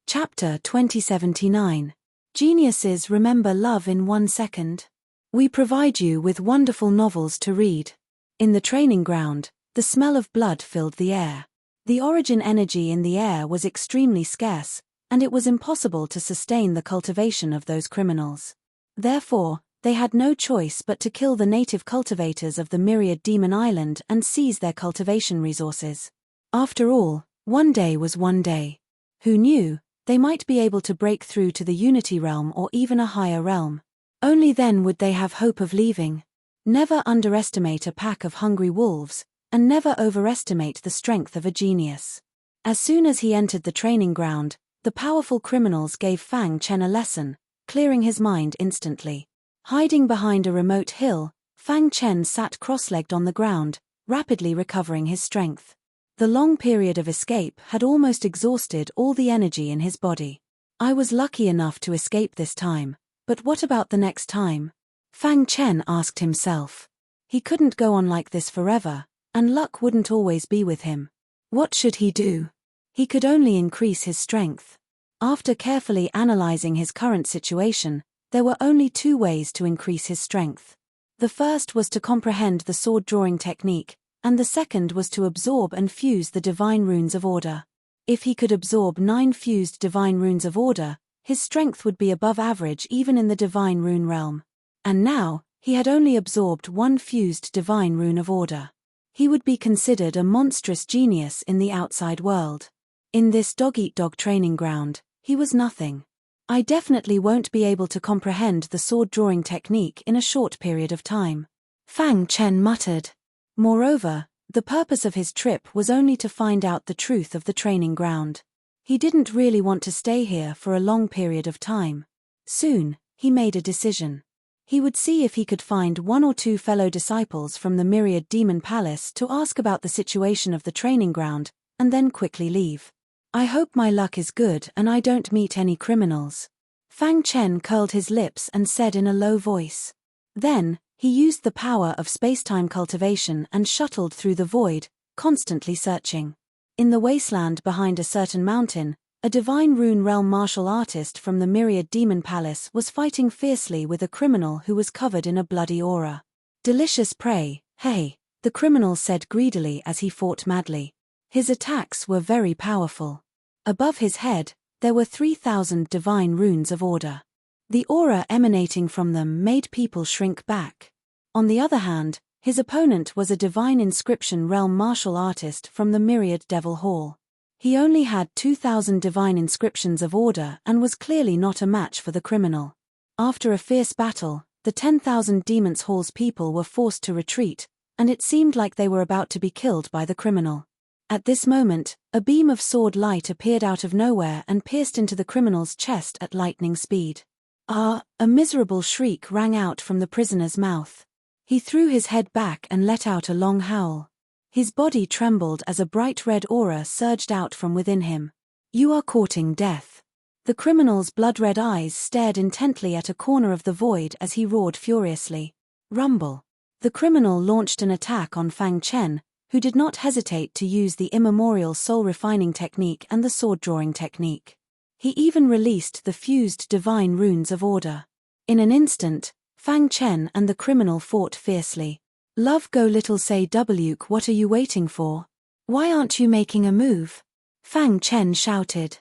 Chapter 2079. Geniuses remember love in 1 second. We provide you with wonderful novels to read. In the training ground, the smell of blood filled the air. The origin energy in the air was extremely scarce, and it was impossible to sustain the cultivation of those criminals. Therefore, they had no choice but to kill the native cultivators of the myriad demon island and seize their cultivation resources. After all, one day was one day. Who knew? They might be able to break through to the Unity realm or even a higher realm. Only then would they have hope of leaving. Never underestimate a pack of hungry wolves, and never overestimate the strength of a genius. As soon as he entered the training ground, the powerful criminals gave Fang Chen a lesson, clearing his mind instantly. Hiding behind a remote hill, Fang Chen sat cross-legged on the ground, rapidly recovering his strength. The long period of escape had almost exhausted all the energy in his body. I was lucky enough to escape this time, but what about the next time? Fang Chen asked himself. He couldn't go on like this forever, and luck wouldn't always be with him. What should he do? He could only increase his strength. After carefully analyzing his current situation, there were only 2 ways to increase his strength. The first was to comprehend the sword-drawing technique, and the second was to absorb and fuse the divine runes of order. If he could absorb 9 fused divine runes of order, his strength would be above average even in the divine rune realm. And now, he had only absorbed 1 fused divine rune of order. He would be considered a monstrous genius in the outside world. In this dog-eat-dog training ground, he was nothing. I definitely won't be able to comprehend the sword-drawing technique in a short period of time. Fang Chen muttered. Moreover, the purpose of his trip was only to find out the truth of the training ground. He didn't really want to stay here for a long period of time. Soon, he made a decision. He would see if he could find 1 or 2 fellow disciples from the Myriad Demon Palace to ask about the situation of the training ground, and then quickly leave. I hope my luck is good and I don't meet any criminals. Fang Chen curled his lips and said in a low voice. Then, he used the power of space-time cultivation and shuttled through the void, constantly searching. In the wasteland behind a certain mountain, a divine rune realm martial artist from the Myriad Demon Palace was fighting fiercely with a criminal who was covered in a bloody aura. Delicious prey, hey, the criminal said greedily as he fought madly. His attacks were very powerful. Above his head, there were 3,000 divine runes of order. The aura emanating from them made people shrink back. On the other hand, his opponent was a divine inscription realm martial artist from the Myriad Devil Hall. He only had 2,000 divine inscriptions of order and was clearly not a match for the criminal. After a fierce battle, the 10,000 Demons Hall's people were forced to retreat, and it seemed like they were about to be killed by the criminal. At this moment, a beam of sword light appeared out of nowhere and pierced into the criminal's chest at lightning speed. Ah! A miserable shriek rang out from the prisoner's mouth. He threw his head back and let out a long howl. His body trembled as a bright red aura surged out from within him. You are courting death. The criminal's blood-red eyes stared intently at a corner of the void as he roared furiously. Rumble. The criminal launched an attack on Fang Chen, who did not hesitate to use the immemorial soul-refining technique and the sword-drawing technique. He even released the fused divine runes of order. In an instant, Fang Chen and the criminal fought fiercely. Love go little say Wk, what are you waiting for? Why aren't you making a move? Fang Chen shouted.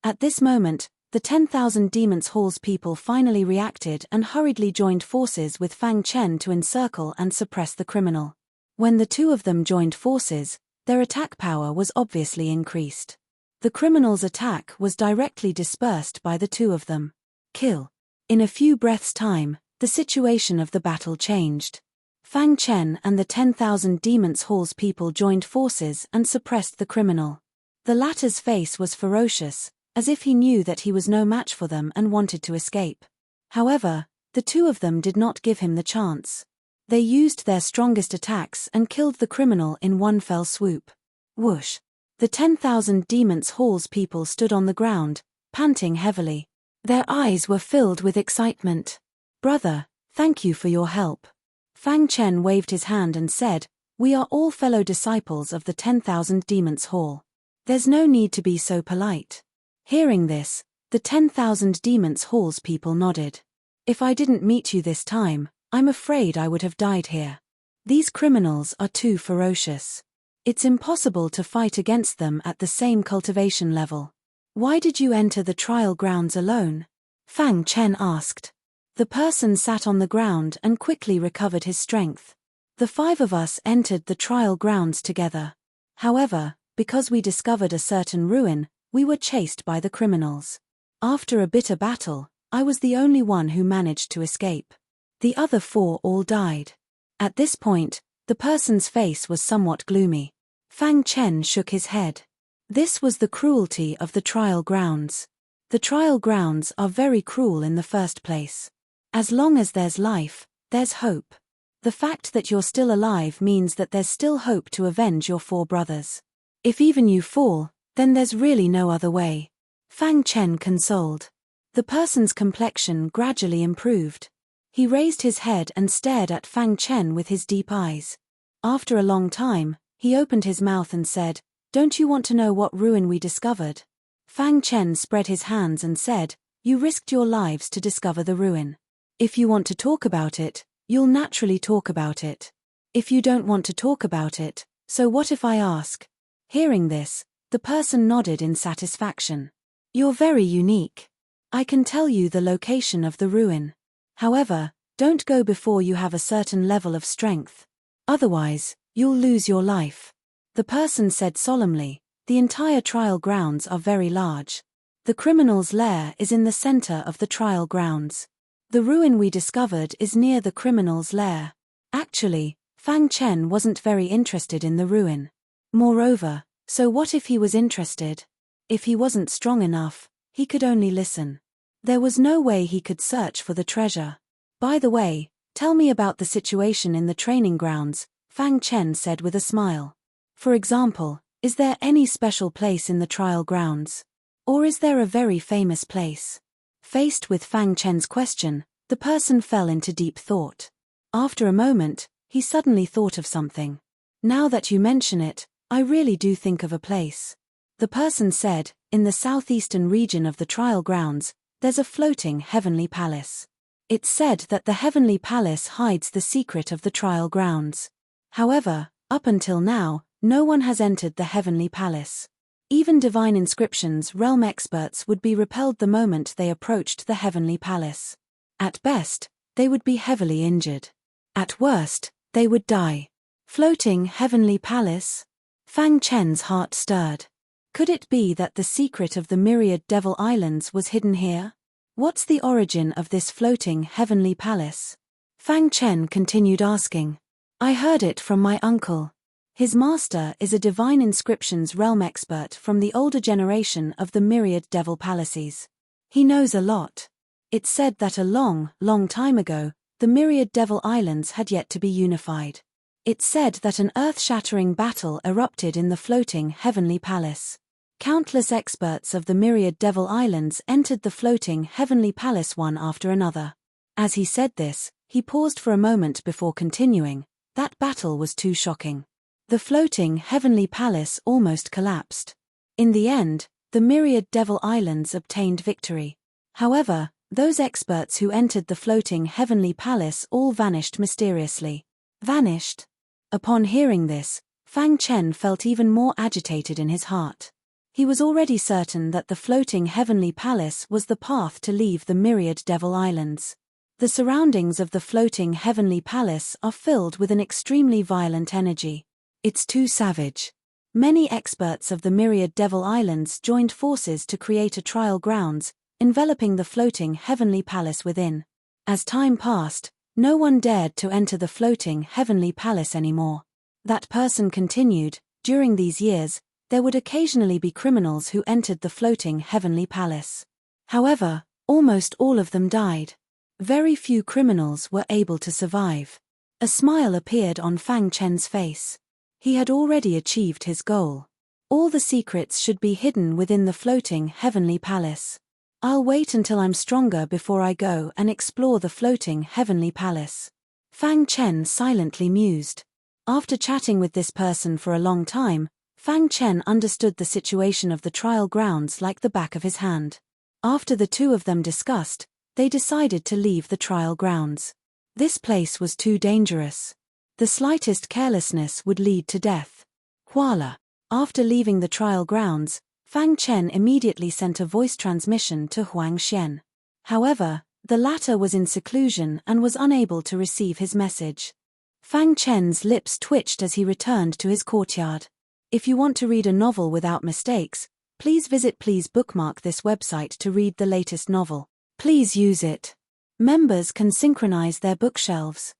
At this moment, the 10,000 Demons Hall's people finally reacted and hurriedly joined forces with Fang Chen to encircle and suppress the criminal. When the 2 of them joined forces, their attack power was obviously increased. The criminal's attack was directly dispersed by the 2 of them. Kill. In a few breaths' time, the situation of the battle changed. Fang Chen and the 10,000 Demons Hall's people joined forces and suppressed the criminal. The latter's face was ferocious, as if he knew that he was no match for them and wanted to escape. However, the 2 of them did not give him the chance. They used their strongest attacks and killed the criminal in one fell swoop. Whoosh! The 10,000 Demons Hall's people stood on the ground, panting heavily. Their eyes were filled with excitement. Brother, thank you for your help. Fang Chen waved his hand and said, we are all fellow disciples of the 10,000 Demons Hall. There's no need to be so polite. Hearing this, the 10,000 demons halls people nodded. If I didn't meet you this time, I'm afraid I would have died here. These criminals are too ferocious. It's impossible to fight against them at the same cultivation level. Why did you enter the trial grounds alone? Fang Chen asked. The person sat on the ground and quickly recovered his strength. The 5 of us entered the trial grounds together. However, because we discovered a certain ruin, we were chased by the criminals. After a bitter battle, I was the only one who managed to escape. The other 4 all died. At this point, the person's face was somewhat gloomy. Fang Chen shook his head. This was the cruelty of the trial grounds. The trial grounds are very cruel in the first place. As long as there's life, there's hope. The fact that you're still alive means that there's still hope to avenge your 4 brothers. If even you fall, then there's really no other way. Fang Chen consoled. The person's complexion gradually improved. He raised his head and stared at Fang Chen with his deep eyes. After a long time, he opened his mouth and said, "Don't you want to know what ruin we discovered?" Fang Chen spread his hands and said, "You risked your lives to discover the ruin. If you want to talk about it, you'll naturally talk about it. If you don't want to talk about it, so what if I ask?" Hearing this, the person nodded in satisfaction. "You're very unique. I can tell you the location of the ruin. However, don't go before you have a certain level of strength. Otherwise, you'll lose your life." The person said solemnly, "The entire trial grounds are very large. The criminal's lair is in the center of the trial grounds. The ruin we discovered is near the criminal's lair." Actually, Fang Chen wasn't very interested in the ruin. Moreover, so what if he was interested? If he wasn't strong enough, he could only listen. There was no way he could search for the treasure. "By the way, tell me about the situation in the training grounds," Fang Chen said with a smile. "For example, is there any special place in the trial grounds? Or is there a very famous place?" Faced with Fang Chen's question, the person fell into deep thought. After a moment, he suddenly thought of something. "Now that you mention it, I really do think of a place." The person said, "In the southeastern region of the trial grounds, there's a floating heavenly palace. It's said that the heavenly palace hides the secret of the trial grounds. However, up until now, no one has entered the heavenly palace. Even divine inscriptions realm experts would be repelled the moment they approached the heavenly palace. At best, they would be heavily injured. At worst, they would die." Floating heavenly palace? Fang Chen's heart stirred. Could it be that the secret of the myriad devil islands was hidden here? What's the origin of this floating heavenly palace? Fang Chen continued asking. "I heard it from my uncle. His master is a divine inscriptions realm expert from the older generation of the myriad devil palaces. He knows a lot. It's said that a long, long time ago, the myriad devil islands had yet to be unified. It's said that an earth-shattering battle erupted in the floating heavenly palace. Countless experts of the myriad devil islands entered the floating heavenly palace one after another." As he said this, he paused for a moment before continuing. That battle was too shocking. The floating heavenly palace almost collapsed. In the end, the myriad devil islands obtained victory. However, those experts who entered the floating heavenly palace all vanished mysteriously. Vanished? Upon hearing this, Fang Chen felt even more agitated in his heart. He was already certain that the floating heavenly palace was the path to leave the myriad devil islands. The surroundings of the floating heavenly palace are filled with an extremely violent energy. It's too savage. Many experts of the myriad devil islands joined forces to create a trial grounds, enveloping the floating heavenly palace within. As time passed, no one dared to enter the floating heavenly palace anymore. That person continued, "During these years, there would occasionally be criminals who entered the floating heavenly palace. However, almost all of them died. Very few criminals were able to survive." A smile appeared on Fang Chen's face. He had already achieved his goal. All the secrets should be hidden within the floating heavenly palace. I'll wait until I'm stronger before I go and explore the floating heavenly palace. Fang Chen silently mused. After chatting with this person for a long time, Fang Chen understood the situation of the trial grounds like the back of his hand. After the two of them discussed, they decided to leave the trial grounds. This place was too dangerous. The slightest carelessness would lead to death. Voila! After leaving the trial grounds, Fang Chen immediately sent a voice transmission to Huang Xian. However, the latter was in seclusion and was unable to receive his message. Fang Chen's lips twitched as he returned to his courtyard. If you want to read a novel without mistakes, please bookmark this website to read the latest novel. Please use it. Members can synchronize their bookshelves.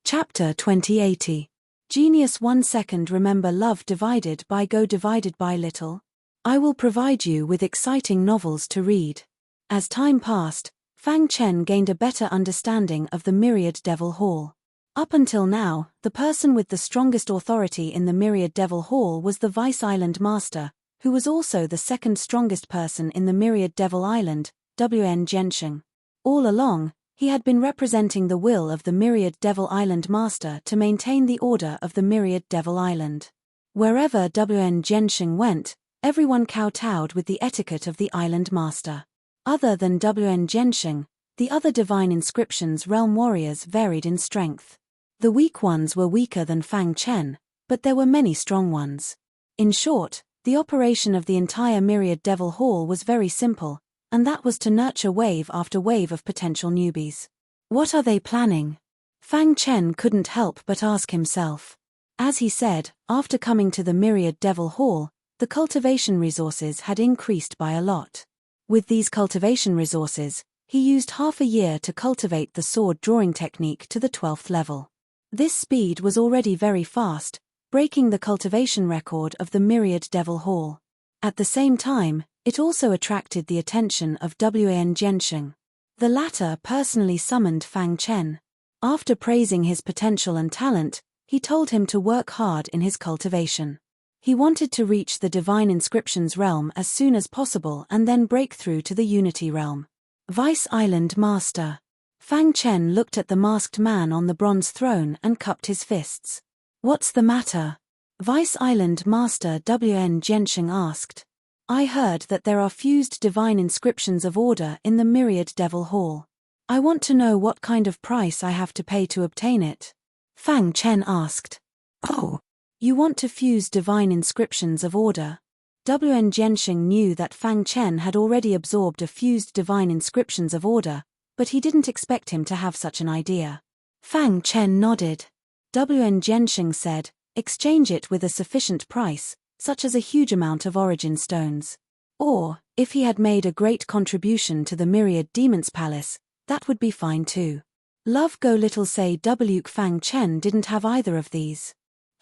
Chapter 2080. Genius 1 second. Remember love divided by little. I will provide you with exciting novels to read. As time passed, Fang Chen gained a better understanding of the Myriad Devil Hall. Up until now, the person with the strongest authority in the Myriad Devil Hall was the Vice Island Master, who was also the second strongest person in the Myriad Devil Island, Wn Genshin. All along, he had been representing the will of the Myriad Devil Island Master to maintain the order of the Myriad Devil Island. Wherever Wn Genshin went, everyone kowtowed with the etiquette of the Island Master. Other than Wn Genshin, the other divine inscriptions realm warriors varied in strength. The weak ones were weaker than Fang Chen, but there were many strong ones. In short, the operation of the entire Myriad Devil Hall was very simple, and that was to nurture wave after wave of potential newbies. What are they planning? Fang Chen couldn't help but ask himself. As he said, after coming to the Myriad Devil Hall, the cultivation resources had increased by a lot. With these cultivation resources, he used half a year to cultivate the sword drawing technique to the 12th level. This speed was already very fast, breaking the cultivation record of the Myriad Devil Hall. At the same time, it also attracted the attention of Wn Genshin. The latter personally summoned Fang Chen. After praising his potential and talent, he told him to work hard in his cultivation. He wanted to reach the Divine Inscriptions realm as soon as possible and then break through to the Unity realm. Vice Island Master. Fang Chen looked at the masked man on the bronze throne and cupped his fists. What's the matter? Vice Island Master Wn Genshin asked. I heard that there are fused divine inscriptions of order in the Myriad Devil Hall. I want to know what kind of price I have to pay to obtain it. Fang Chen asked. Oh, you want to fuse divine inscriptions of order? Wn Genshin knew that Fang Chen had already absorbed a fused divine inscriptions of order, but he didn't expect him to have such an idea. Fang Chen nodded. Wn Genshin said, exchange it with a sufficient price, such as a huge amount of origin stones. Or, if he had made a great contribution to the Myriad Demon's Palace, that would be fine too. Love go little say Fang Chen didn't have either of these.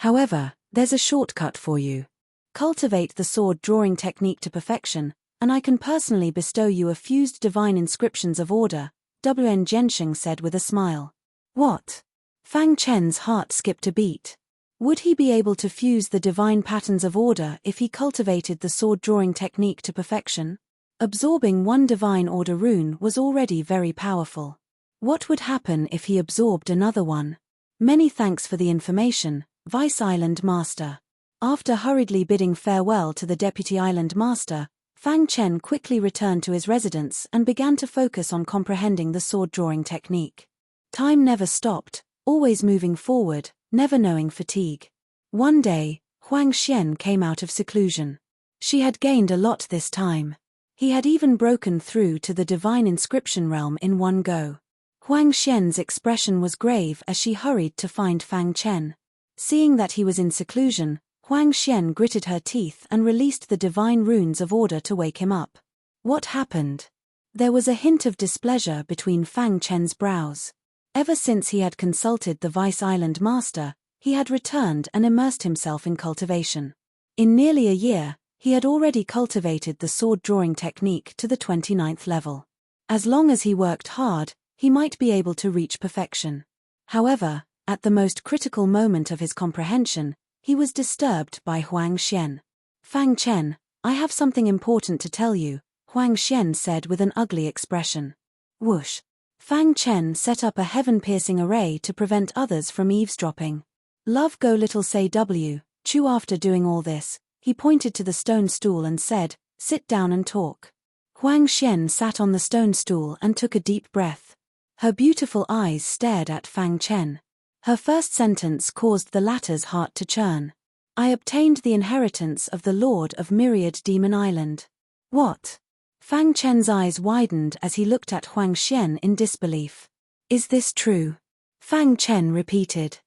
However, there's a shortcut for you. Cultivate the sword drawing technique to perfection, and I can personally bestow you a fused divine inscriptions of order, Wn Genshin said with a smile. What? Fang Chen's heart skipped a beat. Would he be able to fuse the divine patterns of order if he cultivated the sword drawing technique to perfection? Absorbing one divine order rune was already very powerful. What would happen if he absorbed another one? Many thanks for the information, Vice Island Master. After hurriedly bidding farewell to the Deputy Island Master, Fang Chen quickly returned to his residence and began to focus on comprehending the sword drawing technique. Time never stopped, always moving forward, never knowing fatigue. One day, Huang Xian came out of seclusion. She had gained a lot this time. He had even broken through to the divine inscription realm in one go. Huang Xian's expression was grave as she hurried to find Fang Chen. Seeing that he was in seclusion, Huang Xian gritted her teeth and released the divine runes of order to wake him up. What happened? There was a hint of displeasure between Fang Chen's brows. Ever since he had consulted the Vice Island Master, he had returned and immersed himself in cultivation. In nearly a year, he had already cultivated the sword drawing technique to the 29th level. As long as he worked hard, he might be able to reach perfection. However, at the most critical moment of his comprehension, he was disturbed by Huang Xian. Fang Chen, I have something important to tell you, Huang Xian said with an ugly expression. Whoosh. Fang Chen set up a heaven-piercing array to prevent others from eavesdropping. Love go little say Chew. After doing all this, He pointed to the stone stool and said, "Sit down and talk." Huang Xian sat on the stone stool and took a deep breath. Her beautiful eyes stared at Fang Chen. Her first sentence caused the latter's heart to churn. "I obtained the inheritance of the Lord of Myriad Demon Island." What? Fang Chen's eyes widened as he looked at Huang Xian in disbelief. "Is this true?" Fang Chen repeated.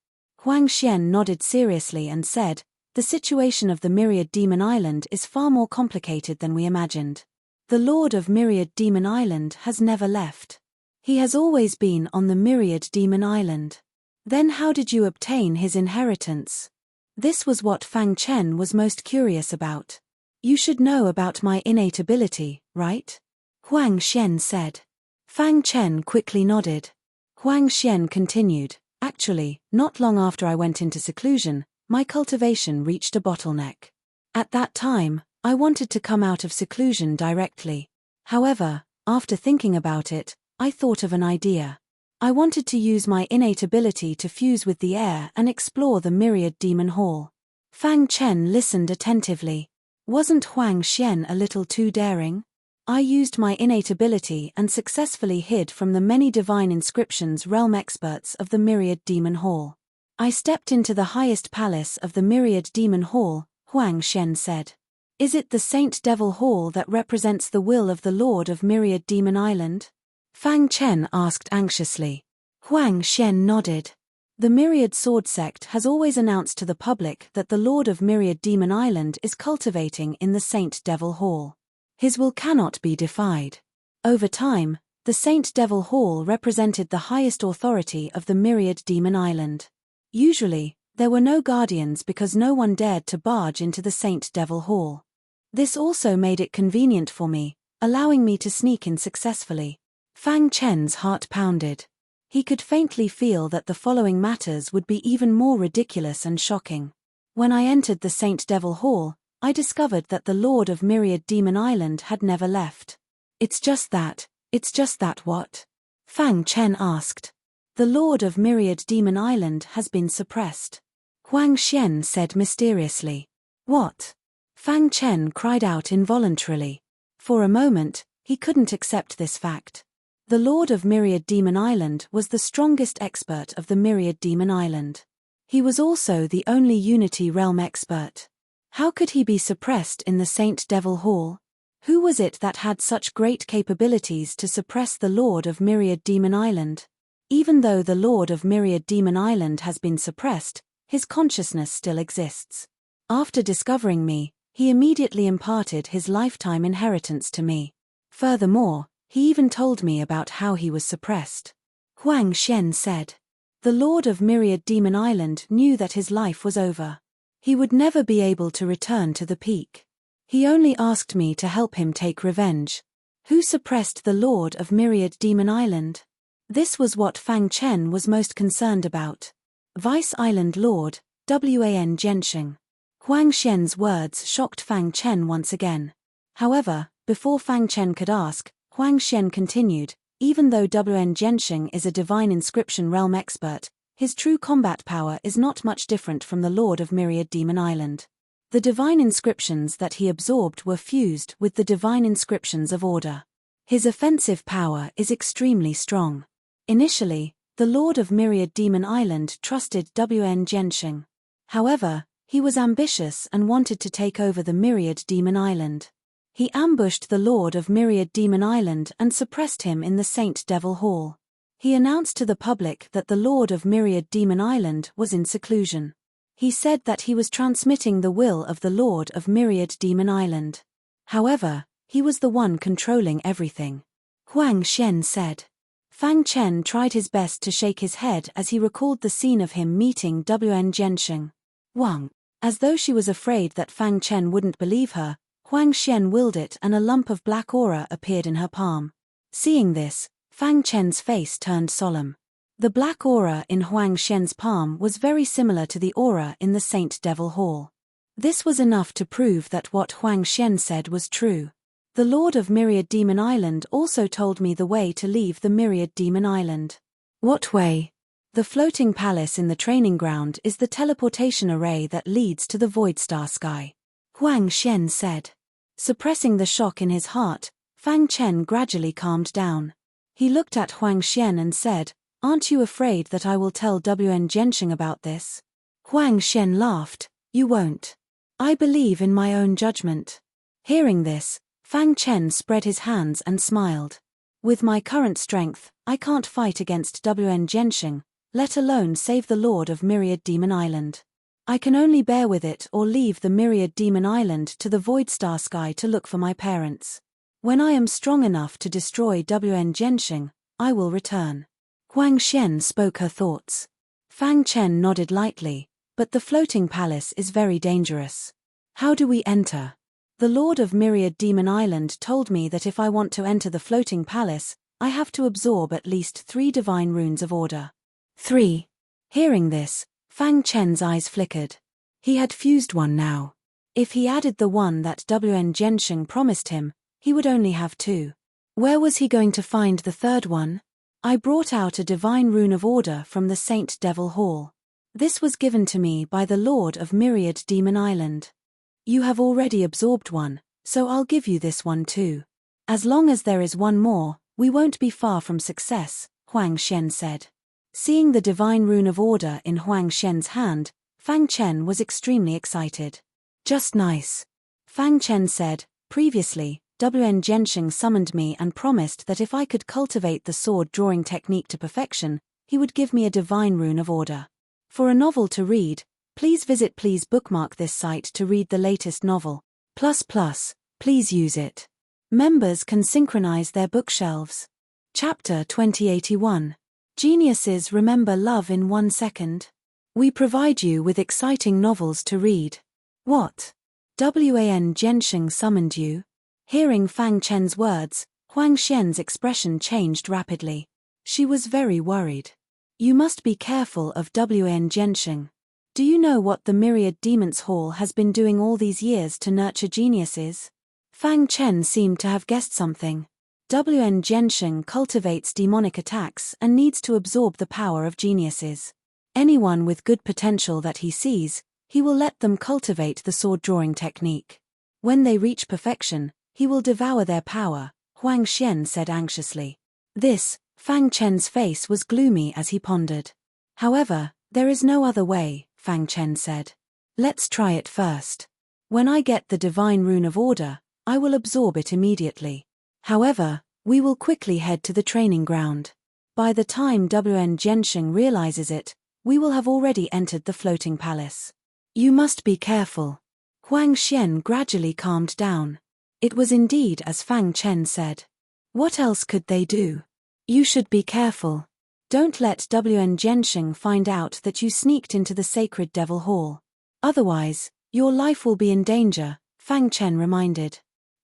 Huang Xian nodded seriously and said, "The situation of the Myriad Demon Island is far more complicated than we imagined. The Lord of Myriad Demon Island has never left. He has always been on the Myriad Demon Island. Then how did you obtain his inheritance?" This was what Fang Chen was most curious about. "You should know about my innate ability, right?" Huang Xian said. Fang Chen quickly nodded. Huang Xian continued, "Actually, not long after I went into seclusion, my cultivation reached a bottleneck. At that time, I wanted to come out of seclusion directly. However, after thinking about it, I thought of an idea. I wanted to use my innate ability to fuse with the air and explore the Myriad Demon Hall." Fang Chen listened attentively. Wasn't Huang Xian a little too daring? "I used my innate ability and successfully hid from the many divine inscriptions realm experts of the Myriad Demon Hall. I stepped into the highest palace of the Myriad Demon Hall," Huang Xian said. "Is it the Saint Devil Hall that represents the will of the Lord of Myriad Demon Island?" Fang Chen asked anxiously. Huang Xian nodded. "The Myriad Sword Sect has always announced to the public that the Lord of Myriad Demon Island is cultivating in the Saint Devil Hall. His will cannot be defied. Over time, the Saint Devil Hall represented the highest authority of the Myriad Demon Island. Usually, there were no guardians because no one dared to barge into the Saint Devil Hall. This also made it convenient for me, allowing me to sneak in successfully." Fang Chen's heart pounded. He could faintly feel that the following matters would be even more ridiculous and shocking. "When I entered the Saint Devil Hall, I discovered that the Lord of Myriad Demon Island had never left." It's just that what?" Fang Chen asked. "The Lord of Myriad Demon Island has been suppressed," Huang Xian said mysteriously. "What?" Fang Chen cried out involuntarily. For a moment, he couldn't accept this fact. The Lord of Myriad Demon Island was the strongest expert of the Myriad Demon Island. He was also the only Unity Realm expert. How could he be suppressed in the Saint Devil Hall? Who was it that had such great capabilities to suppress the Lord of Myriad Demon Island? Even though the Lord of Myriad Demon Island has been suppressed, his consciousness still exists. After discovering me, he immediately imparted his lifetime inheritance to me. Furthermore, he even told me about how he was suppressed," Huang Xian said. "The Lord of Myriad Demon Island knew that his life was over. He would never be able to return to the peak. He only asked me to help him take revenge." Who suppressed the Lord of Myriad Demon Island? This was what Fang Chen was most concerned about. Vice Island Lord, Wan Zhensheng. Huang Xian's words shocked Fang Chen once again. However, before Fang Chen could ask, Huang Xian continued, "Even though Wan Zhensheng is a divine inscription realm expert, his true combat power is not much different from the Lord of Myriad Demon Island. The divine inscriptions that he absorbed were fused with the divine inscriptions of order. His offensive power is extremely strong. Initially, the Lord of Myriad Demon Island trusted Wan Zhensheng. However, he was ambitious and wanted to take over the Myriad Demon Island. He ambushed the Lord of Myriad Demon Island and suppressed him in the Saint Devil Hall. He announced to the public that the Lord of Myriad Demon Island was in seclusion. He said that he was transmitting the will of the Lord of Myriad Demon Island. However, he was the one controlling everything," Huang Xian said. Fang Chen tried his best to shake his head as he recalled the scene of him meeting Wan Zhensheng. Wang. As though she was afraid that Fang Chen wouldn't believe her, Huang Xian willed it and a lump of black aura appeared in her palm. Seeing this, Fang Chen's face turned solemn. The black aura in Huang Xian's palm was very similar to the aura in the Saint Devil Hall. This was enough to prove that what Huang Xian said was true. The Lord of Myriad Demon Island also told me the way to leave the Myriad Demon Island. What way? The floating palace in the training ground is the teleportation array that leads to the Void Star Sky. Huang Xian said. Suppressing the shock in his heart, Fang Chen gradually calmed down. He looked at Huang Xian and said, "Aren't you afraid that I will tell Wen Zhenxing about this?" Huang Xian laughed. "You won't. I believe in my own judgment." Hearing this, Fang Chen spread his hands and smiled. "With my current strength, I can't fight against Wen Zhenxing, let alone save the Lord of Myriad Demon Island. I can only bear with it or leave the Myriad Demon Island to the Void Star Sky to look for my parents. When I am strong enough to destroy Wen Zhenxing, I will return." Huang Xian spoke her thoughts. Fang Chen nodded lightly, "But the floating palace is very dangerous. How do we enter? The Lord of Myriad Demon Island told me that if I want to enter the floating palace, I have to absorb at least 3 divine runes of order." 3. Hearing this, Fang Chen's eyes flickered. He had fused one now. If he added the one that Wen Zhenxing promised him, he would only have 2. Where was he going to find the 3rd one? "I brought out a divine rune of order from the Saint Devil Hall. This was given to me by the Lord of Myriad Demon Island. You have already absorbed one, so I'll give you this one too. As long as there is one more, we won't be far from success," Huang Xian said. Seeing the divine rune of order in Huang Xian's hand, Fang Chen was extremely excited. "Just nice." Fang Chen said, "Previously, Wen Zhenxing summoned me and promised that if I could cultivate the sword drawing technique to perfection, he would give me a divine rune of order. For a novel to read, please bookmark this site to read the latest novel. Please use it. Members can synchronize their bookshelves." Chapter 2081. Geniuses remember love in 1 second. We provide you with exciting novels to read. What? Wen Zhenxing summoned you? Hearing Fang Chen's words, Huang Xian's expression changed rapidly. She was very worried. "You must be careful of Wen Zhenxing. Do you know what the Myriad Demons Hall has been doing all these years to nurture geniuses?" Fang Chen seemed to have guessed something. Wen Zhenxing cultivates demonic attacks and needs to absorb the power of geniuses. Anyone with good potential that he sees, he will let them cultivate the sword drawing technique. When they reach perfection, he will devour their power, Huang Xian said anxiously. Fang Chen's face was gloomy as he pondered. "However, there is no other way," Fang Chen said. "Let's try it first. When I get the divine rune of order, I will absorb it immediately. However, we will quickly head to the training ground. By the time Wen Zhenxing realizes it, we will have already entered the floating palace. You must be careful." Huang Xian gradually calmed down. It was indeed as Fang Chen said. What else could they do? "You should be careful. Don't let Wen Zhenxing find out that you sneaked into the sacred Devil Hall. Otherwise, your life will be in danger," Fang Chen reminded.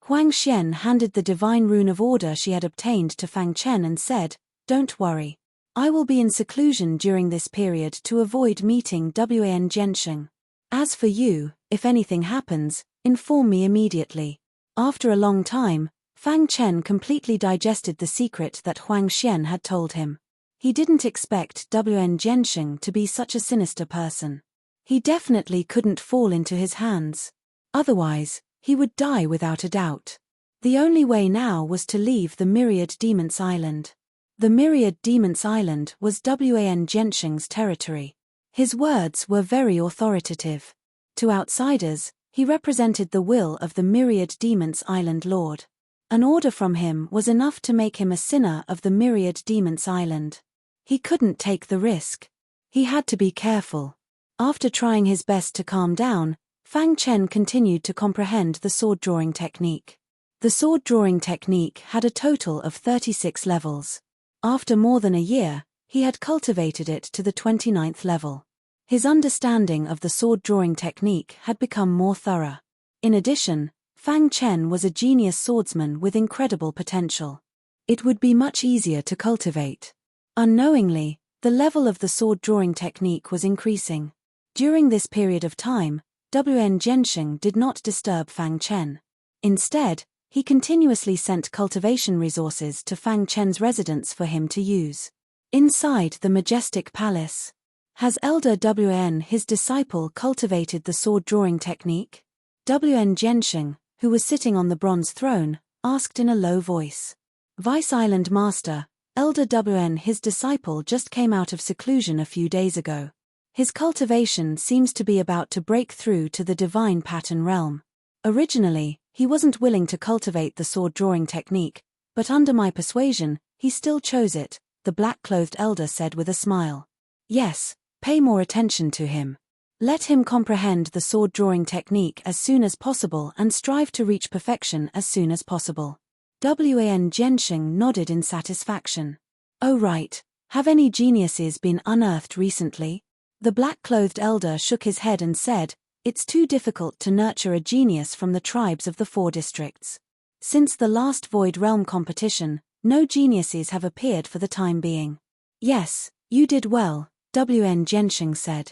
Huang Xian handed the divine rune of order she had obtained to Fang Chen and said, "Don't worry. I will be in seclusion during this period to avoid meeting Wen Zhenxing. As for you, if anything happens, inform me immediately." After a long time, Fang Chen completely digested the secret that Huang Xian had told him. He didn't expect Wen Zhenxing to be such a sinister person. He definitely couldn't fall into his hands. Otherwise, he would die without a doubt. The only way now was to leave the Myriad Demons Island. The Myriad Demons Island was Wen Zhenxing's territory. His words were very authoritative. To outsiders, he represented the will of the Myriad Demons Island Lord. An order from him was enough to make him a sinner of the Myriad Demons Island. He couldn't take the risk. He had to be careful. After trying his best to calm down, Fang Chen continued to comprehend the sword drawing technique. The sword drawing technique had a total of 36 levels. After more than a year, he had cultivated it to the 29th level. His understanding of the sword drawing technique had become more thorough. In addition, Fang Chen was a genius swordsman with incredible potential. It would be much easier to cultivate. Unknowingly, the level of the sword drawing technique was increasing. During this period of time, Wen Zhenxing did not disturb Fang Chen. Instead, he continuously sent cultivation resources to Fang Chen's residence for him to use. Inside the majestic palace, has Elder Wen, his disciple, cultivated the sword drawing technique? WN Genshin, who was sitting on the bronze throne, asked in a low voice. Vice Island Master, Elder WN. His disciple just came out of seclusion a few days ago. His cultivation seems to be about to break through to the divine pattern realm. Originally, he wasn't willing to cultivate the sword-drawing technique, but under my persuasion, he still chose it, the black-clothed elder said with a smile. Yes, pay more attention to him. Let him comprehend the sword-drawing technique as soon as possible and strive to reach perfection as soon as possible. WN Genshin nodded in satisfaction. Oh right, have any geniuses been unearthed recently? The black-clothed elder shook his head and said, it's too difficult to nurture a genius from the tribes of the 4 districts. Since the last Void Realm competition, no geniuses have appeared for the time being. Yes, you did well, WN Genshin said.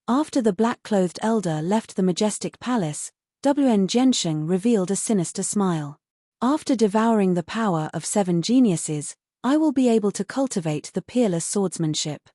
After the black-clothed elder left the majestic palace, WN Genshin revealed a sinister smile. After devouring the power of 7 geniuses, I will be able to cultivate the peerless swordsmanship.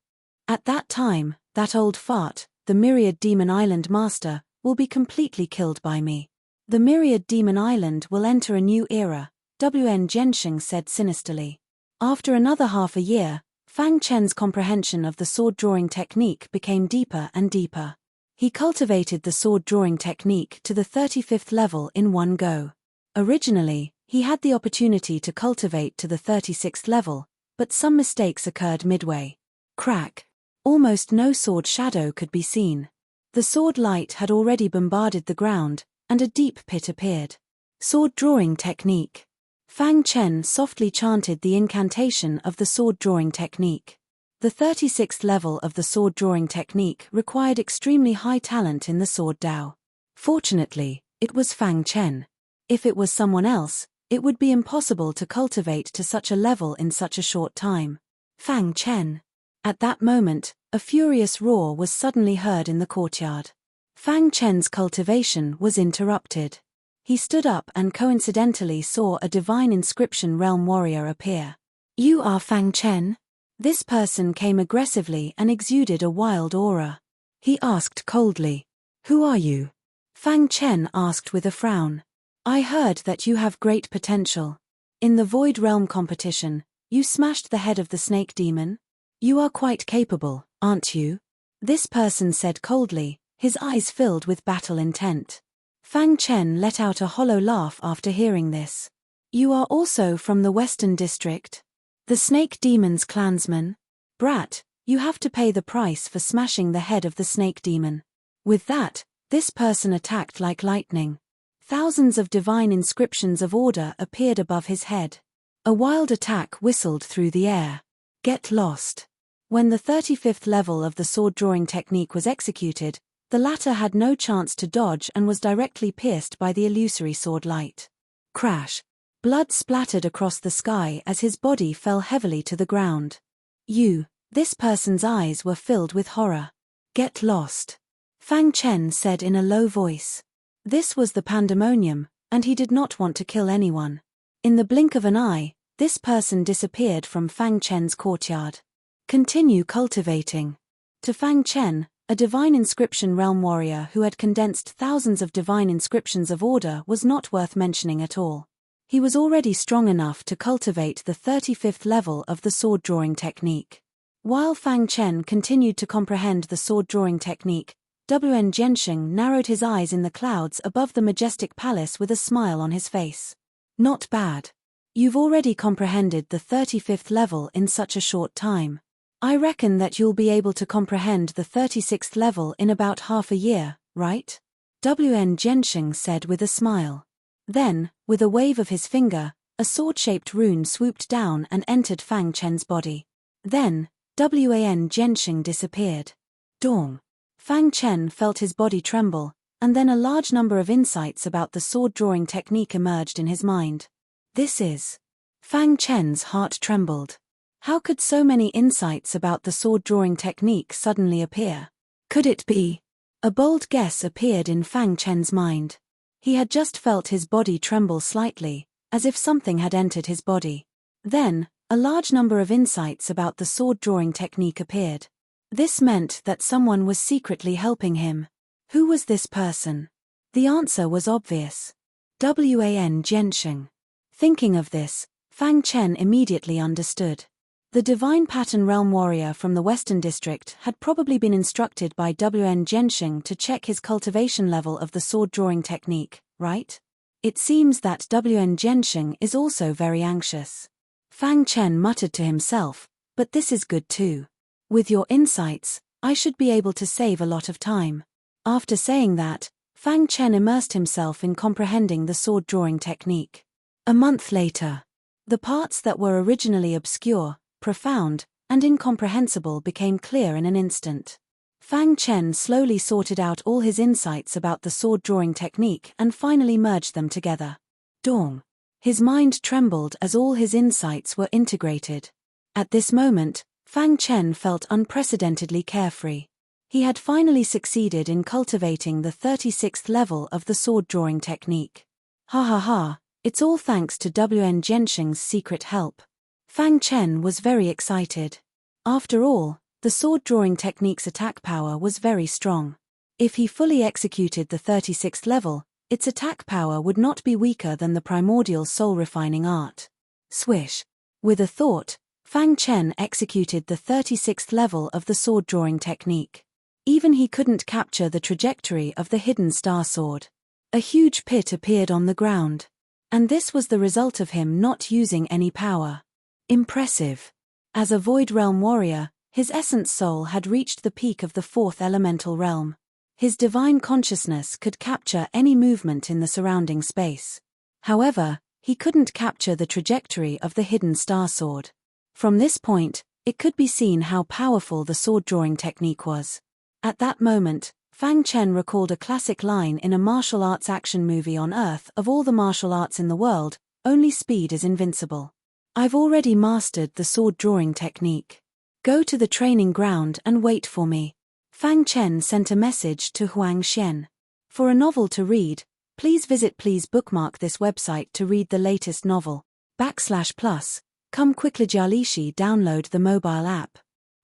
At that time, that old fart, the Myriad Demon Island Master, will be completely killed by me. The Myriad Demon Island will enter a new era, WN Genshin said sinisterly. After another half a year, Fang Chen's comprehension of the sword-drawing technique became deeper and deeper. He cultivated the sword-drawing technique to the 35th level in one go. Originally, he had the opportunity to cultivate to the 36th level, but some mistakes occurred midway. Crack. Almost no sword shadow could be seen. The sword light had already bombarded the ground, and a deep pit appeared. Sword-drawing technique. Fang Chen softly chanted the incantation of the sword-drawing technique. The 36th level of the sword-drawing technique required extremely high talent in the sword Dao. Fortunately, it was Fang Chen. If it was someone else, it would be impossible to cultivate to such a level in such a short time. Fang Chen. At that moment, a furious roar was suddenly heard in the courtyard. Fang Chen's cultivation was interrupted. He stood up and coincidentally saw a divine inscription realm warrior appear. You are Fang Chen? This person came aggressively and exuded a wild aura. He asked coldly. Who are you? Fang Chen asked with a frown. I heard that you have great potential. In the Void Realm competition, you smashed the head of the snake demon? You are quite capable, aren't you? This person said coldly, his eyes filled with battle intent. Fang Chen let out a hollow laugh after hearing this. You are also from the Western District? The Snake Demon's clansman? Brat, you have to pay the price for smashing the head of the Snake Demon. With that, this person attacked like lightning. Thousands of divine inscriptions of order appeared above his head. A wild attack whistled through the air. Get lost. When the 35th level of the sword-drawing technique was executed, the latter had no chance to dodge and was directly pierced by the illusory sword light. Crash. Blood splattered across the sky as his body fell heavily to the ground. This person's eyes were filled with horror. Get lost. Fang Chen said in a low voice. This was the pandemonium, and he did not want to kill anyone. In the blink of an eye, this person disappeared from Fang Chen's courtyard. Continue cultivating. To Fang Chen, a divine inscription realm warrior who had condensed thousands of divine inscriptions of order was not worth mentioning at all. He was already strong enough to cultivate the 35th level of the sword-drawing technique. While Fang Chen continued to comprehend the sword-drawing technique, WN Genshin narrowed his eyes in the clouds above the majestic palace with a smile on his face. Not bad. You've already comprehended the 35th level in such a short time. I reckon that you'll be able to comprehend the 36th level in about half a year, right? WN Genshin said with a smile. Then, with a wave of his finger, a sword-shaped rune swooped down and entered Fang Chen's body. Then, WN Genshin disappeared. Dong. Fang Chen felt his body tremble, and then a large number of insights about the sword-drawing technique emerged in his mind. This is... Fang Chen's heart trembled. How could so many insights about the sword-drawing technique suddenly appear? Could it be? A bold guess appeared in Fang Chen's mind. He had just felt his body tremble slightly, as if something had entered his body. Then, a large number of insights about the sword-drawing technique appeared. This meant that someone was secretly helping him. Who was this person? The answer was obvious. Wan Zhensheng. Thinking of this, Fang Chen immediately understood. The Divine Pattern Realm Warrior from the Western District had probably been instructed by Wan Zhensheng to check his cultivation level of the sword-drawing technique, right? It seems that Wan Zhensheng is also very anxious. Fang Chen muttered to himself, but this is good too. With your insights, I should be able to save a lot of time. After saying that, Fang Chen immersed himself in comprehending the sword-drawing technique. A month later, the parts that were originally obscure, profound, and incomprehensible became clear in an instant. Fang Chen slowly sorted out all his insights about the sword-drawing technique and finally merged them together. Dong. His mind trembled as all his insights were integrated. At this moment, Fang Chen felt unprecedentedly carefree. He had finally succeeded in cultivating the 36th level of the sword-drawing technique. Ha ha ha, it's all thanks to Wan Zhensheng's secret help. Fang Chen was very excited. After all, the sword-drawing technique's attack power was very strong. If he fully executed the 36th level, its attack power would not be weaker than the primordial soul-refining art. Swish. With a thought, Fang Chen executed the 36th level of the sword-drawing technique. Even he couldn't capture the trajectory of the hidden star sword. A huge pit appeared on the ground. And this was the result of him not using any power. Impressive. As a Void Realm warrior, his essence soul had reached the peak of the 4th elemental realm. His divine consciousness could capture any movement in the surrounding space. However, he couldn't capture the trajectory of the hidden star sword. From this point, it could be seen how powerful the sword-drawing technique was. At that moment, Fang Chen recalled a classic line in a martial arts action movie on Earth: of all the martial arts in the world, only speed is invincible. I've already mastered the sword-drawing technique. Go to the training ground and wait for me. Fang Chen sent a message to Huang Xian. For a novel to read, please bookmark this website to read the latest novel. /+ Come quickly Jialishi download the mobile app.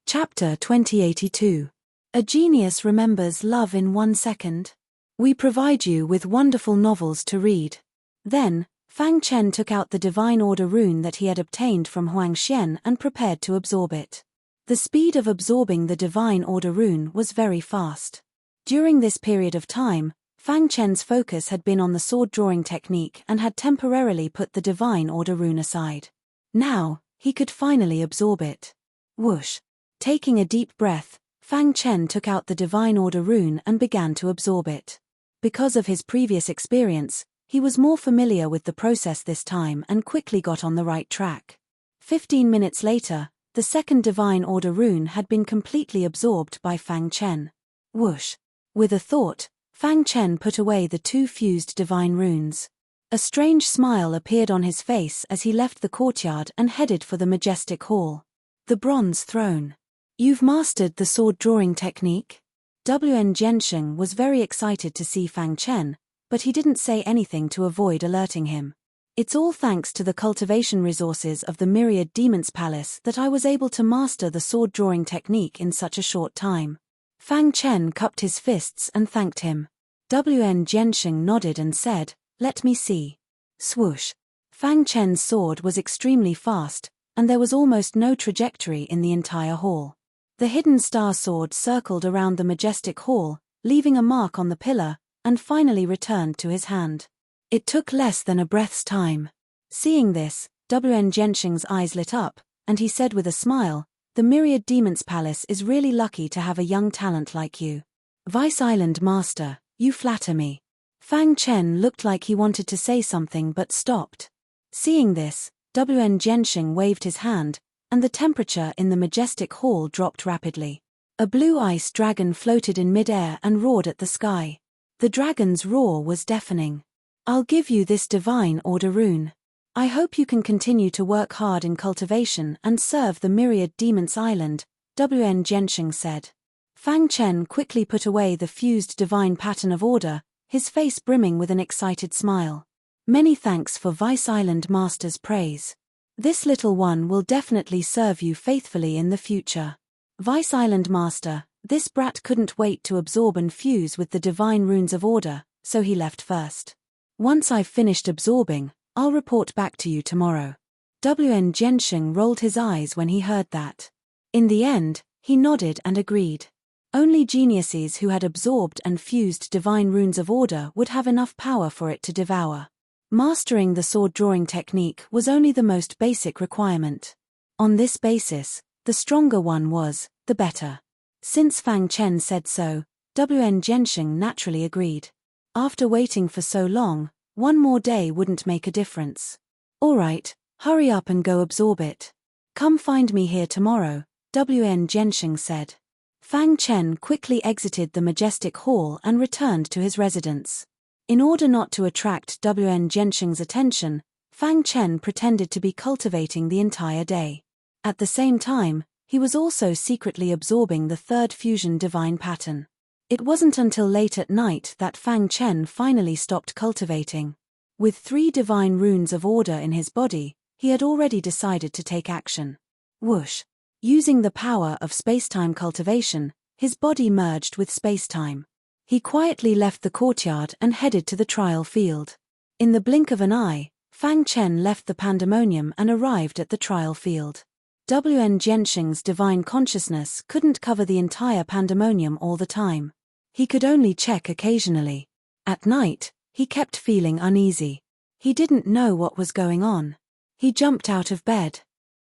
Chapter 2082. A Genius Remembers Love in 1 Second. We provide you with wonderful novels to read. Then, Fang Chen took out the Divine Order rune that he had obtained from Huang Xian and prepared to absorb it. The speed of absorbing the Divine Order rune was very fast. During this period of time, Fang Chen's focus had been on the sword-drawing technique and had temporarily put the Divine Order rune aside. Now, he could finally absorb it. Whoosh. Taking a deep breath, Fang Chen took out the Divine Order rune and began to absorb it. Because of his previous experience, he was more familiar with the process this time and quickly got on the right track. 15 minutes later, the second Divine Order rune had been completely absorbed by Fang Chen. Whoosh. With a thought, Fang Chen put away the 2 fused divine runes. A strange smile appeared on his face as he left the courtyard and headed for the majestic hall. The Bronze Throne. You've mastered the sword-drawing technique? Wan Zhensheng was very excited to see Fang Chen, but he didn't say anything to avoid alerting him. It's all thanks to the cultivation resources of the Myriad Demon's Palace that I was able to master the sword-drawing technique in such a short time. Fang Chen cupped his fists and thanked him. Wan Zhensheng nodded and said, "Let me see." Swoosh. Fang Chen's sword was extremely fast, and there was almost no trajectory in the entire hall. The hidden star sword circled around the majestic hall, leaving a mark on the pillar, and finally returned to his hand. It took less than a breath's time. Seeing this, Wan Zhensheng's eyes lit up, and he said with a smile, "The Myriad Demon's Palace is really lucky to have a young talent like you. Vice Island Master, you flatter me." Fang Chen looked like he wanted to say something but stopped. Seeing this, Wan Zhensheng waved his hand, and the temperature in the majestic hall dropped rapidly. A blue ice dragon floated in mid-air and roared at the sky. The dragon's roar was deafening. "I'll give you this Divine Order rune. I hope you can continue to work hard in cultivation and serve the Myriad Demon's Island," Wan Zhensheng said. Fang Chen quickly put away the fused Divine Pattern of Order, his face brimming with an excited smile. "Many thanks for Vice Island Master's praise. This little one will definitely serve you faithfully in the future. Vice Island Master, this brat couldn't wait to absorb and fuse with the divine runes of order," so he left first. Once I've finished absorbing, I'll report back to you tomorrow. Wen Zhensheng rolled his eyes when he heard that. In the end, he nodded and agreed. Only geniuses who had absorbed and fused divine runes of order would have enough power for it to devour. Mastering the sword-drawing technique was only the most basic requirement. On this basis, the stronger one was, the better. Since Fang Chen said so, Wen Zhensheng naturally agreed. After waiting for so long, one more day wouldn't make a difference. All right, hurry up and go absorb it. Come find me here tomorrow, Wen Zhensheng said. Fang Chen quickly exited the majestic hall and returned to his residence. In order not to attract Wen Zhensheng's attention, Fang Chen pretended to be cultivating the entire day. At the same time, he was also secretly absorbing the third fusion divine pattern. It wasn't until late at night that Fang Chen finally stopped cultivating. With 3 divine runes of order in his body, he had already decided to take action. Whoosh! Using the power of spacetime cultivation, his body merged with spacetime. He quietly left the courtyard and headed to the trial field. In the blink of an eye, Fang Chen left the pandemonium and arrived at the trial field. Wen Zhensheng's divine consciousness couldn't cover the entire pandemonium all the time. He could only check occasionally. At night, he kept feeling uneasy. He didn't know what was going on. He jumped out of bed.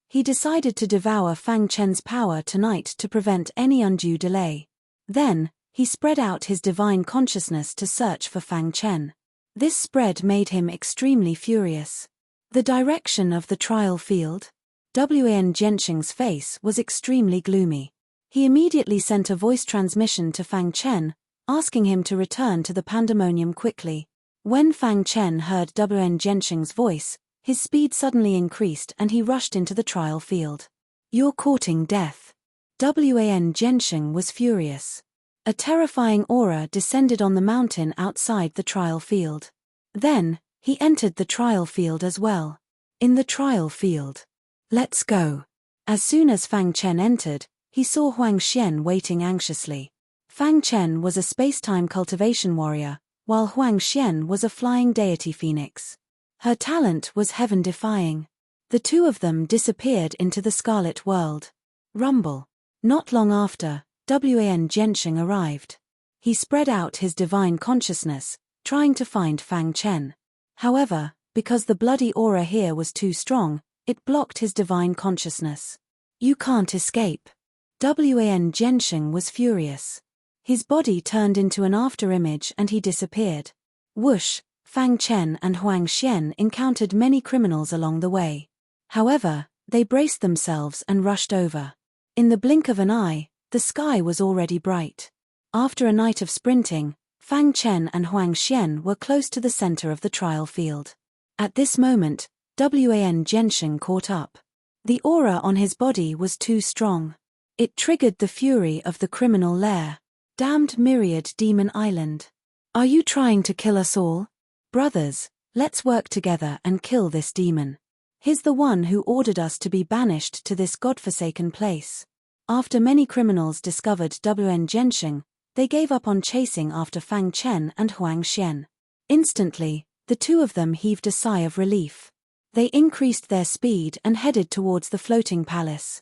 He decided to devour Fang Chen's power tonight to prevent any undue delay. Then, he spread out his divine consciousness to search for Fang Chen. This spread made him extremely furious. The direction of the trial field? Wen Zhensheng's face was extremely gloomy. He immediately sent a voice transmission to Fang Chen, asking him to return to the pandemonium quickly. When Fang Chen heard Wen Zhensheng's voice, his speed suddenly increased and he rushed into the trial field. You're courting death. Wen Zhensheng was furious. A terrifying aura descended on the mountain outside the trial field. Then, he entered the trial field as well. In the trial field. Let's go. As soon as Fang Chen entered, he saw Huang Xian waiting anxiously. Fang Chen was a spacetime cultivation warrior, while Huang Xian was a flying deity phoenix. Her talent was heaven-defying. The two of them disappeared into the Scarlet World. Rumble. Not long after, Wen Zhensheng arrived. He spread out his divine consciousness, trying to find Fang Chen. However, because the bloody aura here was too strong, it blocked his divine consciousness. You can't escape. Wen Zhensheng was furious. His body turned into an afterimage and he disappeared. Whoosh! Fang Chen and Huang Xian encountered many criminals along the way. However, they braced themselves and rushed over. In the blink of an eye, the sky was already bright. After a night of sprinting, Fang Chen and Huang Xian were close to the center of the trial field. At this moment, Wen Zhensheng caught up. The aura on his body was too strong. It triggered the fury of the criminal lair. Damned myriad demon island. Are you trying to kill us all? Brothers, let's work together and kill this demon. He's the one who ordered us to be banished to this godforsaken place. After many criminals discovered Wen Zhensheng, they gave up on chasing after Fang Chen and Huang Xian. Instantly, the two of them heaved a sigh of relief. They increased their speed and headed towards the floating palace.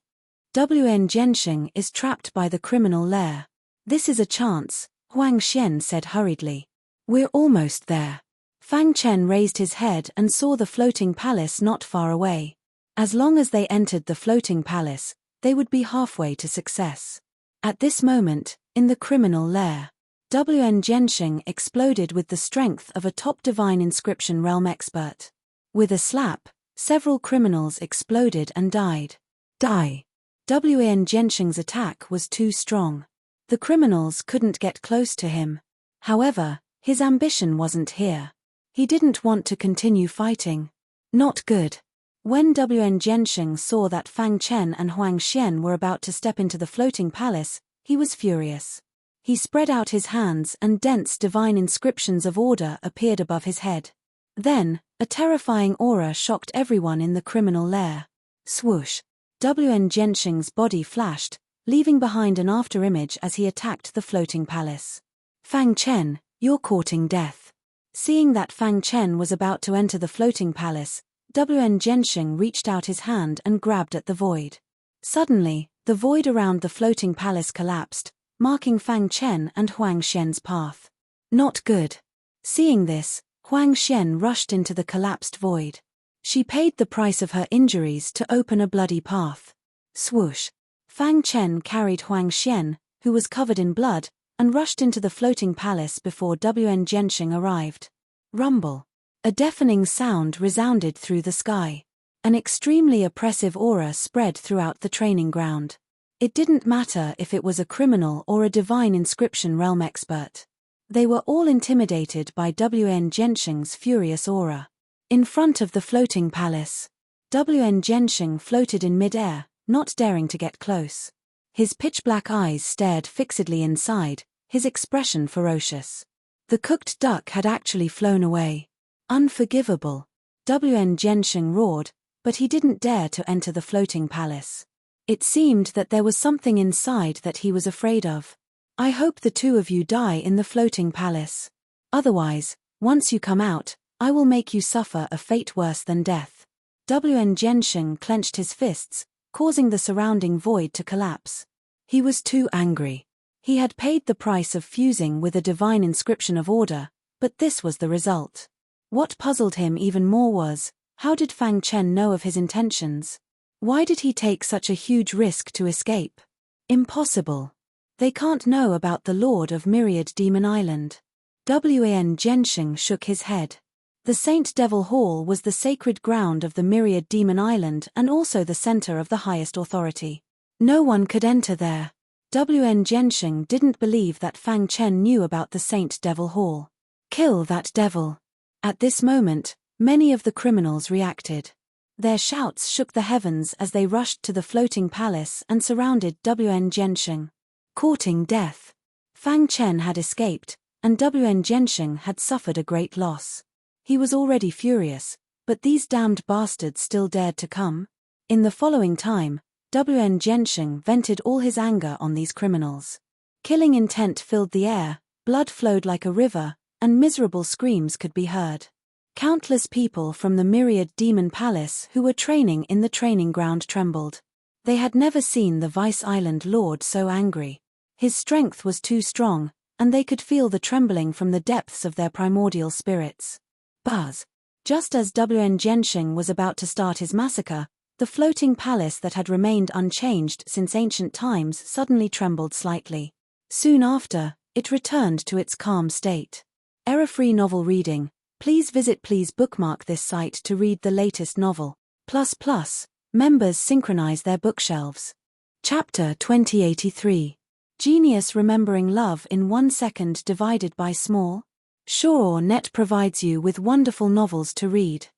Wen Zhensheng is trapped by the criminal lair. This is a chance, Huang Xian said hurriedly. We're almost there. Fang Chen raised his head and saw the floating palace not far away. As long as they entered the floating palace, they would be halfway to success. At this moment, in the criminal lair, Wen Zhensheng exploded with the strength of a top divine inscription realm expert. With a slap, several criminals exploded and died. Die! Wen Zhensheng's attack was too strong. The criminals couldn't get close to him. However, his ambition wasn't here. He didn't want to continue fighting. Not good. When Wen Zhensheng saw that Fang Chen and Huang Xian were about to step into the floating palace, he was furious. He spread out his hands and dense divine inscriptions of order appeared above his head. Then, a terrifying aura shocked everyone in the criminal lair. Swoosh! Wen Zhensheng's body flashed, leaving behind an afterimage as he attacked the floating palace. Fang Chen, you're courting death. Seeing that Fang Chen was about to enter the floating palace, Wen Zhenxing reached out his hand and grabbed at the void. Suddenly, the void around the floating palace collapsed, marking Fang Chen and Huang Xian's path. Not good. Seeing this, Huang Xian rushed into the collapsed void. She paid the price of her injuries to open a bloody path. Swoosh! Fang Chen carried Huang Xian, who was covered in blood, and rushed into the floating palace before Wen Zhenxing arrived. Rumble! A deafening sound resounded through the sky. An extremely oppressive aura spread throughout the training ground. It didn't matter if it was a criminal or a divine inscription realm expert. They were all intimidated by Wen Zhenxing's furious aura. In front of the floating palace, Wen Zhenxing floated in mid-air, not daring to get close. His pitch-black eyes stared fixedly inside, his expression ferocious. The cooked duck had actually flown away. Unforgivable. Wen Zhenxing roared, but he didn't dare to enter the floating palace. It seemed that there was something inside that he was afraid of. I hope the two of you die in the floating palace. Otherwise, once you come out, I will make you suffer a fate worse than death. Wen Zhenxing clenched his fists, causing the surrounding void to collapse. He was too angry. He had paid the price of fusing with a divine inscription of order, but this was the result. What puzzled him even more was, how did Fang Chen know of his intentions? Why did he take such a huge risk to escape? Impossible. They can't know about the Lord of Myriad Demon Island. Wen Zhenxing shook his head. The Saint Devil Hall was the sacred ground of the Myriad Demon Island and also the center of the highest authority. No one could enter there. Wen Zhenxing didn't believe that Fang Chen knew about the Saint Devil Hall. Kill that devil. At this moment, many of the criminals reacted. Their shouts shook the heavens as they rushed to the floating palace and surrounded Wen Zhenxing. Courting death. Fang Chen had escaped, and Wen Zhenxing had suffered a great loss. He was already furious, but these damned bastards still dared to come. In the following time, Wen Zhenxing vented all his anger on these criminals. Killing intent filled the air, blood flowed like a river, and miserable screams could be heard. Countless people from the Myriad Demon Palace who were training in the training ground trembled. They had never seen the Vice Island Lord so angry. His strength was too strong, and they could feel the trembling from the depths of their primordial spirits. Buzz! Just as Wen Zhenxing was about to start his massacre, the floating palace that had remained unchanged since ancient times suddenly trembled slightly. Soon after, it returned to its calm state. Error-free novel reading. Please bookmark this site to read the latest novel. Members synchronize their bookshelves. Chapter 2083. Genius Remembering Love in 1 Second Divided by Small. Net provides you with wonderful novels to read.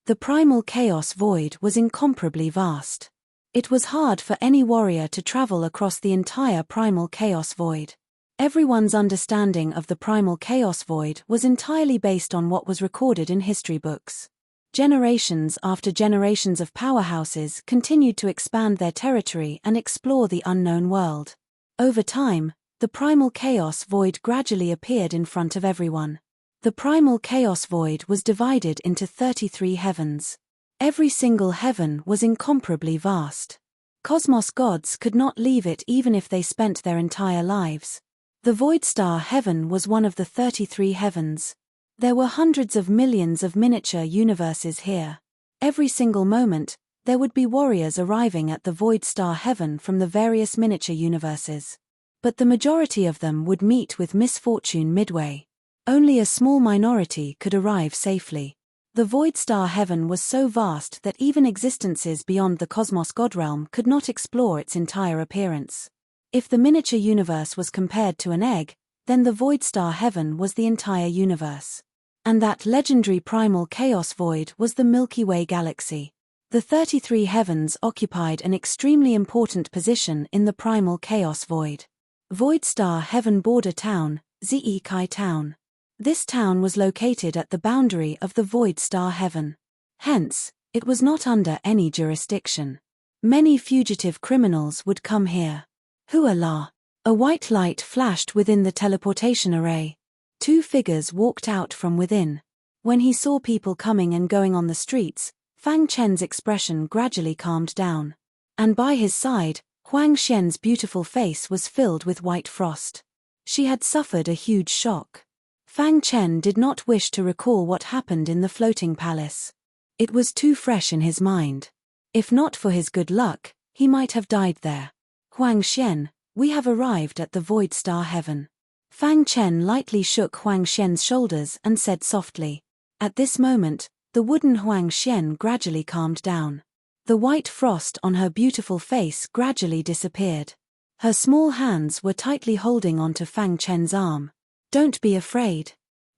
The primal chaos void was incomparably vast. It was hard for any warrior to travel across the entire primal chaos void. Everyone's understanding of the primal chaos void was entirely based on what was recorded in history books. Generations after generations of powerhouses continued to expand their territory and explore the unknown world. Over time, the primal chaos void gradually appeared in front of everyone. The primal chaos void was divided into 33 heavens. Every single heaven was incomparably vast. Cosmos gods could not leave it even if they spent their entire lives. The Void Star Heaven was one of the 33 heavens. There were hundreds of millions of miniature universes here. Every single moment, there would be warriors arriving at the Void Star Heaven from the various miniature universes. But the majority of them would meet with misfortune midway. Only a small minority could arrive safely. The Void Star Heaven was so vast that even existences beyond the Cosmos God realm could not explore its entire appearance. If the miniature universe was compared to an egg, then the Void Star Heaven was the entire universe. And that legendary primal chaos void was the Milky Way galaxy. The 33 heavens occupied an extremely important position in the primal chaos void. Void Star Heaven Border Town, Zekai Town. This town was located at the boundary of the Void Star Heaven. Hence, it was not under any jurisdiction. Many fugitive criminals would come here. Huala! A white light flashed within the teleportation array. 2 figures walked out from within. When he saw people coming and going on the streets, Fang Chen's expression gradually calmed down. And by his side, Huang Xian's beautiful face was filled with white frost. She had suffered a huge shock. Fang Chen did not wish to recall what happened in the floating palace. It was too fresh in his mind. If not for his good luck, he might have died there. Huang Xian, we have arrived at the Void Star Heaven. Fang Chen lightly shook Huang Xian's shoulders and said softly. At this moment, the wooden Huang Xian gradually calmed down. The white frost on her beautiful face gradually disappeared. Her small hands were tightly holding onto Fang Chen's arm. Don't be afraid.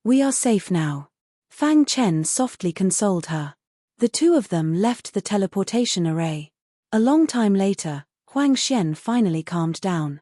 We are safe now. Fang Chen softly consoled her. The two of them left the teleportation array. A long time later, Huang Xian finally calmed down.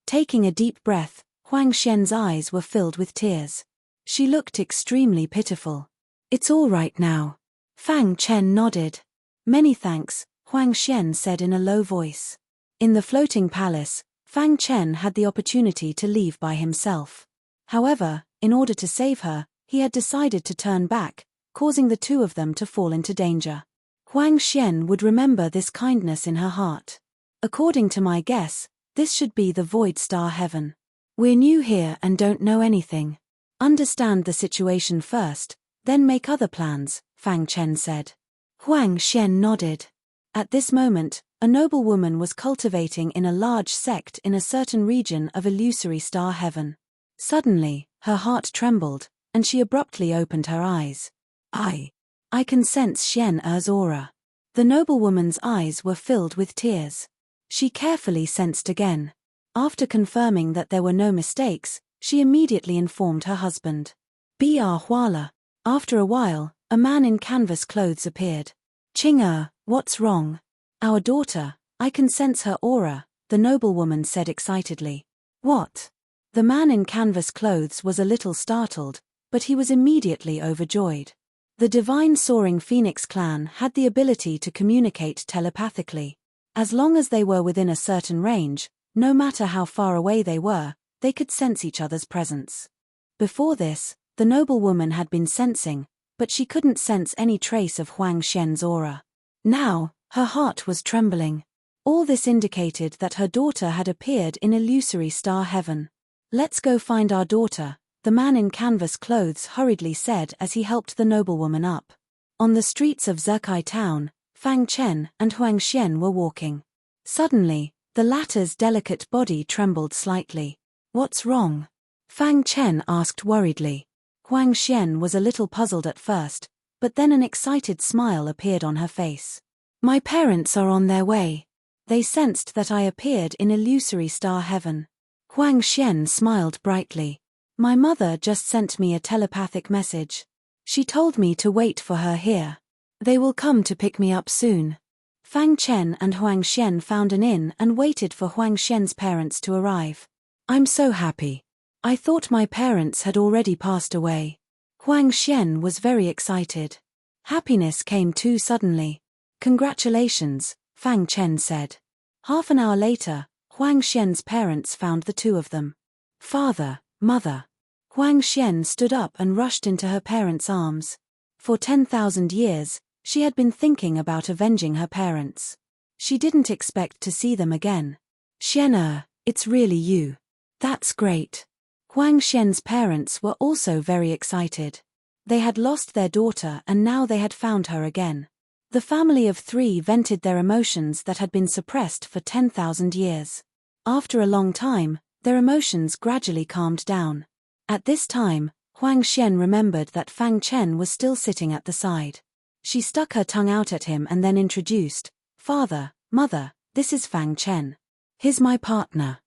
Taking a deep breath, Huang Xian's eyes were filled with tears. She looked extremely pitiful. It's all right now. Fang Chen nodded. Many thanks, Huang Xian said in a low voice. In the floating palace, Fang Chen had the opportunity to leave by himself. However, in order to save her, he had decided to turn back, causing the two of them to fall into danger. Huang Xian would remember this kindness in her heart. According to my guess, this should be the Void Star Heaven. We're new here and don't know anything. Understand the situation first, then make other plans, Fang Chen said. Huang Xian nodded. At this moment, a noble woman was cultivating in a large sect in a certain region of illusory star heaven. Suddenly, her heart trembled, and she abruptly opened her eyes. I can sense Xian Er's aura. The noblewoman's eyes were filled with tears. She carefully sensed again. After confirming that there were no mistakes, she immediately informed her husband. Br Huala. After a while, a man in canvas clothes appeared. Qing what's wrong? Our daughter, I can sense her aura, the noblewoman said excitedly. What? The man in canvas clothes was a little startled, but he was immediately overjoyed. The divine soaring phoenix clan had the ability to communicate telepathically. As long as they were within a certain range, no matter how far away they were, they could sense each other's presence. Before this, the noblewoman had been sensing, but she couldn't sense any trace of Huang Xian's aura. Now, her heart was trembling. All this indicated that her daughter had appeared in illusory star heaven. Let's go find our daughter, the man in canvas clothes hurriedly said as he helped the noblewoman up. On the streets of Zekai town, Fang Chen and Huang Xian were walking. Suddenly, the latter's delicate body trembled slightly. What's wrong? Fang Chen asked worriedly. Huang Xian was a little puzzled at first, but then an excited smile appeared on her face. My parents are on their way. They sensed that I appeared in illusory star heaven. Huang Xian smiled brightly. My mother just sent me a telepathic message. She told me to wait for her here. They will come to pick me up soon. Fang Chen and Huang Xian found an inn and waited for Huang Xian's parents to arrive. I'm so happy. I thought my parents had already passed away. Huang Xian was very excited. Happiness came too suddenly. Congratulations, Fang Chen said. Half an hour later, Huang Xian's parents found the two of them. Father, mother. Huang Xian stood up and rushed into her parents' arms. For 10,000 years, she had been thinking about avenging her parents. She didn't expect to see them again. Xian, it's really you. That's great. Huang Xian's parents were also very excited. They had lost their daughter and now they had found her again. The family of three vented their emotions that had been suppressed for 10,000 years. After a long time, their emotions gradually calmed down. At this time, Huang Xian remembered that Fang Chen was still sitting at the side. She stuck her tongue out at him and then introduced, Father, Mother, this is Fang Chen. He's my partner.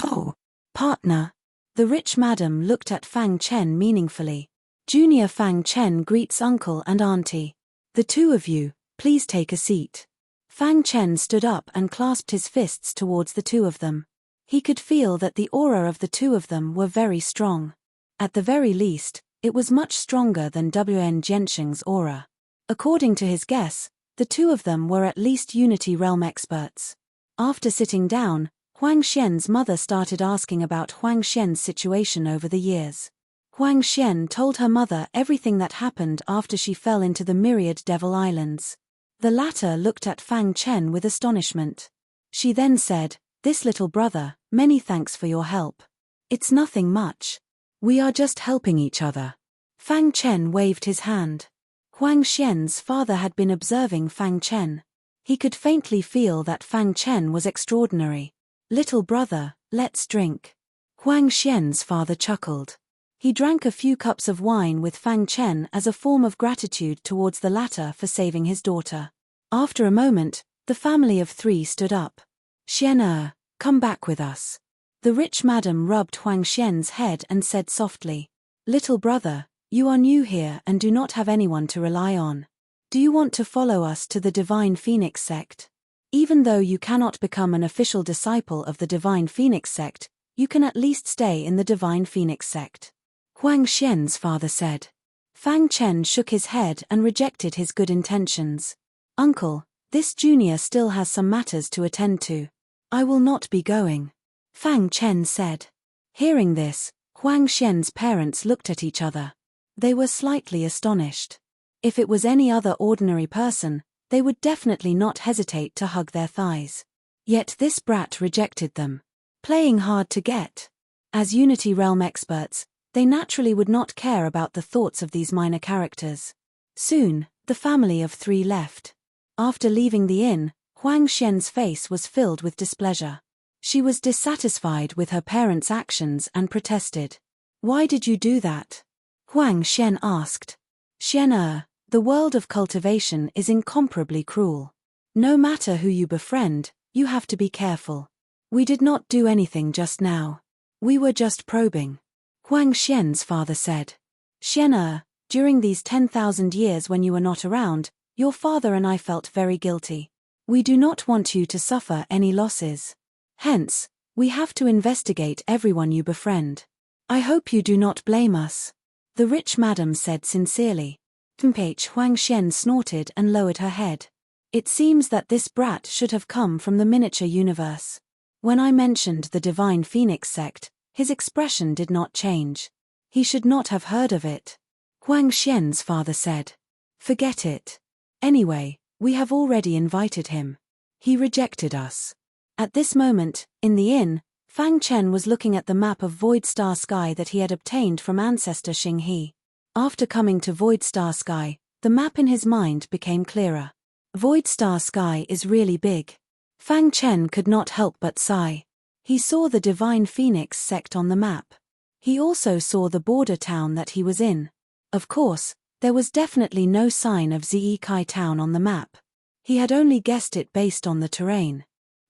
Oh, partner. The rich madam looked at Fang Chen meaningfully. Junior Fang Chen greets uncle and auntie. The two of you, please take a seat. Fang Chen stood up and clasped his fists towards the two of them. He could feel that the aura of the two of them were very strong. At the very least, it was much stronger than Wen Jiansheng's aura. According to his guess, the two of them were at least Unity Realm experts. After sitting down, Huang Xian's mother started asking about Huang Xian's situation over the years. Huang Xian told her mother everything that happened after she fell into the myriad devil islands. The latter looked at Fang Chen with astonishment. She then said, "This little brother, many thanks for your help. It's nothing much. We are just helping each other." Fang Chen waved his hand. Huang Xian's father had been observing Fang Chen. He could faintly feel that Fang Chen was extraordinary. "Little brother, let's drink." Huang Xian's father chuckled. He drank a few cups of wine with Fang Chen as a form of gratitude towards the latter for saving his daughter. After a moment, the family of three stood up. "Xian, come back with us." The rich madam rubbed Huang Xian's head and said softly, "Little brother, you are new here and do not have anyone to rely on. Do you want to follow us to the Divine Phoenix sect? Even though you cannot become an official disciple of the Divine Phoenix sect, you can at least stay in the Divine Phoenix sect." Huang Xian's father said. Fang Chen shook his head and rejected his good intentions. "Uncle, this junior still has some matters to attend to. I will not be going," Fang Chen said. Hearing this, Huang Xian's parents looked at each other. They were slightly astonished. If it was any other ordinary person, they would definitely not hesitate to hug their thighs. Yet this brat rejected them. Playing hard to get. As Unity Realm experts, they naturally would not care about the thoughts of these minor characters. Soon, the family of three left. After leaving the inn, Huang Xian's face was filled with displeasure. She was dissatisfied with her parents' actions and protested. "Why did you do that?" Huang Xian asked. "Xian, the world of cultivation is incomparably cruel. No matter who you befriend, you have to be careful. We did not do anything just now. We were just probing," Huang Xian's father said. "Xian, during these 10,000 years when you were not around, your father and I felt very guilty. We do not want you to suffer any losses. Hence, we have to investigate everyone you befriend. I hope you do not blame us," the rich madam said sincerely. Huang Xian snorted and lowered her head. "It seems that this brat should have come from the miniature universe. When I mentioned the Divine Phoenix sect, his expression did not change. He should not have heard of it," Huang Xian's father said. "Forget it. Anyway, we have already invited him. He rejected us." At this moment, in the inn, Fang Chen was looking at the map of Void Star Sky that he had obtained from ancestor Xing He. After coming to Void Star Sky, the map in his mind became clearer. Void Star Sky is really big. Fang Chen could not help but sigh. He saw the Divine Phoenix sect on the map. He also saw the border town that he was in. Of course, there was definitely no sign of Zekai town on the map. He had only guessed it based on the terrain.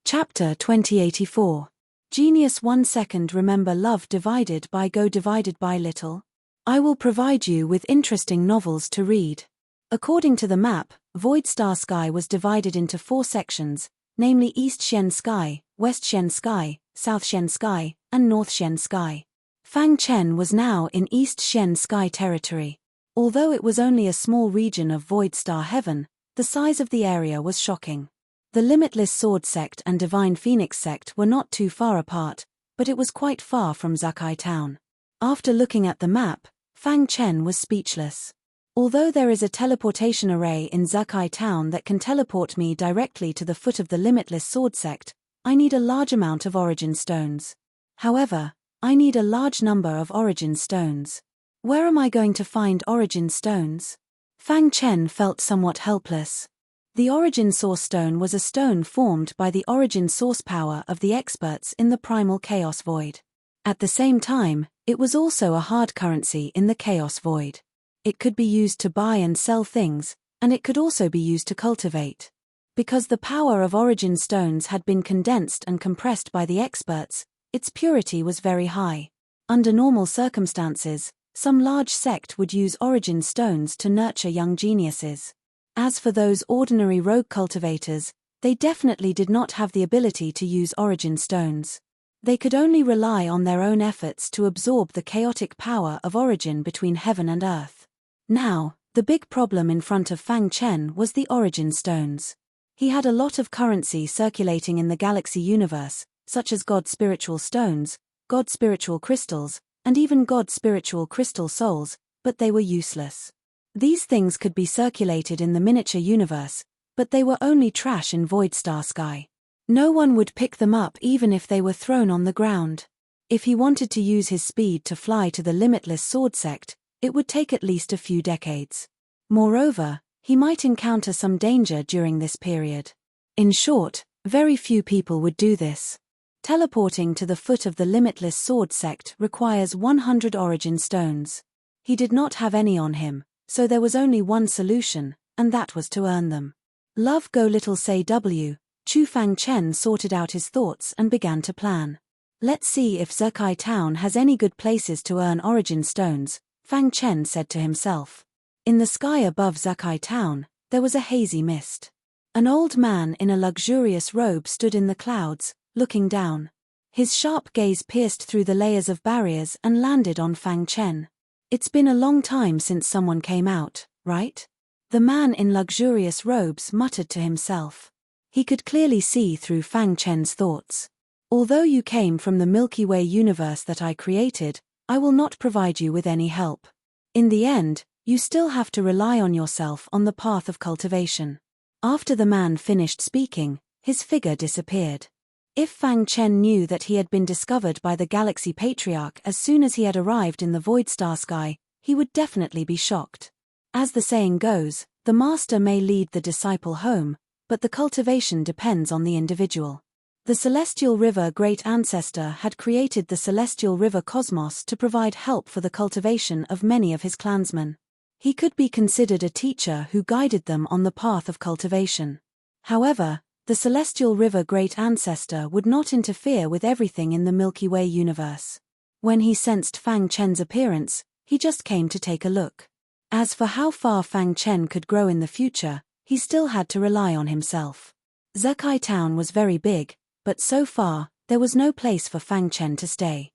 Chapter 2084. Genius 1 second. Remember love divided by go divided by little? I will provide you with interesting novels to read. According to the map, Void Star Sky was divided into 4 sections, namely East Shen Sky, West Shen Sky, South Shen Sky, and North Shen Sky. Fang Chen was now in East Shen Sky territory. Although it was only a small region of Void Star Heaven, the size of the area was shocking. The Limitless Sword Sect and Divine Phoenix Sect were not too far apart, but it was quite far from Zekai Town. After looking at the map, Fang Chen was speechless. Although there is a teleportation array in Zekai Town that can teleport me directly to the foot of the Limitless Sword Sect, I need a large amount of Origin Stones. However, I need a large number of Origin Stones. Where am I going to find Origin Stones? Fang Chen felt somewhat helpless. The Origin Source Stone was a stone formed by the origin source power of the experts in the Primal Chaos Void. At the same time, it was also a hard currency in the Chaos Void. It could be used to buy and sell things, and it could also be used to cultivate. Because the power of Origin Stones had been condensed and compressed by the experts, its purity was very high. Under normal circumstances, some large sect would use Origin Stones to nurture young geniuses. As for those ordinary rogue cultivators, they definitely did not have the ability to use Origin Stones. They could only rely on their own efforts to absorb the chaotic power of origin between heaven and earth. Now, the big problem in front of Fang Chen was the Origin Stones. He had a lot of currency circulating in the galaxy universe, such as God Spiritual Stones, God Spiritual Crystals, and even God's spiritual crystal souls, but they were useless. These things could be circulated in the miniature universe, but they were only trash in void star sky. No one would pick them up even if they were thrown on the ground. If he wanted to use his speed to fly to the limitless sword sect, it would take at least a few decades. Moreover, he might encounter some danger during this period. In short, very few people would do this. Teleporting to the foot of the limitless sword sect requires 100 origin stones. He did not have any on him, so there was only one solution, and that was to earn them. Love Go Little Say W. Chu Fang Chen sorted out his thoughts and began to plan. Let's see if Zekai Town has any good places to earn origin stones, Fang Chen said to himself. In the sky above Zekai Town, there was a hazy mist. An old man in a luxurious robe stood in the clouds, looking down. His sharp gaze pierced through the layers of barriers and landed on Fang Chen. It's been a long time since someone came out, right? The man in luxurious robes muttered to himself. He could clearly see through Fang Chen's thoughts. Although you came from the Milky Way universe that I created, I will not provide you with any help. In the end, you still have to rely on yourself on the path of cultivation. After the man finished speaking, his figure disappeared. If Fang Chen knew that he had been discovered by the Galaxy Patriarch as soon as he had arrived in the void star sky, he would definitely be shocked. As the saying goes, the master may lead the disciple home, but the cultivation depends on the individual. The Celestial River Great Ancestor had created the Celestial River Cosmos to provide help for the cultivation of many of his clansmen. He could be considered a teacher who guided them on the path of cultivation. However, the Celestial River Great Ancestor would not interfere with everything in the Milky Way universe. When he sensed Fang Chen's appearance, he just came to take a look. As for how far Fang Chen could grow in the future, he still had to rely on himself. Zekai Town was very big, but so far, there was no place for Fang Chen to stay.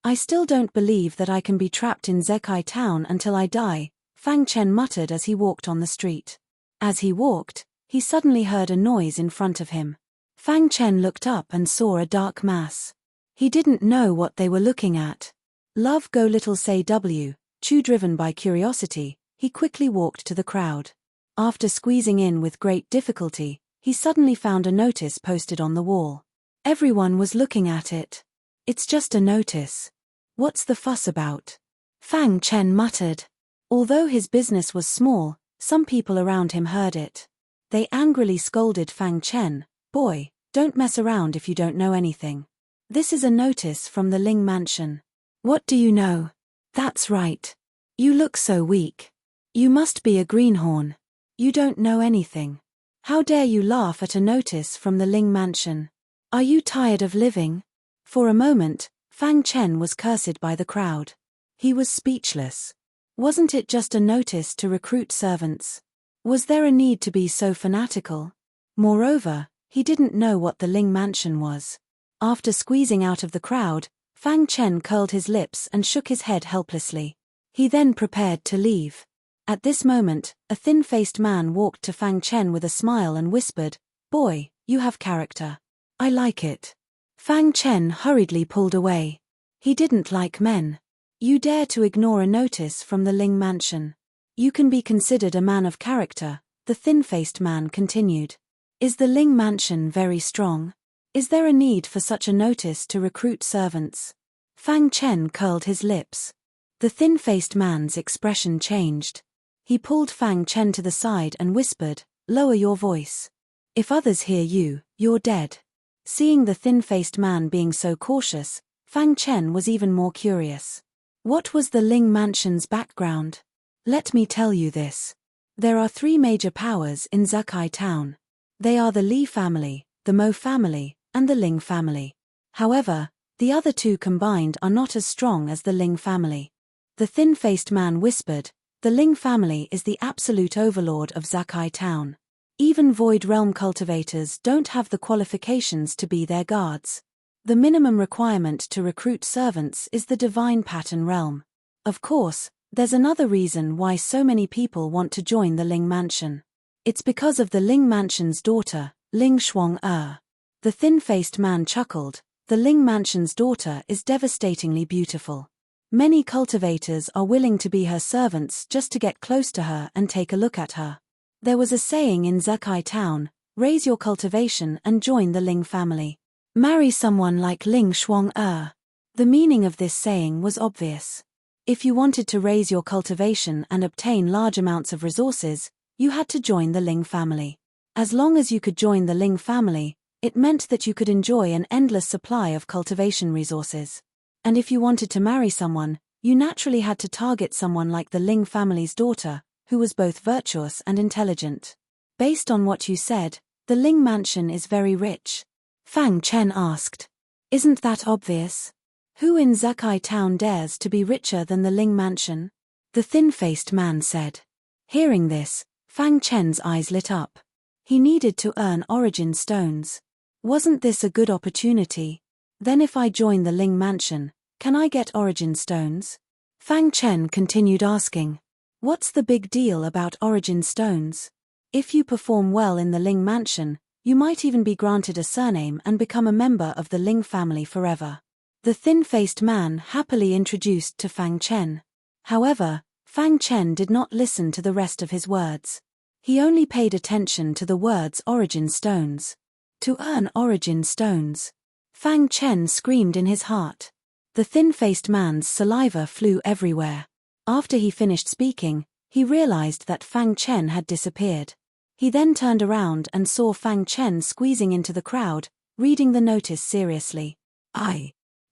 I still don't believe that I can be trapped in Zekai Town until I die, Fang Chen muttered as he walked on the street. As he walked, he suddenly heard a noise in front of him. Fang Chen looked up and saw a dark mass. He didn't know what they were looking at. Love Go Little Say W. Chu driven by curiosity, he quickly walked to the crowd. After squeezing in with great difficulty, he suddenly found a notice posted on the wall. Everyone was looking at it. It's just a notice. What's the fuss about? Fang Chen muttered. Although his business was small, some people around him heard it. They angrily scolded Fang Chen, "Boy, don't mess around if you don't know anything. This is a notice from the Ling Mansion. What do you know? That's right. You look so weak. You must be a greenhorn. You don't know anything. How dare you laugh at a notice from the Ling Mansion? Are you tired of living?" For a moment, Fang Chen was cursed by the crowd. He was speechless. Wasn't it just a notice to recruit servants? Was there a need to be so fanatical? Moreover, he didn't know what the Ling Mansion was. After squeezing out of the crowd, Fang Chen curled his lips and shook his head helplessly. He then prepared to leave. At this moment, a thin-faced man walked to Fang Chen with a smile and whispered, "Boy, you have character. I like it." Fang Chen hurriedly pulled away. He didn't like men. You dare to ignore a notice from the Ling Mansion. You can be considered a man of character, the thin-faced man continued. Is the Ling Mansion very strong? Is there a need for such a notice to recruit servants? Fang Chen curled his lips. The thin-faced man's expression changed. He pulled Fang Chen to the side and whispered, "Lower your voice. If others hear you, you're dead." Seeing the thin-faced man being so cautious, Fang Chen was even more curious. What was the Ling Mansion's background? Let me tell you this. There are 3 major powers in Zekai Town. They are the Li family, the Mo family, and the Ling family. However, the other 2 combined are not as strong as the Ling family. The thin-faced man whispered, "The Ling family is the absolute overlord of Zekai Town. Even Void Realm cultivators don't have the qualifications to be their guards. The minimum requirement to recruit servants is the Divine Pattern Realm. Of course, there's another reason why so many people want to join the Ling Mansion. It's because of the Ling Mansion's daughter, Ling Shuang-er." The thin-faced man chuckled, "The Ling Mansion's daughter is devastatingly beautiful. Many cultivators are willing to be her servants just to get close to her and take a look at her. There was a saying in Zekai town, raise your cultivation and join the Ling family. Marry someone like Ling Shuang-er. The meaning of this saying was obvious. If you wanted to raise your cultivation and obtain large amounts of resources, you had to join the Ling family. As long as you could join the Ling family, it meant that you could enjoy an endless supply of cultivation resources. And if you wanted to marry someone, you naturally had to target someone like the Ling family's daughter, who was both virtuous and intelligent. Based on what you said, the Ling mansion is very rich. Fang Chen asked. Isn't that obvious? Who in Zekai town dares to be richer than the Ling mansion? The thin-faced man said. Hearing this, Fang Chen's eyes lit up. He needed to earn origin stones. Wasn't this a good opportunity? Then if I join the Ling mansion, can I get origin stones? Fang Chen continued asking. What's the big deal about origin stones? If you perform well in the Ling mansion, you might even be granted a surname and become a member of the Ling family forever. The thin-faced man happily introduced to Fang Chen. However, Fang Chen did not listen to the rest of his words. He only paid attention to the words origin stones. To earn origin stones. Fang Chen screamed in his heart. The thin-faced man's saliva flew everywhere. After he finished speaking, he realized that Fang Chen had disappeared. He then turned around and saw Fang Chen squeezing into the crowd, reading the notice seriously.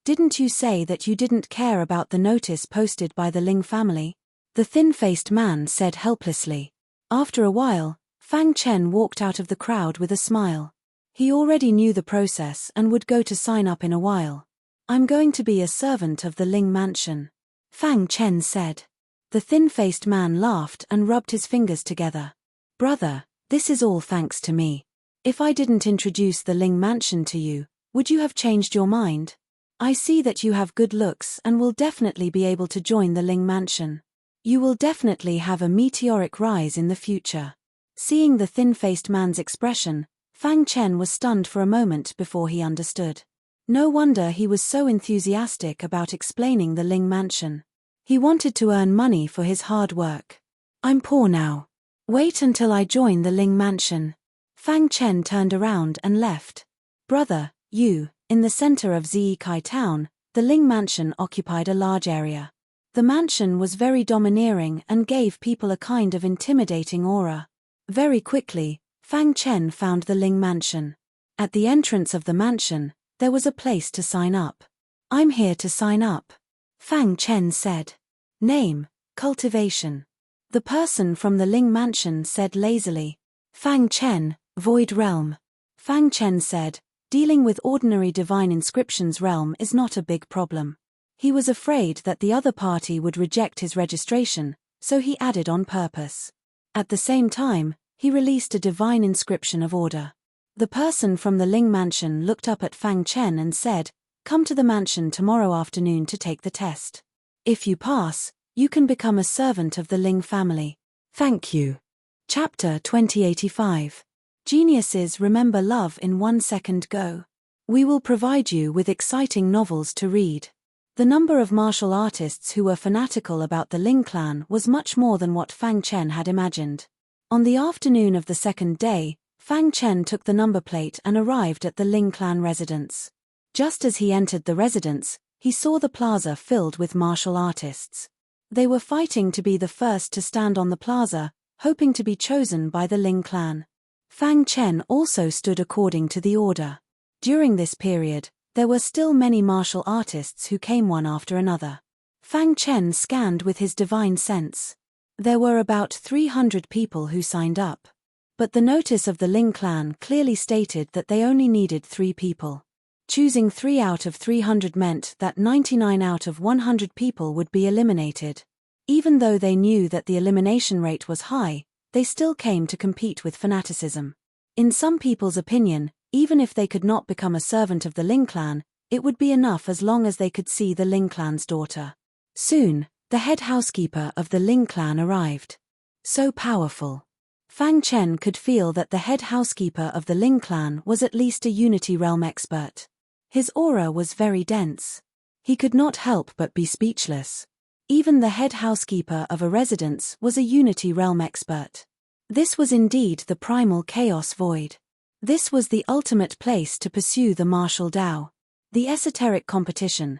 Didn't you say that you didn't care about the notice posted by the Ling family? The thin-faced man said helplessly. After a while, Fang Chen walked out of the crowd with a smile. He already knew the process and would go to sign up in a while. I'm going to be a servant of the Ling mansion. Fang Chen said. The thin-faced man laughed and rubbed his fingers together. Brother, this is all thanks to me. If I didn't introduce the Ling mansion to you, would you have changed your mind? I see that you have good looks and will definitely be able to join the Ling mansion. You will definitely have a meteoric rise in the future. Seeing the thin-faced man's expression, Fang Chen was stunned for a moment before he understood. No wonder he was so enthusiastic about explaining the Ling mansion. He wanted to earn money for his hard work. I'm poor now. Wait until I join the Ling mansion. Fang Chen turned around and left. Brother, in the center of Zekai town, the Ling mansion occupied a large area. The mansion was very domineering and gave people a kind of intimidating aura. Very quickly, Fang Chen found the Ling mansion. At the entrance of the mansion, there was a place to sign up. I'm here to sign up. Fang Chen said. Name, cultivation. The person from the Ling mansion said lazily. Fang Chen, Void Realm. Fang Chen said, dealing with ordinary divine inscriptions realm is not a big problem. He was afraid that the other party would reject his registration, so he added on purpose. At the same time, he released a divine inscription of order. The person from the Ling mansion looked up at Fang Chen and said, come to the mansion tomorrow afternoon to take the test. If you pass, you can become a servant of the Ling family. Thank you. Chapter 2085. Geniuses remember love in 1 second go. We will provide you with exciting novels to read. The number of martial artists who were fanatical about the Ling clan was much more than what Fang Chen had imagined. On the afternoon of the second day, Fang Chen took the number plate and arrived at the Ling clan residence. Just as he entered the residence, he saw the plaza filled with martial artists. They were fighting to be the first to stand on the plaza, hoping to be chosen by the Ling clan. Fang Chen also stood according to the order. During this period, there were still many martial artists who came one after another. Fang Chen scanned with his divine sense. There were about 300 people who signed up. But the notice of the Ling clan clearly stated that they only needed 3 people. Choosing 3 out of 300 meant that 99 out of 100 people would be eliminated. Even though they knew that the elimination rate was high, they still came to compete with fanaticism. In some people's opinion, even if they could not become a servant of the Ling clan, it would be enough as long as they could see the Ling clan's daughter. Soon, the head housekeeper of the Ling clan arrived. So powerful. Fang Chen could feel that the head housekeeper of the Ling clan was at least a Unity Realm expert. His aura was very dense. He could not help but be speechless. Even the head housekeeper of a residence was a Unity Realm expert. This was indeed the primal chaos void. This was the ultimate place to pursue the martial Tao. The esoteric competition,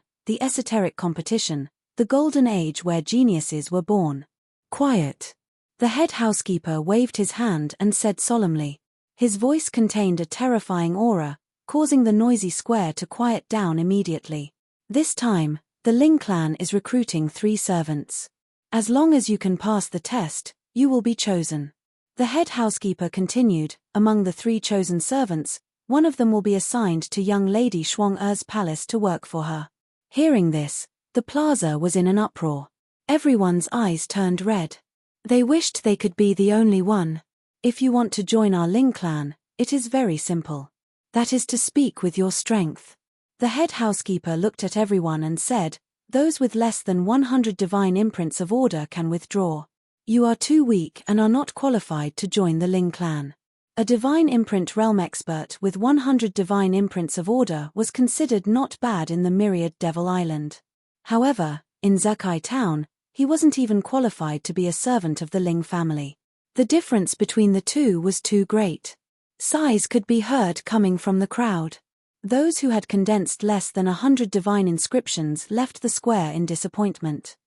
the golden age where geniuses were born. Quiet. The head housekeeper waved his hand and said solemnly. His voice contained a terrifying aura, causing the noisy square to quiet down immediately. This time, the Ling clan is recruiting 3 servants. As long as you can pass the test, you will be chosen. The head housekeeper continued, among the 3 chosen servants, one of them will be assigned to young Lady Shuang-Er's palace to work for her. Hearing this, the plaza was in an uproar. Everyone's eyes turned red. They wished they could be the only one. If you want to join our Ling clan, it is very simple. That is to speak with your strength. The head housekeeper looked at everyone and said, those with less than 100 divine imprints of order can withdraw. You are too weak and are not qualified to join the Ling clan. A divine imprint realm expert with 100 divine imprints of order was considered not bad in the myriad Devil Island. However, in Zekai town, he wasn't even qualified to be a servant of the Ling family. The difference between the two was too great. Sighs could be heard coming from the crowd. Those who had condensed less than 100 divine inscriptions left the square in disappointment.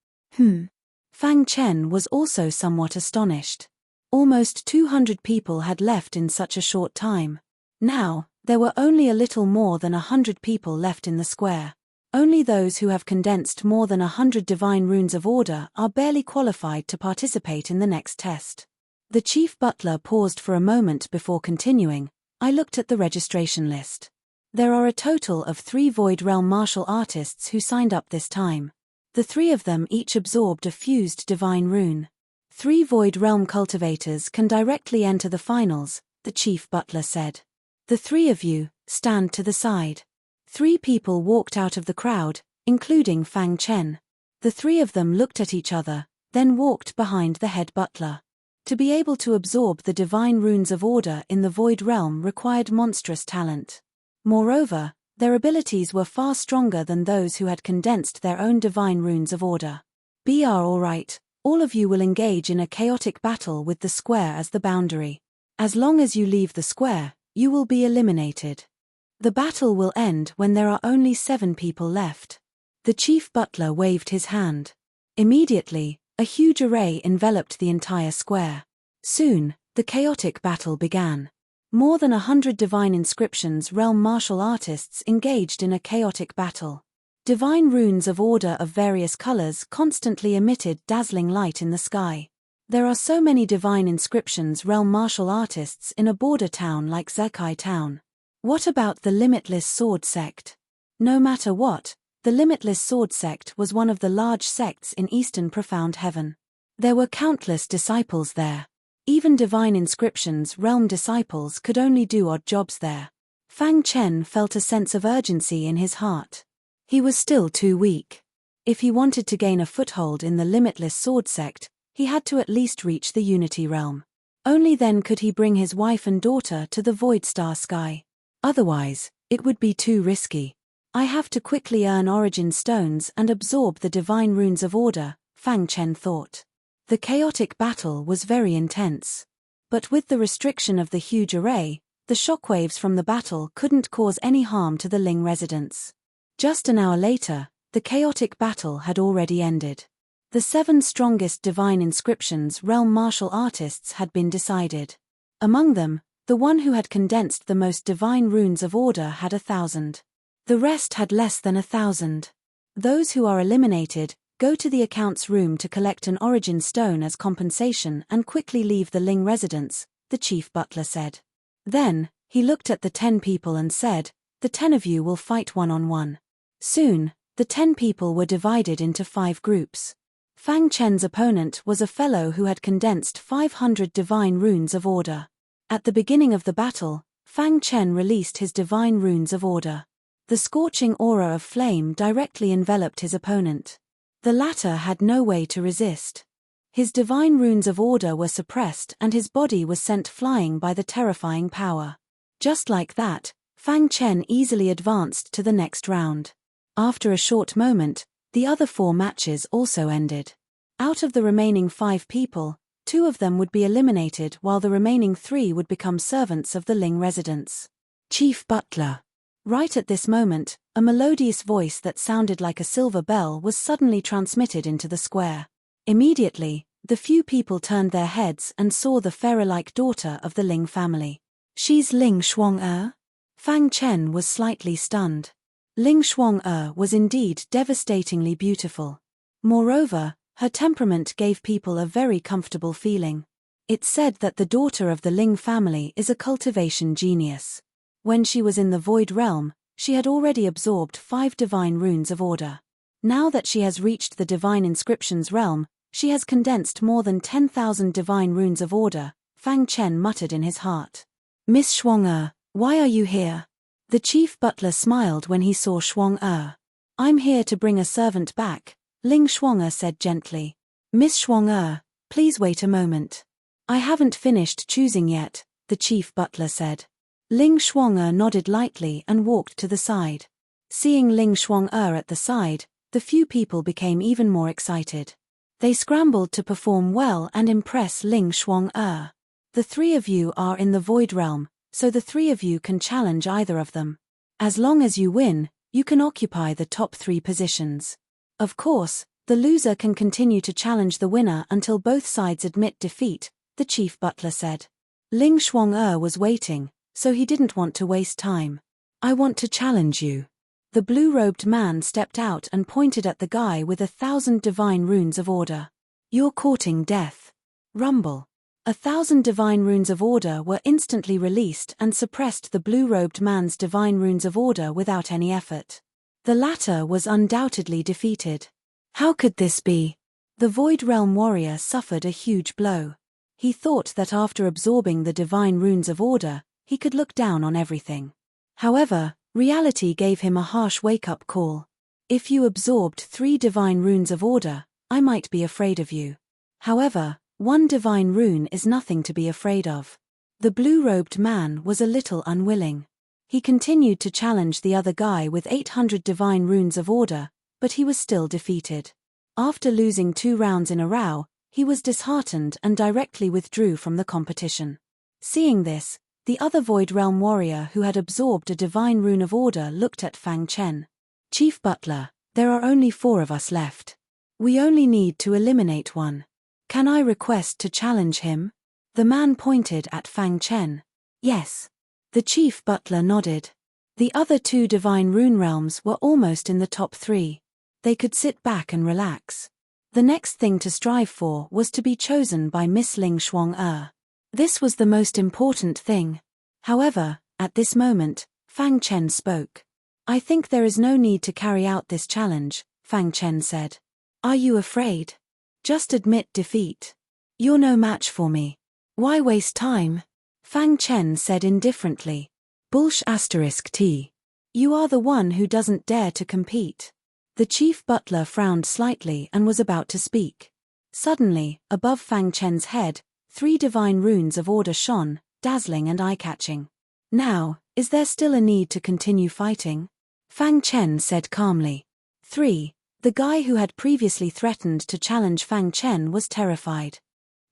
Fang Chen was also somewhat astonished. Almost 200 people had left in such a short time. Now, there were only a little more than 100 people left in the square. Only those who have condensed more than 100 divine runes of order are barely qualified to participate in the next test. The chief butler paused for a moment before continuing. I looked at the registration list. There are a total of 3 Void Realm martial artists who signed up this time. The 3 of them each absorbed a fused divine rune. 3 Void Realm cultivators can directly enter the finals, the chief butler said. The 3 of you, stand to the side. 3 people walked out of the crowd, including Fang Chen. The 3 of them looked at each other, then walked behind the head butler. To be able to absorb the divine runes of order in the Void Realm required monstrous talent. Moreover, their abilities were far stronger than those who had condensed their own divine runes of order. Be all right, all of you will engage in a chaotic battle with the square as the boundary. As long as you leave the square, you will be eliminated. The battle will end when there are only 7 people left. The chief butler waved his hand. Immediately, a huge array enveloped the entire square. Soon, the chaotic battle began. More than 100 divine inscriptions realm martial artists engaged in a chaotic battle. Divine runes of order of various colors constantly emitted dazzling light in the sky. There are so many divine inscriptions realm martial artists in a border town like Zekai town. What about the Limitless Sword Sect? No matter what, the Limitless Sword Sect was one of the large sects in Eastern Profound Heaven. There were countless disciples there. Even divine inscriptions realm disciples could only do odd jobs there. Fang Chen felt a sense of urgency in his heart. He was still too weak. If he wanted to gain a foothold in the Limitless Sword Sect, he had to at least reach the Unity Realm. Only then could he bring his wife and daughter to the Void Star Sky. Otherwise, it would be too risky. I have to quickly earn origin stones and absorb the divine runes of order, Fang Chen thought. The chaotic battle was very intense. But with the restriction of the huge array, the shockwaves from the battle couldn't cause any harm to the Ling residents. Just an hour later, the chaotic battle had already ended. The 7 strongest divine inscriptions realm martial artists had been decided. Among them, the one who had condensed the most divine runes of order had 1,000. The rest had less than 1,000. Those who are eliminated go to the accounts room to collect an origin stone as compensation and quickly leave the Ling residence, the chief butler said. Then, he looked at the 10 people and said, the 10 of you will fight one-on-one. Soon, the 10 people were divided into 5 groups. Fang Chen's opponent was a fellow who had condensed 500 divine runes of order. At the beginning of the battle, Fang Chen released his divine runes of order. The scorching aura of flame directly enveloped his opponent. The latter had no way to resist. His divine runes of order were suppressed and his body was sent flying by the terrifying power. Just like that, Fang Chen easily advanced to the next round. After a short moment, the other 4 matches also ended. Out of the remaining 5 people, 2 of them would be eliminated while the remaining 3 would become servants of the Ling residents. Chief Butler. Right at this moment, a melodious voice that sounded like a silver bell was suddenly transmitted into the square. Immediately, the few people turned their heads and saw the pharaoh-like daughter of the Ling family. She's Ling Shuang-er? Fang Chen was slightly stunned. Ling Shuang-er was indeed devastatingly beautiful. Moreover, her temperament gave people a very comfortable feeling. It's said that the daughter of the Ling family is a cultivation genius. When she was in the Void Realm, she had already absorbed 5 divine runes of order. Now that she has reached the divine inscriptions realm, she has condensed more than 10,000 divine runes of order, Fang Chen muttered in his heart. Miss Shuang-er, why are you here? The chief butler smiled when he saw Shuang-er. I'm here to bring a servant back, Ling Shuang-er said gently. Miss Shuang-er, please wait a moment. I haven't finished choosing yet, the chief butler said. Ling Shuang-er nodded lightly and walked to the side. Seeing Ling Shuang-er at the side, the few people became even more excited. They scrambled to perform well and impress Ling Shuang-er. The 3 of you are in the Void Realm, so the 3 of you can challenge either of them. As long as you win, you can occupy the top 3 positions. Of course, the loser can continue to challenge the winner until both sides admit defeat, the chief butler said. Ling Shuang-er was waiting, so he didn't want to waste time. I want to challenge you. The blue-robed man stepped out and pointed at the guy with 1,000 divine runes of order. You're courting death. Rumble. 1,000 divine runes of order were instantly released and suppressed the blue-robed man's divine runes of order without any effort. The latter was undoubtedly defeated. How could this be? The Void Realm warrior suffered a huge blow. He thought that after absorbing the divine runes of order, he could look down on everything. However, reality gave him a harsh wake-up call. If you absorbed 3 divine runes of order, I might be afraid of you. However, 1 divine rune is nothing to be afraid of. The blue-robed man was a little unwilling. He continued to challenge the other guy with 800 divine runes of order, but he was still defeated. After losing 2 rounds in a row, he was disheartened and directly withdrew from the competition. Seeing this, the other Void Realm warrior who had absorbed a divine rune of order looked at Fang Chen. Chief Butler, there are only 4 of us left. We only need to eliminate 1. Can I request to challenge him? The man pointed at Fang Chen. Yes. The chief butler nodded. The other 2 divine rune realms were almost in the top 3. They could sit back and relax. The next thing to strive for was to be chosen by Miss Ling Shuang-er. This was the most important thing. However, at this moment, Fang Chen spoke. I think there is no need to carry out this challenge, Fang Chen said. Are you afraid? Just admit defeat. You're no match for me. Why waste time? Fang Chen said indifferently. T. You are the one who doesn't dare to compete. The chief butler frowned slightly and was about to speak. Suddenly, above Fang Chen's head, 3 divine runes of order shone, dazzling and eye-catching. Now, is there still a need to continue fighting? Fang Chen said calmly. 3. The guy who had previously threatened to challenge Fang Chen was terrified.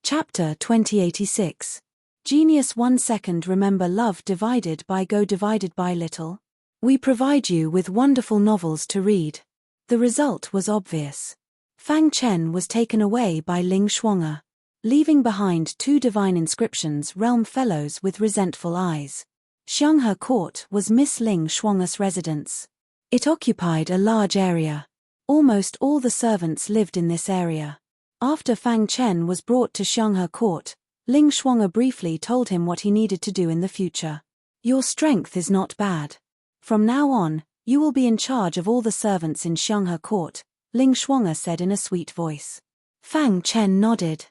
Chapter 2086. Genius 1 second. Remember love divided by go divided by little? We provide you with wonderful novels to read. The result was obvious. Fang Chen was taken away by Ling Shuang-er, leaving behind 2 divine inscriptions realm fellows with resentful eyes. Xianghe Court was Miss Ling Shuang-er's residence. It occupied a large area. Almost all the servants lived in this area. After Fang Chen was brought to Xianghe Court, Ling Shuang-er briefly told him what he needed to do in the future. Your strength is not bad. From now on, you will be in charge of all the servants in Xianghe Court, Ling Shuang-er said in a sweet voice. Fang Chen nodded.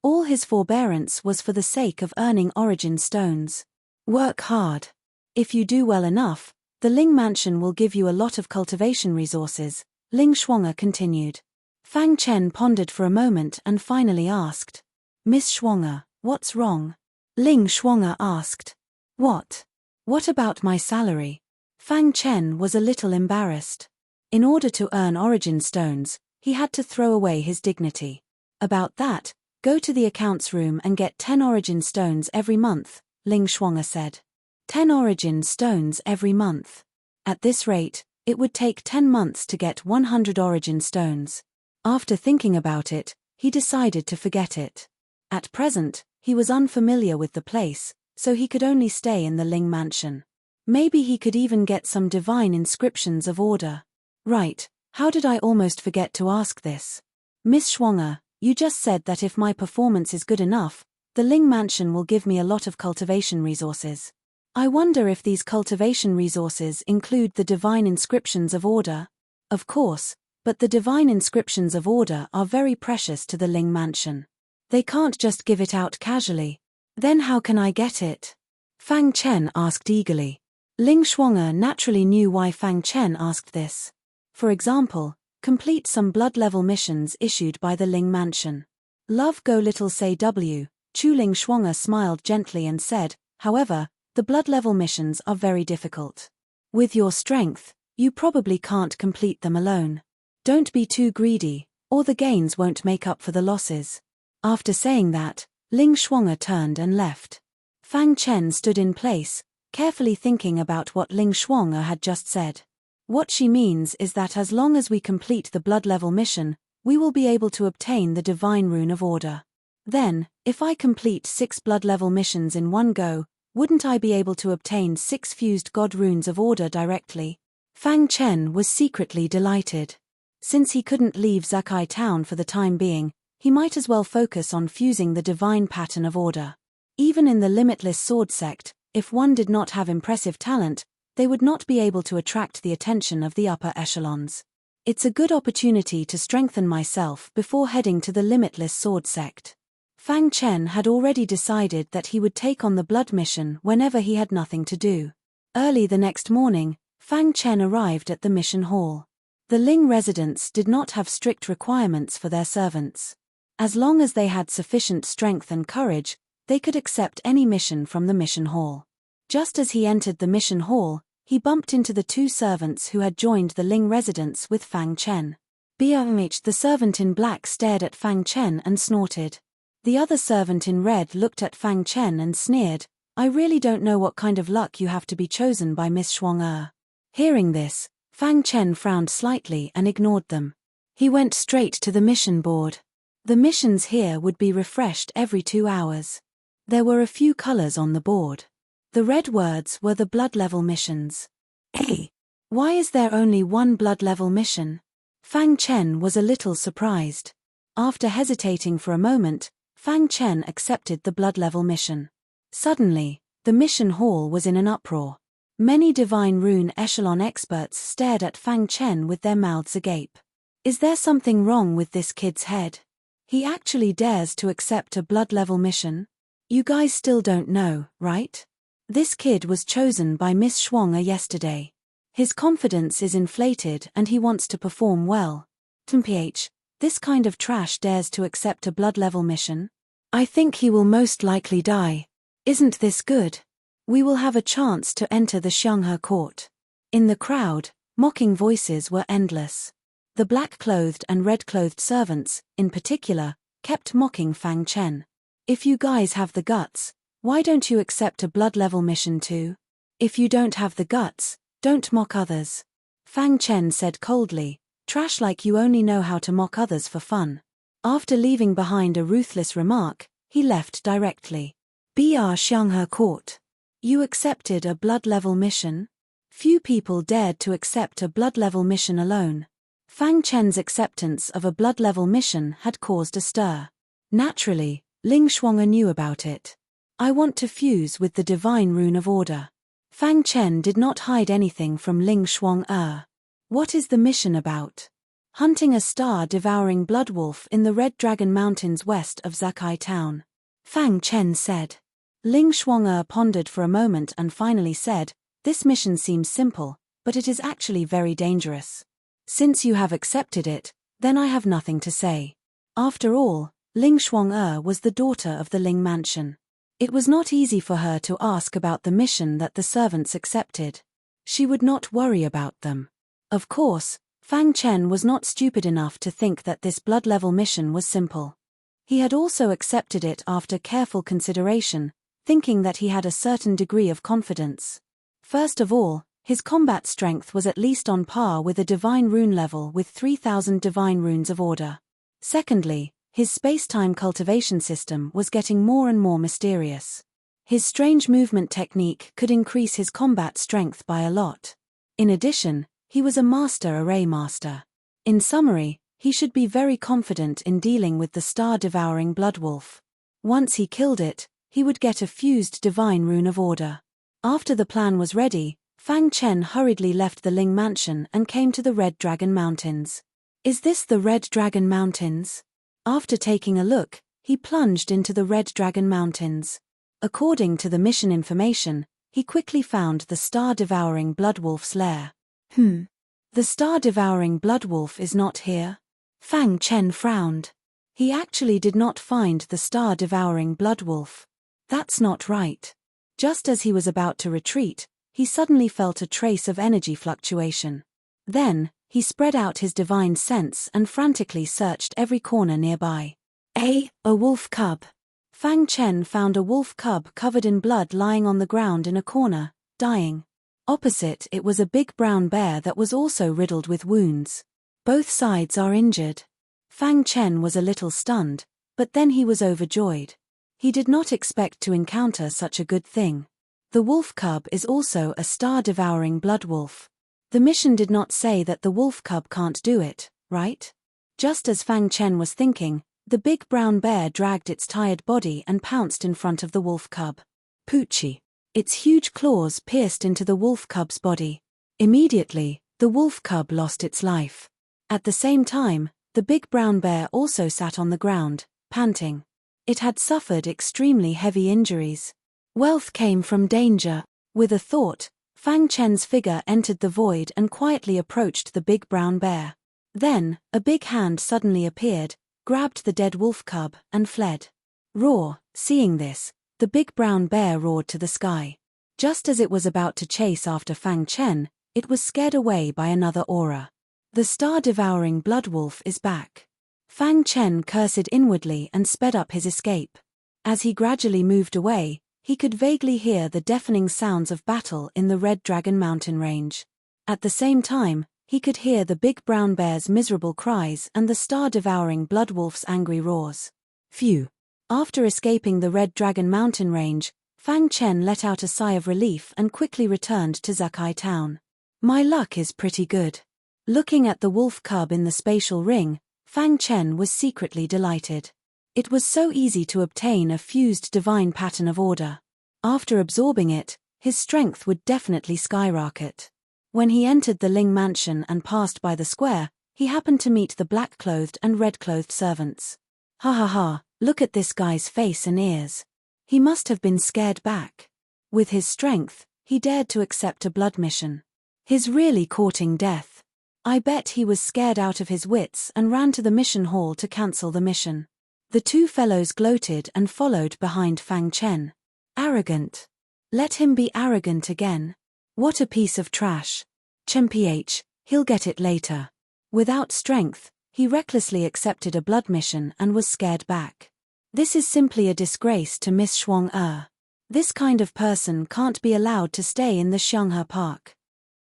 All his forbearance was for the sake of earning origin stones. Work hard. If you do well enough, the Ling Mansion will give you a lot of cultivation resources, Ling Shuang-er continued. Fang Chen pondered for a moment and finally asked. Miss Shuang-er, what's wrong? Ling Shuang-er asked. What? What about my salary? Fang Chen was a little embarrassed. In order to earn origin stones, he had to throw away his dignity. About that, go to the accounts room and get 10 origin stones every month, Ling Shuang'er said. 10 origin stones every month. At this rate, it would take 10 months to get 100 origin stones. After thinking about it, he decided to forget it. At present, he was unfamiliar with the place, so he could only stay in the Ling mansion. Maybe he could even get some divine inscriptions of order. Right, how did I almost forget to ask this? Miss Shuang'er, you just said that if my performance is good enough, the Ling mansion will give me a lot of cultivation resources. I wonder if these cultivation resources include the divine inscriptions of order? Of course, but the divine inscriptions of order are very precious to the Ling mansion. They can't just give it out casually. Then how can I get it? Fang Chen asked eagerly. Ling Shuang'er naturally knew why Fang Chen asked this. For example, complete some blood level missions issued by the Ling mansion. Love go little say W. Chu Ling Shuang'er smiled gently and said, however, the blood level missions are very difficult. With your strength, you probably can't complete them alone. Don't be too greedy, or the gains won't make up for the losses. After saying that, Ling Shuang'er turned and left. Fang Chen stood in place, carefully thinking about what Ling Shuang'er had just said. What she means is that as long as we complete the blood level mission, we will be able to obtain the divine rune of order. Then, if I complete 6 blood level missions in one go, wouldn't I be able to obtain 6 fused god runes of order directly? Fang Chen was secretly delighted. Since he couldn't leave Zakai town for the time being, he might as well focus on fusing the divine pattern of order. Even in the limitless sword sect, if one did not have impressive talent, they would not be able to attract the attention of the upper echelons. It's a good opportunity to strengthen myself before heading to the limitless sword sect. Fang Chen had already decided that he would take on the blood mission whenever he had nothing to do. Early the next morning, Fang Chen arrived at the mission hall. The Ling residents did not have strict requirements for their servants. As long as they had sufficient strength and courage, they could accept any mission from the mission hall. Just as he entered the mission hall, he bumped into the 2 servants who had joined the Ling residence with Fang Chen. BMH, the servant in black stared at Fang Chen and snorted. The other servant in red looked at Fang Chen and sneered, I really don't know what kind of luck you have to be chosen by Miss Shuang'er. Hearing this, Fang Chen frowned slightly and ignored them. He went straight to the mission board. The missions here would be refreshed every 2 hours. There were a few colors on the board. The red words were the blood level missions. Hey, why is there only one blood level mission? Fang Chen was a little surprised. After hesitating for a moment, Fang Chen accepted the blood level mission. Suddenly, the mission hall was in an uproar. Many divine rune echelon experts stared at Fang Chen with their mouths agape. Is there something wrong with this kid's head? He actually dares to accept a blood level mission? You guys still don't know, right? This kid was chosen by Miss Shuang'er yesterday. His confidence is inflated and he wants to perform well. TMPH, this kind of trash dares to accept a blood level mission? I think he will most likely die. Isn't this good? We will have a chance to enter the Xianghe court. In the crowd, mocking voices were endless. The black-clothed and red-clothed servants, in particular, kept mocking Fang Chen. If you guys have the guts, why don't you accept a blood level mission too? If you don't have the guts, don't mock others. Fang Chen said coldly, trash like you only know how to mock others for fun. After leaving behind a ruthless remark, he left directly. BR Xianghe Court. You accepted a blood level mission? Few people dared to accept a blood level mission alone. Fang Chen's acceptance of a blood level mission had caused a stir. Naturally, Ling Shuang'er knew about it. I want to fuse with the divine rune of order. Fang Chen did not hide anything from Ling Shuang'er. What is the mission about? Hunting a star-devouring blood wolf in the Red Dragon Mountains west of Zakai town. Fang Chen said. Ling Shuang'er pondered for a moment and finally said, this mission seems simple, but it is actually very dangerous. Since you have accepted it, then I have nothing to say. After all, Ling Shuang'er was the daughter of the Ling mansion. It was not easy for her to ask about the mission that the servants accepted. She would not worry about them. Of course, Fang Chen was not stupid enough to think that this blood-level mission was simple. He had also accepted it after careful consideration, thinking that he had a certain degree of confidence. First of all, his combat strength was at least on par with a divine rune level with 3,000 divine runes of order. Secondly, his space-time cultivation system was getting more and more mysterious. His strange movement technique could increase his combat strength by a lot. In addition, he was a master array master. In summary, he should be very confident in dealing with the star-devouring bloodwolf. Once he killed it, he would get a fused divine rune of order. After the plan was ready, Fang Chen hurriedly left the Ling Mansion and came to the Red Dragon Mountains. Is this the Red Dragon Mountains? After taking a look, he plunged into the Red Dragon Mountains. According to the mission information, he quickly found the star-devouring bloodwolf's lair. The star-devouring bloodwolf is not here? Fang Chen frowned. He actually did not find the star-devouring bloodwolf. That's not right. Just as he was about to retreat, he suddenly felt a trace of energy fluctuation. Then, he spread out his divine sense and frantically searched every corner nearby. A wolf cub. Fang Chen found a wolf cub covered in blood lying on the ground in a corner, dying. Opposite it was a big brown bear that was also riddled with wounds. Both sides are injured. Fang Chen was a little stunned, but then he was overjoyed. He did not expect to encounter such a good thing. The wolf cub is also a star-devouring bloodwolf. The mission did not say that the wolf cub can't do it, right? Just as Fang Chen was thinking, the big brown bear dragged its tired body and pounced in front of the wolf cub. Poochie. Its huge claws pierced into the wolf cub's body. Immediately, the wolf cub lost its life. At the same time, the big brown bear also sat on the ground, panting. It had suffered extremely heavy injuries. Wealth came from danger. With a thought, Fang Chen's figure entered the void and quietly approached the big brown bear. Then, a big hand suddenly appeared, grabbed the dead wolf cub, and fled. Roar! Seeing this, the big brown bear roared to the sky. Just as it was about to chase after Fang Chen, it was scared away by another aura. The star-devouring bloodwolf is back. Fang Chen cursed inwardly and sped up his escape. As he gradually moved away, he could vaguely hear the deafening sounds of battle in the Red Dragon mountain range. At the same time, he could hear the big brown bear's miserable cries and the star-devouring bloodwolf's angry roars. Phew! After escaping the Red Dragon mountain range, Fang Chen let out a sigh of relief and quickly returned to Zakai town. My luck is pretty good. Looking at the wolf cub in the spatial ring, Fang Chen was secretly delighted. It was so easy to obtain a fused divine pattern of order. After absorbing it, his strength would definitely skyrocket. When he entered the Ling mansion and passed by the square, he happened to meet the black-clothed and red-clothed servants. Ha ha ha, look at this guy's face and ears. He must have been scared back. With his strength, he dared to accept a blood mission. He's really courting death. I bet he was scared out of his wits and ran to the mission hall to cancel the mission. The two fellows gloated and followed behind Fang Chen. Arrogant. Let him be arrogant again. What a piece of trash. Chen-ph, he'll get it later. Without strength, he recklessly accepted a blood mission and was scared back. This is simply a disgrace to Miss Shuang-er. This kind of person can't be allowed to stay in the Xianghe Park.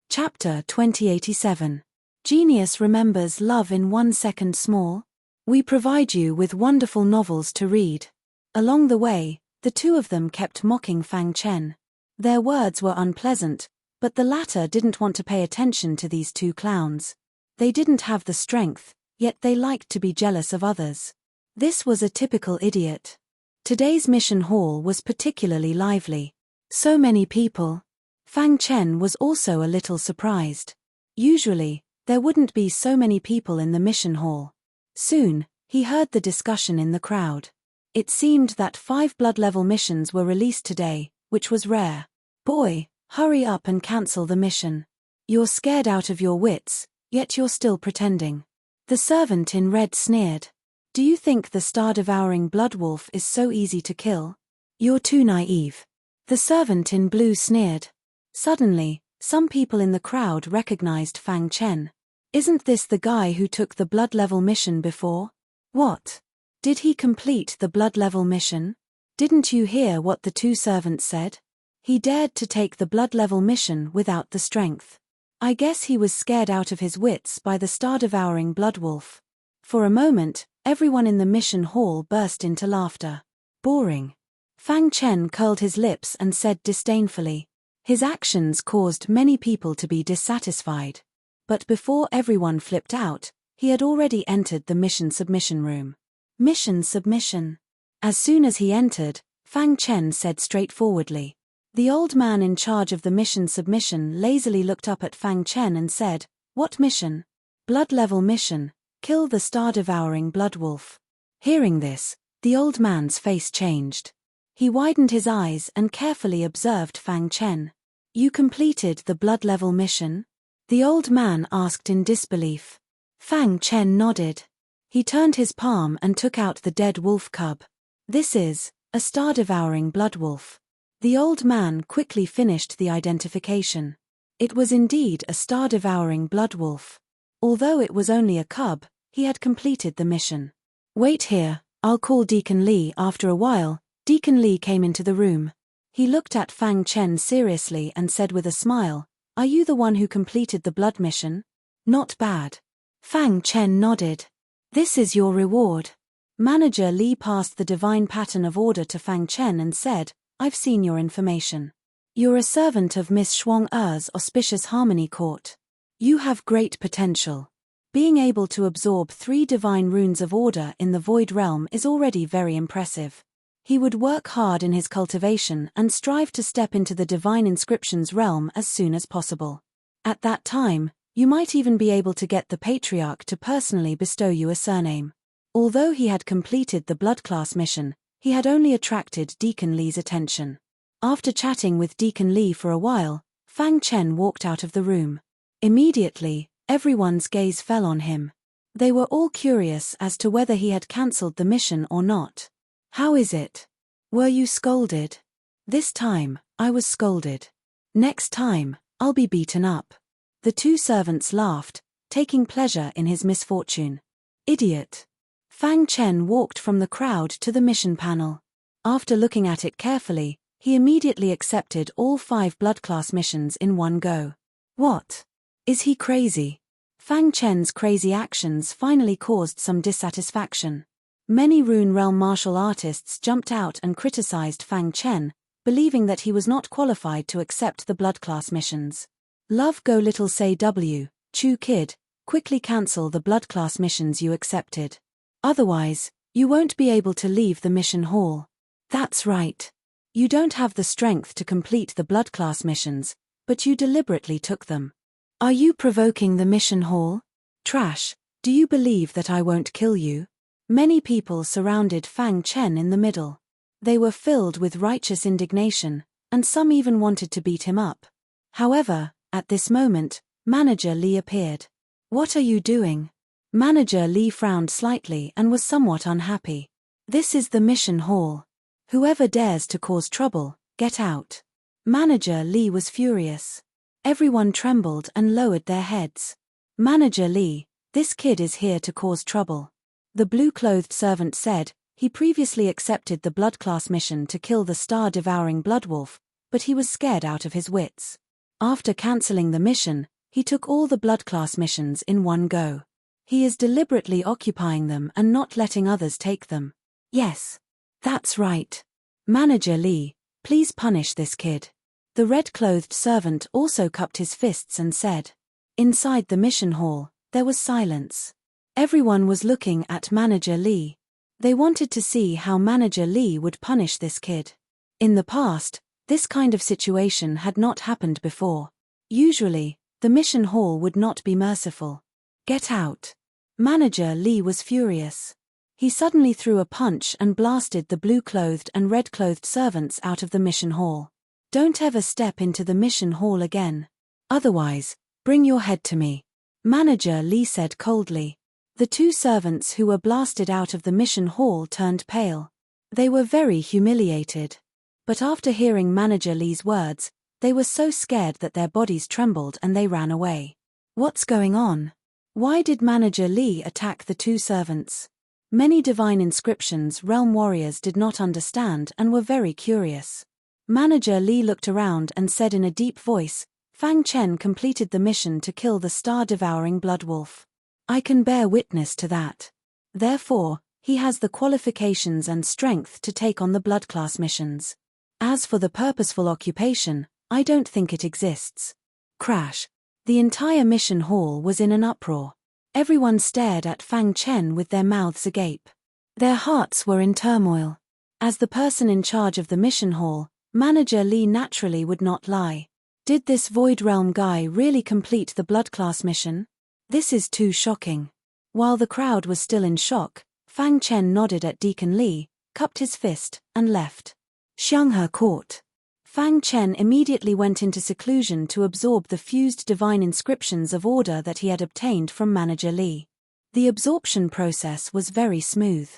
Chapter 2087. Genius remembers love in 1 second small. We provide you with wonderful novels to read. Along the way, the two of them kept mocking Fang Chen. Their words were unpleasant, but the latter didn't want to pay attention to these two clowns. They didn't have the strength, yet they liked to be jealous of others. This was a typical idiot. Today's mission hall was particularly lively. So many people. Fang Chen was also a little surprised. Usually, there wouldn't be so many people in the mission hall. Soon, he heard the discussion in the crowd. It seemed that 5 blood-level missions were released today, which was rare. Boy, hurry up and cancel the mission. You're scared out of your wits, yet you're still pretending. The servant in red sneered. Do you think the star-devouring bloodwolf is so easy to kill? You're too naive. The servant in blue sneered. Suddenly, some people in the crowd recognized Fang Chen. Isn't this the guy who took the blood level mission before? What? Did he complete the blood level mission? Didn't you hear what the two servants said? He dared to take the blood level mission without the strength. I guess he was scared out of his wits by the star-devouring blood wolf. For a moment, everyone in the mission hall burst into laughter. Boring. Fang Chen curled his lips and said disdainfully. His actions caused many people to be dissatisfied. But before everyone flipped out, he had already entered the mission submission room. Mission submission. As soon as he entered, Fang Chen said straightforwardly. The old man in charge of the mission submission lazily looked up at Fang Chen and said, "What mission?" "Blood level mission. Kill the star-devouring blood wolf." Hearing this, the old man's face changed. He widened his eyes and carefully observed Fang Chen. "You completed the blood level mission?" the old man asked in disbelief. Fang Chen nodded. He turned his palm and took out the dead wolf cub. "This is a star-devouring blood wolf." The old man quickly finished the identification. It was indeed a star-devouring blood wolf. Although it was only a cub, he had completed the mission. "Wait here, I'll call Deacon Li." After a while, Deacon Li came into the room. He looked at Fang Chen seriously and said with a smile, "Are you the one who completed the blood mission?" "Not bad." Fang Chen nodded. "This is your reward." Manager Li passed the divine pattern of order to Fang Chen and said, "I've seen your information. You're a servant of Miss Shuang Er's auspicious harmony court. You have great potential. Being able to absorb 3 divine runes of order in the void realm is already very impressive. He would work hard in his cultivation and strive to step into the divine inscriptions realm as soon as possible. At that time, you might even be able to get the patriarch to personally bestow you a surname." Although he had completed the blood class mission, he had only attracted Deacon Li's attention. After chatting with Deacon Li for a while, Fang Chen walked out of the room. Immediately, everyone's gaze fell on him. They were all curious as to whether he had cancelled the mission or not. "How is it? Were you scolded?" "This time, I was scolded. Next time, I'll be beaten up." The two servants laughed, taking pleasure in his misfortune. "Idiot." Fang Chen walked from the crowd to the mission panel. After looking at it carefully, he immediately accepted all 5 blood class missions in one go. What? Is he crazy? Fang Chen's crazy actions finally caused some dissatisfaction. Many Rune Realm martial artists jumped out and criticized Fang Chen, believing that he was not qualified to accept the blood class missions. Love Go Little Say W, Chu Kid, quickly cancel the blood class missions you accepted. Otherwise, you won't be able to leave the mission hall. That's right. You don't have the strength to complete the blood class missions, but you deliberately took them. Are you provoking the mission hall? Trash, do you believe that I won't kill you? Many people surrounded Fang Chen in the middle. They were filled with righteous indignation, and some even wanted to beat him up. However, at this moment, Manager Li appeared. What are you doing? Manager Li frowned slightly and was somewhat unhappy. This is the mission hall. Whoever dares to cause trouble, get out. Manager Li was furious. Everyone trembled and lowered their heads. Manager Li, this kid is here to cause trouble. The blue-clothed servant said, he previously accepted the blood class mission to kill the star-devouring blood wolf, but he was scared out of his wits. After cancelling the mission, he took all the blood class missions in one go. He is deliberately occupying them and not letting others take them. Yes. That's right. Manager Li, please punish this kid. The red-clothed servant also cupped his fists and said. Inside the mission hall, there was silence. Everyone was looking at Manager Li. They wanted to see how Manager Li would punish this kid. In the past, this kind of situation had not happened before. Usually, the mission hall would not be merciful. Get out. Manager Li was furious. He suddenly threw a punch and blasted the blue-clothed and red-clothed servants out of the mission hall. Don't ever step into the mission hall again. Otherwise, bring your head to me. Manager Li said coldly. The two servants who were blasted out of the mission hall turned pale. They were very humiliated. But after hearing Manager Li's words, they were so scared that their bodies trembled and they ran away. What's going on? Why did Manager Li attack the two servants? Many divine inscriptions realm warriors did not understand and were very curious. Manager Li looked around and said in a deep voice, Fang Chen completed the mission to kill the star-devouring blood wolf. I can bear witness to that. Therefore, he has the qualifications and strength to take on the blood class missions. As for the purposeful occupation, I don't think it exists. Crash. The entire mission hall was in an uproar. Everyone stared at Fang Chen with their mouths agape. Their hearts were in turmoil. As the person in charge of the mission hall, Manager Li naturally would not lie. Did this Void Realm guy really complete the blood class mission? This is too shocking. While the crowd was still in shock, Fang Chen nodded at Deacon Li, cupped his fist, and left. Xianghe Court. Fang Chen immediately went into seclusion to absorb the fused divine inscriptions of order that he had obtained from Manager Li. The absorption process was very smooth.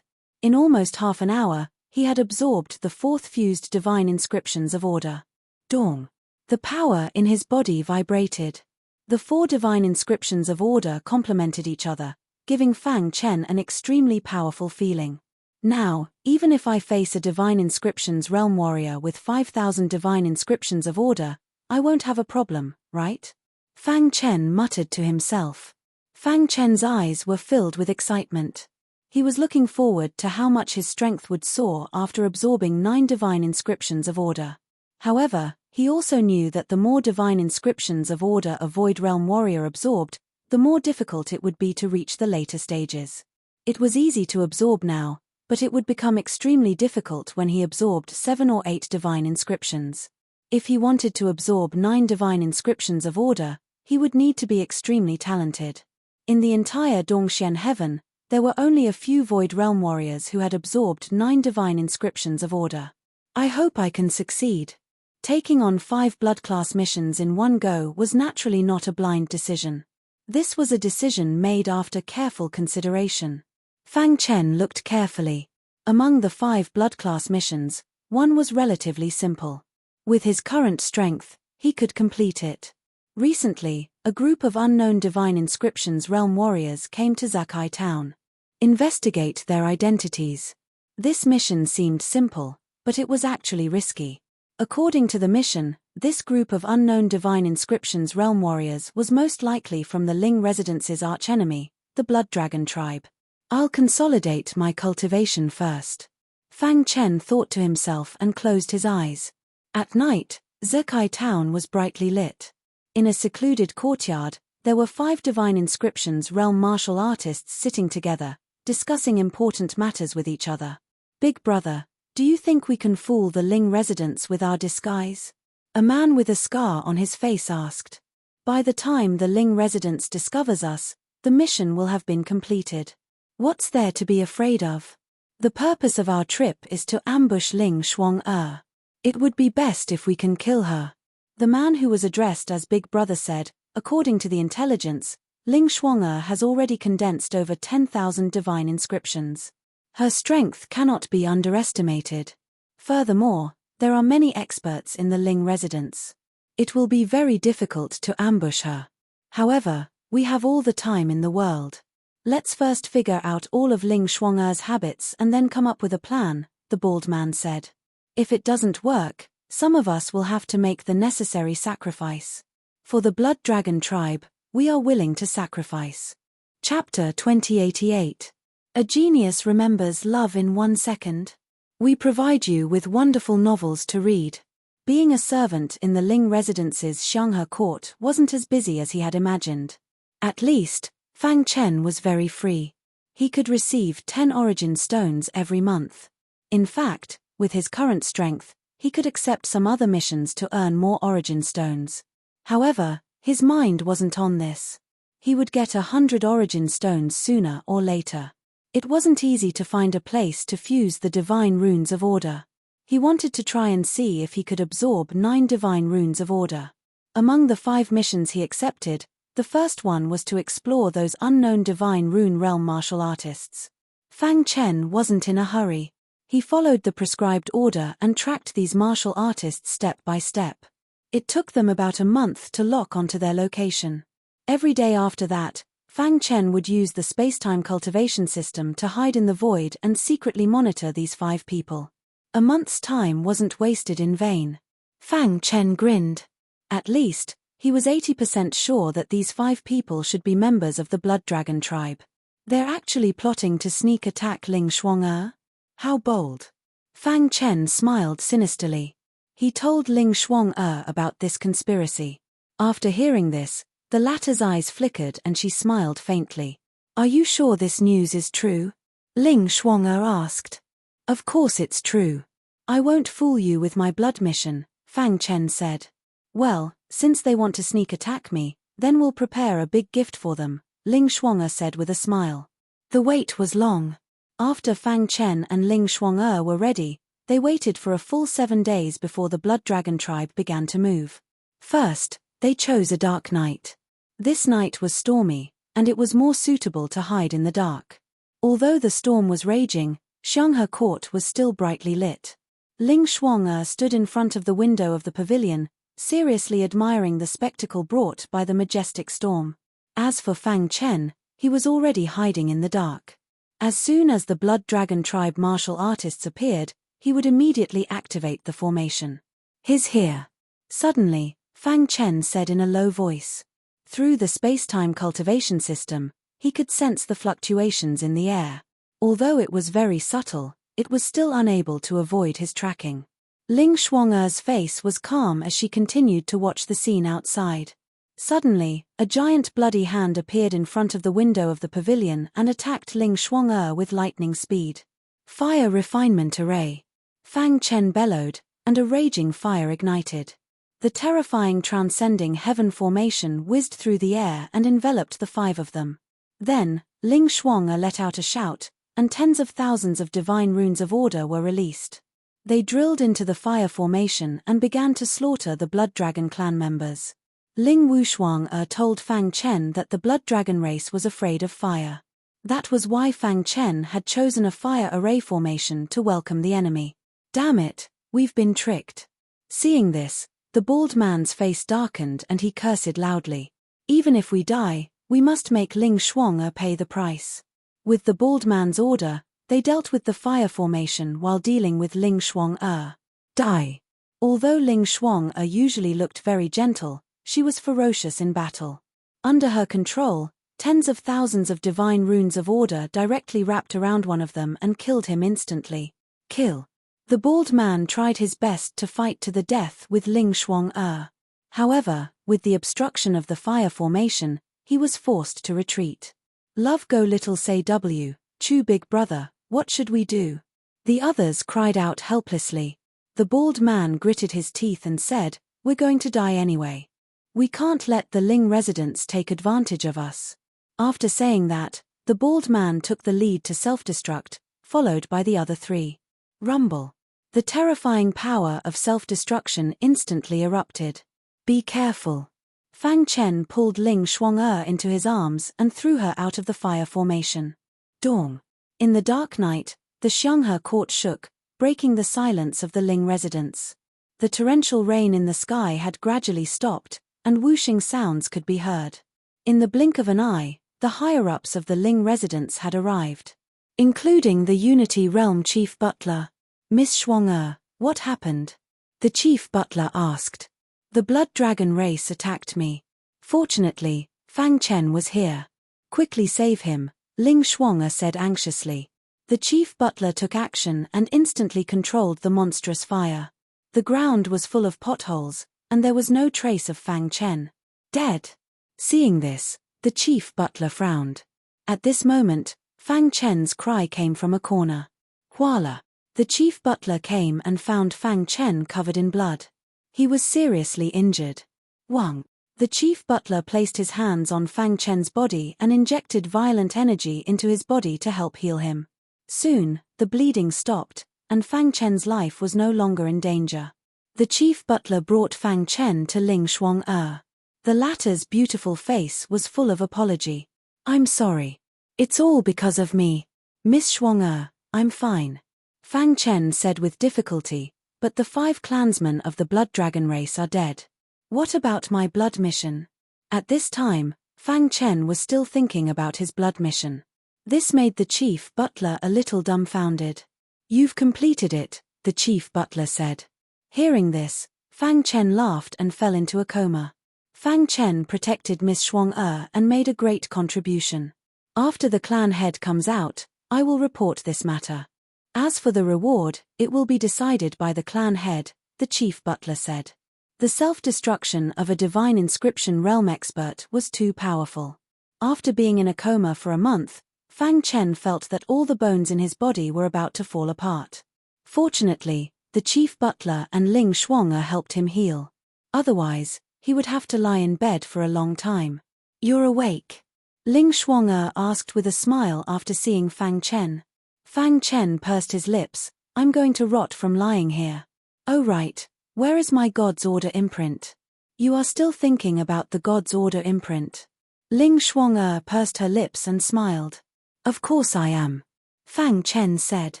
In almost half an hour, he had absorbed the fourth fused divine inscriptions of order. Dong. The power in his body vibrated. The four divine inscriptions of order complemented each other, giving Fang Chen an extremely powerful feeling. Now, even if I face a divine inscriptions realm warrior with 5,000 divine inscriptions of order, I won't have a problem, right? Fang Chen muttered to himself. Fang Chen's eyes were filled with excitement. He was looking forward to how much his strength would soar after absorbing 9 divine inscriptions of order. However, he also knew that the more divine inscriptions of order a Void Realm warrior absorbed, the more difficult it would be to reach the later stages. It was easy to absorb now, but it would become extremely difficult when he absorbed 7 or 8 divine inscriptions. If he wanted to absorb 9 divine inscriptions of order, he would need to be extremely talented. In the entire Dongxian heaven, there were only a few Void Realm warriors who had absorbed 9 divine inscriptions of order. I hope I can succeed. Taking on 5 blood class missions in one go was naturally not a blind decision. This was a decision made after careful consideration. Fang Chen looked carefully. Among the 5 blood class missions, one was relatively simple. With his current strength, he could complete it. Recently, a group of unknown divine inscriptions realm warriors came to Zakai town. Investigate their identities. This mission seemed simple, but it was actually risky. According to the mission, this group of unknown divine inscriptions realm warriors was most likely from the Ling Residence's archenemy, the Blood Dragon tribe. I'll consolidate my cultivation first. Fang Chen thought to himself and closed his eyes. At night, Zakai town was brightly lit. In a secluded courtyard, there were 5 divine inscriptions realm martial artists sitting together, discussing important matters with each other. Big brother, do you think we can fool the Ling residents with our disguise? A man with a scar on his face asked. By the time the Ling residents discovers us, the mission will have been completed. What's there to be afraid of? The purpose of our trip is to ambush Ling Shuang-er. It would be best if we can kill her. The man who was addressed as Big Brother said, according to the intelligence, Ling Shuang-er has already condensed over 10,000 divine inscriptions. Her strength cannot be underestimated. Furthermore, there are many experts in the Ling residence. It will be very difficult to ambush her. However, we have all the time in the world. Let's first figure out all of Ling Shuang-er's habits and then come up with a plan, the bald man said. If it doesn't work, some of us will have to make the necessary sacrifice. For the Blood Dragon tribe, we are willing to sacrifice. Chapter 2088. A genius remembers love in 1 second. We provide you with wonderful novels to read. Being a servant in the Ling Residence's Xianghe court wasn't as busy as he had imagined. At least, Fang Chen was very free. He could receive 10 origin stones every month. In fact, with his current strength, he could accept some other missions to earn more origin stones. However, his mind wasn't on this. He would get 100 origin stones sooner or later. It wasn't easy to find a place to fuse the divine runes of order. He wanted to try and see if he could absorb 9 divine runes of order. Among the 5 missions he accepted, the first one was to explore those unknown divine rune realm martial artists. Fang Chen wasn't in a hurry. He followed the prescribed order and tracked these martial artists step by step. It took them about a month to lock onto their location. Every day after that, Fang Chen would use the space-time cultivation system to hide in the void and secretly monitor these 5 people. A month's time wasn't wasted in vain. Fang Chen grinned. At least, he was 80% sure that these 5 people should be members of the Blood Dragon tribe. They're actually plotting to sneak attack Ling Shuang-er? How bold. Fang Chen smiled sinisterly. He told Ling Shuang-er about this conspiracy. After hearing this, the latter's eyes flickered and she smiled faintly. Are you sure this news is true? Ling Shuang-er asked. Of course it's true. I won't fool you with my blood mission, Fang Chen said. Well, since they want to sneak attack me, then we'll prepare a big gift for them, Ling Shuang-er said with a smile. The wait was long. After Fang Chen and Ling Shuang-er were ready, they waited for a full 7 days before the Blood Dragon tribe began to move. First, they chose a dark night. This night was stormy, and it was more suitable to hide in the dark. Although the storm was raging, Xianghe Court was still brightly lit. Ling Shuang-er stood in front of the window of the pavilion, seriously admiring the spectacle brought by the majestic storm. As for Fang Chen, he was already hiding in the dark. As soon as the Blood Dragon tribe martial artists appeared, he would immediately activate the formation. He's here. Suddenly, Fang Chen said in a low voice. Through the space-time cultivation system, he could sense the fluctuations in the air. Although it was very subtle, it was still unable to avoid his tracking. Ling Shuang-er's face was calm as she continued to watch the scene outside. Suddenly, a giant bloody hand appeared in front of the window of the pavilion and attacked Ling Shuang-er with lightning speed. Fire refinement array. Fang Chen bellowed, and a raging fire ignited. The terrifying transcending heaven formation whizzed through the air and enveloped the 5 of them. Then, Ling Shuang-er let out a shout, and tens of thousands of divine runes of order were released. They drilled into the fire formation and began to slaughter the Blood Dragon clan members. Ling Wushuang-er told Fang Chen that the Blood Dragon race was afraid of fire. That was why Fang Chen had chosen a fire array formation to welcome the enemy. Damn it, we've been tricked. Seeing this, the bald man's face darkened and he cursed loudly. Even if we die, we must make Ling Shuang-er pay the price. With the bald man's order, they dealt with the fire formation while dealing with Ling Shuang-er. Die. Although Ling Shuang-er usually looked very gentle, she was ferocious in battle. Under her control, tens of thousands of divine runes of order directly wrapped around one of them and killed him instantly. Kill. The bald man tried his best to fight to the death with Ling Shuang-er. However, with the obstruction of the fire formation, he was forced to retreat. Love go little say W, Chu big brother, what should we do? The others cried out helplessly. The bald man gritted his teeth and said, we're going to die anyway. We can't let the Ling residents take advantage of us. After saying that, the bald man took the lead to self-destruct, followed by the other 3. Rumble. The terrifying power of self-destruction instantly erupted. Be careful. Fang Chen pulled Ling Shuang-er into his arms and threw her out of the fire formation. Dawn. In the dark night, the Xianghe court shook, breaking the silence of the Ling residents. The torrential rain in the sky had gradually stopped, and whooshing sounds could be heard. In the blink of an eye, the higher-ups of the Ling residents had arrived. Including the Unity Realm Chief Butler. Miss Shuang-er, what happened? The Chief Butler asked. The Blood Dragon race attacked me. Fortunately, Fang Chen was here. Quickly save him, Ling Shuang-er said anxiously. The Chief Butler took action and instantly controlled the monstrous fire. The ground was full of potholes, and there was no trace of Fang Chen. Dead. Seeing this, the Chief Butler frowned. At this moment, Fang Chen's cry came from a corner. Huala. The Chief Butler came and found Fang Chen covered in blood. He was seriously injured. Wang. The Chief Butler placed his hands on Fang Chen's body and injected violent energy into his body to help heal him. Soon, the bleeding stopped, and Fang Chen's life was no longer in danger. The Chief Butler brought Fang Chen to Ling Shuang-er. The latter's beautiful face was full of apology. I'm sorry. It's all because of me. Miss Shuang-er, I'm fine. Fang Chen said with difficulty, but the 5 clansmen of the Blood Dragon race are dead. What about my blood mission? At this time, Fang Chen was still thinking about his blood mission. This made the chief butler a little dumbfounded. "You've completed it," the chief butler said. Hearing this, Fang Chen laughed and fell into a coma. Fang Chen protected Miss Shuang-er and made a great contribution. "After the clan head comes out, I will report this matter. As for the reward, it will be decided by the clan head," the chief butler said. The self-destruction of a divine inscription realm expert was too powerful. After being in a coma for a month, Fang Chen felt that all the bones in his body were about to fall apart. Fortunately, the chief butler and Ling Shuang-er helped him heal. Otherwise, he would have to lie in bed for a long time. "You're awake?" Ling Shuang-er asked with a smile after seeing Fang Chen. Fang Chen pursed his lips. "I'm going to rot from lying here." "Oh right, where is my God's Order imprint?" "You are still thinking about the God's Order imprint?" Ling Shuang-er pursed her lips and smiled. "Of course I am," Fang Chen said.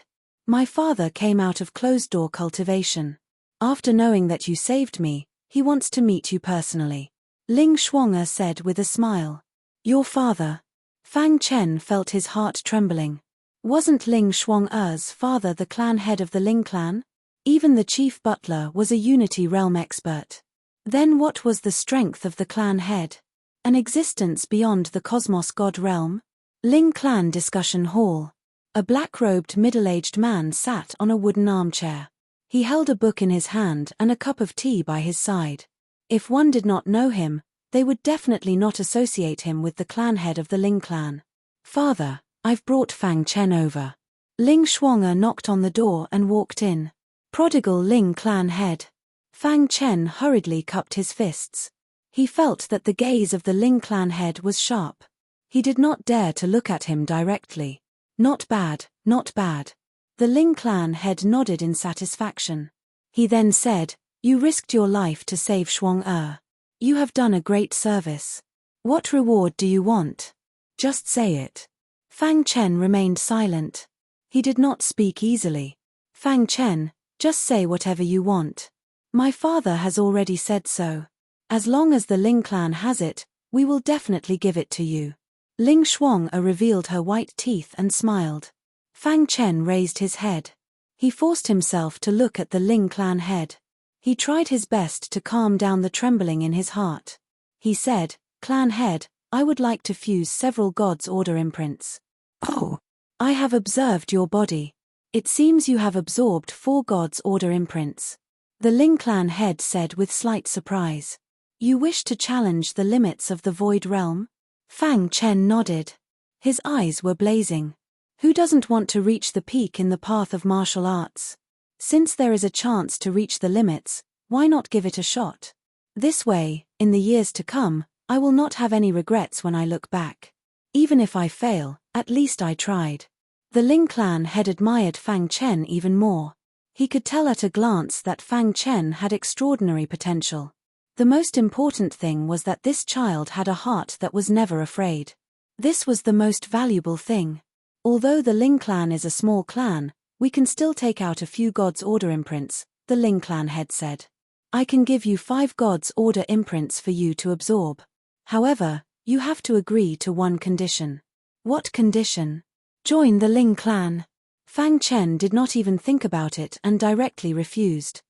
"My father came out of closed-door cultivation. After knowing that you saved me, he wants to meet you personally," Ling Shuang-er said with a smile. "Your father?" Fang Chen felt his heart trembling. Wasn't Ling Shuang-er's father the clan head of the Ling clan? Even the chief butler was a Unity realm expert. Then what was the strength of the clan head? An existence beyond the cosmos god realm? Ling clan discussion hall. A black-robed middle-aged man sat on a wooden armchair. He held a book in his hand and a cup of tea by his side. If one did not know him, they would definitely not associate him with the clan head of the Ling clan. "Father, I've brought Fang Chen over." Ling Shuang-er knocked on the door and walked in. Prodigal Ling clan head. Fang Chen hurriedly cupped his fists. He felt that the gaze of the Ling clan head was sharp. He did not dare to look at him directly. "Not bad, not bad." The Ling clan head nodded in satisfaction. He then said, "You risked your life to save Shuang-er. You have done a great service. What reward do you want? Just say it." Fang Chen remained silent. He did not speak easily. "Fang Chen, just say whatever you want. My father has already said so. As long as the Ling clan has it, we will definitely give it to you." Ling Shuang-er revealed her white teeth and smiled. Fang Chen raised his head. He forced himself to look at the Ling clan head. He tried his best to calm down the trembling in his heart. He said, "Clan head, I would like to fuse several God's Order imprints." "Oh, I have observed your body. It seems you have absorbed 4 God's Order imprints," the Ling clan head said with slight surprise. "You wish to challenge the limits of the Void Realm?" Fang Chen nodded. His eyes were blazing. Who doesn't want to reach the peak in the path of martial arts? Since there is a chance to reach the limits, why not give it a shot? This way, in the years to come, I will not have any regrets when I look back. Even if I fail, at least I tried. The Ling clan head admired Fang Chen even more. He could tell at a glance that Fang Chen had extraordinary potential. The most important thing was that this child had a heart that was never afraid. This was the most valuable thing. Although the Ling clan is a small clan, we can still take out a few God's Order imprints, the Ling clan head said. "I can give you 5 God's Order imprints for you to absorb. However, you have to agree to one condition." "What condition?" "Join the Ling clan." Fang Chen did not even think about it and directly refused.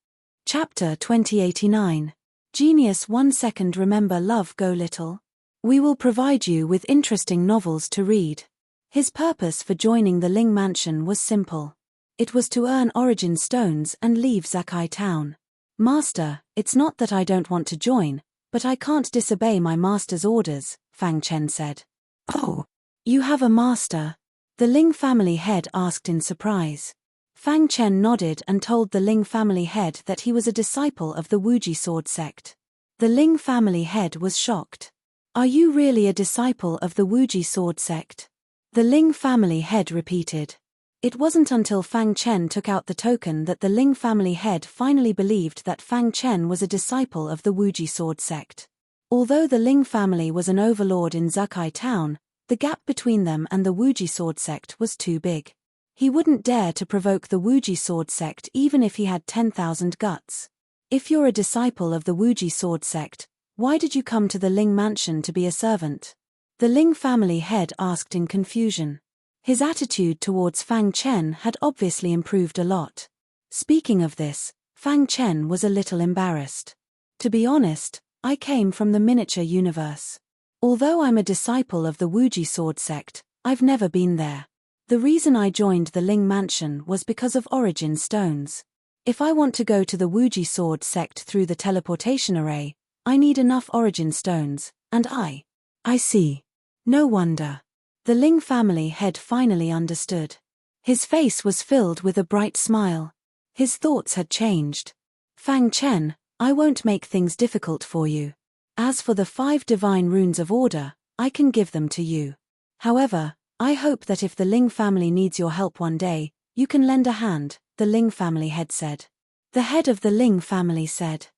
Chapter 2089. Genius 1 second. Remember love go little? We will provide you with interesting novels to read. His purpose for joining the Ling mansion was simple. It was to earn origin stones and leave Zakai town. "Master, it's not that I don't want to join, but I can't disobey my master's orders," Fang Chen said. "Oh, you have a master?" the Ling family head asked in surprise. Fang Chen nodded and told the Ling family head that he was a disciple of the Wuji sword sect. The Ling family head was shocked. "Are you really a disciple of the Wuji sword sect?" the Ling family head repeated. It wasn't until Fang Chen took out the token that the Ling family head finally believed that Fang Chen was a disciple of the Wuji sword sect. Although the Ling family was an overlord in Zakai town, the gap between them and the Wuji sword sect was too big. He wouldn't dare to provoke the Wuji sword sect even if he had 10,000 guts. If you're a disciple of the Wuji sword sect, why did you come to the Ling mansion to be a servant? The Ling family head asked in confusion. His attitude towards Fang Chen had obviously improved a lot. Speaking of this, Fang Chen was a little embarrassed. To be honest, I came from the miniature universe. Although I'm a disciple of the Wuji sword sect, I've never been there. The reason I joined the Ling mansion was because of origin stones. If I want to go to the Wuji sword sect through the teleportation array, I need enough origin stones, and I see. No wonder. The Ling family head finally understood. His face was filled with a bright smile. His thoughts had changed. Fang Chen, I won't make things difficult for you. As for the 5 divine runes of order, I can give them to you. However, I hope that if the Ling family needs your help one day, you can lend a hand, the Ling family head said. The head of the Ling family said,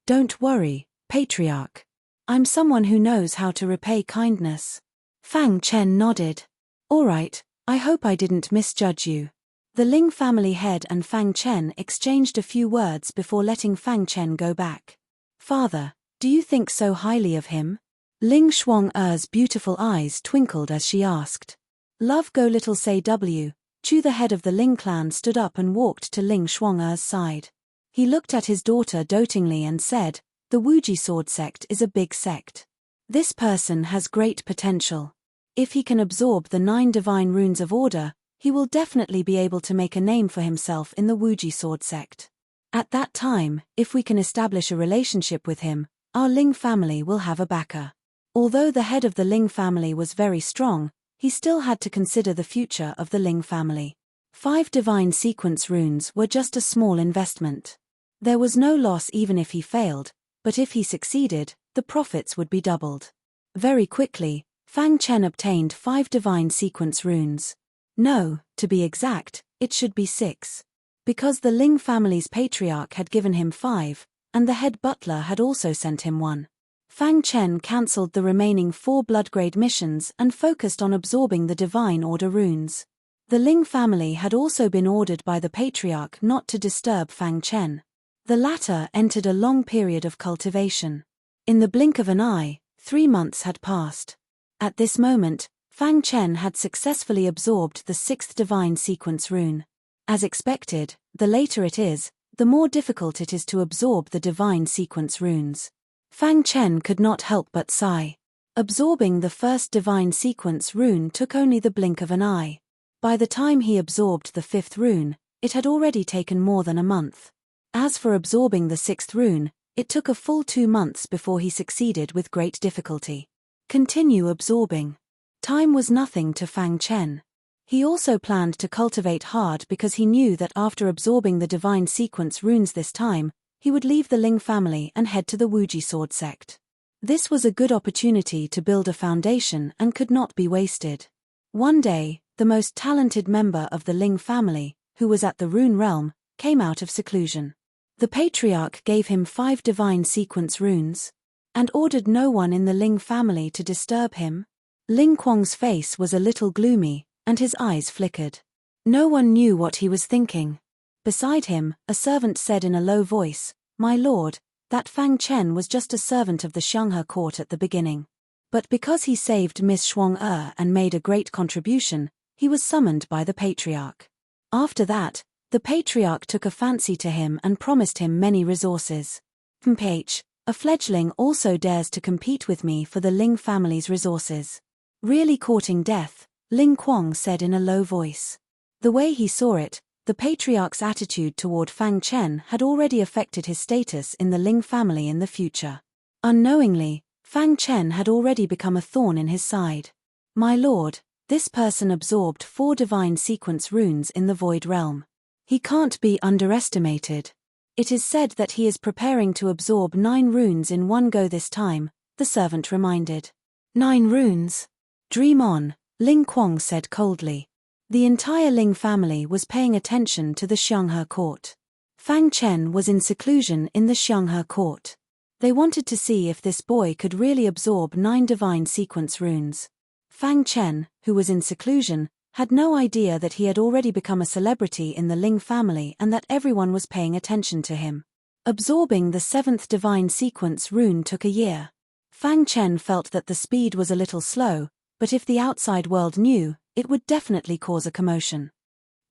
"Don't worry, Patriarch. I'm someone who knows how to repay kindness." Fang Chen nodded. "All right, I hope I didn't misjudge you." The Ling family head and Fang Chen exchanged a few words before letting Fang Chen go back. "Father, do you think so highly of him?" Ling Shuang-er's beautiful eyes twinkled as she asked. Love go little say W. Chu, the head of the Ling clan, stood up and walked to Ling Shuang-er's side. He looked at his daughter dotingly and said, "The Wuji sword sect is a big sect. This person has great potential. If he can absorb the 9 divine runes of order, he will definitely be able to make a name for himself in the Wuji sword sect. At that time, if we can establish a relationship with him, our Ling family will have a backer." Although the head of the Ling family was very strong, he still had to consider the future of the Ling family. 5 divine sequence runes were just a small investment. There was no loss even if he failed, but if he succeeded, the profits would be doubled. Very quickly, Fang Chen obtained 5 divine sequence runes. No, to be exact, it should be 6. Because the Ling family's patriarch had given him 5, and the head butler had also sent him 1. Fang Chen cancelled the remaining 4 blood-grade missions and focused on absorbing the divine order runes. The Ling family had also been ordered by the patriarch not to disturb Fang Chen. The latter entered a long period of cultivation. In the blink of an eye, 3 months had passed. At this moment, Fang Chen had successfully absorbed the 6th divine sequence rune. As expected, the later it is, the more difficult it is to absorb the divine sequence runes. Fang Chen could not help but sigh. Absorbing the first divine sequence rune took only the blink of an eye. By the time he absorbed the 5th rune, it had already taken more than a month. As for absorbing the 6th rune, it took a full 2 months before he succeeded with great difficulty. Continue absorbing. Time was nothing to Fang Chen. He also planned to cultivate hard because he knew that after absorbing the divine sequence runes this time, he would leave the Ling family and head to the Wuji sword sect. This was a good opportunity to build a foundation and could not be wasted. One day, the most talented member of the Ling family, who was at the Rune Realm, came out of seclusion. The patriarch gave him 5 divine sequence runes, and ordered no one in the Ling family to disturb him. Ling Kuang's face was a little gloomy, and his eyes flickered. No one knew what he was thinking. Beside him, a servant said in a low voice, "My lord, that Fang Chen was just a servant of the Xianghe court at the beginning. But because he saved Miss Shuang-er and made a great contribution, he was summoned by the patriarch. After that, the patriarch took a fancy to him and promised him many resources. Mph, a fledgling also dares to compete with me for the Ling family's resources. Really courting death," Ling Kuang said in a low voice. The way he saw it, the patriarch's attitude toward Fang Chen had already affected his status in the Ling family in the future. Unknowingly, Fang Chen had already become a thorn in his side. "My lord, this person absorbed 4 divine sequence runes in the Void Realm. He can't be underestimated. It is said that he is preparing to absorb 9 runes in one go this time," the servant reminded. 9 runes? Dream on, Ling Kuang said coldly. The entire Ling family was paying attention to the Xianghe court. Fang Chen was in seclusion in the Xianghe court. They wanted to see if this boy could really absorb 9 divine sequence runes. Fang Chen, who was in seclusion, had no idea that he had already become a celebrity in the Ling family and that everyone was paying attention to him. Absorbing the 7th divine sequence rune took a year. Fang Chen felt that the speed was a little slow, but if the outside world knew, it would definitely cause a commotion.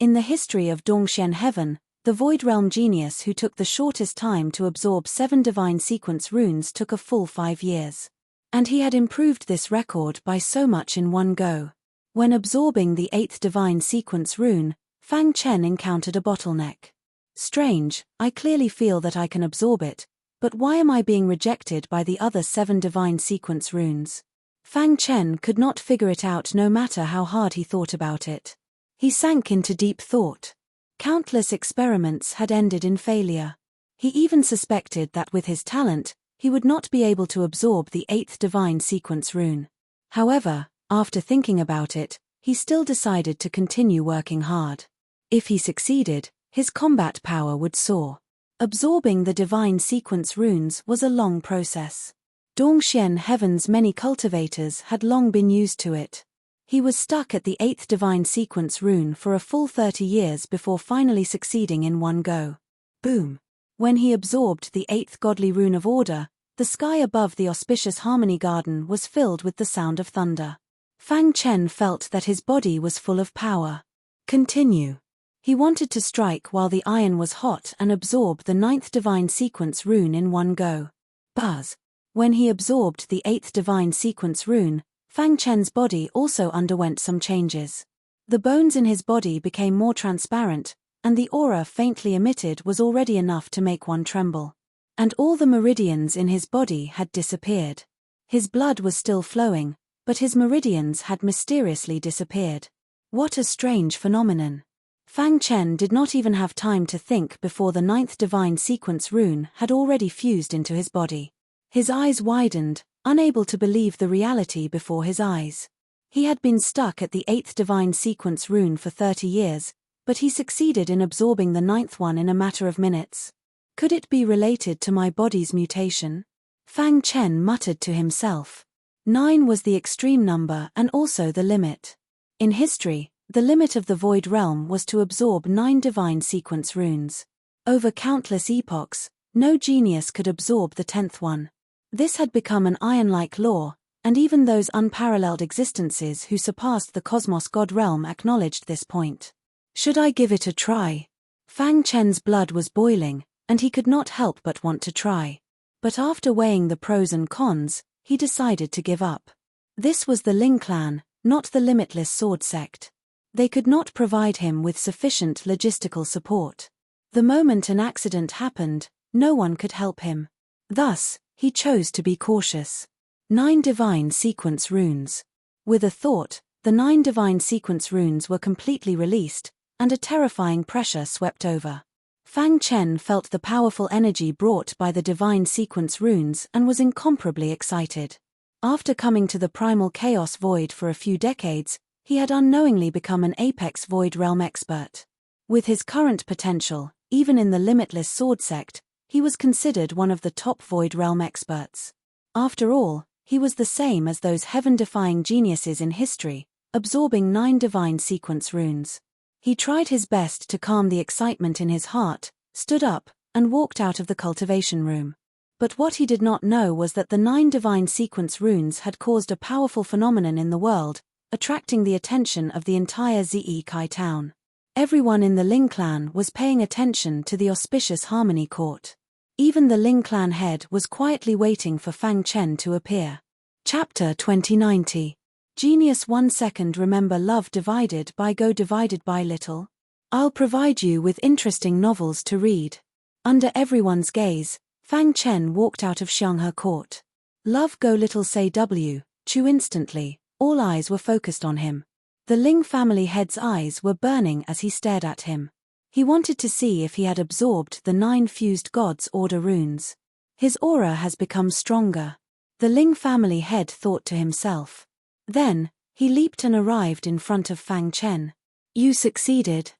In the history of Dongxian Heaven, the Void Realm genius who took the shortest time to absorb 7 divine sequence runes took a full 5 years. And he had improved this record by so much in one go. When absorbing the 8th divine sequence rune, Fang Chen encountered a bottleneck. Strange, I clearly feel that I can absorb it, but why am I being rejected by the other 7 divine sequence runes? Fang Chen could not figure it out no matter how hard he thought about it. He sank into deep thought. Countless experiments had ended in failure. He even suspected that with his talent, he would not be able to absorb the 8th divine sequence rune. However, after thinking about it, he still decided to continue working hard. If he succeeded, his combat power would soar. Absorbing the divine sequence runes was a long process. Dongxian Heaven's many cultivators had long been used to it. He was stuck at the 8th divine sequence rune for a full 30 years before finally succeeding in one go. Boom! When he absorbed the 8th godly rune of order, the sky above the auspicious harmony garden was filled with the sound of thunder. Fang Chen felt that his body was full of power. Continue. He wanted to strike while the iron was hot and absorb the 9th divine sequence rune in one go. Buzz! When he absorbed the 8th divine sequence rune, Fang Chen's body also underwent some changes. The bones in his body became more transparent, and the aura faintly emitted was already enough to make one tremble. And all the meridians in his body had disappeared. His blood was still flowing, but his meridians had mysteriously disappeared. What a strange phenomenon. Fang Chen did not even have time to think before the 9th divine sequence rune had already fused into his body. His eyes widened, unable to believe the reality before his eyes. He had been stuck at the 8th divine sequence rune for 30 years, but he succeeded in absorbing the 9th one in a matter of minutes. Could it be related to my body's mutation? Fang Chen muttered to himself. 9 was the extreme number and also the limit. In history, the limit of the Void Realm was to absorb 9 divine sequence runes. Over countless epochs, no genius could absorb the 10th one. This had become an iron-like law, and even those unparalleled existences who surpassed the cosmos god realm acknowledged this point. Should I give it a try? Fang Chen's blood was boiling, and he could not help but want to try. But after weighing the pros and cons, he decided to give up. This was the Ling clan, not the Limitless Sword sect. They could not provide him with sufficient logistical support. The moment an accident happened, no one could help him. Thus, he chose to be cautious. 9 divine sequence runes. With a thought, the 9 divine sequence runes were completely released, and a terrifying pressure swept over. Fang Chen felt the powerful energy brought by the divine sequence runes and was incomparably excited. After coming to the primal chaos void for a few decades, he had unknowingly become an apex Void Realm expert. With his current potential, even in the Limitless Sword sect, he was considered one of the top Void Realm experts. After all, he was the same as those heaven-defying geniuses in history, absorbing 9 divine sequence runes. He tried his best to calm the excitement in his heart, stood up, and walked out of the cultivation room. But what he did not know was that the 9 divine sequence runes had caused a powerful phenomenon in the world, attracting the attention of the entire Zi Kai town. Everyone in the Ling clan was paying attention to the auspicious harmony court. Even the Ling clan head was quietly waiting for Fang Chen to appear. Chapter 2090. Genius 1 second. Remember love divided by little? I'll provide you with interesting novels to read. Under everyone's gaze, Fang Chen walked out of Xianghe court. Love go little say Chu instantly, all eyes were focused on him. The Ling family head's eyes were burning as he stared at him. He wanted to see if he had absorbed the 9 fused gods' order runes. His aura has become stronger. The Ling family head thought to himself. Then, he leaped and arrived in front of Fang Chen. You succeeded.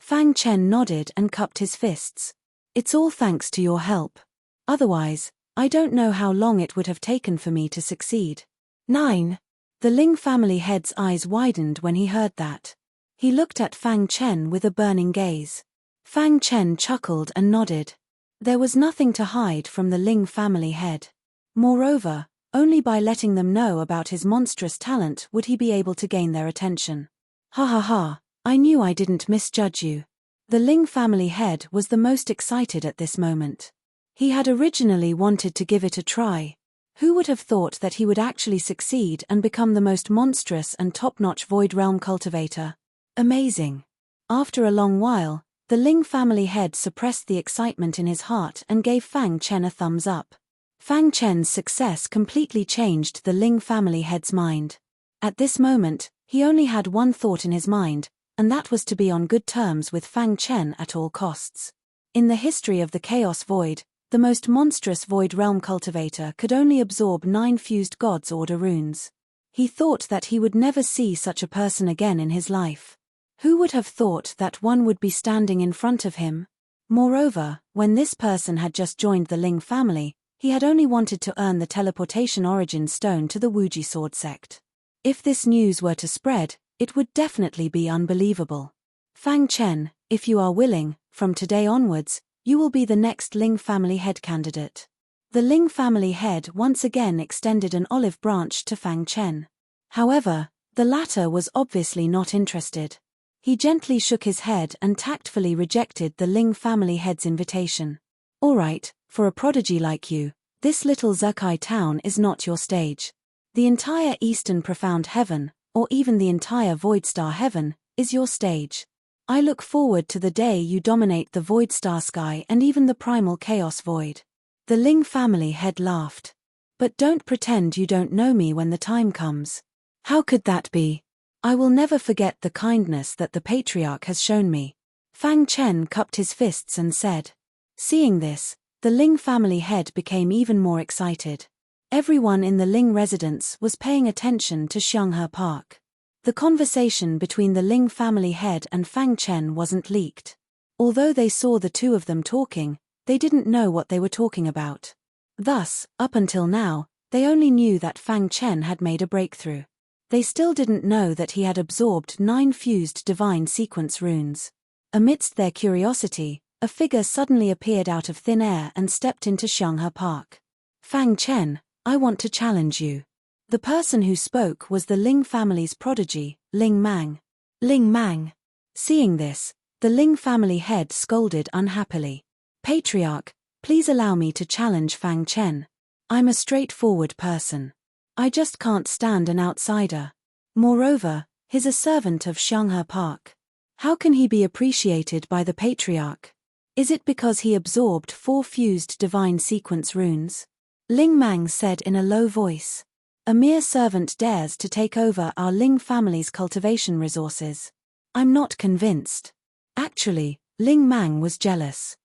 Fang Chen nodded and cupped his fists. It's all thanks to your help. Otherwise, I don't know how long it would have taken for me to succeed. 9. The Ling family head's eyes widened when he heard that. He looked at Fang Chen with a burning gaze. Fang Chen chuckled and nodded. There was nothing to hide from the Ling family head. Moreover, Only by letting them know about his monstrous talent would he be able to gain their attention. Ha ha ha, I knew I didn't misjudge you. The Ling family head was the most excited at this moment. He had originally wanted to give it a try. Who would have thought that he would actually succeed and become the most monstrous and top-notch Void Realm cultivator? Amazing. After a long while, the Ling family head suppressed the excitement in his heart and gave Fang Chen a thumbs up. Fang Chen's success completely changed the Ling family head's mind. At this moment, he only had one thought in his mind, and that was to be on good terms with Fang Chen at all costs. In the history of the Chaos Void, the most monstrous Void Realm cultivator could only absorb 9 fused God's Order runes. He thought that he would never see such a person again in his life. Who would have thought that one would be standing in front of him? Moreover, when this person had just joined the Ling family, he had only wanted to earn the teleportation origin stone to the Wuji sword sect. If this news were to spread, it would definitely be unbelievable. Fang Chen, if you are willing, from today onwards, you will be the next Ling family head candidate. The Ling family head once again extended an olive branch to Fang Chen. However, the latter was obviously not interested. He gently shook his head and tactfully rejected the Ling family head's invitation. All right, for a prodigy like you, this little Zukai town is not your stage. The entire Eastern Profound Heaven, or even the entire Void Star Heaven, is your stage. I look forward to the day you dominate the Void Star Sky and even the Primal Chaos Void. The Ling family head laughed. But don't pretend you don't know me when the time comes. How could that be? I will never forget the kindness that the Patriarch has shown me. Fang Chen cupped his fists and said. Seeing this, the Ling family head became even more excited. Everyone in the Ling residence was paying attention to Xianghe Park. The conversation between the Ling family head and Fang Chen wasn't leaked. Although they saw the two of them talking, they didn't know what they were talking about. Thus, up until now, they only knew that Fang Chen had made a breakthrough. They still didn't know that he had absorbed 9 fused divine sequence runes. Amidst their curiosity, a figure suddenly appeared out of thin air and stepped into Xianghe Park. Fang Chen, I want to challenge you. The person who spoke was the Ling family's prodigy, Ling Mang. Ling Mang. Seeing this, the Ling family head scolded unhappily. Patriarch, please allow me to challenge Fang Chen. I'm a straightforward person. I just can't stand an outsider. Moreover, he's a servant of Xianghe Park. How can he be appreciated by the Patriarch? Is it because he absorbed 4 fused divine sequence runes? Ling Mang said in a low voice. A mere servant dares to take over our Ling family's cultivation resources. I'm not convinced. Actually, Ling Mang was jealous.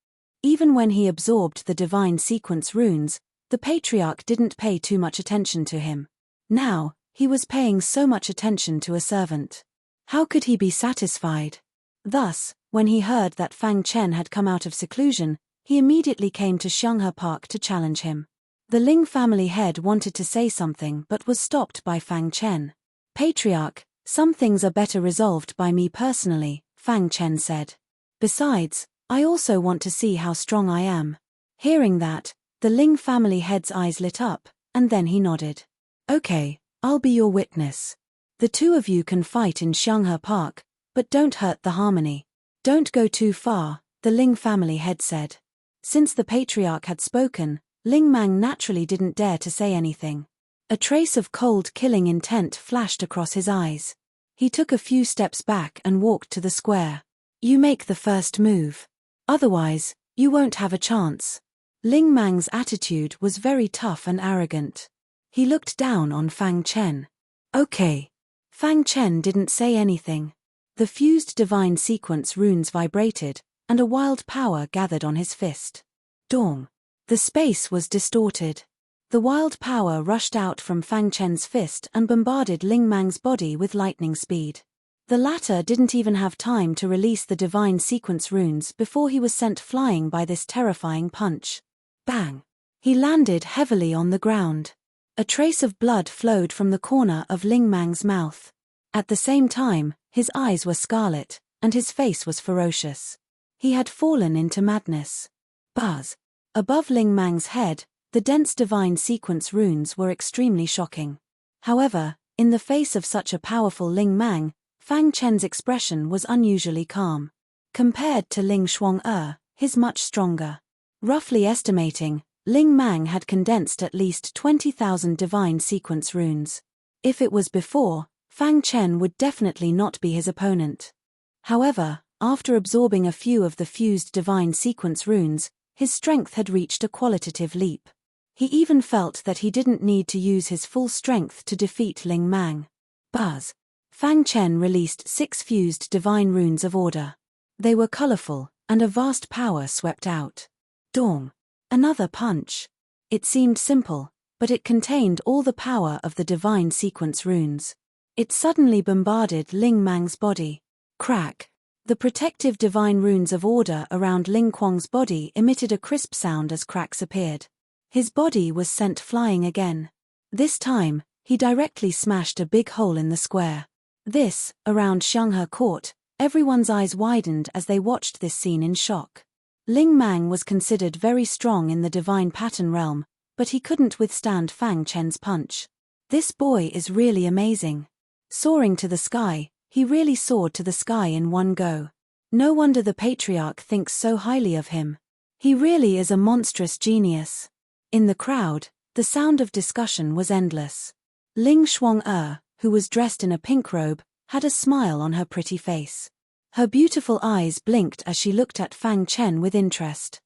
Even when he absorbed the divine sequence runes, the Patriarch didn't pay too much attention to him. Now, he was paying so much attention to a servant. How could he be satisfied? Thus, when he heard that Fang Chen had come out of seclusion, he immediately came to Xianghe Park to challenge him. The Ling family head wanted to say something but was stopped by Fang Chen. Patriarch, some things are better resolved by me personally, Fang Chen said. Besides, I also want to see how strong I am. Hearing that, the Ling family head's eyes lit up, and then he nodded. Okay, I'll be your witness. The two of you can fight in Xianghe Park, but don't hurt the harmony. Don't go too far, the Ling family head said. Since the Patriarch had spoken, Ling Mang naturally didn't dare to say anything. A trace of cold killing intent flashed across his eyes. He took a few steps back and walked to the square. You make the first move. Otherwise, you won't have a chance. Ling Mang's attitude was very tough and arrogant. He looked down on Fang Chen. Okay. Fang Chen didn't say anything. The fused divine sequence runes vibrated, and a wild power gathered on his fist. Dong. The space was distorted. The wild power rushed out from Fang Chen's fist and bombarded Ling Mang's body with lightning speed. The latter didn't even have time to release the divine sequence runes before he was sent flying by this terrifying punch. Bang! He landed heavily on the ground. A trace of blood flowed from the corner of Ling Mang's mouth. At the same time, his eyes were scarlet, and his face was ferocious. He had fallen into madness. Buzz! Above Ling Mang's head, The dense divine sequence runes were extremely shocking. However, in the face of such a powerful Ling Mang, Fang Chen's expression was unusually calm. Compared to Ling Shuang his much stronger. Roughly estimating, Ling Mang had condensed at least 20,000 divine sequence runes. If it was before, Fang Chen would definitely not be his opponent. However, after absorbing a few of the fused divine sequence runes, his strength had reached a qualitative leap. He even felt that he didn't need to use his full strength to defeat Ling Mang. Buzz. Fang Chen released 6 fused divine runes of order. They were colorful, and a vast power swept out. Dong. Another punch. It seemed simple, but it contained all the power of the divine sequence runes. It suddenly bombarded Ling Mang's body. Crack. The protective divine runes of order around Ling Kuang's body emitted a crisp sound as cracks appeared. His body was sent flying again. This time, he directly smashed a big hole in the square. Around Xianghe Court, everyone's eyes widened as they watched this scene in shock. Ling Mang was considered very strong in the divine pattern realm, but he couldn't withstand Fang Chen's punch. This boy is really amazing. Soaring to the sky, he really soared to the sky in one go. No wonder the patriarch thinks so highly of him. He really is a monstrous genius. In the crowd, the sound of discussion was endless. Ling Shuang who was dressed in a pink robe, had a smile on her pretty face. Her beautiful eyes blinked as she looked at Fang Chen with interest.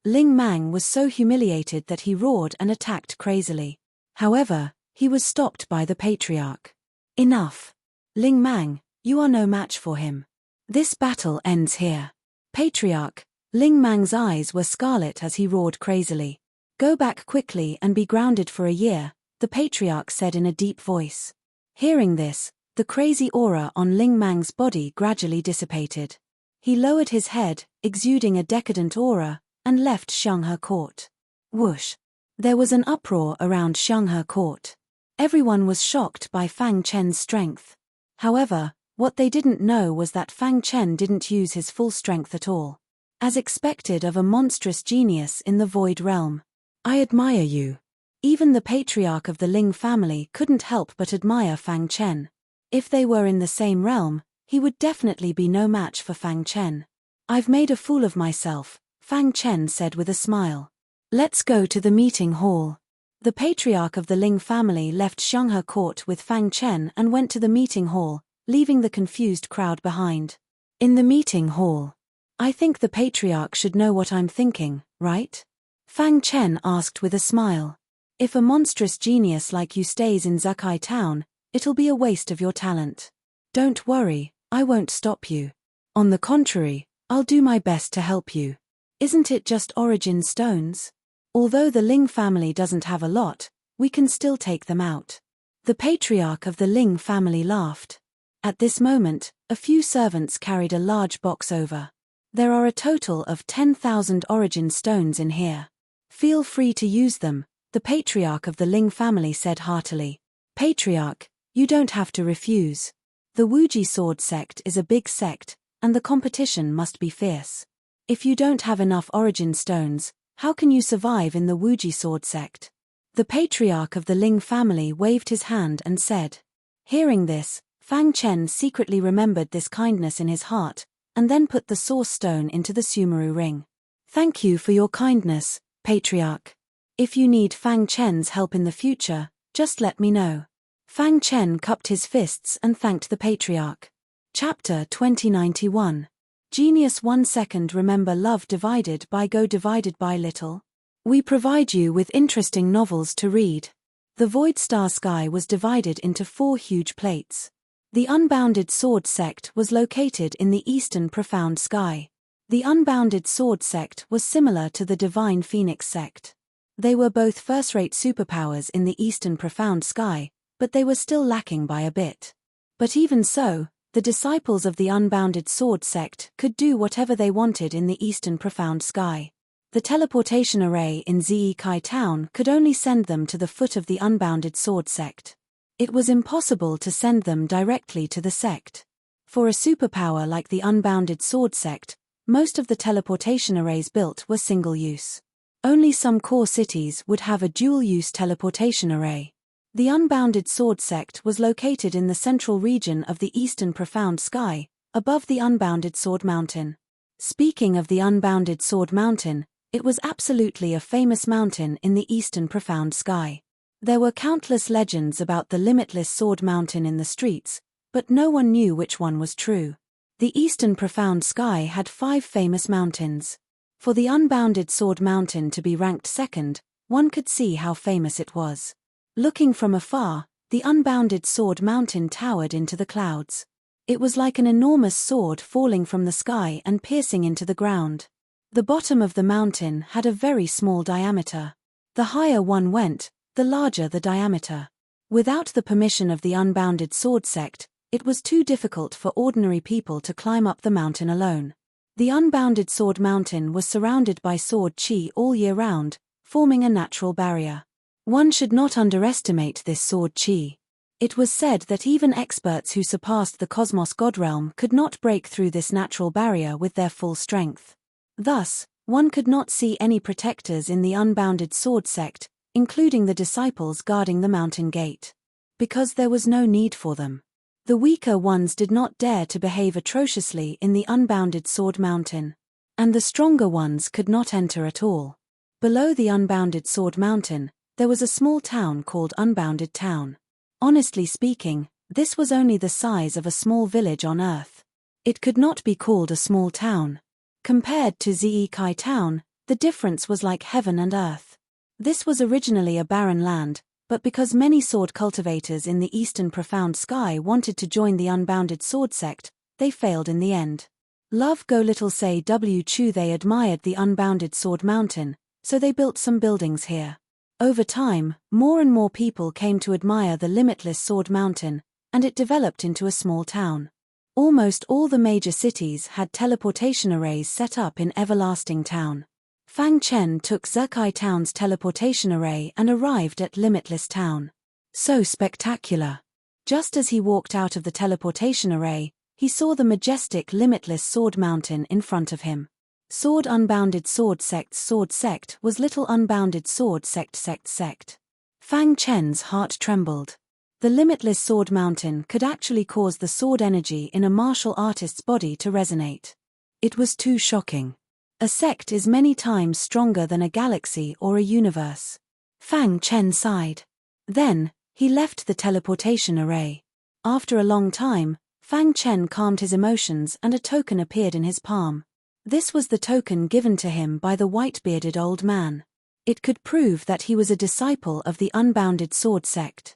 Ling Mang was so humiliated that he roared and attacked crazily. However, he was stopped by the patriarch. Enough. Ling Mang, you are no match for him. This battle ends here. Patriarch, Ling Mang's eyes were scarlet as he roared crazily. Go back quickly and be grounded for a year, the patriarch said in a deep voice. Hearing this, the crazy aura on Ling Mang's body gradually dissipated. He lowered his head, exuding a decadent aura, and left Xianghe Court. Whoosh! There was an uproar around Xianghe Court. Everyone was shocked by Fang Chen's strength. However, what they didn't know was that Fang Chen didn't use his full strength at all. As expected of a monstrous genius in the void realm. I admire you. Even the patriarch of the Ling family couldn't help but admire Fang Chen. If they were in the same realm, he would definitely be no match for Fang Chen. I've made a fool of myself, Fang Chen said with a smile. Let's go to the meeting hall. The patriarch of the Ling family left Xianghe Court with Fang Chen and went to the meeting hall, leaving the confused crowd behind. In the meeting hall. I think the patriarch should know what I'm thinking, right? Fang Chen asked with a smile. If a monstrous genius like you stays in Zukai town, it'll be a waste of your talent. Don't worry, I won't stop you. On the contrary, I'll do my best to help you. Isn't it just origin stones? Although the Ling family doesn't have a lot, we can still take them out. The patriarch of the Ling family laughed. At this moment, a few servants carried a large box over. There are a total of 10,000 origin stones in here. Feel free to use them, the patriarch of the Ling family said heartily. Patriarch, you don't have to refuse. The Wuji sword sect is a big sect, and the competition must be fierce. If you don't have enough origin stones, how can you survive in the Wuji sword sect? The patriarch of the Ling family waved his hand and said. Hearing this, Fang Chen secretly remembered this kindness in his heart, and then put the source stone into the Sumeru ring. Thank you for your kindness, patriarch. If you need Fang Chen's help in the future, just let me know. Fang Chen cupped his fists and thanked the patriarch. Chapter 2091. Genius 1 second. Remember love divided by go divided by little? We provide you with interesting novels to read. The Void Star Sky was divided into 4 huge plates. The Unbounded Sword Sect was located in the Eastern Profound Sky. The Unbounded Sword Sect was similar to the Divine Phoenix Sect. They were both first-rate superpowers in the Eastern Profound Sky, but they were still lacking by a bit. But even so, the disciples of the Unbounded Sword Sect could do whatever they wanted in the Eastern Profound Sky. The teleportation array in Zekai Town could only send them to the foot of the Unbounded Sword Sect. It was impossible to send them directly to the sect. For a superpower like the Unbounded Sword Sect, most of the teleportation arrays built were single-use. Only some core cities would have a dual-use teleportation array. The Unbounded Sword sect was located in the central region of the Eastern Profound Sky, above the Unbounded Sword Mountain. Speaking of the Unbounded Sword Mountain, it was absolutely a famous mountain in the Eastern Profound Sky. There were countless legends about the limitless Sword Mountain in the streets, but no one knew which one was true. The Eastern Profound Sky had 5 famous mountains. For the Unbounded Sword Mountain to be ranked second, one could see how famous it was. Looking from afar, the Unbounded Sword Mountain towered into the clouds. It was like an enormous sword falling from the sky and piercing into the ground. The bottom of the mountain had a very small diameter. The higher one went, the larger the diameter. Without the permission of the Unbounded Sword sect, it was too difficult for ordinary people to climb up the mountain alone. The Unbounded Sword Mountain was surrounded by sword chi all year round, forming a natural barrier. One should not underestimate this sword chi. It was said that even experts who surpassed the cosmos god realm could not break through this natural barrier with their full strength. Thus, one could not see any protectors in the Unbounded Sword sect, including the disciples guarding the mountain gate. Because there was no need for them. The weaker ones did not dare to behave atrociously in the Unbounded Sword Mountain. And the stronger ones could not enter at all. Below the Unbounded Sword Mountain, there was a small town called Unbounded Town. Honestly speaking, this was only the size of a small village on Earth. It could not be called a small town. Compared to Zekai Town, the difference was like heaven and earth. This was originally a barren land, but because many sword cultivators in the Eastern Profound Sky wanted to join the Unbounded Sword sect, they failed in the end. Love Go Little Say W Chu they admired the Unbounded Sword Mountain, so they built some buildings here. Over time, more and more people came to admire the limitless Sword Mountain, and it developed into a small town. Almost all the major cities had teleportation arrays set up in Everlasting Town. Fang Chen took Zekai Town's teleportation array and arrived at Limitless Town. So spectacular. Just as he walked out of the teleportation array, he saw the majestic Limitless Sword Mountain in front of him. Sword Unbounded Sword sect was Little Unbounded Sword sect. Fang Chen's heart trembled. The Limitless Sword Mountain could actually cause the sword energy in a martial artist's body to resonate. It was too shocking. A sect is many times stronger than a galaxy or a universe. Fang Chen sighed. Then, he left the teleportation array. After a long time, Fang Chen calmed his emotions and a token appeared in his palm. This was the token given to him by the white-bearded old man. It could prove that he was a disciple of the Unbounded Sword sect.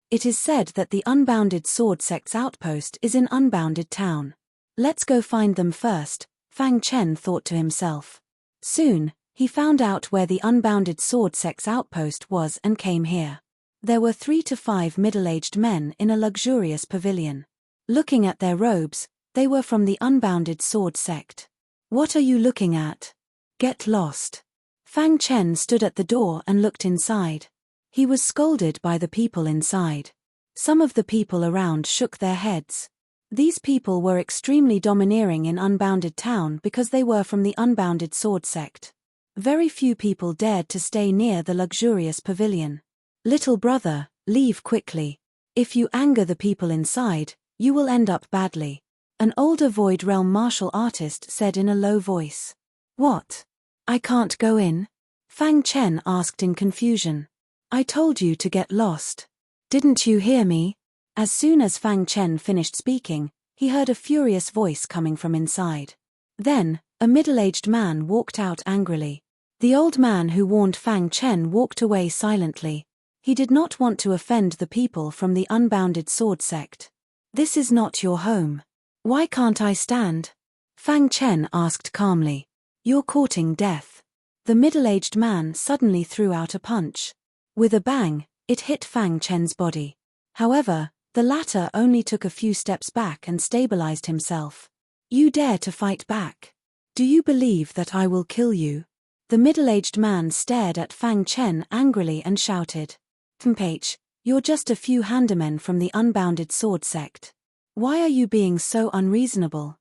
It is said that the Unbounded Sword sect's outpost is in Unbounded Town. Let's go find them first, Fang Chen thought to himself. Soon, he found out where the Unbounded Sword sect's outpost was and came here. There were 3 to 5 middle-aged men in a luxurious pavilion. Looking at their robes, they were from the Unbounded Sword sect. What are you looking at? Get lost. Fang Chen stood at the door and looked inside. He was scolded by the people inside. Some of the people around shook their heads. These people were extremely domineering in Unbounded Town because they were from the Unbounded Sword sect. Very few people dared to stay near the luxurious pavilion. Little brother, leave quickly. If you anger the people inside, you will end up badly. An older Void Realm martial artist said in a low voice. What? I can't go in? Fang Chen asked in confusion. I told you to get lost. Didn't you hear me? As soon as Fang Chen finished speaking, he heard a furious voice coming from inside. Then, a middle-aged man walked out angrily. The old man who warned Fang Chen walked away silently. He did not want to offend the people from the Unbounded Sword sect. This is not your home. Why can't I stand? Fang Chen asked calmly. You're courting death. The middle-aged man suddenly threw out a punch. With a bang, it hit Fang Chen's body. However, the latter only took a few steps back and stabilized himself. You dare to fight back? Do you believe that I will kill you? The middle-aged man stared at Fang Chen angrily and shouted. Mph, you're just a few handymen from the Unbounded Sword sect. Why are you being so unreasonable?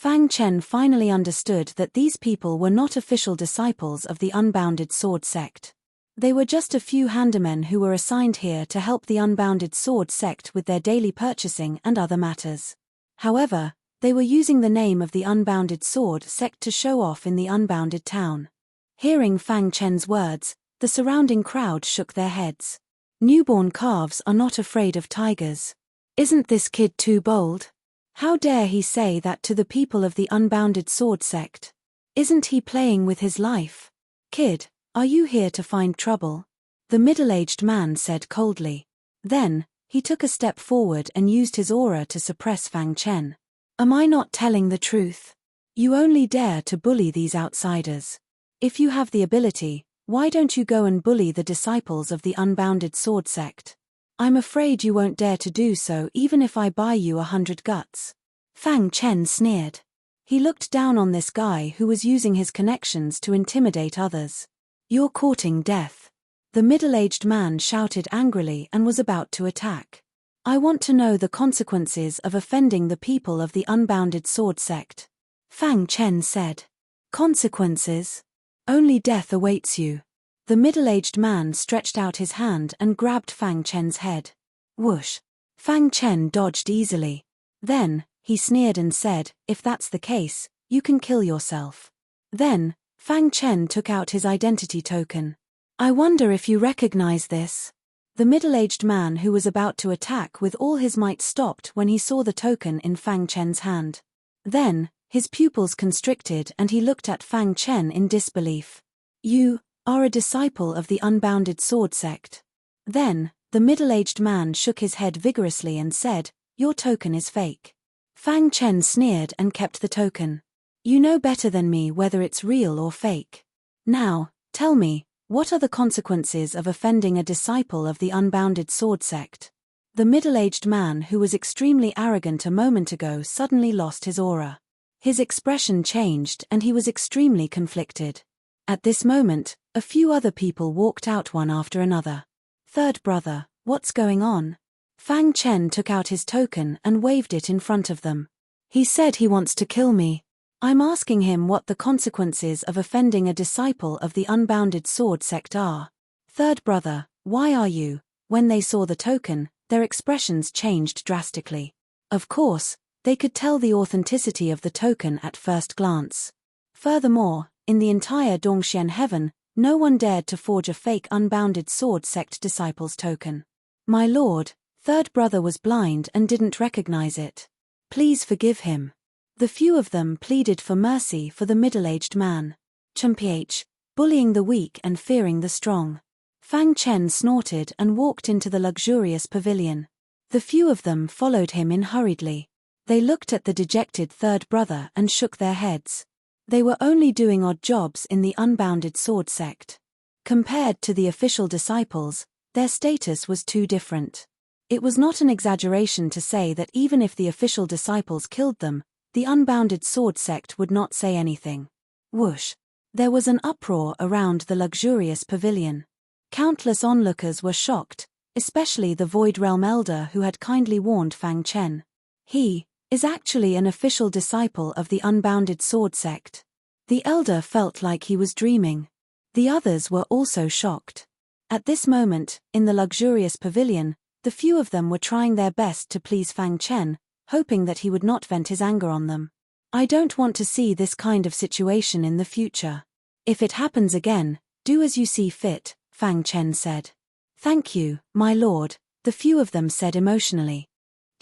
Fang Chen finally understood that these people were not official disciples of the Unbounded Sword sect. They were just a few handymen who were assigned here to help the Unbounded Sword sect with their daily purchasing and other matters. However, they were using the name of the Unbounded Sword sect to show off in the Unbounded town. Hearing Fang Chen's words, the surrounding crowd shook their heads. Newborn calves are not afraid of tigers. Isn't this kid too bold? How dare he say that to the people of the Unbounded Sword sect? Isn't he playing with his life? Kid, are you here to find trouble? The middle-aged man said coldly. Then, he took a step forward and used his aura to suppress Fang Chen. Am I not telling the truth? You only dare to bully these outsiders. If you have the ability, why don't you go and bully the disciples of the Unbounded Sword sect? I'm afraid you won't dare to do so even if I buy you 100 guts. Fang Chen sneered. He looked down on this guy who was using his connections to intimidate others. You're courting death. The middle-aged man shouted angrily and was about to attack. I want to know the consequences of offending the people of the Unbounded Sword sect. Fang Chen said. Consequences? Only death awaits you. The middle-aged man stretched out his hand and grabbed Fang Chen's head. Whoosh! Fang Chen dodged easily. Then, he sneered and said, if that's the case, you can kill yourself. Then, Fang Chen took out his identity token. I wonder if you recognize this. The middle-aged man who was about to attack with all his might stopped when he saw the token in Fang Chen's hand. Then, his pupils constricted and he looked at Fang Chen in disbelief. You are a disciple of the Unbounded Sword sect. Then, the middle-aged man shook his head vigorously and said, your token is fake. Fang Chen sneered and kept the token. You know better than me whether it's real or fake. Now, tell me, what are the consequences of offending a disciple of the Unbounded Sword sect? The middle-aged man who was extremely arrogant a moment ago suddenly lost his aura. His expression changed and he was extremely conflicted. At this moment, a few other people walked out one after another. Third brother, what's going on? Fang Chen took out his token and waved it in front of them. He said he wants to kill me. I'm asking him what the consequences of offending a disciple of the Unbounded Sword sect are. Third brother, why are you? When they saw the token, their expressions changed drastically. Of course, they could tell the authenticity of the token at first glance. Furthermore, in the entire Dongxian heaven, no one dared to forge a fake Unbounded Sword sect disciple's token. My lord, third brother was blind and didn't recognize it. Please forgive him. The few of them pleaded for mercy for the middle-aged man. Chumph, bullying the weak and fearing the strong. Fang Chen snorted and walked into the luxurious pavilion. The few of them followed him in hurriedly. They looked at the dejected third brother and shook their heads. They were only doing odd jobs in the Unbounded Sword sect. Compared to the official disciples, their status was too different. It was not an exaggeration to say that even if the official disciples killed them, the Unbounded Sword sect would not say anything. Whoosh! There was an uproar around the luxurious pavilion. Countless onlookers were shocked, especially the Void Realm Elder who had kindly warned Fang Chen. He is actually an official disciple of the Unbounded Sword sect. The Elder felt like he was dreaming. The others were also shocked. At this moment, in the luxurious pavilion, the few of them were trying their best to please Fang Chen, hoping that he would not vent his anger on them. I don't want to see this kind of situation in the future. If it happens again, do as you see fit, Fang Chen said. Thank you, my lord, the few of them said emotionally.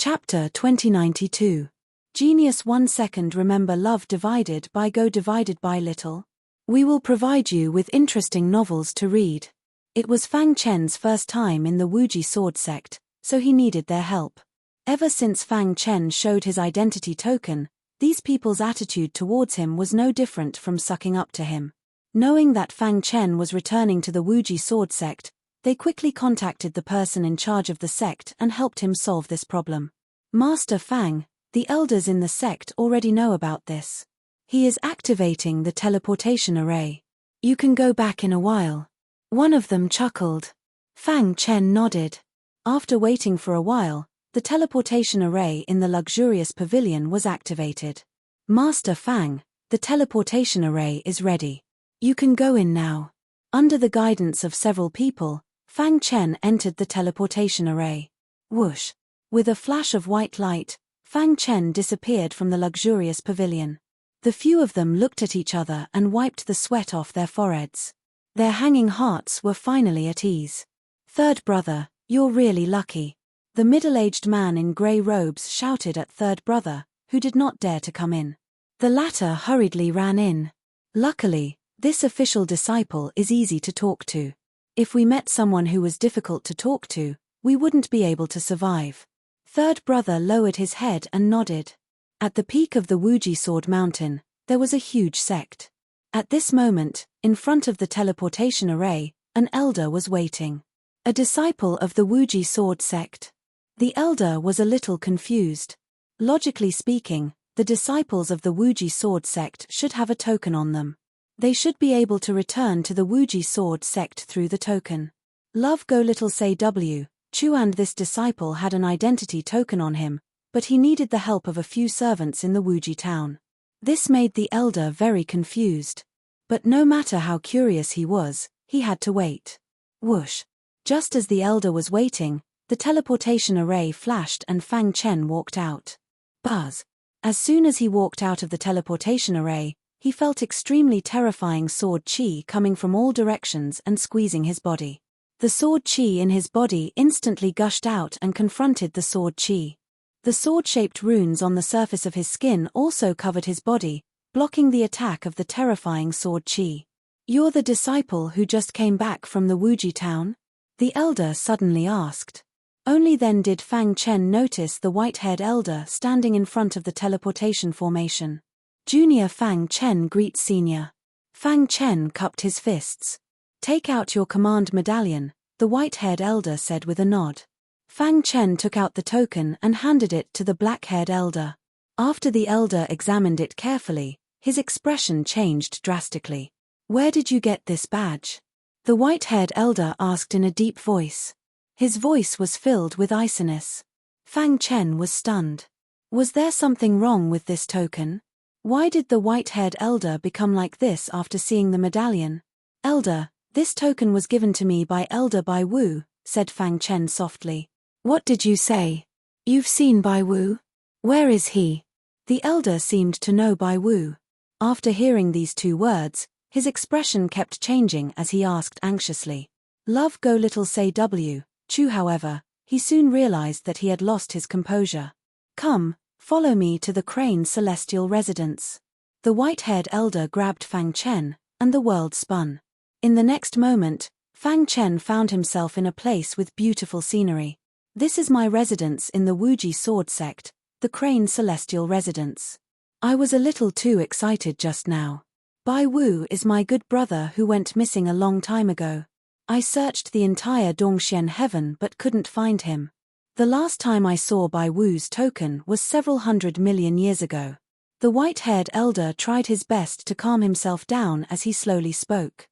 Chapter 2092. Genius 1 second. Remember love divided by go divided by little? We will provide you with interesting novels to read. It was Fang Chen's first time in the Wuji Sword sect, so he needed their help. Ever since Fang Chen showed his identity token, these people's attitude towards him was no different from sucking up to him. Knowing that Fang Chen was returning to the Wuji Sword sect, they quickly contacted the person in charge of the sect and helped him solve this problem. Master Fang, the elders in the sect already know about this. He is activating the teleportation array. You can go back in a while. One of them chuckled. Fang Chen nodded. After waiting for a while, the teleportation array in the luxurious pavilion was activated. Master Fang, the teleportation array is ready. You can go in now. Under the guidance of several people, Fang Chen entered the teleportation array. Whoosh! With a flash of white light, Fang Chen disappeared from the luxurious pavilion. The few of them looked at each other and wiped the sweat off their foreheads. Their hanging hearts were finally at ease. Third brother, you're really lucky. The middle-aged man in grey robes shouted at third brother, who did not dare to come in. The latter hurriedly ran in. Luckily, this official disciple is easy to talk to. If we met someone who was difficult to talk to, we wouldn't be able to survive. Third brother lowered his head and nodded. At the peak of the Wuji Sword Mountain, there was a huge sect. At this moment, in front of the teleportation array, an elder was waiting. A disciple of the Wuji Sword sect. The elder was a little confused. Logically speaking, the disciples of the Wuji Sword sect should have a token on them. They should be able to return to the Wuji Sword sect through the token. Love Go Little Say W. Chu and this disciple had an identity token on him, but he needed the help of a few servants in the Wuji town. This made the elder very confused. But no matter how curious he was, he had to wait. Whoosh! Just as the elder was waiting, the teleportation array flashed and Fang Chen walked out. Buzz! As soon as he walked out of the teleportation array, he felt extremely terrifying sword chi coming from all directions and squeezing his body. The sword chi in his body instantly gushed out and confronted the sword chi. The sword-shaped runes on the surface of his skin also covered his body, blocking the attack of the terrifying sword chi. You're the disciple who just came back from the Wuji town? The elder suddenly asked. Only then did Fang Chen notice the white-haired elder standing in front of the teleportation formation. Junior Fang Chen greets senior. Fang Chen cupped his fists. Take out your command medallion, the white-haired elder said with a nod. Fang Chen took out the token and handed it to the black-haired elder. After the elder examined it carefully, his expression changed drastically. Where did you get this badge? The white-haired elder asked in a deep voice. His voice was filled with iciness. Fang Chen was stunned. Was there something wrong with this token? Why did the white-haired elder become like this after seeing the medallion? Elder, this token was given to me by Elder Bai Wu, said Fang Chen softly. What did you say? You've seen Bai Wu? Where is he? The elder seemed to know Bai Wu. After hearing these two words, his expression kept changing as he asked anxiously. Love Go Little Say W. Chu, however, he soon realized that he had lost his composure. Come, follow me to the Crane celestial residence. The white-haired elder grabbed Fang Chen, and the world spun. In the next moment, Fang Chen found himself in a place with beautiful scenery. This is my residence in the Wuji Sword sect, the Crane celestial residence. I was a little too excited just now. Bai Wu is my good brother who went missing a long time ago. I searched the entire Dongxian heaven but couldn't find him. The last time I saw Bai Wu's token was several 100 million years ago. The white-haired elder tried his best to calm himself down as he slowly spoke.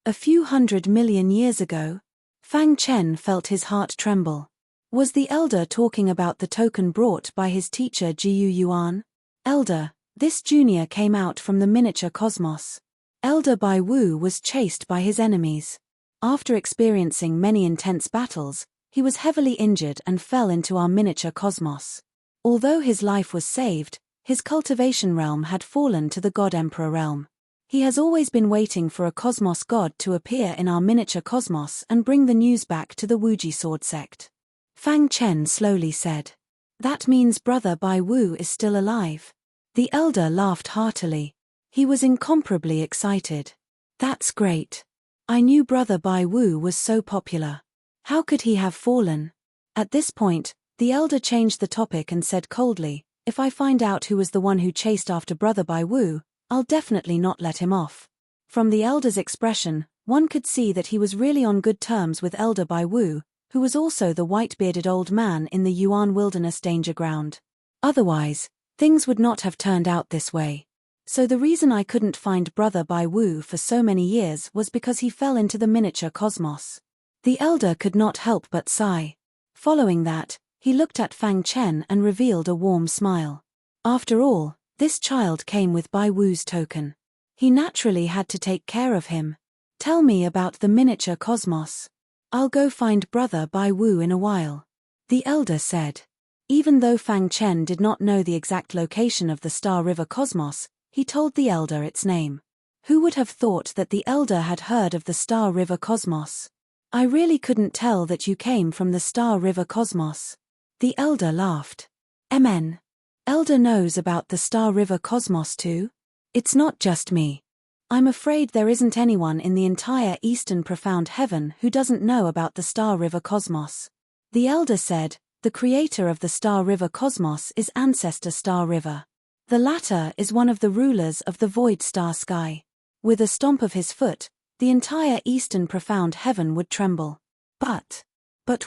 A few 100 million years ago? Fang Chen felt his heart tremble. Was the elder talking about the token brought by his teacher Jiyu Yuan? Elder, this junior came out from the miniature cosmos. Elder Bai Wu was chased by his enemies. After experiencing many intense battles, he was heavily injured and fell into our miniature cosmos. Although his life was saved, his cultivation realm had fallen to the God Emperor realm. He has always been waiting for a cosmos god to appear in our miniature cosmos and bring the news back to the Wuji Sword sect. Fang Chen slowly said. That means brother Bai Wu is still alive. The elder laughed heartily. He was incomparably excited. That's great. I knew brother Bai Wu was so popular. How could he have fallen? At this point, the elder changed the topic and said coldly, if I find out who was the one who chased after brother Bai Wu, I'll definitely not let him off. From the elder's expression, one could see that he was really on good terms with Elder Bai Wu, who was also the white-bearded old man in the Yuan Wilderness danger ground. Otherwise, things would not have turned out this way. So the reason I couldn't find brother Bai Wu for so many years was because he fell into the miniature cosmos. The elder could not help but sigh. Following that, he looked at Fang Chen and revealed a warm smile. After all, This child came with Bai Wu's token. He naturally had to take care of him. Tell me about the miniature cosmos. I'll go find brother Bai Wu in a while. The elder said. Even though Fang Chen did not know the exact location of the Star River Cosmos, he told the elder its name. Who would have thought that the elder had heard of the Star River Cosmos? I really couldn't tell that you came from the Star River Cosmos. The elder laughed. MN. Elder knows about the Star River Cosmos too? It's not just me. I'm afraid there isn't anyone in the entire Eastern Profound Heaven who doesn't know about the Star River Cosmos. The elder said, the creator of the Star River Cosmos is Ancestor Star River. The latter is one of the rulers of the void star sky. With a stomp of his foot, the entire Eastern Profound Heaven would tremble. But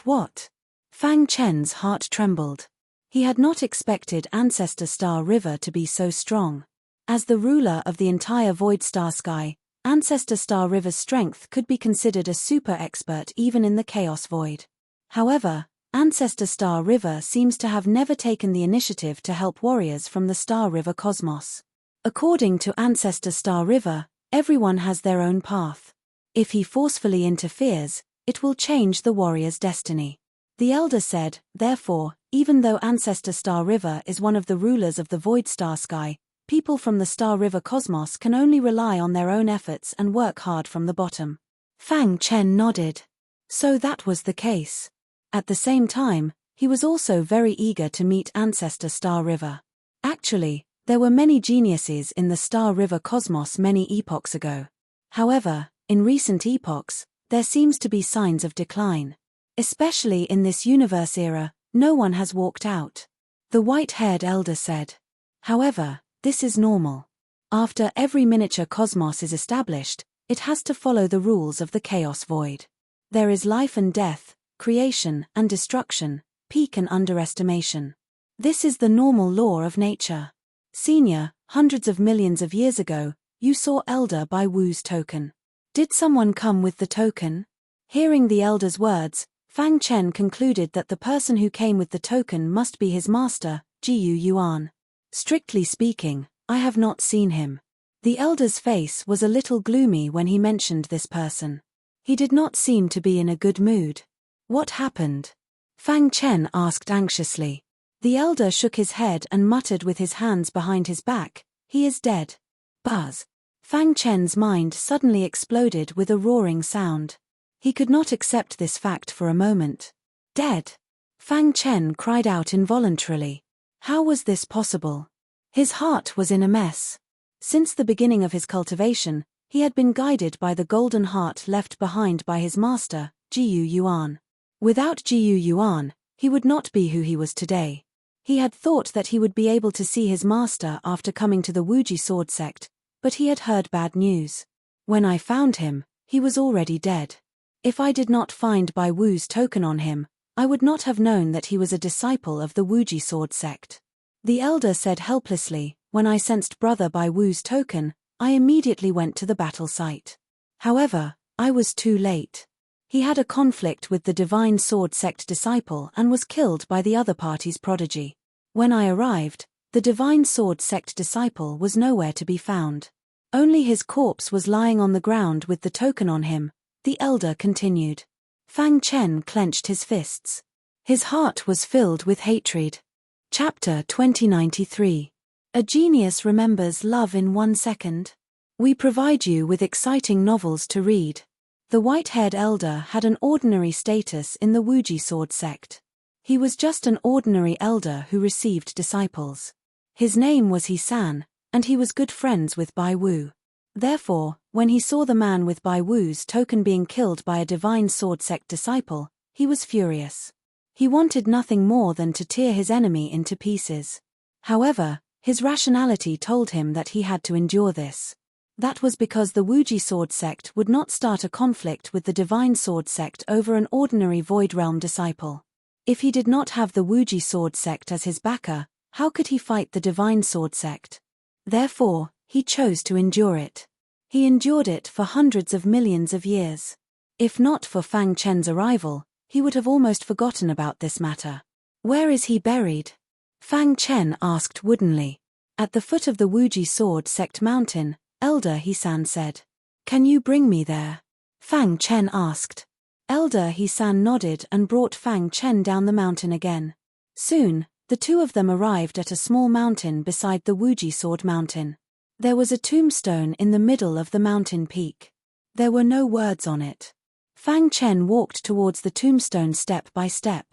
what? Fang Chen's heart trembled. He had not expected Ancestor Star River to be so strong. As the ruler of the entire void star sky, Ancestor Star River's strength could be considered a super expert even in the chaos void. However, Ancestor Star River seems to have never taken the initiative to help warriors from the Star River Cosmos. According to Ancestor Star River, everyone has their own path. If he forcefully interferes, it will change the warrior's destiny. The elder said, therefore, even though Ancestor Star River is one of the rulers of the void star sky, people from the Star River Cosmos can only rely on their own efforts and work hard from the bottom. Fang Chen nodded. So that was the case. At the same time, he was also very eager to meet Ancestor Star River. Actually, there were many geniuses in the Star River Cosmos many epochs ago. However, in recent epochs, there seems to be signs of decline. Especially in this universe era, no one has walked out. The white-haired elder said. However, this is normal. After every miniature cosmos is established, it has to follow the rules of the chaos void. There is life and death, creation and destruction, peak and underestimation. This is the normal law of nature. Senior, hundreds of millions of years ago, you saw Elder Bai Wu's token. Did someone come with the token? Hearing the elder's words, Fang Chen concluded that the person who came with the token must be his master, Jiyu Yuan. Strictly speaking, I have not seen him. The elder's face was a little gloomy when he mentioned this person. He did not seem to be in a good mood. What happened? Fang Chen asked anxiously. The elder shook his head and muttered with his hands behind his back, he is dead. Buzz. Fang Chen's mind suddenly exploded with a roaring sound. He could not accept this fact for a moment. Dead? Fang Chen cried out involuntarily. How was this possible? His heart was in a mess. Since the beginning of his cultivation, he had been guided by the golden heart left behind by his master, Jiyu Yuan. Without Jiyu Yuan, he would not be who he was today. He had thought that he would be able to see his master after coming to the Wuji sword sect, but he had heard bad news. When I found him, he was already dead. If I did not find Bai Wu's token on him, I would not have known that he was a disciple of the Wuji sword sect. The elder said helplessly, when I sensed brother Bai Wu's token, I immediately went to the battle site. However, I was too late. He had a conflict with the Divine Sword Sect disciple and was killed by the other party's prodigy. When I arrived, the Divine Sword Sect disciple was nowhere to be found. Only his corpse was lying on the ground with the token on him, the elder continued. Fang Chen clenched his fists. His heart was filled with hatred. Chapter 2093. A genius remembers love in 1 second. We provide you with exciting novels to read. The white-haired elder had an ordinary status in the Wuji sword sect. He was just an ordinary elder who received disciples. His name was He-san, and he was good friends with Bai Wu. Therefore, when he saw the man with Bai Wu's token being killed by a divine sword sect disciple, he was furious. He wanted nothing more than to tear his enemy into pieces. However, his rationality told him that he had to endure this. That was because the Wuji sword sect would not start a conflict with the divine sword sect over an ordinary void realm disciple. If he did not have the Wuji sword sect as his backer, how could he fight the divine sword sect? Therefore, he chose to endure it. He endured it for hundreds of millions of years. If not for Fang Chen's arrival, he would have almost forgotten about this matter. Where is he buried? Fang Chen asked woodenly. At the foot of the Wuji Sword Sect Mountain, Elder He-san said. Can you bring me there? Fang Chen asked. Elder He-san nodded and brought Fang Chen down the mountain again. Soon, the two of them arrived at a small mountain beside the Wuji Sword Mountain. There was a tombstone in the middle of the mountain peak. There were no words on it. Fang Chen walked towards the tombstone step by step.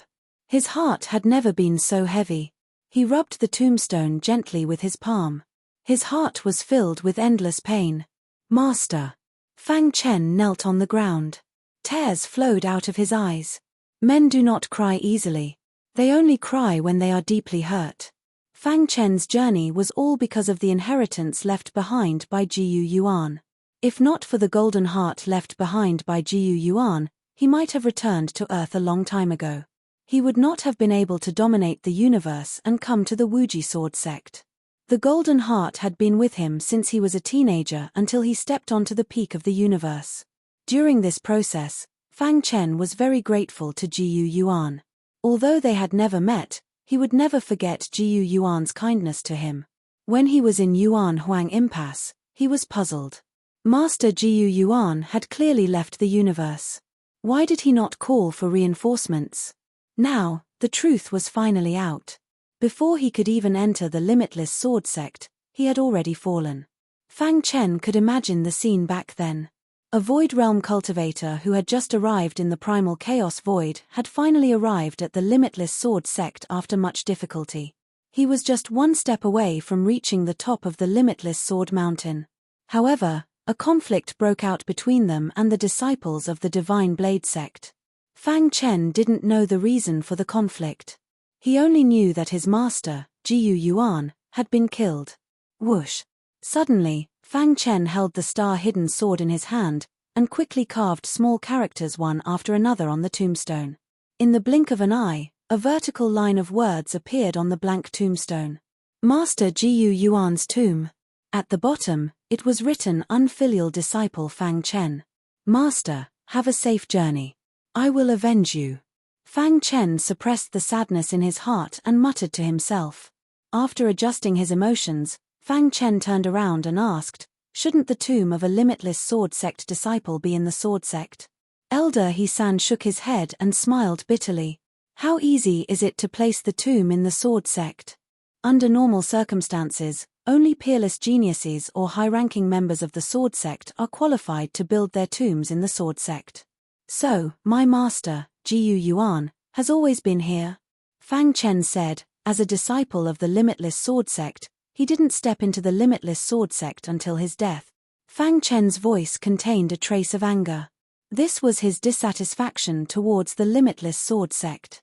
His heart had never been so heavy. He rubbed the tombstone gently with his palm. His heart was filled with endless pain. Master. Fang Chen knelt on the ground. Tears flowed out of his eyes. Men do not cry easily. They only cry when they are deeply hurt. Fang Chen's journey was all because of the inheritance left behind by Jiyu Yuan. If not for the golden heart left behind by Jiyu Yuan, he might have returned to Earth a long time ago. He would not have been able to dominate the universe and come to the Wuji Sword Sect. The golden heart had been with him since he was a teenager until he stepped onto the peak of the universe. During this process, Fang Chen was very grateful to Jiyu Yuan. Although they had never met, he would never forget Jiyu Yuan's kindness to him. When he was in Yuan Huang Impasse, he was puzzled. Master Jiyu Yuan had clearly left the universe. Why did he not call for reinforcements? Now, the truth was finally out. Before he could even enter the Limitless Sword Sect, he had already fallen. Fang Chen could imagine the scene back then. A Void Realm cultivator who had just arrived in the Primal Chaos Void had finally arrived at the Limitless Sword Sect after much difficulty. He was just one step away from reaching the top of the Limitless Sword Mountain. However, a conflict broke out between them and the disciples of the Divine Blade Sect. Fang Chen didn't know the reason for the conflict. He only knew that his master, Jiyu Yuan, had been killed. Whoosh! Suddenly, Fang Chen held the star-hidden sword in his hand, and quickly carved small characters one after another on the tombstone. In the blink of an eye, a vertical line of words appeared on the blank tombstone. Master Jiyu Yuan's tomb. At the bottom, it was written Unfilial Disciple Fang Chen. Master, have a safe journey. I will avenge you. Fang Chen suppressed the sadness in his heart and muttered to himself. After adjusting his emotions, Fang Chen turned around and asked, shouldn't the tomb of a Limitless Sword Sect disciple be in the Sword Sect? Elder He-san shook his head and smiled bitterly. How easy is it to place the tomb in the Sword Sect? Under normal circumstances, only peerless geniuses or high-ranking members of the Sword Sect are qualified to build their tombs in the Sword Sect. So, my master, Jiyu Yuan, has always been here? Fang Chen said. As a disciple of the Limitless Sword Sect, he didn't step into the Limitless Sword Sect until his death. Fang Chen's voice contained a trace of anger. This was his dissatisfaction towards the Limitless Sword Sect.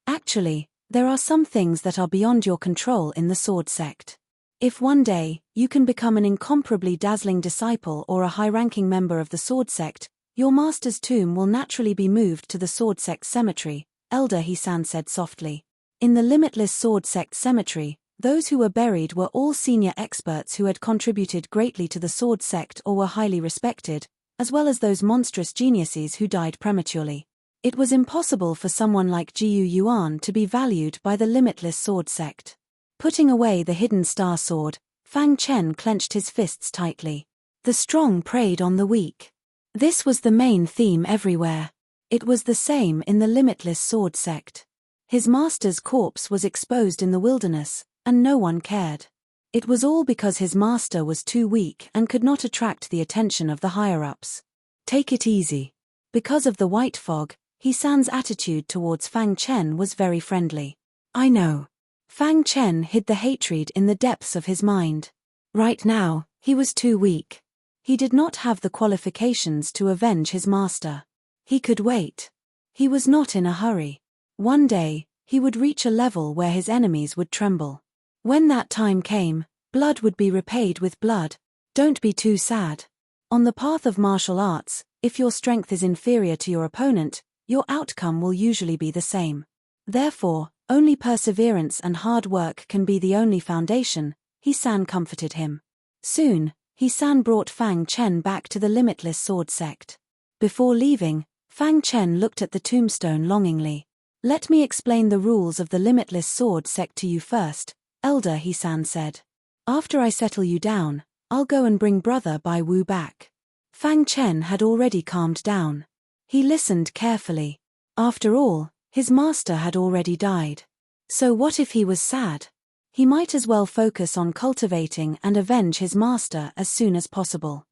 Actually, there are some things that are beyond your control in the Sword Sect. If one day, you can become an incomparably dazzling disciple or a high-ranking member of the Sword Sect, your master's tomb will naturally be moved to the Sword Sect Cemetery, Elder He-san said softly. In the Limitless Sword Sect Cemetery, those who were buried were all senior experts who had contributed greatly to the Sword Sect or were highly respected, as well as those monstrous geniuses who died prematurely. It was impossible for someone like Jiyu Yuan to be valued by the Limitless Sword Sect. Putting away the hidden star sword, Fang Chen clenched his fists tightly. The strong preyed on the weak. This was the main theme everywhere. It was the same in the Limitless Sword Sect. His master's corpse was exposed in the wilderness, and no one cared. It was all because his master was too weak and could not attract the attention of the higher-ups. Take it easy. Because of the white fog, He-san's attitude towards Fang Chen was very friendly. I know. Fang Chen hid the hatred in the depths of his mind. Right now, he was too weak. He did not have the qualifications to avenge his master. He could wait. He was not in a hurry. One day, he would reach a level where his enemies would tremble. When that time came, blood would be repaid with blood. Don't be too sad. On the path of martial arts, if your strength is inferior to your opponent, your outcome will usually be the same. Therefore, only perseverance and hard work can be the only foundation, He-san comforted him. Soon, He-san brought Fang Chen back to the Limitless Sword Sect. Before leaving, Fang Chen looked at the tombstone longingly. Let me explain the rules of the Limitless Sword Sect to you first, Elder He-san said. After I settle you down, I'll go and bring Brother Bai Wu back. Fang Chen had already calmed down. He listened carefully. After all, his master had already died. So what if he was sad? He might as well focus on cultivating and avenge his master as soon as possible.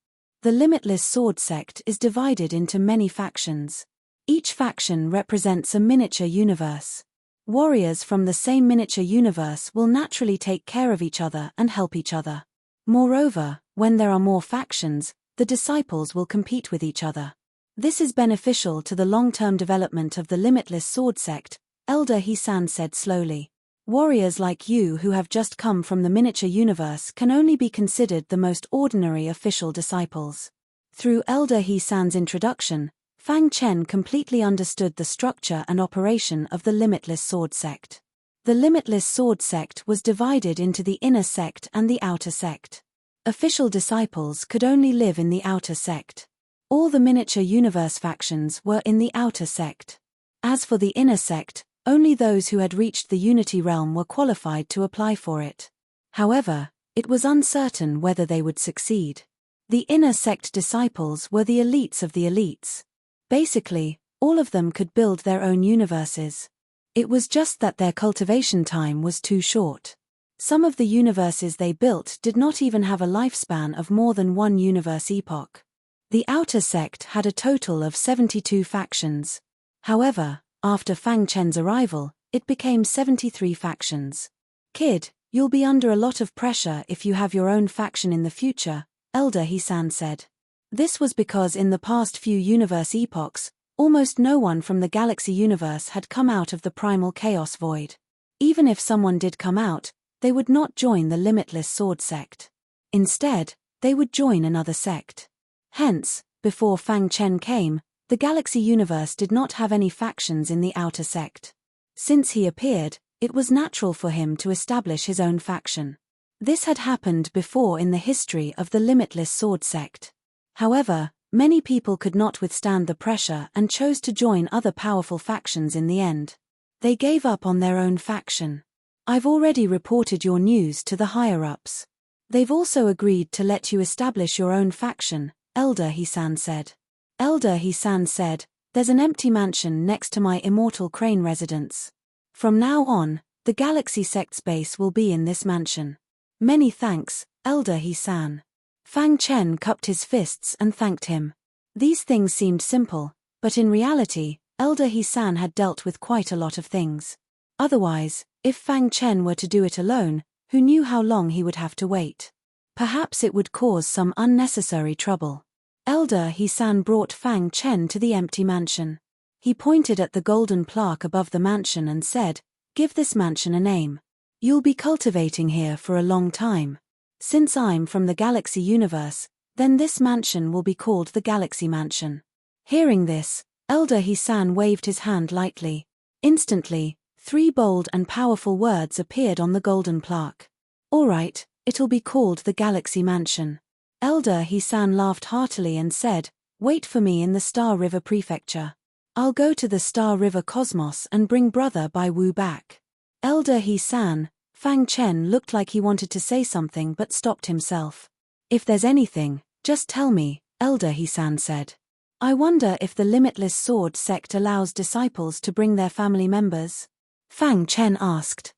The Limitless Sword sect is divided into many factions. Each faction represents a miniature universe. Warriors from the same miniature universe will naturally take care of each other and help each other. Moreover, when there are more factions, the disciples will compete with each other. This is beneficial to the long-term development of the Limitless Sword sect, Elder He-san said slowly. Warriors like you who have just come from the miniature universe can only be considered the most ordinary official disciples. Through Elder He-san's introduction, Fang Chen completely understood the structure and operation of the Limitless Sword sect. The Limitless Sword sect was divided into the inner sect and the outer sect. Official disciples could only live in the outer sect. All the miniature universe factions were in the outer sect. As for the inner sect, only those who had reached the Unity realm were qualified to apply for it. However, it was uncertain whether they would succeed. The inner sect disciples were the elites of the elites. Basically, all of them could build their own universes. It was just that their cultivation time was too short. Some of the universes they built did not even have a lifespan of more than one universe epoch. The outer sect had a total of 72 factions. However, after Fang Chen's arrival, it became 73 factions. Kid, you'll be under a lot of pressure if you have your own faction in the future, Elder He-san said. This was because in the past few universe epochs, almost no one from the galaxy universe had come out of the primal chaos void. Even if someone did come out, they would not join the Limitless Sword sect. Instead, they would join another sect. Hence, before Fang Chen came, the galaxy universe did not have any factions in the outer sect. Since he appeared, it was natural for him to establish his own faction. This had happened before in the history of the Limitless Sword sect. However, many people could not withstand the pressure and chose to join other powerful factions in the end. They gave up on their own faction. I've already reported your news to the higher-ups. They've also agreed to let you establish your own faction, Elder He-san said. Elder He-san said, there's an empty mansion next to my immortal crane residence. From now on, the galaxy sect's base will be in this mansion. Many thanks, Elder He-san. Fang Chen cupped his fists and thanked him. These things seemed simple, but in reality, Elder He-san had dealt with quite a lot of things. Otherwise, if Fang Chen were to do it alone, who knew how long he would have to wait? Perhaps it would cause some unnecessary trouble. Elder He-san brought Fang Chen to the empty mansion. He pointed at the golden plaque above the mansion and said, "Give this mansion a name. You'll be cultivating here for a long time. Since I'm from the galaxy universe, then this mansion will be called the Galaxy Mansion." Hearing this, Elder He-san waved his hand lightly. Instantly, 3 bold and powerful words appeared on the golden plaque. "All right, it'll be called the Galaxy Mansion." Elder He-san laughed heartily and said, "Wait for me in the Star River Prefecture. I'll go to the Star River Cosmos and bring Brother Bai Wu back." Elder He-san, Fang Chen looked like he wanted to say something but stopped himself. "If there's anything, just tell me," Elder He-san said. "I wonder if the Limitless Sword sect allows disciples to bring their family members?" Fang Chen asked.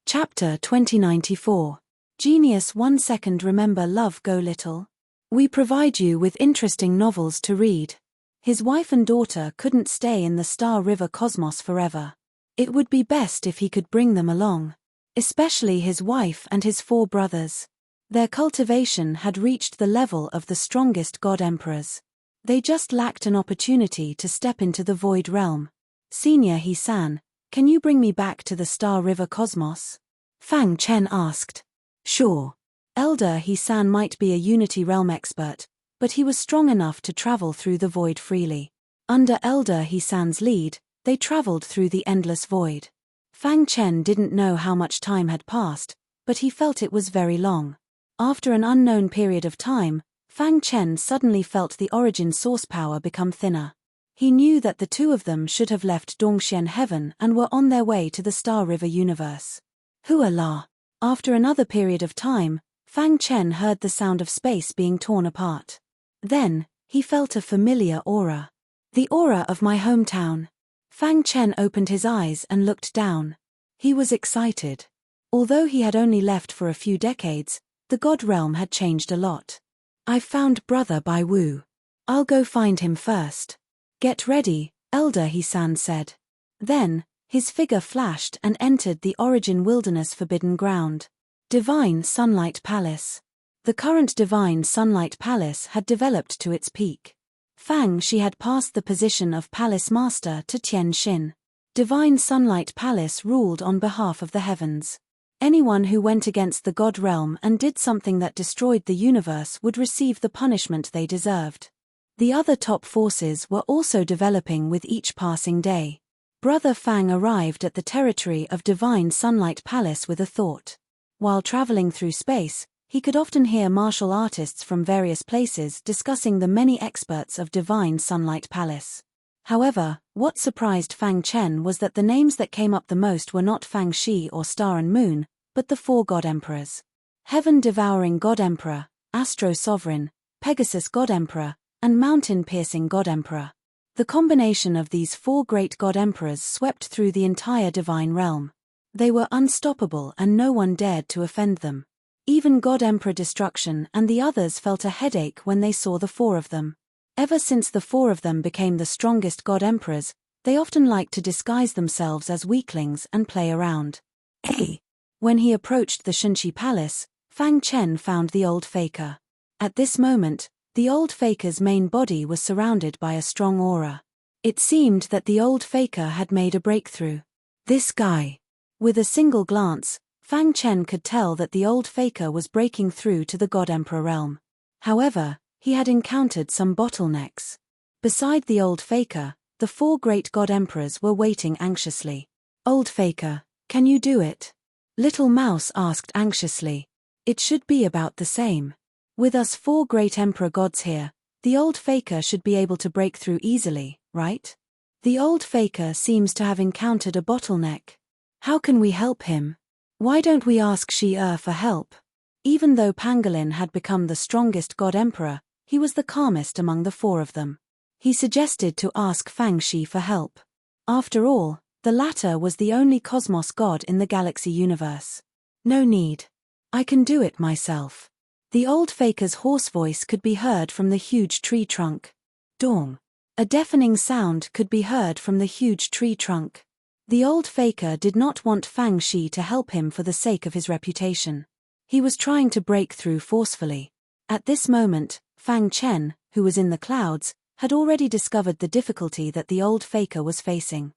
Chapter 2094. Genius 1 second. Remember love go little? We provide you with interesting novels to read. His wife and daughter couldn't stay in the Star River Cosmos forever. It would be best if he could bring them along. Especially his wife and his 4 brothers. Their cultivation had reached the level of the strongest god emperors. They just lacked an opportunity to step into the void realm. "Senior He-san, can you bring me back to the Star River Cosmos?" Fang Chen asked. "Sure." Elder He-san might be a Unity realm expert, but he was strong enough to travel through the void freely. Under Elder He-san's lead, they traveled through the endless void. Fang Chen didn't know how much time had passed, but he felt it was very long. After an unknown period of time, Fang Chen suddenly felt the origin source power become thinner. He knew that the 2 of them should have left Dongxian Heaven and were on their way to the Star River universe. Hua la. After another period of time, Fang Chen heard the sound of space being torn apart. Then, he felt a familiar aura. The aura of my hometown. Fang Chen opened his eyes and looked down. He was excited. Although he had only left for a few decades, the God realm had changed a lot. I've found Brother Bai Wu. I'll go find him first. Get ready, Elder He-san said. Then, his figure flashed and entered the Origin Wilderness Forbidden Ground. Divine Sunlight Palace. The current Divine Sunlight Palace had developed to its peak. Fang Shi had passed the position of Palace Master to Tian Xin. Divine Sunlight Palace ruled on behalf of the heavens. Anyone who went against the God realm and did something that destroyed the universe would receive the punishment they deserved. The other top forces were also developing with each passing day. Brother Fang arrived at the territory of Divine Sunlight Palace with a thought. While traveling through space, he could often hear martial artists from various places discussing the many experts of Divine Sunlight Palace. However, what surprised Fang Chen was that the names that came up the most were not Fang Shi or Star and Moon, but the 4 God Emperors. Heaven-devouring God Emperor, Astro-Sovereign, Pegasus God Emperor, and Mountain-piercing God Emperor. The combination of these 4 great God Emperors swept through the entire divine realm. They were unstoppable and no one dared to offend them. Even God Emperor Destruction and the others felt a headache when they saw the 4 of them. Ever since the 4 of them became the strongest God Emperors, they often liked to disguise themselves as weaklings and play around. When he approached the Shunqi Palace, Fang Chen found the old faker. At this moment, the old faker's main body was surrounded by a strong aura. It seemed that the old faker had made a breakthrough. This guy. With a single glance, Fang Chen could tell that the old faker was breaking through to the God Emperor realm. However, he had encountered some bottlenecks. Beside the old faker, the 4 great God Emperors were waiting anxiously. Old faker, can you do it? Little Mouse asked anxiously. It should be about the same. With us 4 great Emperor gods here, the old faker should be able to break through easily, right? The old faker seems to have encountered a bottleneck. How can we help him? Why don't we ask Shi-Er for help? Even though Pangolin had become the strongest God Emperor, he was the calmest among the 4 of them. He suggested to ask Fang Shi for help. After all, the latter was the only cosmos god in the galaxy universe. No need. I can do it myself. The old faker's hoarse voice could be heard from the huge tree trunk. Dong. A deafening sound could be heard from the huge tree trunk. The old faker did not want Fang Shi to help him for the sake of his reputation. He was trying to break through forcefully. At this moment, Fang Chen, who was in the clouds, had already discovered the difficulty that the old faker was facing.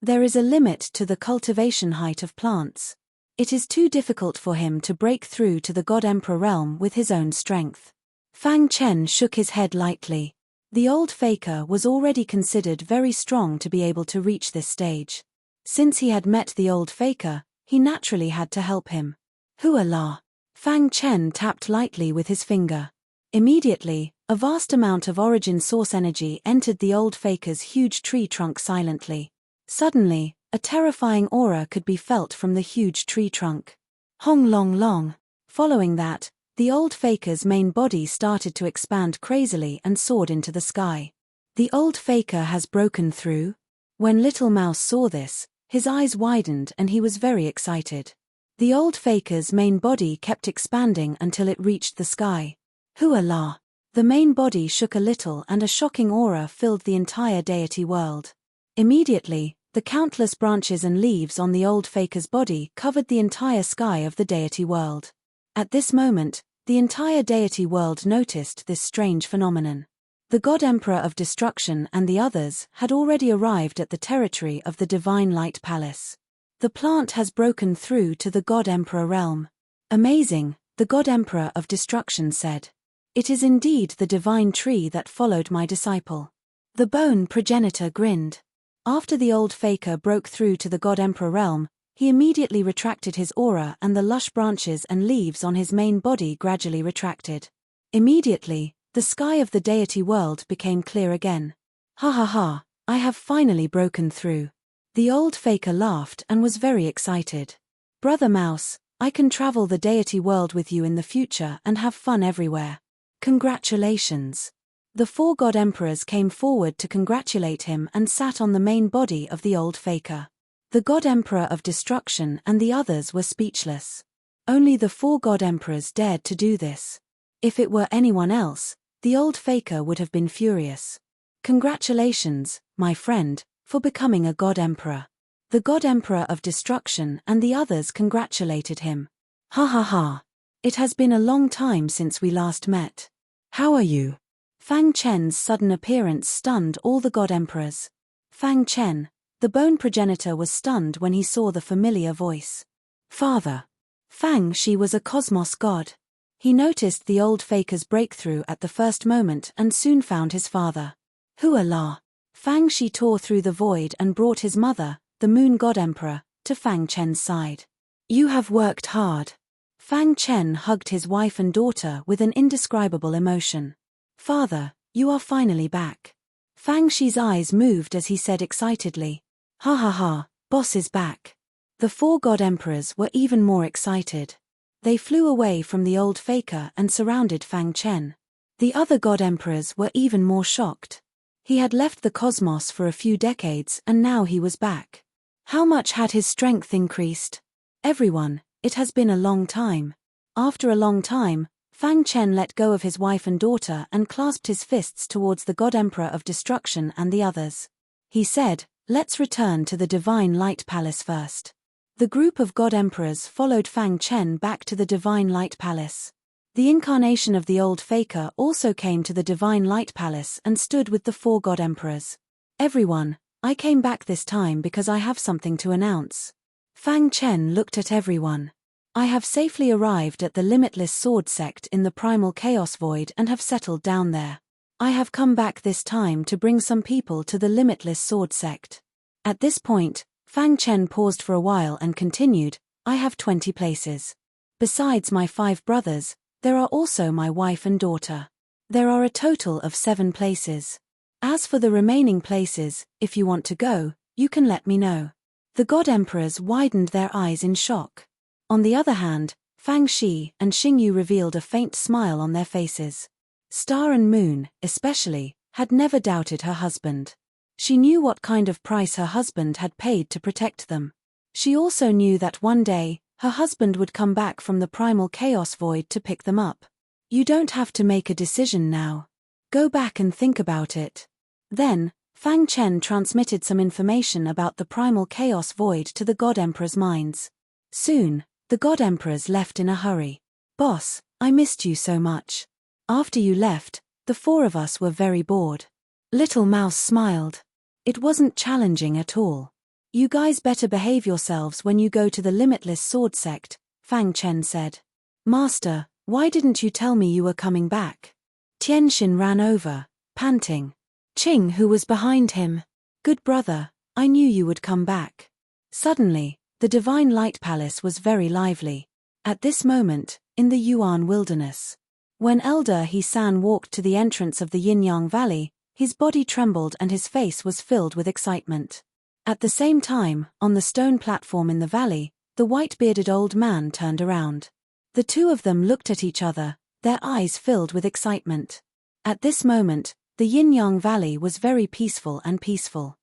There is a limit to the cultivation height of plants. It is too difficult for him to break through to the God Emperor realm with his own strength. Fang Chen shook his head lightly. The old faker was already considered very strong to be able to reach this stage. Since he had met the old faker, he naturally had to help him. Hua la. Fang Chen tapped lightly with his finger. Immediately, a vast amount of origin source energy entered the old faker's huge tree trunk silently. Suddenly, a terrifying aura could be felt from the huge tree trunk. Hong long long. Following that, the old faker's main body started to expand crazily and soared into the sky. The old faker has broken through? When Little Mouse saw this, his eyes widened and he was very excited. The old faker's main body kept expanding until it reached the sky. Hua la. The main body shook a little and a shocking aura filled the entire deity world. Immediately, the countless branches and leaves on the old faker's body covered the entire sky of the deity world. At this moment, the entire deity world noticed this strange phenomenon. The God Emperor of Destruction and the others had already arrived at the territory of the Divine Light Palace. The plant has broken through to the God Emperor realm. Amazing, the God Emperor of Destruction said. It is indeed the divine tree that followed my disciple. The bone progenitor grinned. After the old faker broke through to the God Emperor realm, he immediately retracted his aura and the lush branches and leaves on his main body gradually retracted. Immediately, the sky of the deity world became clear again. Ha ha ha, I have finally broken through. The old faker laughed and was very excited. Brother Mouse, I can travel the deity world with you in the future and have fun everywhere. Congratulations. The 4 god emperors came forward to congratulate him and sat on the main body of the old faker. The god emperor of destruction and the others were speechless. Only the 4 god emperors dared to do this. If it were anyone else, the old faker would have been furious. Congratulations, my friend, for becoming a god emperor. The god emperor of destruction and the others congratulated him. Ha ha ha. It has been a long time since we last met. How are you? Fang Chen's sudden appearance stunned all the god emperors. Fang Chen, the bone progenitor, was stunned when he saw the familiar voice. Father. Fang Shi was a cosmos god. He noticed the old faker's breakthrough at the first moment and soon found his father. Hua La. Fang Shi tore through the void and brought his mother, the moon god emperor, to Fang Chen's side. You have worked hard. Fang Chen hugged his wife and daughter with an indescribable emotion. Father, you are finally back. Fang Shi's eyes moved as he said excitedly. Ha ha ha, boss is back. The 4 god emperors were even more excited. They flew away from the old faker and surrounded Fang Chen. The other god emperors were even more shocked. He had left the cosmos for a few decades and now he was back. How much had his strength increased? Everyone, it has been a long time. After a long time, Fang Chen let go of his wife and daughter and clasped his fists towards the god emperor of destruction and the others. He said, let's return to the divine light palace first. The group of god emperors followed Fang Chen back to the divine light palace. The incarnation of the old faker also came to the divine light palace and stood with the 4 god emperors. Everyone, I came back this time because I have something to announce. Fang Chen looked at everyone. I have safely arrived at the limitless sword sect in the primal chaos void and have settled down there. I have come back this time to bring some people to the limitless sword sect. At this point, Fang Chen paused for a while and continued, I have 20 places. Besides my 5 brothers, there are also my wife and daughter. There are a total of 7 places. As for the remaining places, if you want to go, you can let me know. The god emperors widened their eyes in shock. On the other hand, Fang Shi and Xingyu revealed a faint smile on their faces. Star and Moon, especially, had never doubted her husband. She knew what kind of price her husband had paid to protect them. She also knew that one day, her husband would come back from the primal chaos void to pick them up. You don't have to make a decision now. Go back and think about it. Then, Fang Chen transmitted some information about the primal chaos void to the god emperors' minds. Soon, the god emperors left in a hurry. Boss, I missed you so much. After you left, the 4 of us were very bored. Little Mouse smiled. It wasn't challenging at all. You guys better behave yourselves when you go to the limitless sword sect, Fang Chen said. Master, why didn't you tell me you were coming back? Tianxin ran over, panting. Qing, who was behind him. Good brother, I knew you would come back. Suddenly, the divine light palace was very lively. At this moment, in the Yuan wilderness. When Elder He San walked to the entrance of the Yin-Yang Valley, his body trembled and his face was filled with excitement. At the same time, on the stone platform in the valley, the white-bearded old man turned around. The 2 of them looked at each other, their eyes filled with excitement. At this moment, the Yin-Yang Valley was very peaceful and peaceful.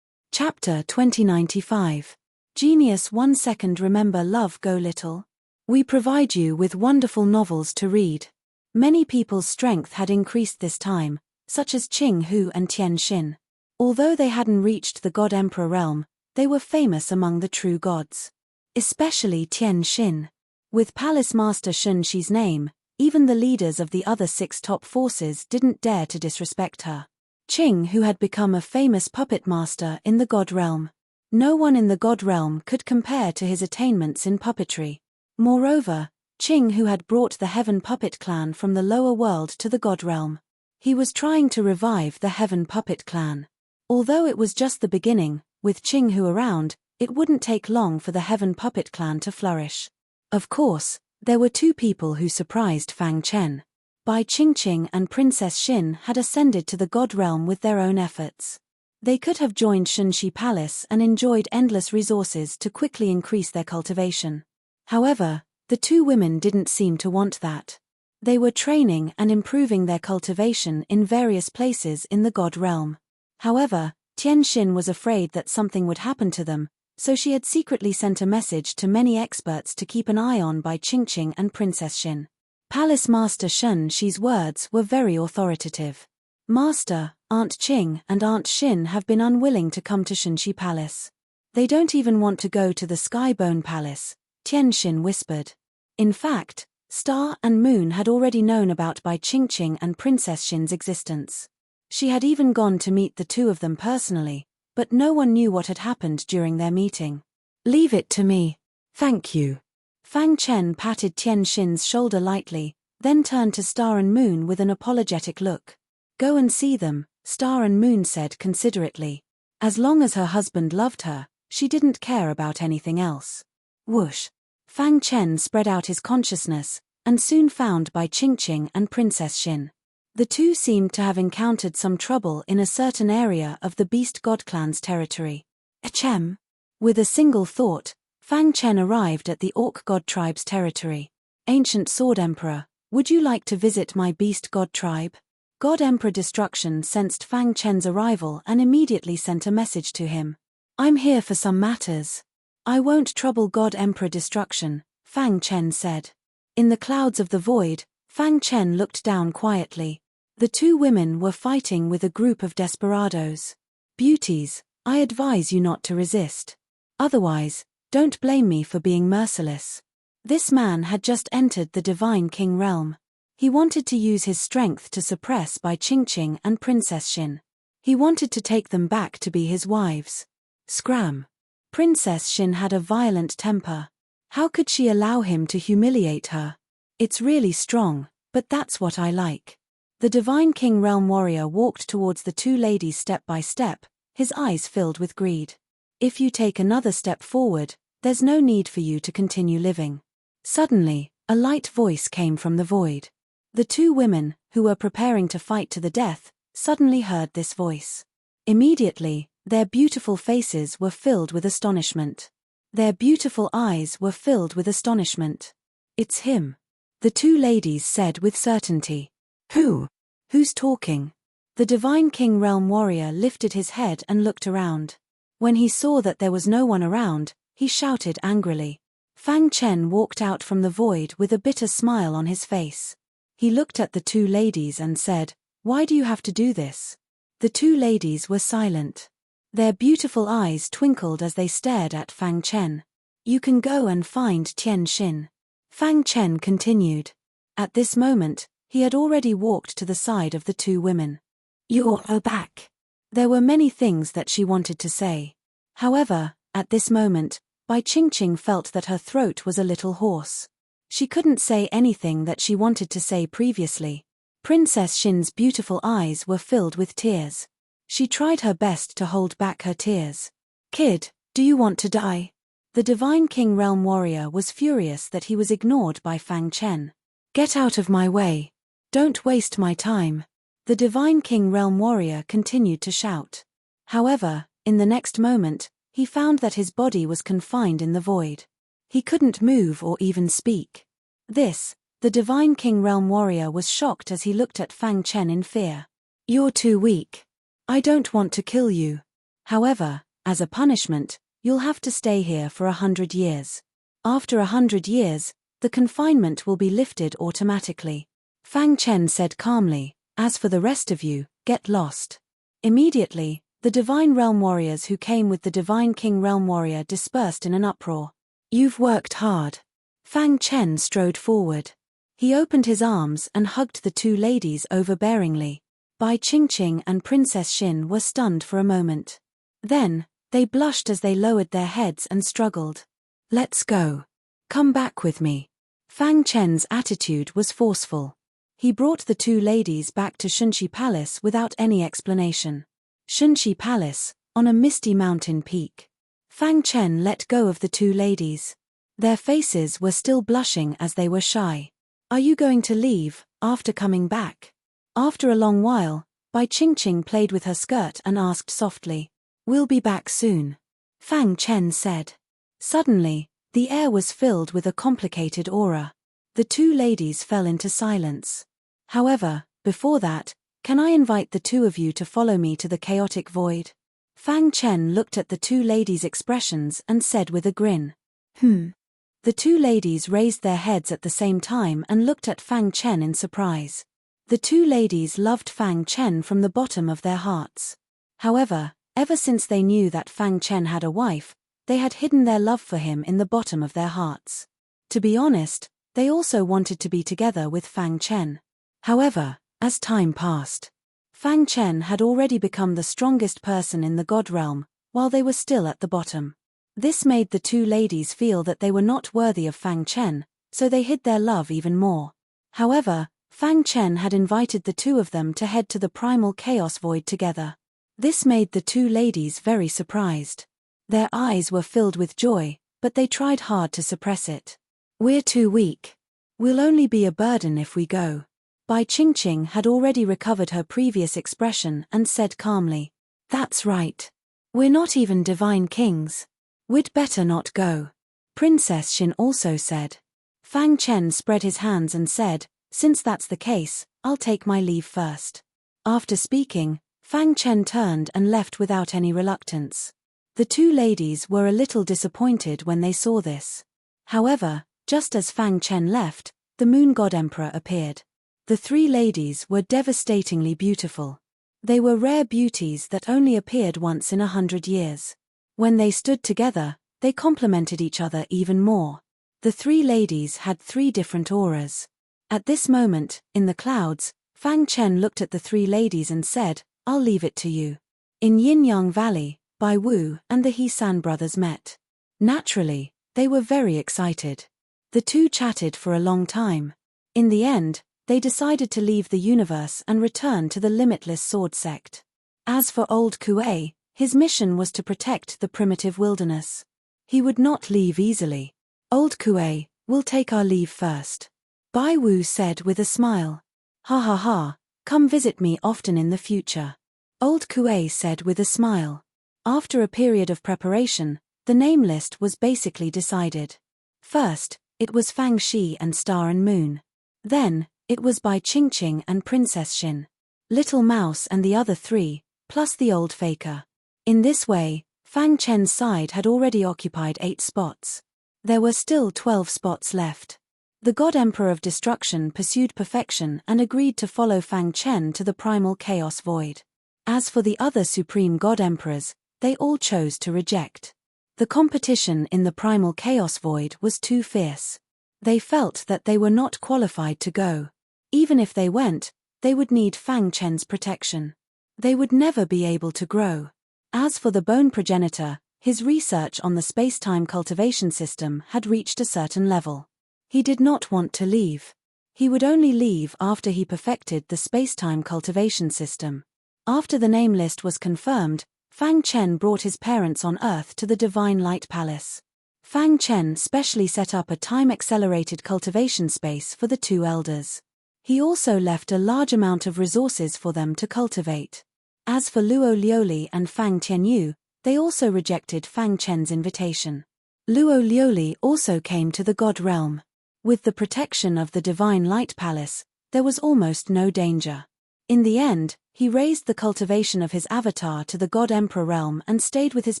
Chapter 2095. Genius 1 second. Remember love go little. We provide you with wonderful novels to read. Many people's strength had increased this time, such as Qing Hu and Tian Xin. Although they hadn't reached the God Emperor realm, they were famous among the true gods. Especially Tian Xin. With Palace Master Shun Shi's name, even the leaders of the other 6 top forces didn't dare to disrespect her. Qing Hu had become a famous puppet master in the god realm. No one in the god realm could compare to his attainments in puppetry. Moreover, Qing Hu had brought the Heaven Puppet Clan from the lower world to the god realm. He was trying to revive the Heaven Puppet Clan. Although it was just the beginning, with Qing Hu around, it wouldn't take long for the Heaven Puppet Clan to flourish. Of course, there were 2 people who surprised Fang Chen. Bai Qingqing and Princess Xin had ascended to the god realm with their own efforts. They could have joined Shunxi Palace and enjoyed endless resources to quickly increase their cultivation. However, The two women didn't seem to want that. They were training and improving their cultivation in various places in the god realm. However, Tianxin was afraid that something would happen to them, so she had secretly sent a message to many experts to keep an eye on by Qingqing and Princess Xin. Palace Master Shen Shi's words were very authoritative. Master, Aunt Qing and Aunt Xin have been unwilling to come to Shenxi Palace. They don't even want to go to the Skybone Palace, Tianxin whispered. In fact, Star and Moon had already known about Bai Qingqing and Princess Xin's existence. She had even gone to meet the two of them personally, but no one knew what had happened during their meeting. Leave it to me. Thank you. Fang Chen patted Tianxin's shoulder lightly, then turned to Star and Moon with an apologetic look. Go and see them, Star and Moon said considerately. As long as her husband loved her, she didn't care about anything else. Whoosh. Fang Chen spread out his consciousness, and soon found Bai Qingqing and Princess Xin. The two seemed to have encountered some trouble in a certain area of the Beast God Clan's territory. Achem. With a single thought, Fang Chen arrived at the Orc God tribe's territory. Ancient Sword Emperor, would you like to visit my Beast God tribe? God Emperor Destruction sensed Fang Chen's arrival and immediately sent a message to him. I'm here for some matters. I won't trouble God Emperor Destruction, Fang Chen said. In the clouds of the void, Fang Chen looked down quietly. The two women were fighting with a group of desperados. Beauties, I advise you not to resist. Otherwise, don't blame me for being merciless. This man had just entered the Divine King realm. He wanted to use his strength to suppress Bai Qingqing and Princess Xin. He wanted to take them back to be his wives. Scram. Princess Xin had a violent temper. How could she allow him to humiliate her? It's really strong, but that's what I like. The Divine King Realm warrior walked towards the two ladies step by step, his eyes filled with greed. If you take another step forward, there's no need for you to continue living. Suddenly, a light voice came from the void. The two women, who were preparing to fight to the death, suddenly heard this voice. Immediately, their beautiful faces were filled with astonishment. Their beautiful eyes were filled with astonishment. It's him. The two ladies said with certainty. Who? Who's talking? The Divine King Realm warrior lifted his head and looked around. When he saw that there was no one around, he shouted angrily. Fang Chen walked out from the void with a bitter smile on his face. He looked at the two ladies and said, Why do you have to do this? The two ladies were silent. Their beautiful eyes twinkled as they stared at Fang Chen. You can go and find Tianxin. Fang Chen continued. At this moment, he had already walked to the side of the two women. You're back. There were many things that she wanted to say. However, at this moment, Bai Qingqing felt that her throat was a little hoarse. She couldn't say anything that she wanted to say previously. Princess Xin's beautiful eyes were filled with tears. She tried her best to hold back her tears. Kid, do you want to die? The Divine King Realm warrior was furious that he was ignored by Fang Chen. Get out of my way. Don't waste my time. The Divine King Realm warrior continued to shout. However, in the next moment, he found that his body was confined in the void. He couldn't move or even speak. The Divine King Realm warrior was shocked as he looked at Fang Chen in fear. You're too weak. I don't want to kill you. However, as a punishment, you'll have to stay here for 100 years. After 100 years, the confinement will be lifted automatically. Fang Chen said calmly, as for the rest of you, get lost. Immediately, the Divine Realm warriors who came with the Divine King Realm warrior dispersed in an uproar. You've worked hard. Fang Chen strode forward. He opened his arms and hugged the two ladies overbearingly. Bai Qingqing and Princess Xin were stunned for a moment. Then, they blushed as they lowered their heads and struggled. Let's go. Come back with me. Fang Chen's attitude was forceful. He brought the two ladies back to Shenxi Palace without any explanation. Shenxi Palace, on a misty mountain peak. Fang Chen let go of the two ladies. Their faces were still blushing as they were shy. Are you going to leave, after coming back? After a long while, Bai Qingqing played with her skirt and asked softly. We'll be back soon. Fang Chen said. Suddenly, The air was filled with a complicated aura. The two ladies fell into silence. However, before that, can I invite the two of you to follow me to the chaotic void? Fang Chen looked at the two ladies' expressions and said with a grin. The two ladies raised their heads at the same time and looked at Fang Chen in surprise. The two ladies loved Fang Chen from the bottom of their hearts. However, ever since they knew that Fang Chen had a wife, they had hidden their love for him in the bottom of their hearts. To be honest, they also wanted to be together with Fang Chen. However, as time passed, Fang Chen had already become the strongest person in the God realm, while they were still at the bottom. This made the two ladies feel that they were not worthy of Fang Chen, so they hid their love even more. However, Fang Chen had invited the two of them to head to the primal chaos void together. This made the two ladies very surprised. Their eyes were filled with joy, but they tried hard to suppress it. We're too weak. We'll only be a burden if we go. Bai Qingqing had already recovered her previous expression and said calmly, "That's right. We're not even divine kings. We'd better not go." Princess Xin also said. Fang Chen spread his hands and said, "Since that's the case, I'll take my leave first." After speaking, Fang Chen turned and left without any reluctance. The two ladies were a little disappointed when they saw this. However, just as Fang Chen left, the Moon God Emperor appeared. The three ladies were devastatingly beautiful. They were rare beauties that only appeared once in 100 years. When they stood together, they complemented each other even more. The three ladies had three different auras. At this moment, in the clouds, Fang Chen looked at the three ladies and said, "I'll leave it to you." In Yin-Yang Valley, Bai Wu and the He-San brothers met. Naturally, they were very excited. The two chatted for a long time. In the end, they decided to leave the universe and return to the Limitless Sword Sect. As for Old Kuei, his mission was to protect the primitive wilderness. He would not leave easily. "Old Kuei, we'll take our leave first," Bai Wu said with a smile. "Ha ha ha, come visit me often in the future," Old Kuei said with a smile. After a period of preparation, the name list was basically decided. First, it was Fang Shi and Star and Moon. Then, it was Bai Qingqing and Princess Xin. Little Mouse and the other three, plus the old faker. In this way, Fang Chen's side had already occupied 8 spots. There were still 12 spots left. The God Emperor of Destruction pursued perfection and agreed to follow Fang Chen to the primal chaos void. As for the other Supreme God Emperors, they all chose to reject. The competition in the primal chaos void was too fierce. They felt that they were not qualified to go. Even if they went, they would need Fang Chen's protection. They would never be able to grow. As for the bone progenitor, his research on the space-time cultivation system had reached a certain level. He did not want to leave. He would only leave after he perfected the space-time cultivation system. After the name list was confirmed, Fang Chen brought his parents on Earth to the Divine Light Palace. Fang Chen specially set up a time-accelerated cultivation space for the two elders. He also left a large amount of resources for them to cultivate. As for Luo Liuli and Fang Tianyu, they also rejected Fang Chen's invitation. Luo Liuli also came to the God realm. With the protection of the Divine Light Palace, there was almost no danger. In the end, he raised the cultivation of his avatar to the God Emperor realm and stayed with his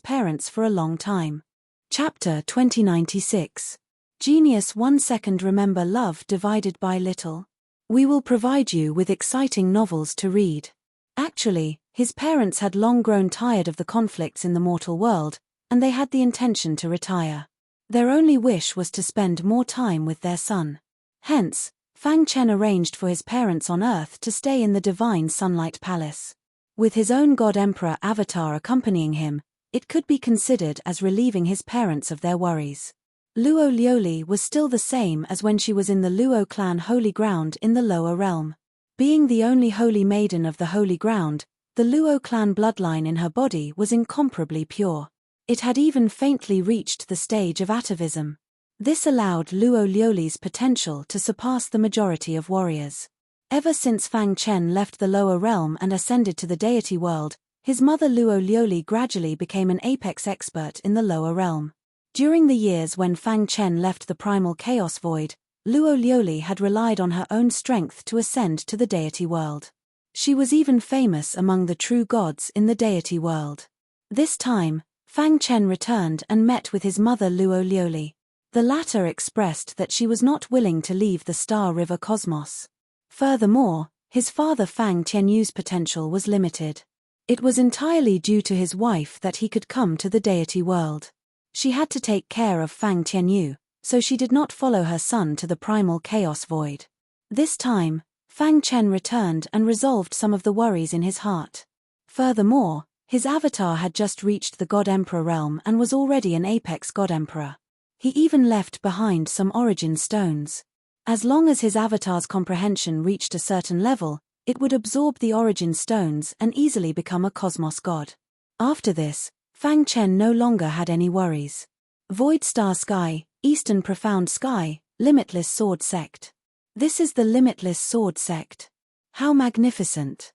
parents for a long time. Chapter 2096. Genius 1 second. Remember love divided by little? We will provide you with exciting novels to read. Actually, his parents had long grown tired of the conflicts in the mortal world, and they had the intention to retire. Their only wish was to spend more time with their son. Hence, Fang Chen arranged for his parents on Earth to stay in the Divine Sunlight Palace. With his own God Emperor avatar accompanying him, it could be considered as relieving his parents of their worries. Luo Liuli was still the same as when she was in the Luo clan holy ground in the lower realm. Being the only holy maiden of the holy ground, the Luo clan bloodline in her body was incomparably pure. It had even faintly reached the stage of atavism. This allowed Luo Liuli's potential to surpass the majority of warriors. Ever since Fang Chen left the lower realm and ascended to the deity world, his mother Luo Liuli gradually became an apex expert in the lower realm. During the years when Fang Chen left the primal chaos void, Luo Liuli had relied on her own strength to ascend to the deity world. She was even famous among the true gods in the deity world. This time, Fang Chen returned and met with his mother Luo Liuli. The latter expressed that she was not willing to leave the Star River cosmos. Furthermore, his father Fang Tianyu's potential was limited. It was entirely due to his wife that he could come to the deity world. She had to take care of Fang Tianyu, so she did not follow her son to the primal chaos void. This time, Fang Chen returned and resolved some of the worries in his heart. Furthermore, his avatar had just reached the God Emperor realm and was already an apex God Emperor. He even left behind some origin stones. As long as his avatar's comprehension reached a certain level, it would absorb the origin stones and easily become a cosmos god. After this, Fang Chen no longer had any worries. Void Star Sky, Eastern Profound Sky, Limitless Sword Sect. This is the Limitless Sword Sect. How magnificent!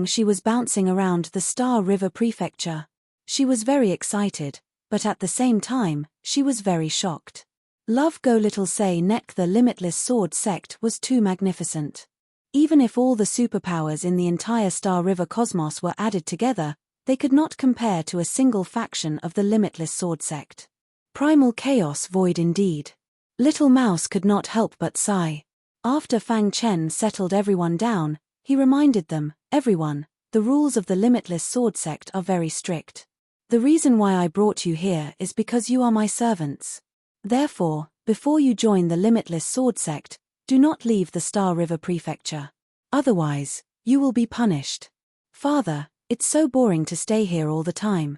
She was bouncing around the Star River Prefecture. She was very excited, but at the same time, she was very shocked. Love Go Little Say Neck. The Limitless Sword Sect was too magnificent. Even if all the superpowers in the entire Star River cosmos were added together, they could not compare to a single faction of the Limitless Sword Sect. Primal chaos void indeed. Little Mouse could not help but sigh. After Fang Chen settled everyone down, he reminded them, everyone, the rules of the Limitless Sword Sect are very strict. The reason why I brought you here is because you are my servants. Therefore, before you join the Limitless Sword Sect, do not leave the Star River Prefecture. Otherwise, you will be punished. Father, it's so boring to stay here all the time.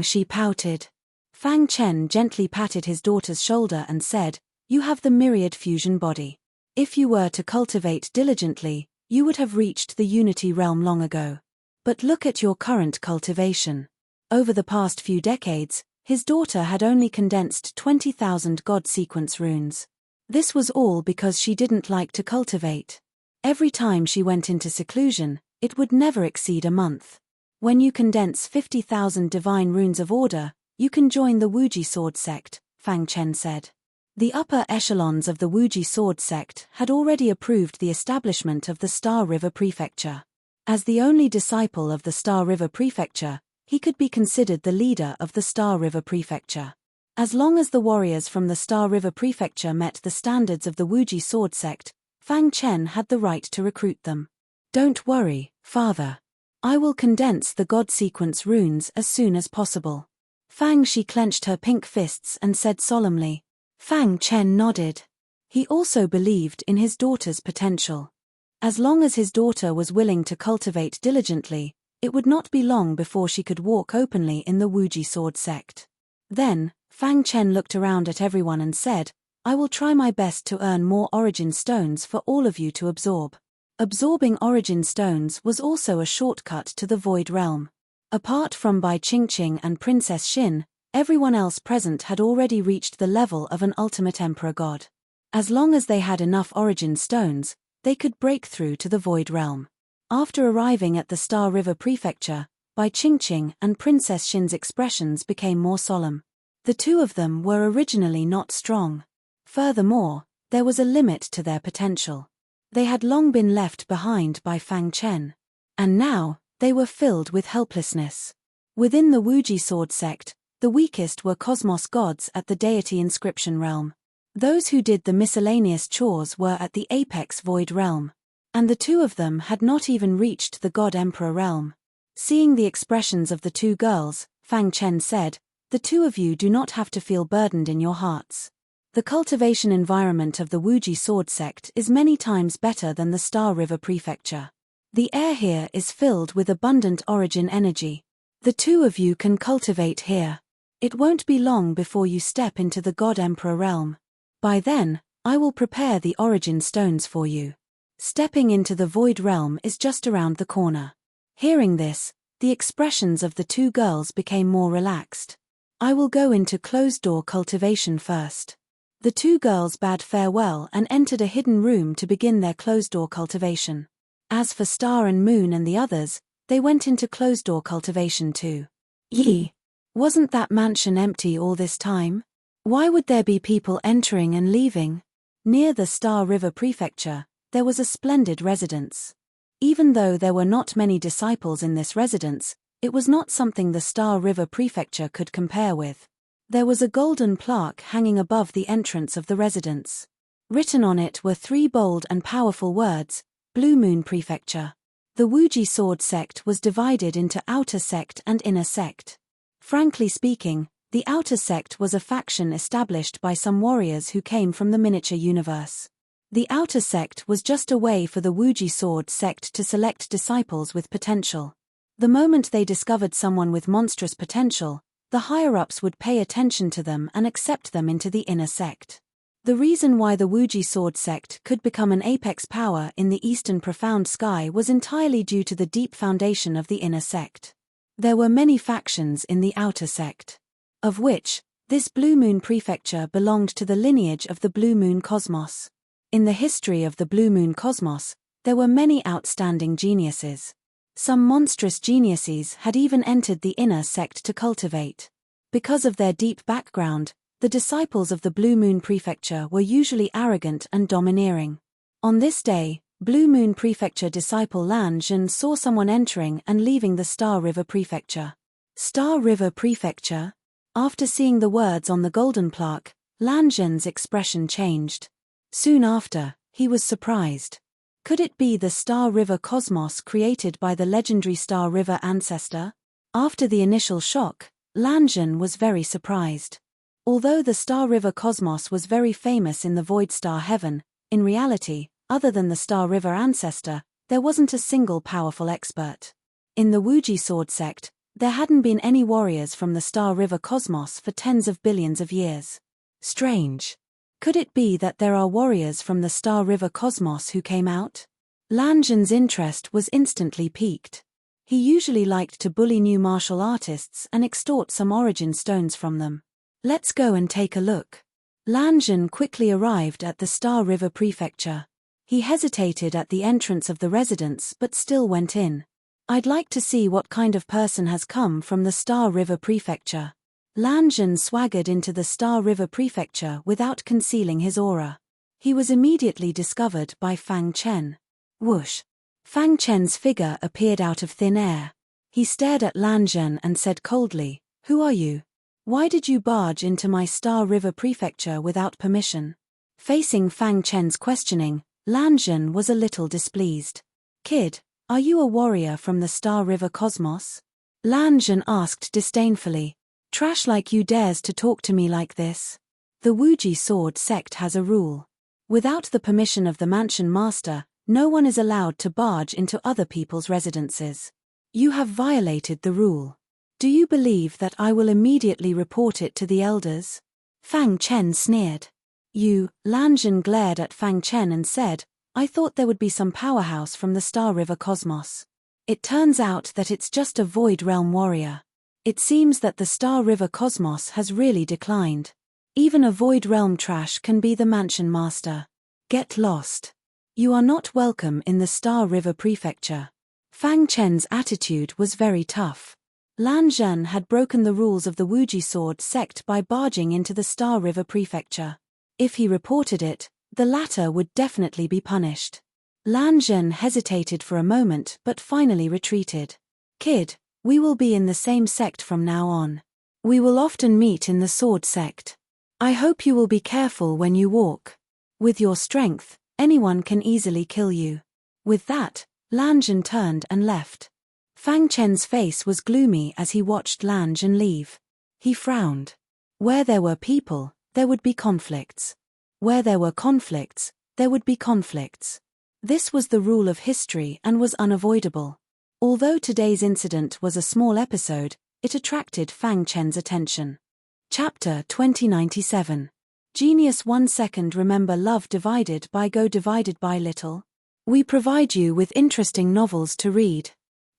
She pouted. Fang Chen gently patted his daughter's shoulder and said, you have the myriad fusion body. If you were to cultivate diligently, you would have reached the Unity realm long ago. But look at your current cultivation. Over the past few decades, his daughter had only condensed 20,000 God sequence runes. This was all because she didn't like to cultivate. Every time she went into seclusion, it would never exceed a month. When you condense 50,000 divine runes of order, you can join the Wuji Sword Sect, Fang Chen said. The upper echelons of the Wuji Sword Sect had already approved the establishment of the Star River Prefecture. As the only disciple of the Star River Prefecture, he could be considered the leader of the Star River Prefecture. As long as the warriors from the Star River Prefecture met the standards of the Wuji Sword Sect, Fang Chen had the right to recruit them. Don't worry, father. I will condense the God sequence runes as soon as possible. She clenched her pink fists and said solemnly. Fang Chen nodded. He also believed in his daughter's potential. As long as his daughter was willing to cultivate diligently, it would not be long before she could walk openly in the Wuji Sword Sect. Then, Fang Chen looked around at everyone and said, I will try my best to earn more origin stones for all of you to absorb. Absorbing origin stones was also a shortcut to the Void Realm. Apart from Bai Qingqing and Princess Xin, everyone else present had already reached the level of an ultimate Emperor God. As long as they had enough origin stones, they could break through to the Void Realm. After arriving at the Star River Prefecture, Bai Qingqing and Princess Xin's expressions became more solemn. The two of them were originally not strong. Furthermore, there was a limit to their potential. They had long been left behind by Fang Chen. And now, they were filled with helplessness. Within the Wuji Sword Sect, the weakest were cosmos gods at the deity inscription realm. Those who did the miscellaneous chores were at the apex void realm. And the two of them had not even reached the God Emperor realm. Seeing the expressions of the two girls, Fang Chen said, the two of you do not have to feel burdened in your hearts. The cultivation environment of the Wuji Sword Sect is many times better than the Star River Prefecture. The air here is filled with abundant origin energy. The two of you can cultivate here. It won't be long before you step into the God Emperor realm. By then, I will prepare the origin stones for you. Stepping into the Void Realm is just around the corner. Hearing this, the expressions of the two girls became more relaxed. I will go into closed-door cultivation first. The two girls bade farewell and entered a hidden room to begin their closed-door cultivation. As for Star and Moon and the others, they went into closed-door cultivation too. Yi! Wasn't that mansion empty all this time? Why would there be people entering and leaving? Near the Star River Prefecture, there was a splendid residence. Even though there were not many disciples in this residence, it was not something the Star River Prefecture could compare with. There was a golden plaque hanging above the entrance of the residence. Written on it were 3 bold and powerful words, Blue Moon Prefecture. The Wuji sword sect was divided into outer sect and inner sect. Frankly speaking, the outer sect was a faction established by some warriors who came from the miniature universe. The outer sect was just a way for the Wuji sword sect to select disciples with potential. The moment they discovered someone with monstrous potential, the higher-ups would pay attention to them and accept them into the inner sect. The reason why the Wuji sword sect could become an apex power in the eastern profound sky was entirely due to the deep foundation of the inner sect. There were many factions in the outer sect, of which, this Blue Moon Prefecture belonged to the lineage of the Blue Moon Cosmos. In the history of the Blue Moon Cosmos, there were many outstanding geniuses. Some monstrous geniuses had even entered the inner sect to cultivate. Because of their deep background, the disciples of the Blue Moon Prefecture were usually arrogant and domineering. On this day, Blue Moon Prefecture disciple Lan Zhan saw someone entering and leaving the Star River Prefecture. Star River Prefecture? After seeing the words on the golden plaque, Lan Zhan's expression changed. Soon after, he was surprised. Could it be the Star River Cosmos created by the legendary Star River ancestor? After the initial shock, Lan Zhan was very surprised. Although the Star River Cosmos was very famous in the Void Star Heaven, in reality, other than the Star River ancestor, there wasn't a single powerful expert. In the Wuji sword sect, there hadn't been any warriors from the Star River Cosmos for tens of billions of years. Strange. Could it be that there are warriors from the Star River Cosmos who came out? Lan Zhan's interest was instantly piqued. He usually liked to bully new martial artists and extort some origin stones from them. Let's go and take a look. Lan Zhan quickly arrived at the Star River Prefecture. He hesitated at the entrance of the residence but still went in. I'd like to see what kind of person has come from the Star River Prefecture. Lan Zhan swaggered into the Star River Prefecture without concealing his aura. He was immediately discovered by Fang Chen. Whoosh! Fang Chen's figure appeared out of thin air. He stared at Lan Zhan and said coldly, "Who are you? Why did you barge into my Star River Prefecture without permission?" Facing Fang Chen's questioning, Lan Zhan was a little displeased. "Kid, are you a warrior from the Star River Cosmos?" Lan Zhan asked disdainfully. "Trash like you dares to talk to me like this?" The Wuji sword sect has a rule. Without the permission of the mansion master, no one is allowed to barge into other people's residences. You have violated the rule. Do you believe that I will immediately report it to the elders? Fang Chen sneered. Lan Zhan glared at Fang Chen and said, "I thought there would be some powerhouse from the Star River Cosmos. It turns out that it's just a Void Realm warrior. It seems that the Star River Cosmos has really declined. Even a Void Realm trash can be the mansion master. Get lost. You are not welcome in the Star River Prefecture." Fang Chen's attitude was very tough. Lan Zhan had broken the rules of the Wuji sword sect by barging into the Star River Prefecture. If he reported it, the latter would definitely be punished. Lan Zhan hesitated for a moment but finally retreated. "Kid, we will be in the same sect from now on. We will often meet in the sword sect. I hope you will be careful when you walk. With your strength, anyone can easily kill you." With that, Lan Zhan turned and left. Fang Chen's face was gloomy as he watched Lan Zhan leave. He frowned. Where there were people, there would be conflicts. Where there were conflicts, there would be conflicts. This was the rule of history and was unavoidable. Although today's incident was a small episode, it attracted Fang Chen's attention. Chapter 2097. Genius 1 second. Remember love divided by go divided by little? We provide you with interesting novels to read.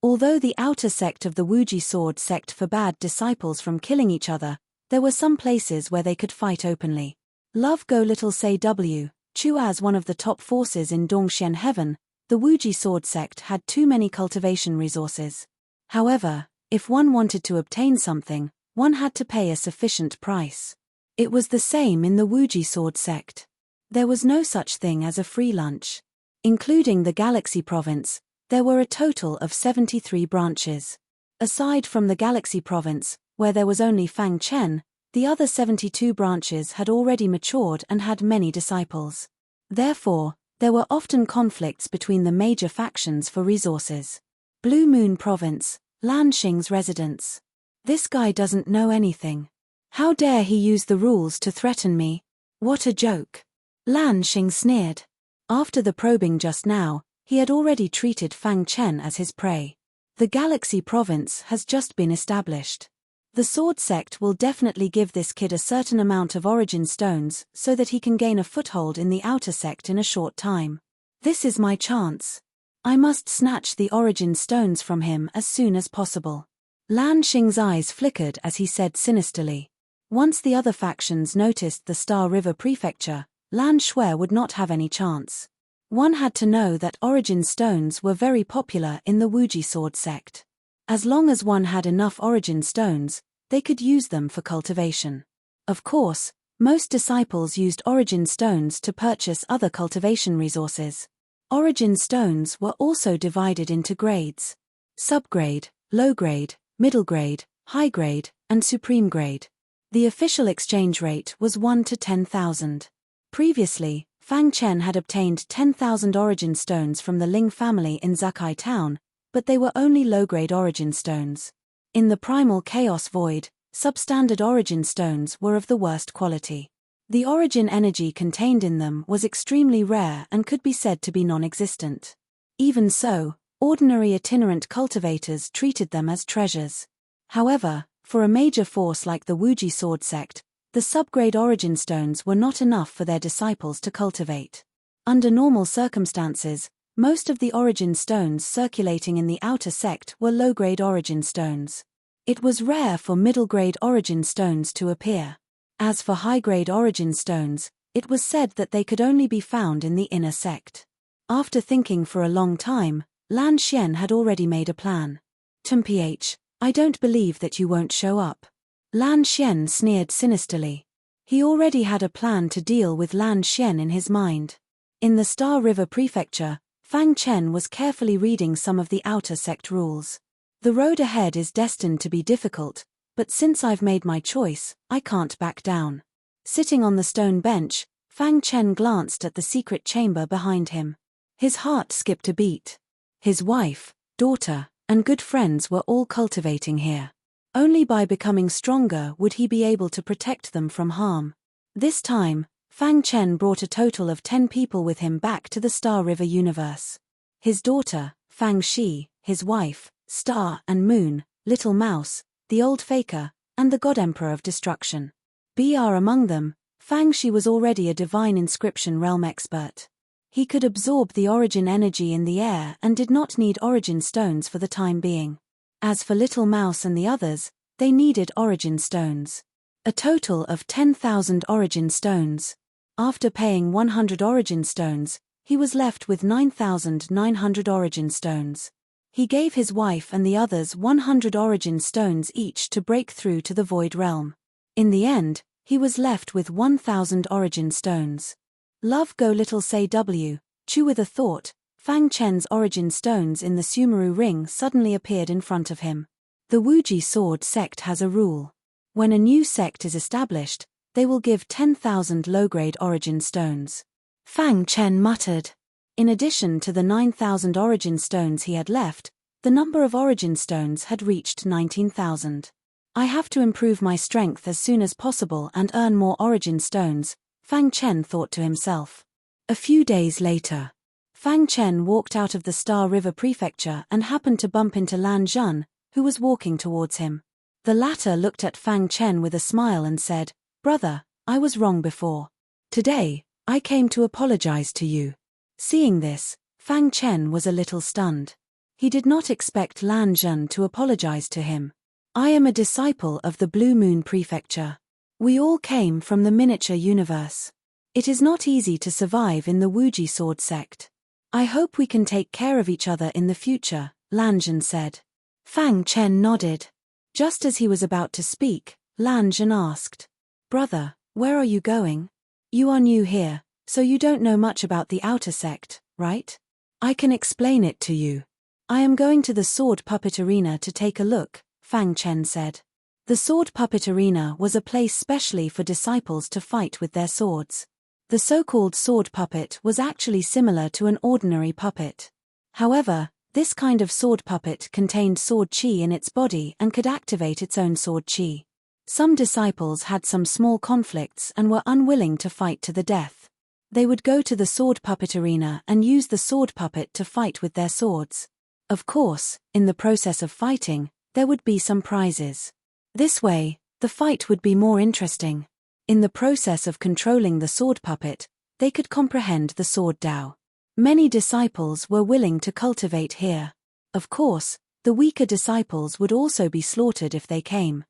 Although the outer sect of the Wuji sword sect forbade disciples from killing each other, there were some places where they could fight openly. Love Go Little Say W. Chu. As one of the top forces in Dongxian Heaven, the Wuji sword sect had too many cultivation resources. However, if one wanted to obtain something, one had to pay a sufficient price. It was the same in the Wuji sword sect. There was no such thing as a free lunch. Including the Galaxy Province, there were a total of 73 branches. Aside from the Galaxy Province, where there was only Fang Chen, the other 72 branches had already matured and had many disciples. Therefore, there were often conflicts between the major factions for resources. Blue Moon Province, Lan Xing's residence. This guy doesn't know anything. How dare he use the rules to threaten me? What a joke. Lan Xing sneered. After the probing just now, he had already treated Fang Chen as his prey. The Galaxy Province has just been established. The sword sect will definitely give this kid a certain amount of origin stones so that he can gain a foothold in the outer sect in a short time. This is my chance. I must snatch the origin stones from him as soon as possible. Lan Xing's eyes flickered as he said sinisterly. Once the other factions noticed the Star River Prefecture, Lan Shui would not have any chance. One had to know that origin stones were very popular in the Wuji sword sect. As long as one had enough origin stones, they could use them for cultivation. Of course, most disciples used origin stones to purchase other cultivation resources. Origin stones were also divided into grades: subgrade, low grade, middle grade, high grade, and supreme grade. The official exchange rate was 1 to 10,000. Previously, Fang Chen had obtained 10,000 origin stones from the Ling family in Zakai town, but they were only low-grade origin stones. In the primal chaos void, substandard origin stones were of the worst quality. The origin energy contained in them was extremely rare and could be said to be non-existent. Even so, ordinary itinerant cultivators treated them as treasures. However, for a major force like the Wuji sword sect, the subgrade origin stones were not enough for their disciples to cultivate. Under normal circumstances, most of the origin stones circulating in the outer sect were low-grade origin stones. It was rare for middle-grade origin stones to appear. As for high-grade origin stones, it was said that they could only be found in the inner sect. After thinking for a long time, Lan Xian had already made a plan. "Mph, I don't believe that you won't show up." Lan Xian sneered sinisterly. He already had a plan to deal with Lan Xian in his mind. In the Star River Prefecture, Fang Chen was carefully reading some of the outer sect rules. The road ahead is destined to be difficult, but since I've made my choice, I can't back down. Sitting on the stone bench, Fang Chen glanced at the secret chamber behind him. His heart skipped a beat. His wife, daughter, and good friends were all cultivating here. Only by becoming stronger would he be able to protect them from harm. This time, Fang Chen brought a total of 10 people with him back to the Star River universe. His daughter, Fang Shi, his wife, Star and Moon, Little Mouse, the Old Faker, and the God Emperor of Destruction. Br among them, Fang Shi was already a divine inscription realm expert. He could absorb the origin energy in the air and did not need origin stones for the time being. As for Little Mouse and the others, they needed origin stones. A total of 10,000 origin stones. After paying 100 origin stones, he was left with 9,900 origin stones. He gave his wife and the others 100 origin stones each to break through to the Void Realm. In the end, he was left with 1,000 origin stones. Love Go Little Say W, chew with a thought. Fang Chen's origin stones in the Sumeru ring suddenly appeared in front of him. The Wuji sword sect has a rule. When a new sect is established, they will give 10,000 low-grade origin stones. Fang Chen muttered. In addition to the 9,000 origin stones he had left, the number of origin stones had reached 19,000. I have to improve my strength as soon as possible and earn more origin stones, Fang Chen thought to himself. A few days later, Fang Chen walked out of the Star River Prefecture and happened to bump into Lan Zhan, who was walking towards him. The latter looked at Fang Chen with a smile and said, "Brother, I was wrong before. Today, I came to apologize to you." Seeing this, Fang Chen was a little stunned. He did not expect Lan Zhan to apologize to him. "I am a disciple of the Blue Moon Prefecture. We all came from the miniature universe. It is not easy to survive in the Wuji sword sect. I hope we can take care of each other in the future," Lan Zhan said. Fang Chen nodded. Just as he was about to speak, Lan Zhan asked, "Brother, where are you going? You are new here, so you don't know much about the outer sect, right? I can explain it to you." "I am going to the sword puppet arena to take a look," Fang Chen said. The sword puppet arena was a place specially for disciples to fight with their swords. The so-called sword puppet was actually similar to an ordinary puppet. However, this kind of sword puppet contained sword chi in its body and could activate its own sword chi. Some disciples had some small conflicts and were unwilling to fight to the death. They would go to the sword puppet arena and use the sword puppet to fight with their swords. Of course, in the process of fighting, there would be some prizes. This way, the fight would be more interesting. In the process of controlling the sword puppet, they could comprehend the sword Tao. Many disciples were willing to cultivate here. Of course, the weaker disciples would also be slaughtered if they came.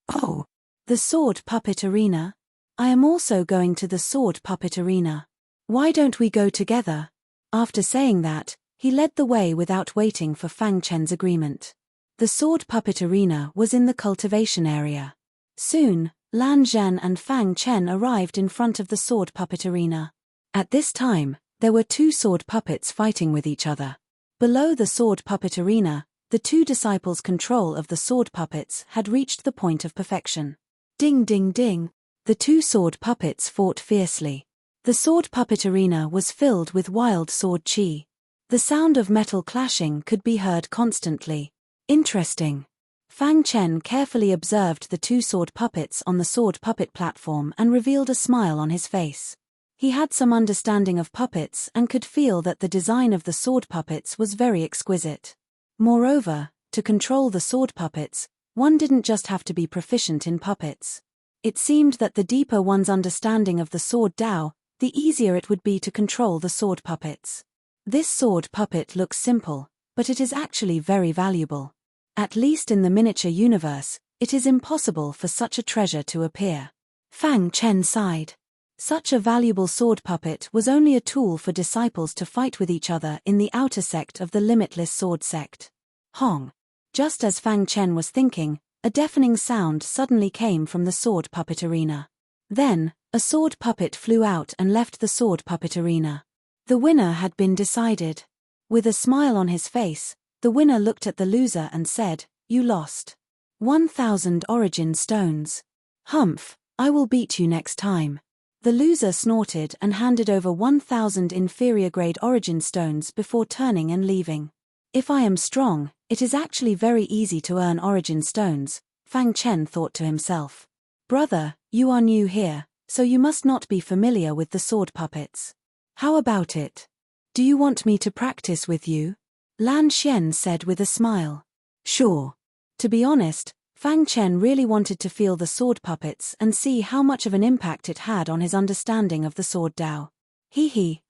"Oh, the sword puppet arena? I am also going to the sword puppet arena. Why don't we go together?" After saying that, he led the way without waiting for Fang Chen's agreement. The sword puppet arena was in the cultivation area. Soon, Lan Zhan and Fang Chen arrived in front of the sword puppet arena. At this time, there were two sword puppets fighting with each other. Below the sword puppet arena, the two disciples' control of the sword puppets had reached the point of perfection. Ding ding ding! The two sword puppets fought fiercely. The sword puppet arena was filled with wild sword chi. The sound of metal clashing could be heard constantly. Interesting. Fang Chen carefully observed the two sword puppets on the sword puppet platform and revealed a smile on his face. He had some understanding of puppets and could feel that the design of the sword puppets was very exquisite. Moreover, to control the sword puppets, one didn't just have to be proficient in puppets. It seemed that the deeper one's understanding of the sword Tao, the easier it would be to control the sword puppets. This sword puppet looks simple, but it is actually very valuable. At least in the miniature universe, it is impossible for such a treasure to appear. Fang Chen sighed. Such a valuable sword puppet was only a tool for disciples to fight with each other in the outer sect of the limitless sword sect. Hong! Just as Fang Chen was thinking, a deafening sound suddenly came from the sword puppet arena. Then, a sword puppet flew out and left the sword puppet arena. The winner had been decided. With a smile on his face, the winner looked at the loser and said, "You lost. 1,000 origin stones. Humph, I will beat you next time." The loser snorted and handed over 1,000 inferior grade origin stones before turning and leaving. "If I am strong, it is actually very easy to earn origin stones," Fang Chen thought to himself. "Brother, you are new here, so you must not be familiar with the sword puppets. How about it? Do you want me to practice with you?" Lan Xian said with a smile. Sure. To be honest, Fang Chen really wanted to feel the sword puppets and see how much of an impact it had on his understanding of the sword Tao.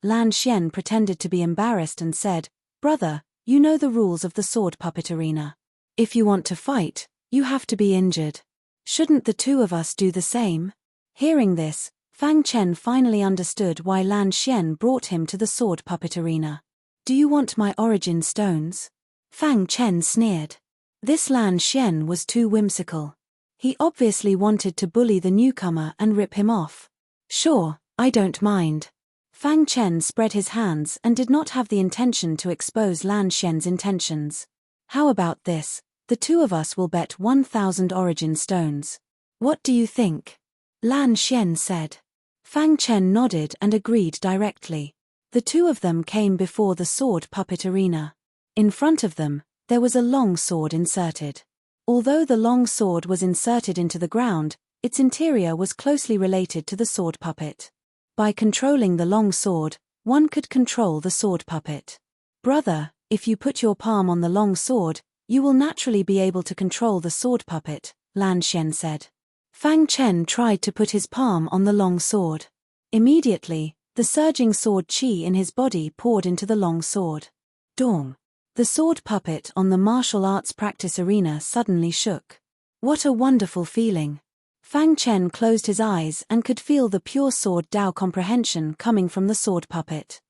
Lan Xian pretended to be embarrassed and said, "Brother, you know the rules of the sword puppet arena. If you want to fight, you have to be injured. Shouldn't the two of us do the same?" Hearing this, Fang Chen finally understood why Lan Xian brought him to the sword puppet arena. "Do you want my origin stones?" Fang Chen sneered. This Lan Xian was too whimsical. He obviously wanted to bully the newcomer and rip him off. "Sure, I don't mind." Fang Chen spread his hands and did not have the intention to expose Lan Xian's intentions. "How about this? The two of us will bet 1,000 origin stones. What do you think?" Lan Xian said. Fang Chen nodded and agreed directly. The two of them came before the sword puppet arena. In front of them, there was a long sword inserted. Although the long sword was inserted into the ground, its interior was closely related to the sword puppet. By controlling the long sword, one could control the sword puppet. "Brother, if you put your palm on the long sword, you will naturally be able to control the sword puppet," Lan Xian said. Fang Chen tried to put his palm on the long sword. Immediately, the surging sword chi in his body poured into the long sword. Dong! The sword puppet on the martial arts practice arena suddenly shook. What a wonderful feeling! Fang Chen closed his eyes and could feel the pure sword Tao comprehension coming from the sword puppet.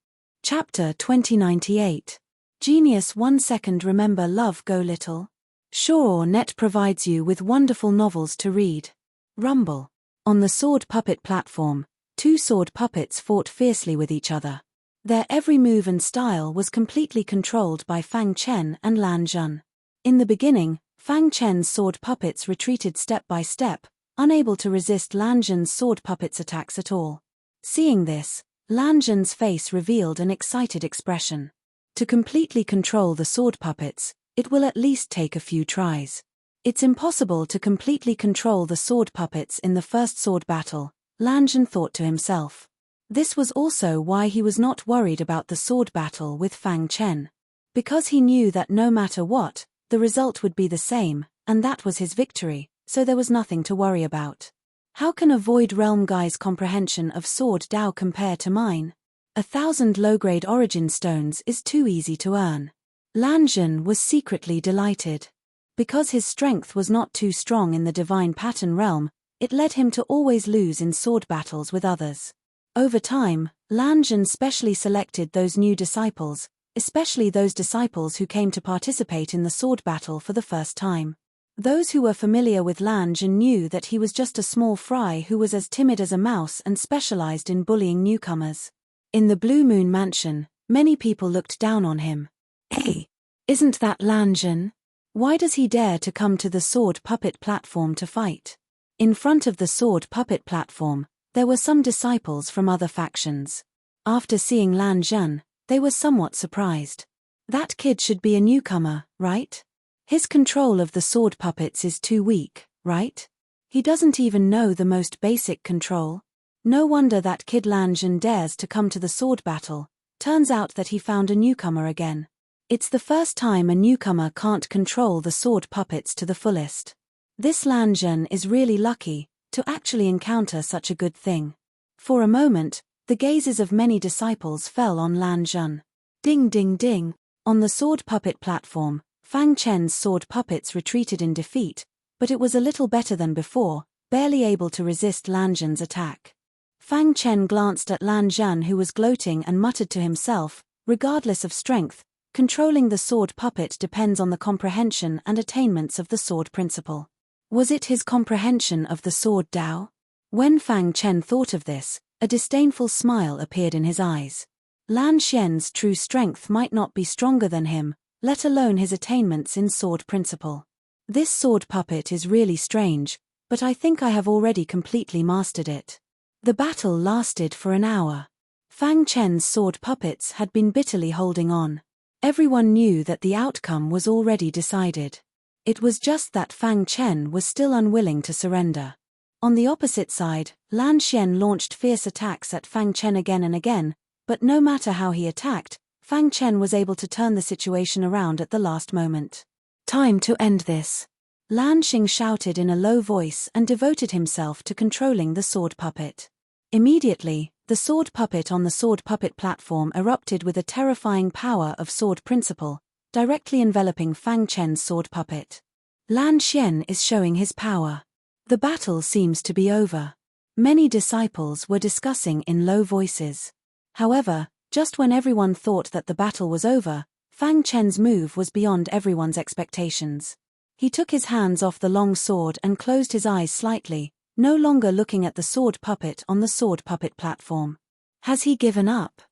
Chapter 2098. Genius 1 second. Remember love go little. Sure, Net provides you with wonderful novels to read. Rumble. On the sword puppet platform, two sword puppets fought fiercely with each other. Their every move and style was completely controlled by Fang Chen and Lan Zhan. In the beginning, Fang Chen's sword puppets retreated step by step, unable to resist Lan Zhan's sword puppets' attacks at all. Seeing this, Lan Zhan's face revealed an excited expression. To completely control the sword puppets, it will at least take a few tries. It's impossible to completely control the sword puppets in the first sword battle, Lan Zhan thought to himself. This was also why he was not worried about the sword battle with Fang Chen. Because he knew that no matter what, the result would be the same, and that was his victory, so there was nothing to worry about. How can a Void Realm guy's comprehension of Sword Dao compare to mine? 1,000 low-grade origin stones is too easy to earn. Lan Zhan was secretly delighted. Because his strength was not too strong in the divine pattern realm, it led him to always lose in sword battles with others. Over time, Lan Zhan specially selected those new disciples, especially those disciples who came to participate in the sword battle for the first time. Those who were familiar with Lan Zhan knew that he was just a small fry who was as timid as a mouse and specialized in bullying newcomers. In the Blue Moon Mansion, many people looked down on him. Hey, isn't that Lan Zhan? Why does he dare to come to the sword puppet platform to fight? In front of the sword puppet platform, there were some disciples from other factions. After seeing Lan Zhan, they were somewhat surprised. That kid should be a newcomer, right? His control of the sword puppets is too weak, right? He doesn't even know the most basic control. No wonder that kid Lan Zhan dares to come to the sword battle. Turns out that he found a newcomer again. It's the first time a newcomer can't control the sword puppets to the fullest. This Lan Zhan is really lucky to actually encounter such a good thing. For a moment, the gazes of many disciples fell on Lan Zhan. Ding ding ding. On the sword puppet platform, Fang Chen's sword puppets retreated in defeat, but it was a little better than before, barely able to resist Lan Zhan's attack. Fang Chen glanced at Lan Zhan, who was gloating, and muttered to himself, regardless of strength, controlling the sword puppet depends on the comprehension and attainments of the sword principle. Was it his comprehension of the sword Dao? When Fang Chen thought of this, a disdainful smile appeared in his eyes. Lan Xian's true strength might not be stronger than him, let alone his attainments in sword principle. This sword puppet is really strange, but I think I have already completely mastered it. The battle lasted for an hour. Fang Chen's sword puppets had been bitterly holding on. Everyone knew that the outcome was already decided. It was just that Fang Chen was still unwilling to surrender. On the opposite side, Lan Xian launched fierce attacks at Fang Chen again and again, but no matter how he attacked, Fang Chen was able to turn the situation around at the last moment. Time to end this. Lan Xing shouted in a low voice and devoted himself to controlling the sword puppet. Immediately, the sword puppet on the sword puppet platform erupted with a terrifying power of sword principle, directly enveloping Fang Chen's sword puppet. Lan Xian is showing his power. The battle seems to be over. Many disciples were discussing in low voices. However, just when everyone thought that the battle was over, Fang Chen's move was beyond everyone's expectations. He took his hands off the long sword and closed his eyes slightly, no longer looking at the sword puppet on the sword puppet platform. Has he given up?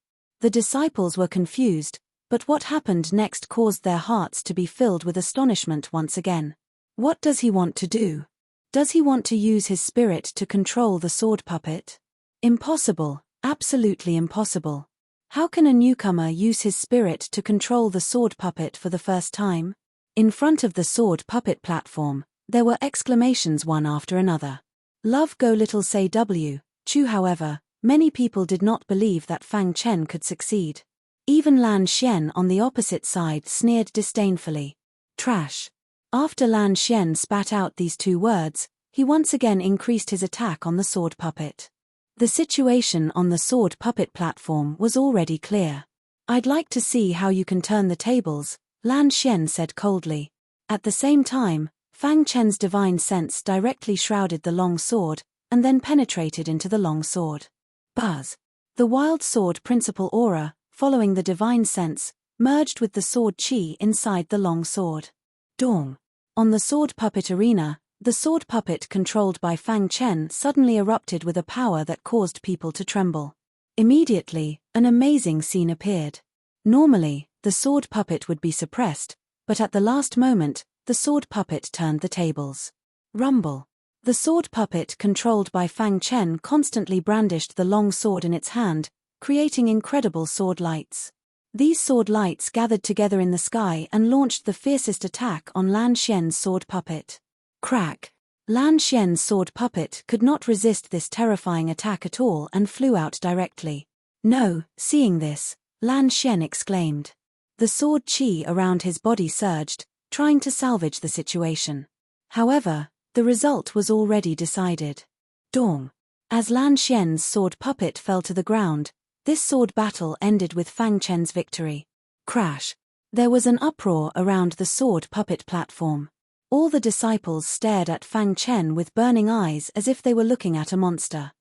The disciples were confused, but what happened next caused their hearts to be filled with astonishment once again. What does he want to do? Does he want to use his spirit to control the sword puppet? Impossible, absolutely impossible. How can a newcomer use his spirit to control the sword puppet for the first time? In front of the sword puppet platform, there were exclamations one after another. Love go little say W, Chu. However, many people did not believe that Fang Chen could succeed. Even Lan Xian on the opposite side sneered disdainfully. Trash. After Lan Xian spat out these two words, he once again increased his attack on the sword puppet. The situation on the sword puppet platform was already clear. I'd like to see how you can turn the tables, Lan Xian said coldly. At the same time, Fang Chen's divine sense directly shrouded the long sword, and then penetrated into the long sword. Buzz. The wild sword principle aura, following the divine sense, merged with the sword chi inside the long sword. Dong. On the sword puppet arena, the sword puppet controlled by Fang Chen suddenly erupted with a power that caused people to tremble. Immediately, an amazing scene appeared. Normally, the sword puppet would be suppressed, but at the last moment, the sword puppet turned the tables. Rumble. The sword puppet controlled by Fang Chen constantly brandished the long sword in its hand, creating incredible sword lights. These sword lights gathered together in the sky and launched the fiercest attack on Lan Xian's sword puppet. Crack! Lan Xian's sword puppet could not resist this terrifying attack at all and flew out directly. No, seeing this, Lan Xian exclaimed. The sword qi around his body surged, trying to salvage the situation. However, the result was already decided. Dong! As Lan Xian's sword puppet fell to the ground, this sword battle ended with Fang Chen's victory. Crash! There was an uproar around the sword puppet platform. All the disciples stared at Fang Chen with burning eyes as if they were looking at a monster.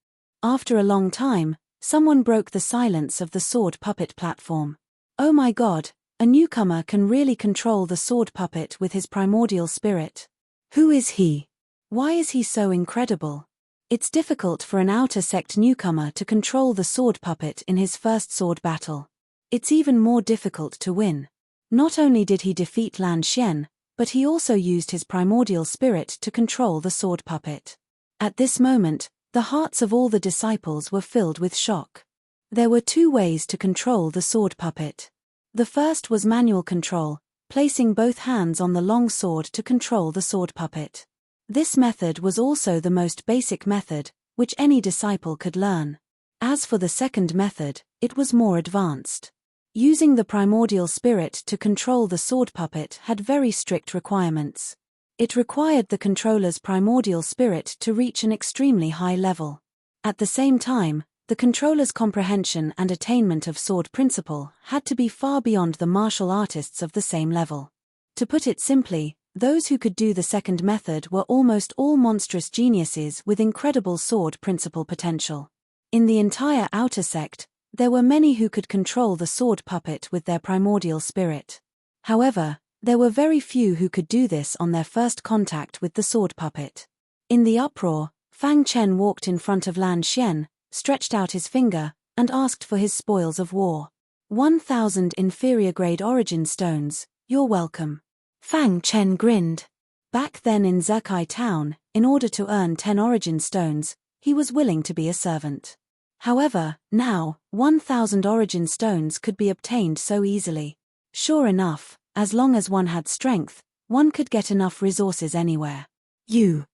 After a long time, someone broke the silence of the sword puppet platform. Oh my God, a newcomer can really control the sword puppet with his primordial spirit. Who is he? Why is he so incredible? It's difficult for an outer sect newcomer to control the sword puppet in his first sword battle. It's even more difficult to win. Not only did he defeat Lan Xian, but he also used his primordial spirit to control the sword puppet. At this moment, the hearts of all the disciples were filled with shock. There were two ways to control the sword puppet. The first was manual control, placing both hands on the long sword to control the sword puppet. This method was also the most basic method, which any disciple could learn. As for the second method, it was more advanced. Using the primordial spirit to control the sword puppet had very strict requirements. It required the controller's primordial spirit to reach an extremely high level. At the same time, the controller's comprehension and attainment of sword principle had to be far beyond the martial artists of the same level. To put it simply, those who could do the second method were almost all monstrous geniuses with incredible sword principle potential. In the entire outer sect, there were many who could control the sword puppet with their primordial spirit. However, there were very few who could do this on their first contact with the sword puppet. In the uproar, Fang Chen walked in front of Lan Xian, stretched out his finger, and asked for his spoils of war. 1,000 inferior grade origin stones, you're welcome. Fang Chen grinned. Back then in Zekai town, in order to earn 10 origin stones, he was willing to be a servant. However, now, 1,000 origin stones could be obtained so easily. Sure enough, as long as one had strength, one could get enough resources anywhere. You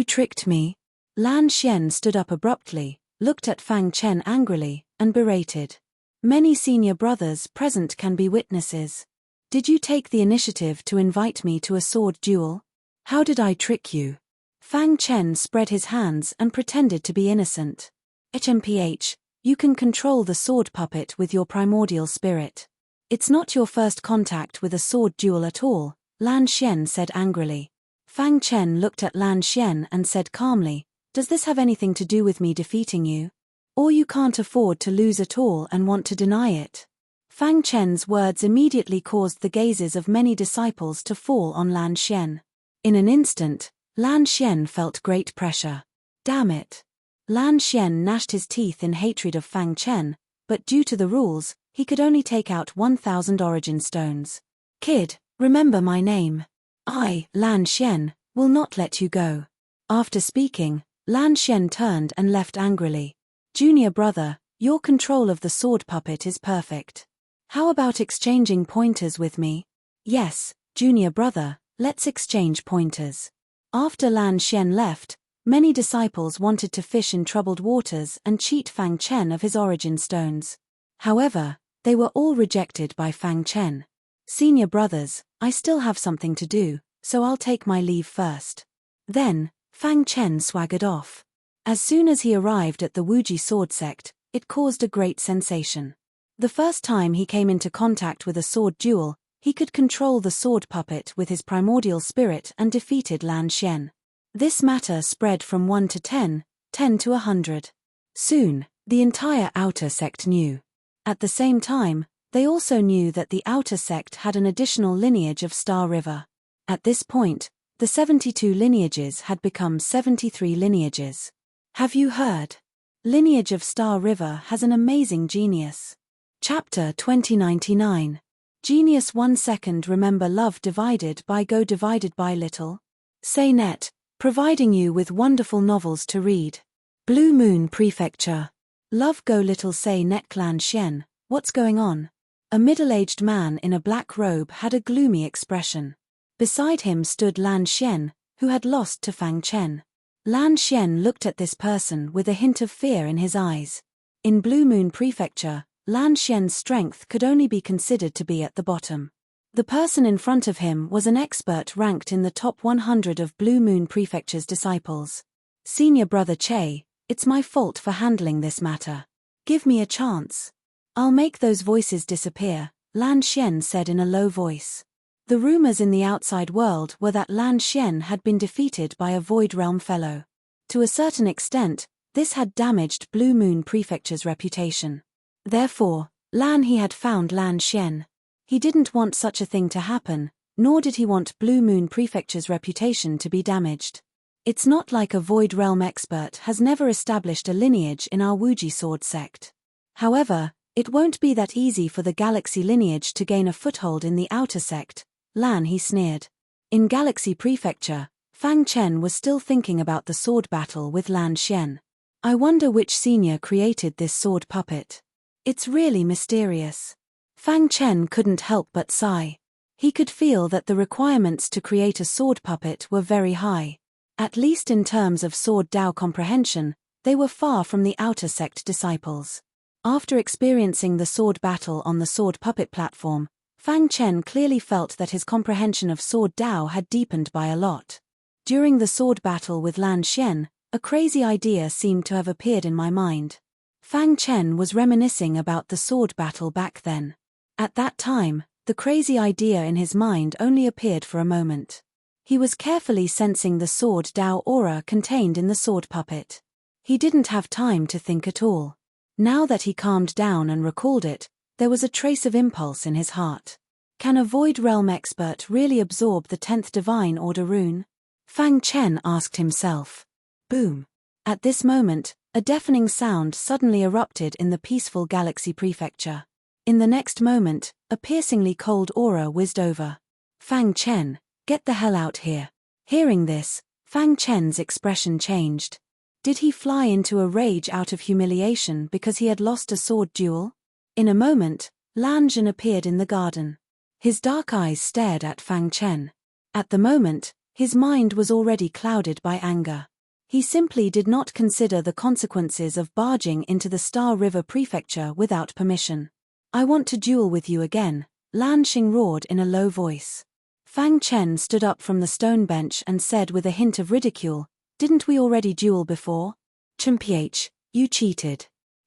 tricked me. Lan Xian stood up abruptly, looked at Fang Chen angrily, and berated. Many senior brothers present can be witnesses. Did you take the initiative to invite me to a sword duel? How did I trick you? Fang Chen spread his hands and pretended to be innocent. HMPH, you can control the sword puppet with your primordial spirit. It's not your first contact with a sword duel at all, Lan Xian said angrily. Fang Chen looked at Lan Xian and said calmly, does this have anything to do with me defeating you? Or you can't afford to lose at all and want to deny it? Fang Chen's words immediately caused the gazes of many disciples to fall on Lan Xian. In an instant, Lan Xian felt great pressure. Damn it. Lan Xian gnashed his teeth in hatred of Fang Chen, but due to the rules, he could only take out 1,000 origin stones. Kid, remember my name. I, Lan Xian, will not let you go. After speaking, Lan Xian turned and left angrily. Junior brother, your control of the sword puppet is perfect. How about exchanging pointers with me? Yes, junior brother, let's exchange pointers. After Lan Xian left, many disciples wanted to fish in troubled waters and cheat Fang Chen of his origin stones. However, they were all rejected by Fang Chen. Senior brothers, I still have something to do, so I'll take my leave first. Then, Fang Chen swaggered off. As soon as he arrived at the Wuji sword sect, it caused a great sensation. The first time he came into contact with a sword duel, he could control the sword puppet with his primordial spirit and defeated Lan Xian. This matter spread from 1 to 10, 10 to 100. Soon, the entire outer sect knew. At the same time, they also knew that the outer sect had an additional lineage of Star River. At this point, The 72 lineages had become 73 lineages. Have you heard? Lineage of Star River has an amazing genius. Chapter 2099. Genius 1 second. Remember love divided by go divided by little. Say net, providing you with wonderful novels to read. Blue Moon Prefecture. Love go little say net. Lan Xian, what's going on? A middle-aged man in a black robe had a gloomy expression. Beside him stood Lan Xian, who had lost to Fang Chen. Lan Xian looked at this person with a hint of fear in his eyes. In Blue Moon Prefecture, Lan Xian's strength could only be considered to be at the bottom. The person in front of him was an expert ranked in the top 100 of Blue Moon Prefecture's disciples. Senior Brother Che, it's my fault for handling this matter. Give me a chance. I'll make those voices disappear, Lan Xian said in a low voice. The rumors in the outside world were that Lan Xian had been defeated by a Void Realm fellow. To a certain extent, this had damaged Blue Moon Prefecture's reputation. Therefore, he had found Lan Xian. He didn't want such a thing to happen, nor did he want Blue Moon Prefecture's reputation to be damaged. It's not like a Void Realm expert has never established a lineage in our Wuji Sword sect. However, it won't be that easy for the Galaxy lineage to gain a foothold in the outer sect, he sneered. In Galaxy Prefecture, Fang Chen was still thinking about the sword battle with Lan Xian. I wonder which senior created this sword puppet. It's really mysterious. Fang Chen couldn't help but sigh. He could feel that the requirements to create a sword puppet were very high. At least in terms of sword Dao comprehension, they were far from the outer sect disciples. After experiencing the sword battle on the sword puppet platform, Fang Chen clearly felt that his comprehension of sword Dao had deepened by a lot. During the sword battle with Lan Xian, a crazy idea seemed to have appeared in my mind. Fang Chen was reminiscing about the sword battle back then. At that time, the crazy idea in his mind only appeared for a moment. He was carefully sensing the sword Dao aura contained in the sword puppet. He didn't have time to think at all. Now that he calmed down and recalled it, there was a trace of impulse in his heart. Can a Void Realm expert really absorb the 10th Divine Order rune? Fang Chen asked himself. Boom. At this moment, a deafening sound suddenly erupted in the peaceful Galaxy Prefecture. In the next moment, a piercingly cold aura whizzed over. Fang Chen, get the hell out here. Hearing this, Fang Chen's expression changed. Did he fly into a rage out of humiliation because he had lost a sword duel? In a moment, Lan Zhan appeared in the garden. His dark eyes stared at Fang Chen. At the moment, his mind was already clouded by anger. He simply did not consider the consequences of barging into the Star River Prefecture without permission. I want to duel with you again, Lan Xing roared in a low voice. Fang Chen stood up from the stone bench and said with a hint of ridicule, didn't we already duel before? Chimph, you cheated.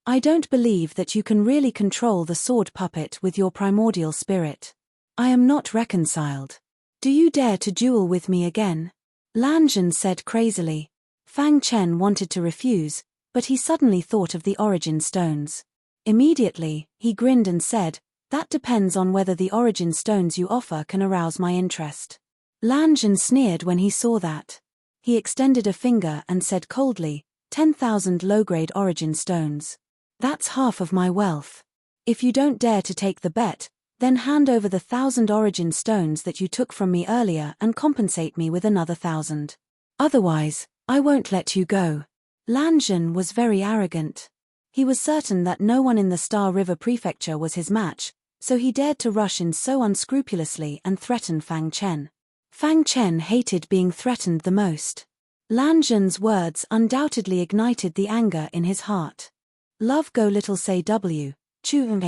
I don't believe that you can really control the sword puppet with your primordial spirit. I am not reconciled. Do you dare to duel with me again? Lan Zhan said crazily. Fang Chen wanted to refuse, but he suddenly thought of the origin stones. Immediately, he grinned and said, that depends on whether the origin stones you offer can arouse my interest. Lan Zhan sneered when he saw that. He extended a finger and said coldly, 10,000 low-grade origin stones. That's half of my wealth. If you don't dare to take the bet, then hand over the 1,000 origin stones that you took from me earlier and compensate me with another 1,000. Otherwise, I won't let you go. Lan Zhan was very arrogant. He was certain that no one in the Star River Prefecture was his match, so he dared to rush in so unscrupulously and threaten Fang Chen. Fang Chen hated being threatened the most. Lan Zhan's words undoubtedly ignited the anger in his heart. Love go little say W, Chu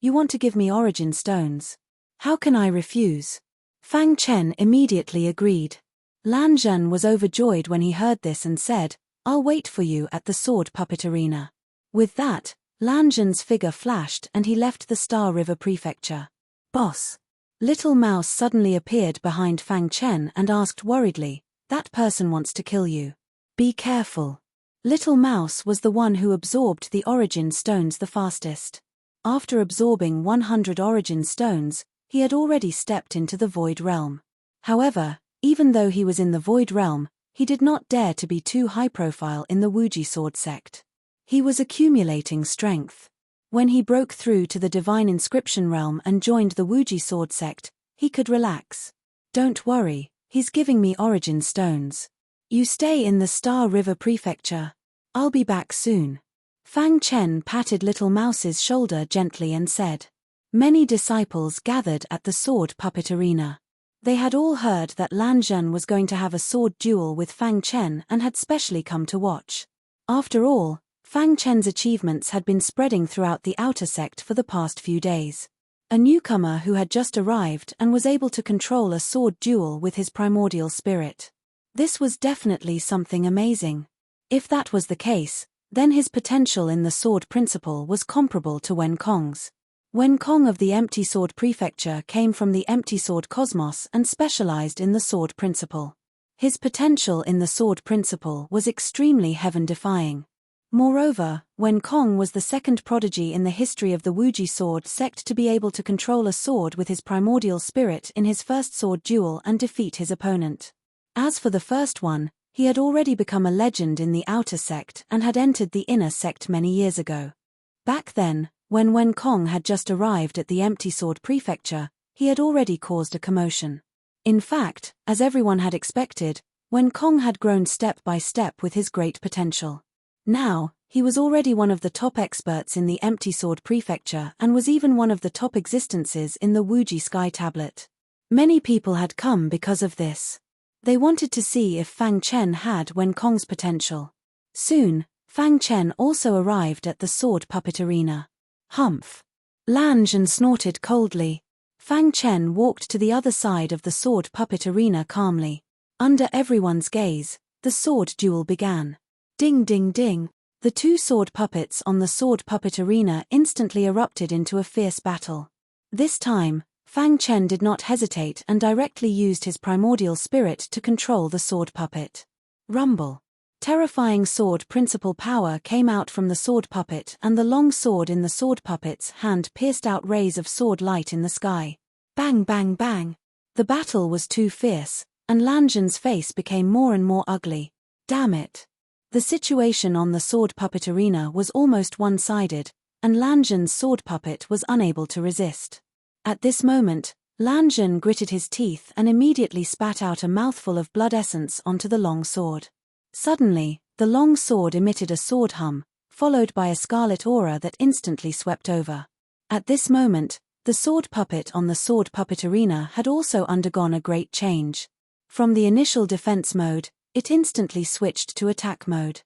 you want to give me origin stones. How can I refuse? Fang Chen immediately agreed. Lan Zhan was overjoyed when he heard this and said, I'll wait for you at the sword puppet arena. With that, Lan Zhan's figure flashed and he left the Star River Prefecture. Boss. Little Mouse suddenly appeared behind Fang Chen and asked worriedly, that person wants to kill you. Be careful. Little Mouse was the one who absorbed the origin stones the fastest. After absorbing 100 origin stones, he had already stepped into the Void Realm. However, Even though he was in the Void Realm, he did not dare to be too high-profile in the Wuji sword sect. He was accumulating strength. When he broke through to the Divine Inscription realm and joined the Wuji sword sect, he could relax. Don't worry, he's giving me origin stones. You stay in the Star River Prefecture. I'll be back soon. Fang Chen patted Little Mouse's shoulder gently and said. Many disciples gathered at the sword puppet arena. They had all heard that Lan Zhen was going to have a sword duel with Fang Chen and had specially come to watch. After all, Fang Chen's achievements had been spreading throughout the outer sect for the past few days. A newcomer who had just arrived and was able to control a sword duel with his primordial spirit. This was definitely something amazing. If that was the case, then his potential in the sword principle was comparable to Wen Kong's. Wen Kong of the Empty Sword Prefecture came from the Empty Sword Cosmos and specialized in the sword principle. His potential in the sword principle was extremely heaven-defying. Moreover, Wen Kong was the second prodigy in the history of the Wuji sword sect to be able to control a sword with his primordial spirit in his first sword duel and defeat his opponent. As for the first one, he had already become a legend in the outer sect and had entered the inner sect many years ago. Back then, when Wen Kong had just arrived at the Empty Sword Prefecture, he had already caused a commotion. In fact, as everyone had expected, Wen Kong had grown step by step with his great potential. Now, he was already one of the top experts in the Empty Sword Prefecture and was even one of the top existences in the Wuji Sky Tablet. Many people had come because of this. They wanted to see if Fang Chen had Wen Kong's potential. Soon, Fang Chen also arrived at the sword puppet arena. Humph! Lan Zhen snorted coldly. Fang Chen walked to the other side of the sword puppet arena calmly. Under everyone's gaze, the sword duel began. Ding ding ding! The two sword puppets on the sword puppet arena instantly erupted into a fierce battle. This time, Fang Chen did not hesitate and directly used his primordial spirit to control the sword puppet. Rumble! Terrifying sword principle power came out from the sword puppet and the long sword in the sword puppet's hand pierced out rays of sword light in the sky. Bang bang bang! The battle was too fierce, and Lan Zhen's face became more and more ugly. Damn it! The situation on the sword puppet arena was almost one-sided, and Lan Zhen's sword puppet was unable to resist. At this moment, Lan Zhen gritted his teeth and immediately spat out a mouthful of blood essence onto the long sword. Suddenly, the long sword emitted a sword hum, followed by a scarlet aura that instantly swept over. At this moment, the sword puppet on the sword puppet arena had also undergone a great change. From the initial defense mode, it instantly switched to attack mode.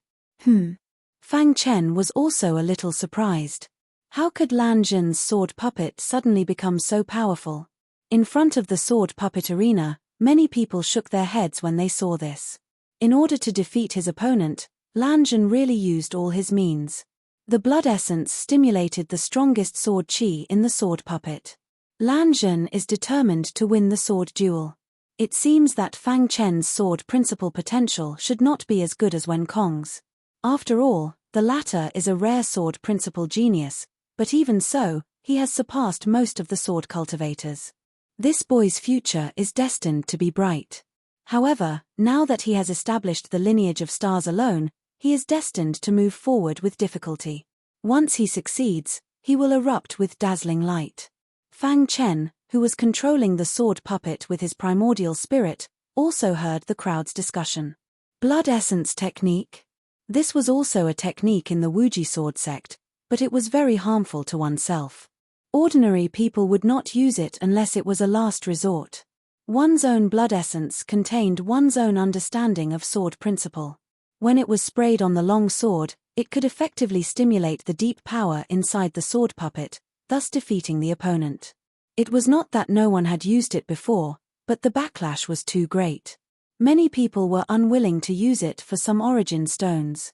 Fang Chen was also a little surprised. How could Lan Zhen's sword puppet suddenly become so powerful? In front of the sword puppet arena, many people shook their heads when they saw this. In order to defeat his opponent, Lan Zhen really used all his means. The blood essence stimulated the strongest sword chi in the sword puppet. Lan Zhen is determined to win the sword duel. It seems that Fang Chen's sword principle potential should not be as good as Wen Kong's. After all, the latter is a rare sword principle genius, but even so, he has surpassed most of the sword cultivators. This boy's future is destined to be bright. However, now that he has established the lineage of stars alone, he is destined to move forward with difficulty. Once he succeeds, he will erupt with dazzling light. Fang Chen, who was controlling the sword puppet with his primordial spirit, also heard the crowd's discussion. Blood essence technique? This was also a technique in the Wuji sword sect, but it was very harmful to oneself. Ordinary people would not use it unless it was a last resort. One's own blood essence contained one's own understanding of sword principle. When it was sprayed on the long sword, it could effectively stimulate the deep power inside the sword puppet, thus defeating the opponent. It was not that no one had used it before, but the backlash was too great. Many people were unwilling to use it for some origin stones.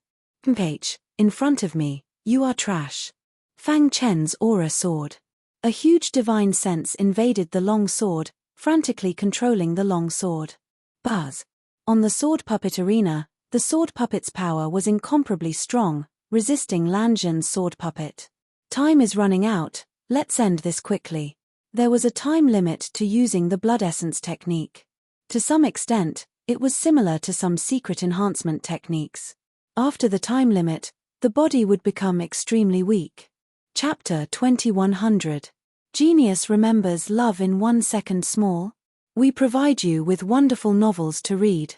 In front of me, you are trash. Fang Chen's aura sword. A huge divine sense invaded the long sword, frantically controlling the long sword. Buzz. On the sword puppet arena, the sword puppet's power was incomparably strong, resisting Lan Zhen's sword puppet. Time is running out, let's end this quickly. There was a time limit to using the blood essence technique. To some extent, it was similar to some secret enhancement techniques. After the time limit, the body would become extremely weak. Chapter 2100. Genius remembers love in 1 second small. We provide you with wonderful novels to read.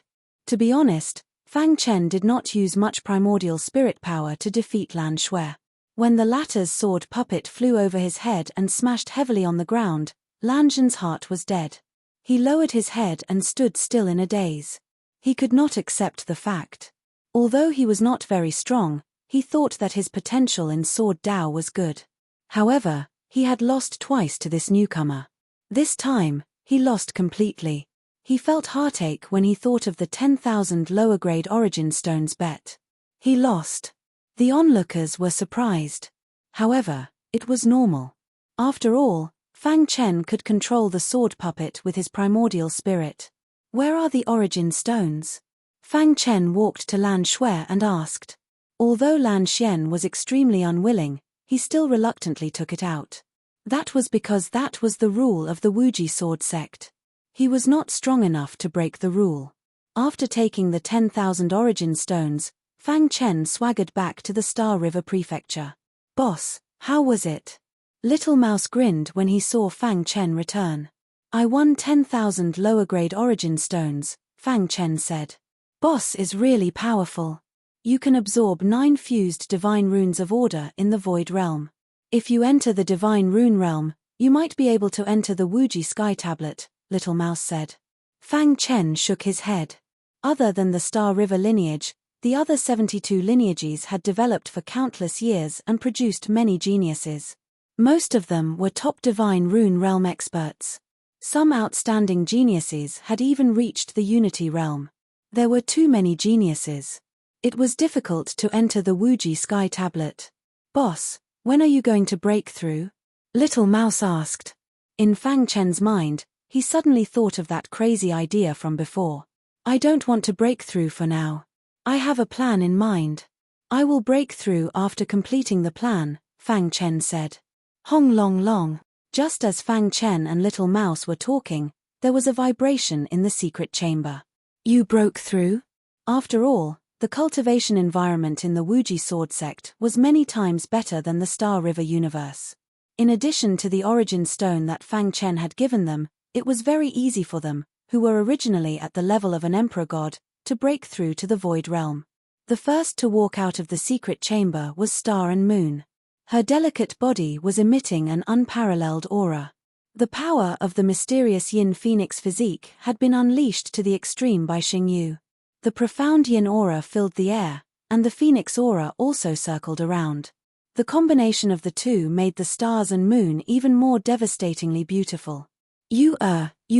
To be honest, Fang Chen did not use much primordial spirit power to defeat Lan Shui. When the latter's sword puppet flew over his head and smashed heavily on the ground, Lan Zhan's heart was dead. He lowered his head and stood still in a daze. He could not accept the fact. Although he was not very strong, he thought that his potential in sword Dao was good. However, he had lost twice to this newcomer. This time, he lost completely. He felt heartache when he thought of the 10,000 lower-grade origin stones bet. He lost. The onlookers were surprised. However, it was normal. After all, Fang Chen could control the sword puppet with his primordial spirit. Where are the origin stones? Fang Chen walked to Lan Shui and asked. Although Lan Xian was extremely unwilling, he still reluctantly took it out. That was because that was the rule of the Wuji sword sect. He was not strong enough to break the rule. After taking the 10,000 origin stones, Fang Chen swaggered back to the Star River Prefecture. Boss, how was it? Little Mouse grinned when he saw Fang Chen return. I won 10,000 lower-grade origin stones, Fang Chen said. Boss is really powerful. You can absorb 9 fused divine runes of order in the Void Realm. If you enter the Divine Rune Realm, you might be able to enter the Wuji Sky Tablet, Little Mouse said. Fang Chen shook his head. Other than the Star River lineage, the other 72 lineages had developed for countless years and produced many geniuses. Most of them were top Divine Rune Realm experts. Some outstanding geniuses had even reached the Unity Realm. There were too many geniuses. It was difficult to enter the Wuji Sky Tablet. Boss, when are you going to break through? Little Mouse asked. In Fang Chen's mind, he suddenly thought of that crazy idea from before. I don't want to break through for now. I have a plan in mind. I will break through after completing the plan, Fang Chen said. Hong long long. Just as Fang Chen and Little Mouse were talking, there was a vibration in the secret chamber. You broke through? After all, the cultivation environment in the Wuji sword sect was many times better than the Star River universe. In addition to the origin stone that Fang Chen had given them, it was very easy for them, who were originally at the level of an emperor god, to break through to the Void Realm. The first to walk out of the secret chamber was Star and Moon. Her delicate body was emitting an unparalleled aura. The power of the mysterious Yin Phoenix physique had been unleashed to the extreme by Xingyu. The profound Yin aura filled the air, and the Phoenix aura also circled around. The combination of the two made the stars and moon even more devastatingly beautiful. You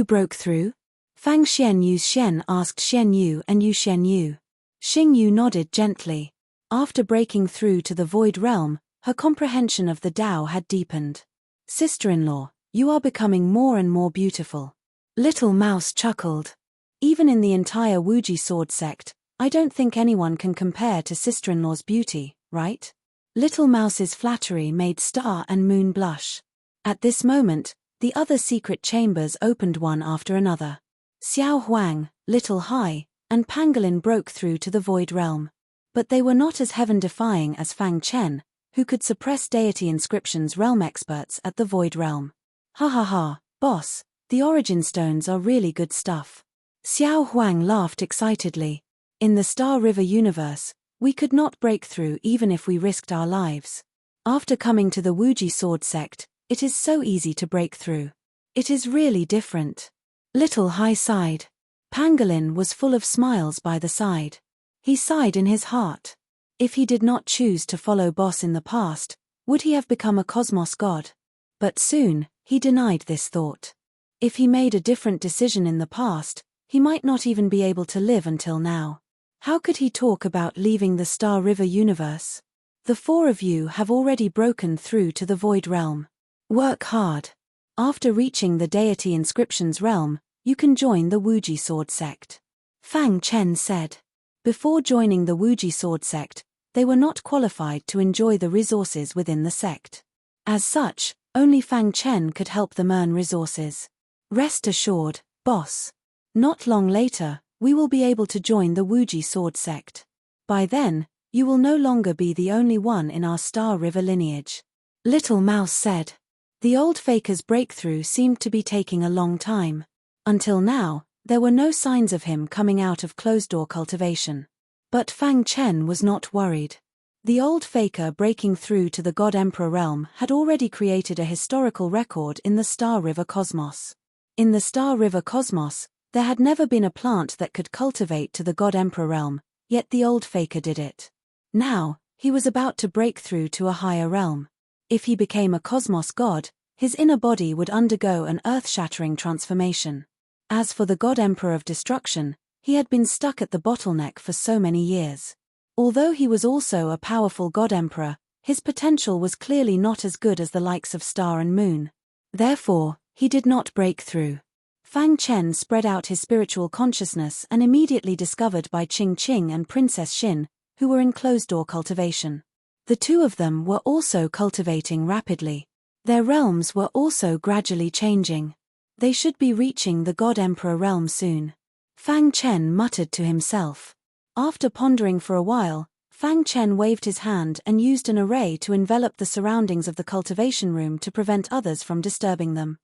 broke through? Fang Xianyu's Xian asked Xianyu and Yu Xianyu. Xingyu nodded gently. After breaking through to the Void Realm, her comprehension of the Tao had deepened. Sister-in-law, you are becoming more and more beautiful. Little Mouse chuckled. Even in the entire Wuji sword sect, I don't think anyone can compare to sister-in-law's beauty, right? Little Mouse's flattery made Star and Moon blush. At this moment, the other secret chambers opened one after another. Xiao Huang, Little Hai, and Pangolin broke through to the Void Realm. But they were not as heaven-defying as Fang Chen, who could suppress deity inscriptions realm experts at the Void Realm. Ha ha ha, boss, the origin stones are really good stuff. Xiao Huang laughed excitedly. In the Star River universe, we could not break through even if we risked our lives. After coming to the Wuji sword sect, it is so easy to break through. It is really different. Little Hai sighed. Pangolin was full of smiles by the side. He sighed in his heart. If he did not choose to follow Boss in the past, would he have become a cosmos god? But soon, he denied this thought. If he made a different decision in the past, he might not even be able to live until now. How could he talk about leaving the Star River universe? The 4 of you have already broken through to the Void Realm. Work hard. After reaching the deity inscriptions realm, you can join the Wuji sword sect. Fang Chen said. Before joining the Wuji sword sect, they were not qualified to enjoy the resources within the sect. As such, only Fang Chen could help them earn resources. Rest assured, boss. Not long later, we will be able to join the Wuji sword sect. By then, you will no longer be the only one in our Star River lineage. Little Mouse said. The old faker's breakthrough seemed to be taking a long time. Until now, there were no signs of him coming out of closed-door cultivation. But Fang Chen was not worried. The old faker breaking through to the God Emperor realm had already created a historical record in the Star River cosmos. In the Star River cosmos, there had never been a plant that could cultivate to the God Emperor realm, yet the old faker did it. Now, he was about to break through to a higher realm. If he became a cosmos god, his inner body would undergo an earth-shattering transformation. As for the God Emperor of Destruction, he had been stuck at the bottleneck for so many years. Although he was also a powerful God Emperor, his potential was clearly not as good as the likes of Star and Moon. Therefore, he did not break through. Fang Chen spread out his spiritual consciousness and immediately discovered by Qing Qing and Princess Xin, who were in closed-door cultivation. The two of them were also cultivating rapidly. Their realms were also gradually changing. They should be reaching the God Emperor realm soon. Fang Chen muttered to himself. After pondering for a while, Fang Chen waved his hand and used an array to envelop the surroundings of the cultivation room to prevent others from disturbing them.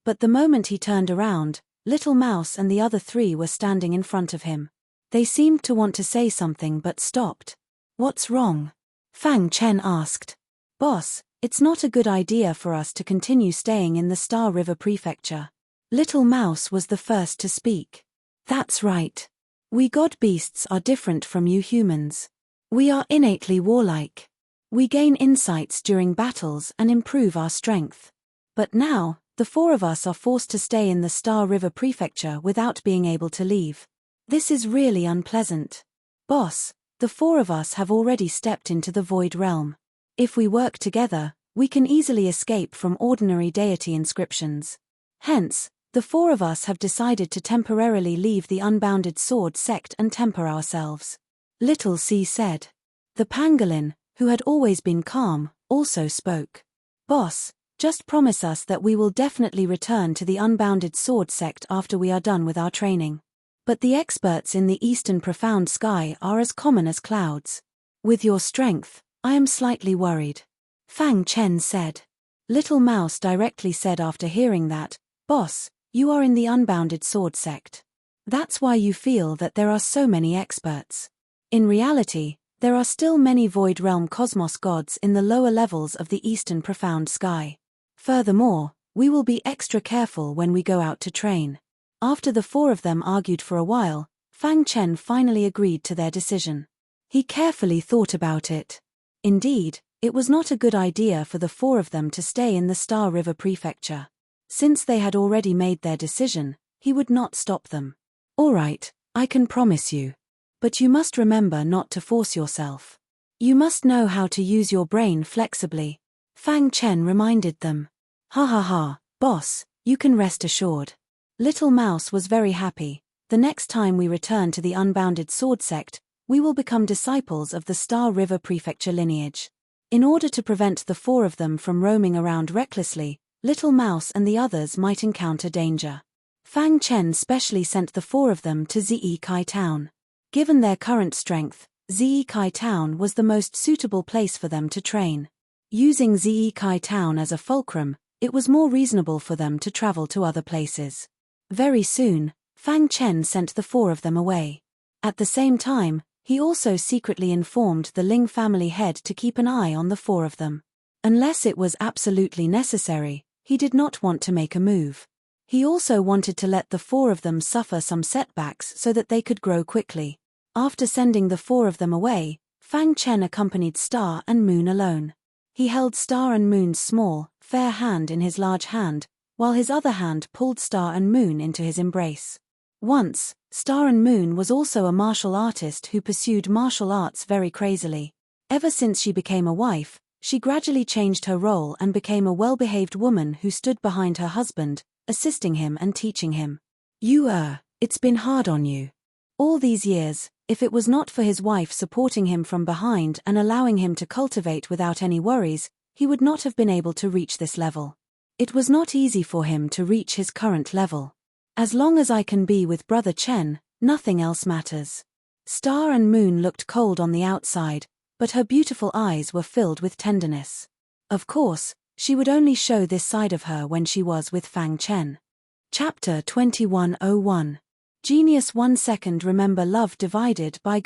But the moment he turned around, Little Mouse and the other three were standing in front of him. They seemed to want to say something but stopped. What's wrong? Fang Chen asked. Boss, it's not a good idea for us to continue staying in the Star River Prefecture. Little Mouse was the first to speak. That's right. We god beasts are different from you humans. We are innately warlike. We gain insights during battles and improve our strength. But now, the four of us are forced to stay in the Star River Prefecture without being able to leave. This is really unpleasant. Boss, the four of us have already stepped into the Void Realm. If we work together, we can easily escape from ordinary deity inscriptions. Hence, the four of us have decided to temporarily leave the Unbounded Sword sect and temper ourselves. Little C said. The pangolin, who had always been calm, also spoke. Boss, just promise us that we will definitely return to the Unbounded Sword sect after we are done with our training. But the experts in the eastern profound sky are as common as clouds. With your strength, I am slightly worried. Fang Chen said. Little Mouse directly said after hearing that, Boss, you are in the Unbounded Sword sect. That's why you feel that there are so many experts. In reality, there are still many Void Realm cosmos gods in the lower levels of the eastern profound sky. Furthermore, we will be extra careful when we go out to train. After the four of them argued for a while, Fang Chen finally agreed to their decision. He carefully thought about it. Indeed, it was not a good idea for the four of them to stay in the Star River Prefecture. Since they had already made their decision, he would not stop them. All right, I can promise you. But you must remember not to force yourself. You must know how to use your brain flexibly. Fang Chen reminded them. Ha ha ha, boss, you can rest assured. Little Mouse was very happy. The next time we return to the Unbounded Sword sect, we will become disciples of the Star River Prefecture lineage. In order to prevent the four of them from roaming around recklessly, Little Mouse and the others might encounter danger. Fang Chen specially sent the four of them to Zikai Town. Given their current strength, Zikai Town was the most suitable place for them to train. Using Zikai Town as a fulcrum, it was more reasonable for them to travel to other places. Very soon, Fang Chen sent the four of them away. At the same time, he also secretly informed the Ling family head to keep an eye on the four of them. Unless it was absolutely necessary, he did not want to make a move. He also wanted to let the four of them suffer some setbacks so that they could grow quickly. After sending the four of them away, Fang Chen accompanied Star and Moon alone. He held Star and Moon's small, fair hand in his large hand, while his other hand pulled Star and Moon into his embrace. Once, Star and Moon was also a martial artist who pursued martial arts very crazily. Ever since she became a wife, she gradually changed her role and became a well-behaved woman who stood behind her husband, assisting him and teaching him. It's been hard on you. All these years, if it was not for his wife supporting him from behind and allowing him to cultivate without any worries, he would not have been able to reach this level. It was not easy for him to reach his current level. As long as I can be with Brother Chen, nothing else matters. Star and Moon looked cold on the outside, but her beautiful eyes were filled with tenderness. Of course, she would only show this side of her when she was with Fang Chen. Chapter 2101. Genius 1 second. Remember love divided by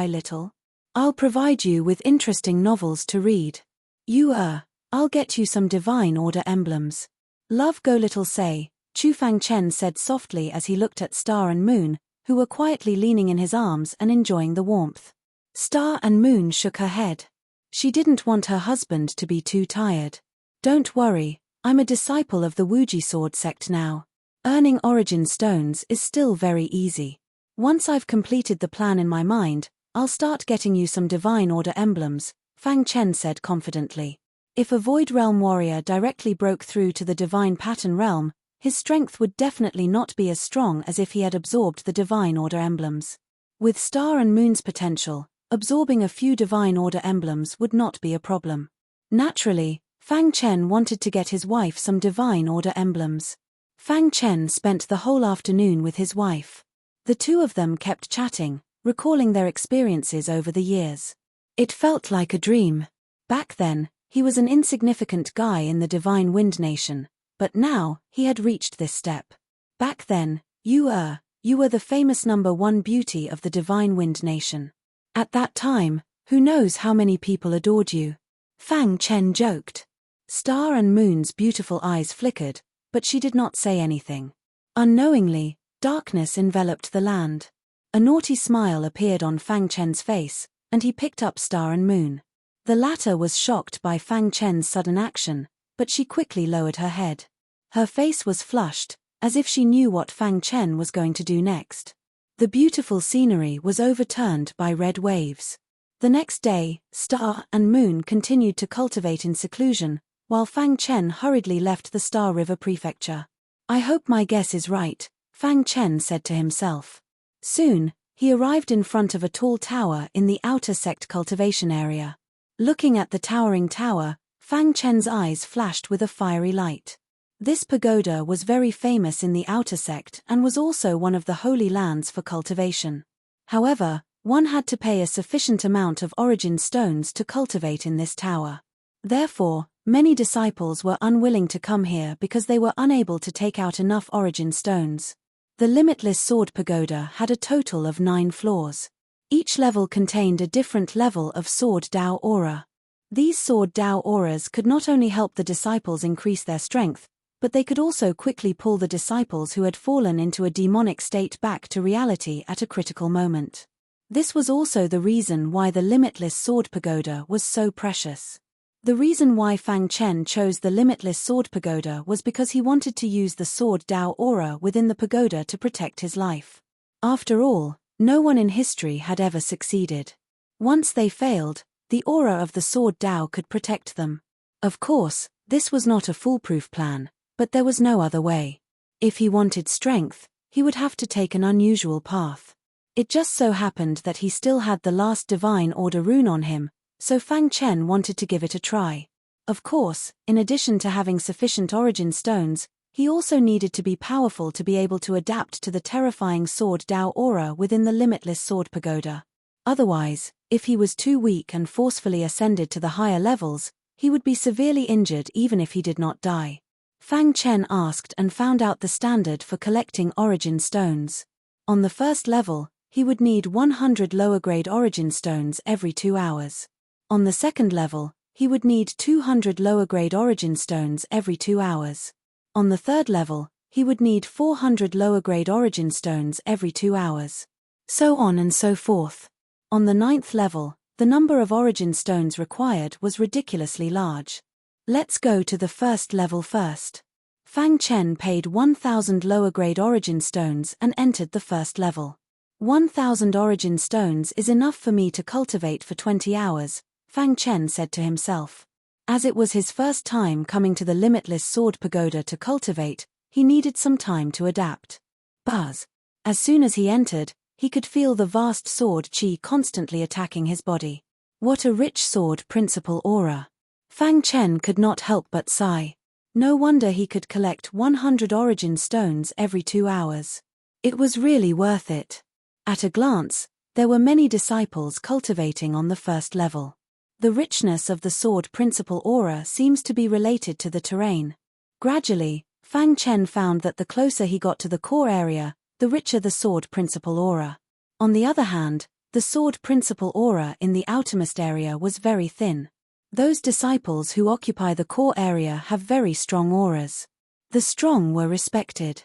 little? I'll provide you with interesting novels to read. I'll get you some divine order emblems. Love go little say, Chu Fang Chen said softly as he looked at Star and Moon, who were quietly leaning in his arms and enjoying the warmth. Star and Moon shook her head. She didn't want her husband to be too tired. Don't worry, I'm a disciple of the Wuji sword sect now. Earning origin stones is still very easy. Once I've completed the plan in my mind, I'll start getting you some divine order emblems, Fang Chen said confidently. If a Void Realm warrior directly broke through to the divine pattern realm, his strength would definitely not be as strong as if he had absorbed the divine order emblems. With Star and Moon's potential, absorbing a few divine order emblems would not be a problem. Naturally, Fang Chen wanted to get his wife some divine order emblems. Fang Chen spent the whole afternoon with his wife. The two of them kept chatting, recalling their experiences over the years. It felt like a dream. Back then, he was an insignificant guy in the Divine Wind Nation, but now, he had reached this step. Back then, you were the famous #1 beauty of the Divine Wind Nation. At that time, who knows how many people adored you? Fang Chen joked. Star and Moon's beautiful eyes flickered, but she did not say anything. Unknowingly, darkness enveloped the land. A naughty smile appeared on Fang Chen's face, and he picked up Star and Moon. The latter was shocked by Fang Chen's sudden action, but she quickly lowered her head. Her face was flushed, as if she knew what Fang Chen was going to do next. The beautiful scenery was overturned by red waves. The next day, Star and Moon continued to cultivate in seclusion, while Fang Chen hurriedly left the Star River Prefecture. I hope my guess is right, Fang Chen said to himself. Soon, he arrived in front of a tall tower in the outer sect cultivation area. Looking at the towering tower, Fang Chen's eyes flashed with a fiery light. This pagoda was very famous in the outer sect and was also one of the holy lands for cultivation. However, one had to pay a sufficient amount of origin stones to cultivate in this tower. Therefore, many disciples were unwilling to come here because they were unable to take out enough origin stones. The Limitless Sword Pagoda had a total of 9 floors. Each level contained a different level of Sword Dao aura. These Sword Dao auras could not only help the disciples increase their strength, but they could also quickly pull the disciples who had fallen into a demonic state back to reality at a critical moment. This was also the reason why the Limitless Sword Pagoda was so precious. The reason why Fang Chen chose the Limitless Sword Pagoda was because he wanted to use the Sword Dao aura within the pagoda to protect his life. After all, no one in history had ever succeeded. Once they failed, the aura of the Sword Dao could protect them. Of course, this was not a foolproof plan, but there was no other way. If he wanted strength, he would have to take an unusual path. It just so happened that he still had the last Divine Order rune on him, so Fang Chen wanted to give it a try. Of course, in addition to having sufficient origin stones, he also needed to be powerful to be able to adapt to the terrifying Sword Dao aura within the Limitless Sword Pagoda. Otherwise, if he was too weak and forcefully ascended to the higher levels, he would be severely injured even if he did not die. Fang Chen asked and found out the standard for collecting origin stones. On the first level, he would need 100 lower-grade origin stones every 2 hours. On the second level, he would need 200 lower-grade origin stones every 2 hours. On the third level, he would need 400 lower-grade origin stones every 2 hours. So on and so forth. On the 9th level, the number of origin stones required was ridiculously large. Let's go to the first level first. Fang Chen paid 1,000 lower-grade origin stones and entered the first level. 1,000 origin stones is enough for me to cultivate for 20 hours, Fang Chen said to himself. As it was his first time coming to the Limitless Sword Pagoda to cultivate, he needed some time to adapt. Buzz. As soon as he entered, he could feel the vast sword qi constantly attacking his body. What a rich sword principle aura. Fang Chen could not help but sigh. No wonder he could collect 100 origin stones every 2 hours. It was really worth it. At a glance, there were many disciples cultivating on the first level. The richness of the sword principle aura seems to be related to the terrain. Gradually, Fang Chen found that the closer he got to the core area, the richer the sword principle aura. On the other hand, the sword principle aura in the outermost area was very thin. Those disciples who occupy the core area have very strong auras. The strong were respected.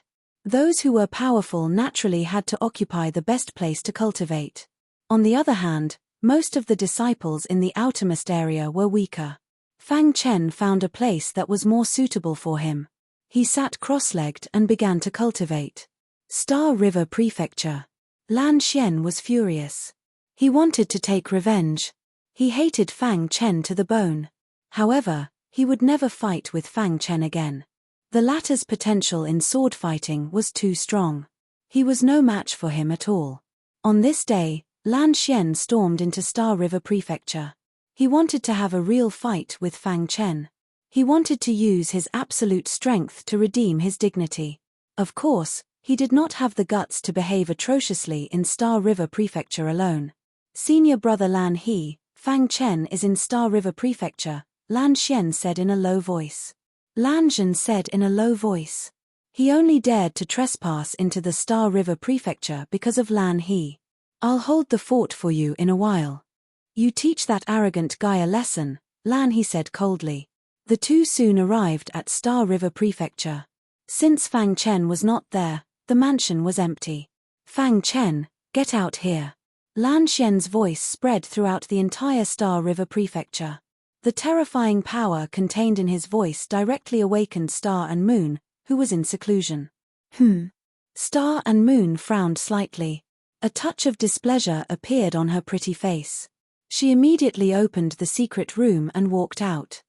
Those who were powerful naturally had to occupy the best place to cultivate. On the other hand, most of the disciples in the outermost area were weaker. Fang Chen found a place that was more suitable for him. He sat cross-legged and began to cultivate. Star River Prefecture. Lan Xian was furious. He wanted to take revenge. He hated Fang Chen to the bone. However, he would never fight with Fang Chen again. The latter's potential in sword fighting was too strong. He was no match for him at all. On this day, Lan Xian stormed into Star River Prefecture. He wanted to have a real fight with Fang Chen. He wanted to use his absolute strength to redeem his dignity. Of course, he did not have the guts to behave atrociously in Star River Prefecture alone. Senior brother Lan He, Fang Chen is in Star River Prefecture, Lan Xian said in a low voice. Lan Zhen said in a low voice. He only dared to trespass into the Star River Prefecture because of Lan He. I'll hold the fort for you in a while. You teach that arrogant guy a lesson, Lan He said coldly. The two soon arrived at Star River Prefecture. Since Fang Chen was not there, the mansion was empty. Fang Chen, get out here. Lan Xian's voice spread throughout the entire Star River Prefecture. The terrifying power contained in his voice directly awakened Star and Moon, who was in seclusion. Star and Moon frowned slightly. A touch of displeasure appeared on her pretty face. She immediately opened the secret room and walked out.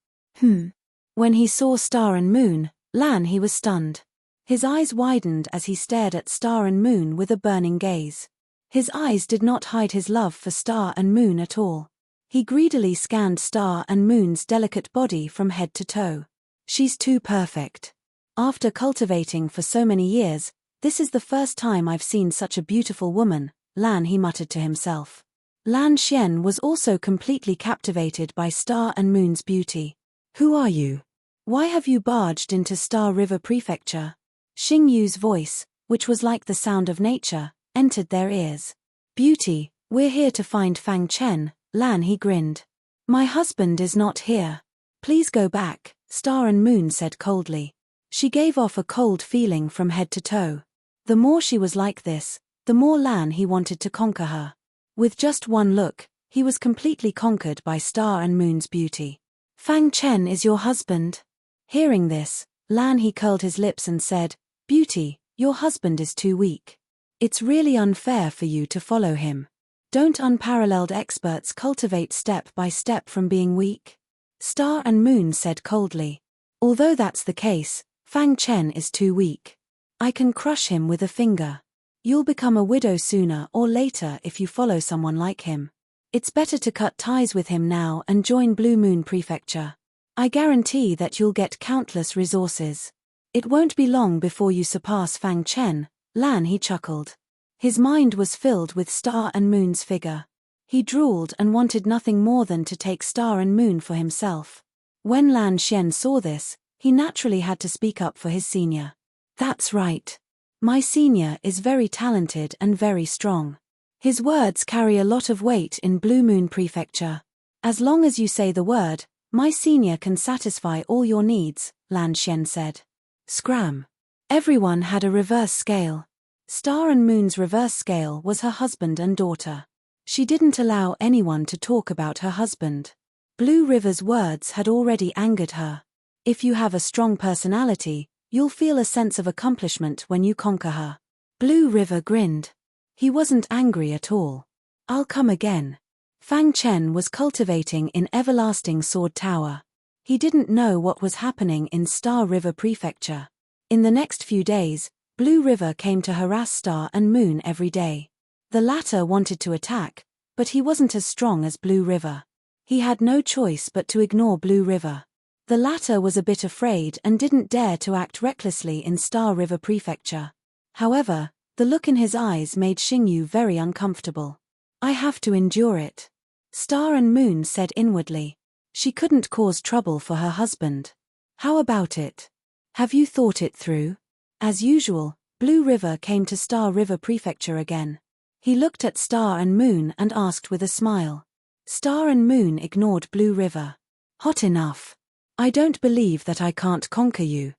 When he saw Star and Moon, Lan He was stunned. His eyes widened as he stared at Star and Moon with a burning gaze. His eyes did not hide his love for Star and Moon at all. He greedily scanned Star and Moon's delicate body from head to toe. She's too perfect. After cultivating for so many years, this is the first time I've seen such a beautiful woman, Lan He muttered to himself. Lan Xian was also completely captivated by Star and Moon's beauty. Who are you? Why have you barged into Star River Prefecture? Xing Yu's voice, which was like the sound of nature, entered their ears. Beauty, we're here to find Fang Chen, Lan He grinned. My husband is not here. Please go back, Star and Moon said coldly. She gave off a cold feeling from head to toe. The more she was like this, the more Lan He wanted to conquer her. With just one look, he was completely conquered by Star and Moon's beauty. Fang Chen is your husband? Hearing this, Lan He curled his lips and said, Beauty, your husband is too weak. It's really unfair for you to follow him. Don't unparalleled experts cultivate step by step from being weak? Star and Moon said coldly. Although that's the case, Fang Chen is too weak. I can crush him with a finger. You'll become a widow sooner or later if you follow someone like him. It's better to cut ties with him now and join Blue Moon Prefecture. I guarantee that you'll get countless resources. It won't be long before you surpass Fang Chen, Lan He chuckled. His mind was filled with Star and Moon's figure. He drooled and wanted nothing more than to take Star and Moon for himself. When Lan Xian saw this, he naturally had to speak up for his senior. That's right. My senior is very talented and very strong. His words carry a lot of weight in Blue Moon Prefecture. As long as you say the word, my senior can satisfy all your needs, Lan Xian said. Scram. Everyone had a reverse scale. Star and Moon's reverse scale was her husband and daughter. She didn't allow anyone to talk about her husband. Blue River's words had already angered her. If you have a strong personality, you'll feel a sense of accomplishment when you conquer her. Blue River grinned. He wasn't angry at all. I'll come again. Fang Chen was cultivating in Everlasting Sword Tower. He didn't know what was happening in Star River Prefecture. In the next few days, Blue River came to harass Star and Moon every day. The latter wanted to attack, but he wasn't as strong as Blue River. He had no choice but to ignore Blue River. The latter was a bit afraid and didn't dare to act recklessly in Star River Prefecture. However, the look in his eyes made Xingyu very uncomfortable. I have to endure it, Star and Moon said inwardly. She couldn't cause trouble for her husband. How about it? Have you thought it through? As usual, Blue River came to Star River Prefecture again. He looked at Star and Moon and asked with a smile. Star and Moon ignored Blue River. Hot enough. I don't believe that I can't conquer you.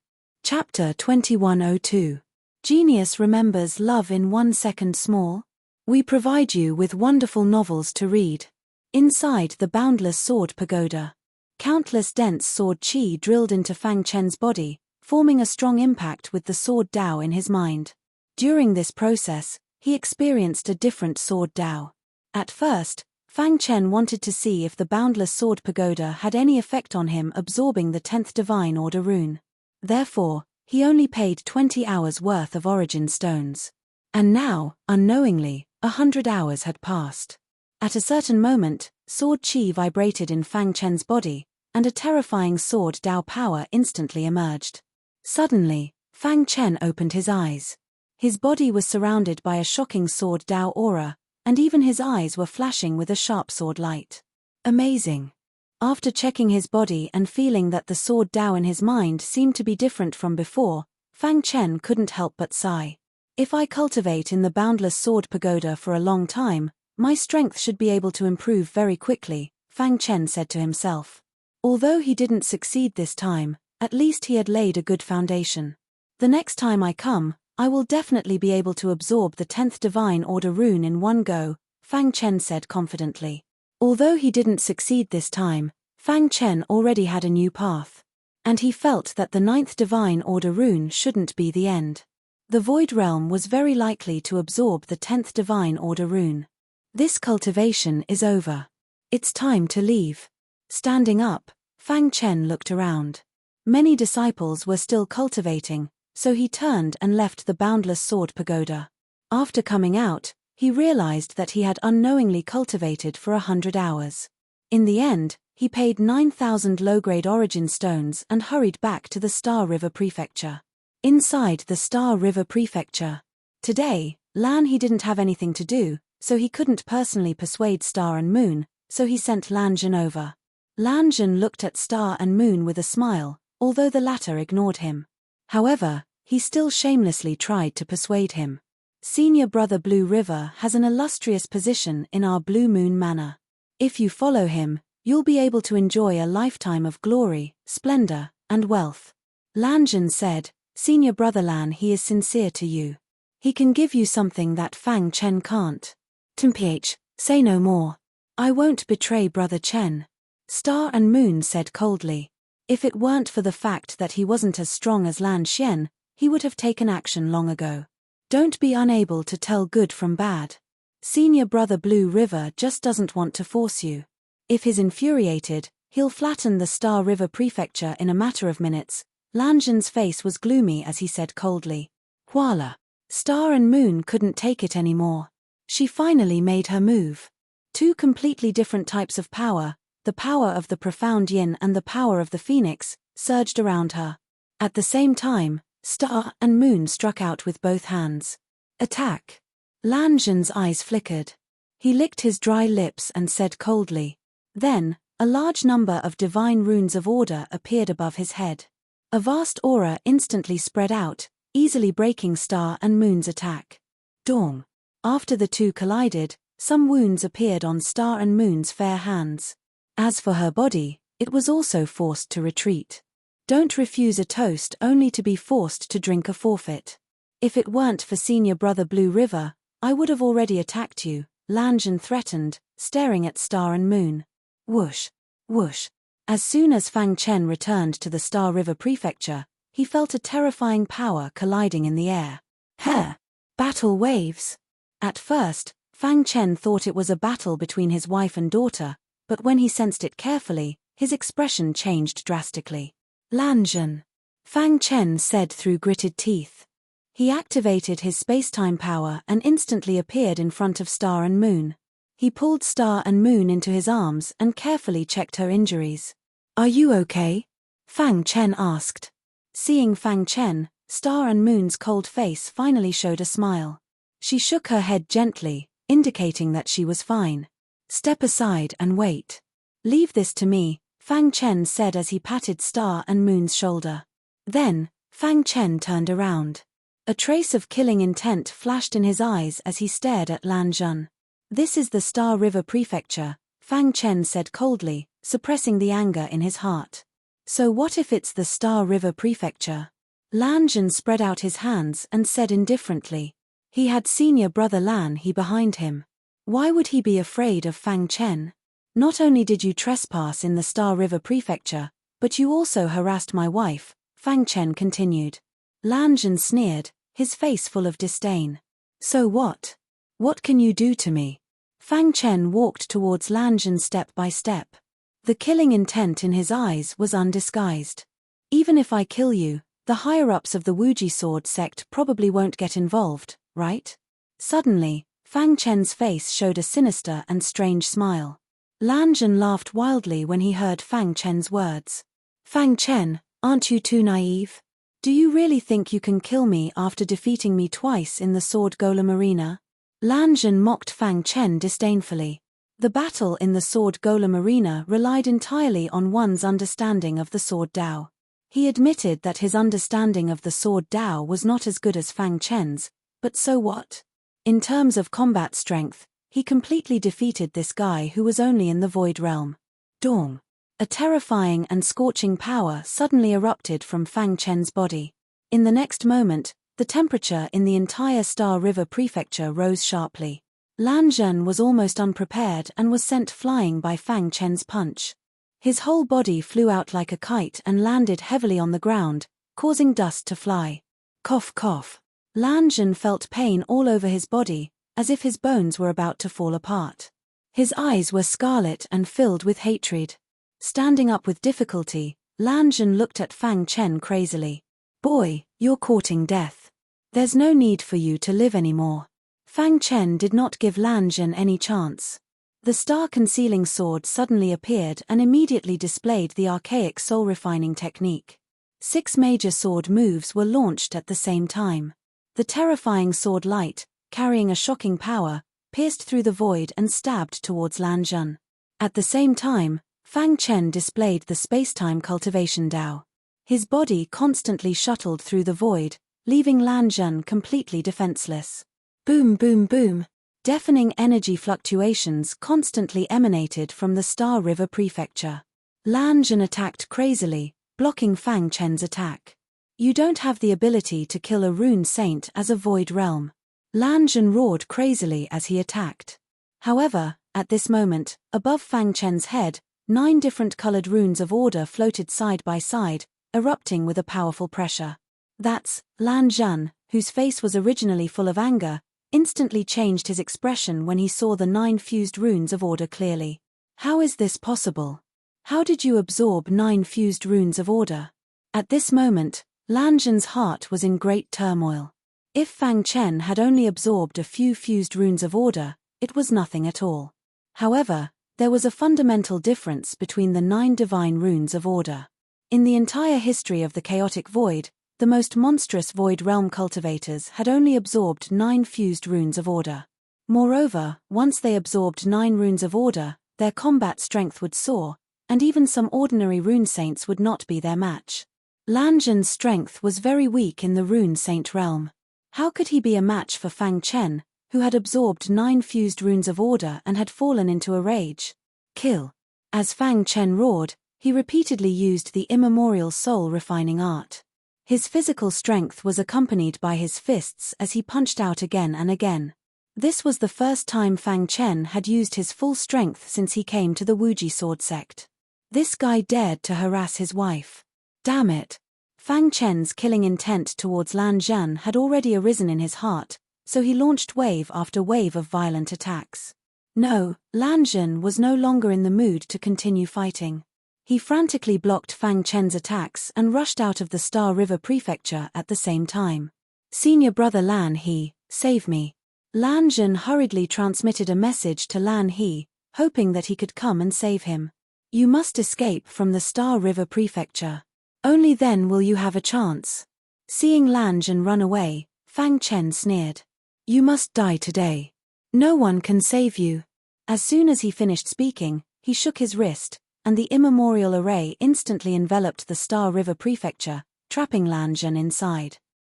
Chapter 2102. Genius remembers love in 1 second small. We provide you with wonderful novels to read. Inside the boundless sword pagoda, countless dense sword chi drilled into Fang Chen's body, forming a strong impact with the sword Dao in his mind. During this process, he experienced a different sword Dao. At first, Fang Chen wanted to see if the boundless sword pagoda had any effect on him absorbing the 10th divine order rune. Therefore, he only paid 20 hours worth of origin stones. And now, unknowingly, 100 hours had passed. At a certain moment, sword chi vibrated in Fang Chen's body, and a terrifying sword Dao power instantly emerged. Suddenly, Fang Chen opened his eyes. His body was surrounded by a shocking sword Dao aura, and even his eyes were flashing with a sharp sword light. Amazing. After checking his body and feeling that the sword Dao in his mind seemed to be different from before, Fang Chen couldn't help but sigh. If I cultivate in the boundless sword pagoda for a long time, my strength should be able to improve very quickly, Fang Chen said to himself. Although he didn't succeed this time, at least he had laid a good foundation. The next time I come, I will definitely be able to absorb the 10th divine order rune in one go, Fang Chen said confidently. Although he didn't succeed this time, Fang Chen already had a new path. And he felt that the 9th divine order rune shouldn't be the end. The Void Realm was very likely to absorb the 10th divine order rune. This cultivation is over. It's time to leave. Standing up, Fang Chen looked around. Many disciples were still cultivating, so he turned and left the boundless sword pagoda. After coming out, he realized that he had unknowingly cultivated for 100 hours. In the end, he paid 9,000 low-grade origin stones and hurried back to the Star River Prefecture. Inside the Star River Prefecture. Today, he didn't have anything to do, so he couldn't personally persuade Star and Moon, so he sent Lanzhan over. Lanzhan looked at Star and Moon with a smile, although the latter ignored him. However, he still shamelessly tried to persuade him. Senior brother Blue River has an illustrious position in our Blue Moon Manor. If you follow him, you'll be able to enjoy a lifetime of glory, splendor, and wealth. Lanzhan said, Senior brother Lan, he is sincere to you. He can give you something that Fang Chen can't. Temph, say no more. I won't betray brother Chen. Star and Moon said coldly. If it weren't for the fact that he wasn't as strong as Lan Xian, he would have taken action long ago. Don't be unable to tell good from bad. Senior brother Blue River just doesn't want to force you. If he's infuriated, he'll flatten the Star River Prefecture in a matter of minutes. Lanzhan's face was gloomy as he said coldly. Voila. Star and Moon couldn't take it anymore. She finally made her move. Two completely different types of power, the power of the profound yin and the power of the phoenix, surged around her. At the same time, Star and Moon struck out with both hands. Attack! Lanzhan's eyes flickered. He licked his dry lips and said coldly. Then, a large number of divine runes of order appeared above his head. A vast aura instantly spread out, easily breaking Star and Moon's attack. Dong! After the two collided, some wounds appeared on Star and Moon's fair hands. As for her body, it was also forced to retreat. Don't refuse a toast only to be forced to drink a forfeit. If it weren't for Senior Brother Blue River, I would have already attacked you, Lanzhan threatened, staring at Star and Moon. Whoosh! Whoosh! As soon as Fang Chen returned to the Star River Prefecture, he felt a terrifying power colliding in the air. Heh! Battle waves! At first, Fang Chen thought it was a battle between his wife and daughter, but when he sensed it carefully, his expression changed drastically. Lanzhan! Fang Chen said through gritted teeth. He activated his spacetime power and instantly appeared in front of Star and Moon. He pulled Star and Moon into his arms and carefully checked her injuries. Are you okay? Fang Chen asked. Seeing Fang Chen, Star and Moon's cold face finally showed a smile. She shook her head gently, indicating that she was fine. Step aside and wait. Leave this to me, Fang Chen said as he patted Star and Moon's shoulder. Then, Fang Chen turned around. A trace of killing intent flashed in his eyes as he stared at Lan Zhan. This is the Star River Prefecture, Fang Chen said coldly, suppressing the anger in his heart. So what if it's the Star River Prefecture? Lan Zhan spread out his hands and said indifferently. He had senior brother Lan He behind him. Why would he be afraid of Fang Chen? Not only did you trespass in the Star River Prefecture, but you also harassed my wife, Fang Chen continued. Lan Zhan sneered, his face full of disdain. So what? What can you do to me? Fang Chen walked towards Lan Zhan step by step. The killing intent in his eyes was undisguised. Even if I kill you, the higher-ups of the Wuji Sword sect probably won't get involved, right? Suddenly, Fang Chen's face showed a sinister and strange smile. Lan Zhan laughed wildly when he heard Fang Chen's words. Fang Chen, aren't you too naive? Do you really think you can kill me after defeating me twice in the Sword Golem Arena? Lan Zhan mocked Fang Chen disdainfully. The battle in the Sword Golem Arena relied entirely on one's understanding of the Sword Dao. He admitted that his understanding of the Sword Dao was not as good as Fang Chen's, but so what? In terms of combat strength, he completely defeated this guy who was only in the Void Realm. Dong! A terrifying and scorching power suddenly erupted from Fang Chen's body. In the next moment, the temperature in the entire Star River Prefecture rose sharply. Lan Zhan was almost unprepared and was sent flying by Fang Chen's punch. His whole body flew out like a kite and landed heavily on the ground, causing dust to fly. Cough cough. Lan Zhan felt pain all over his body, as if his bones were about to fall apart. His eyes were scarlet and filled with hatred. Standing up with difficulty, Lan Zhan looked at Fang Chen crazily. Boy, you're courting death. There's no need for you to live anymore. Fang Chen did not give Lan Zhan any chance. The star-concealing sword suddenly appeared and immediately displayed the archaic soul-refining technique. 6 major sword moves were launched at the same time. The terrifying sword light, carrying a shocking power, pierced through the void and stabbed towards Lan Zhan. At the same time, Fang Chen displayed the space-time cultivation Dao. His body constantly shuttled through the void, leaving Lan Zhan completely defenseless. Boom boom boom. Deafening energy fluctuations constantly emanated from the Star River Prefecture. Lan Zhan attacked crazily, blocking Fang Chen's attack. You don't have the ability to kill a rune saint as a void realm. Lan Zhan roared crazily as he attacked. However, at this moment, above Fang Chen's head, 9 different colored runes of order floated side by side, erupting with a powerful pressure. That's Lan Zhan, whose face was originally full of anger, instantly changed his expression when he saw the 9 fused runes of order clearly. How is this possible? How did you absorb 9 fused runes of order? At this moment, Lan Zhan's heart was in great turmoil. If Fang Chen had only absorbed a few fused runes of order, it was nothing at all. However, there was a fundamental difference between the 9 divine runes of order. In the entire history of the chaotic void, the most monstrous void realm cultivators had only absorbed 9 fused runes of order. Moreover, once they absorbed 9 runes of order, their combat strength would soar, and even some ordinary rune saints would not be their match. Lan Zhan's strength was very weak in the rune saint realm. How could he be a match for Fang Chen, who had absorbed 9 fused runes of order and had fallen into a rage? Kill. As Fang Chen roared, he repeatedly used the immemorial soul-refining art. His physical strength was accompanied by his fists as he punched out again and again. This was the first time Fang Chen had used his full strength since he came to the Wuji Sword sect. This guy dared to harass his wife. Damn it. Fang Chen's killing intent towards Lan Zhan had already arisen in his heart, so he launched wave after wave of violent attacks. No, Lan Zhan was no longer in the mood to continue fighting. He frantically blocked Fang Chen's attacks and rushed out of the Star River Prefecture at the same time. Senior brother Lan He, save me. Lan Zhan hurriedly transmitted a message to Lan He, hoping that he could come and save him. You must escape from the Star River Prefecture. Only then will you have a chance. Seeing Lan Zhan run away, Fang Chen sneered. You must die today. No one can save you. As soon as he finished speaking, he shook his wrist, and the immemorial array instantly enveloped the Star River Prefecture, trapping Lan Zhan inside.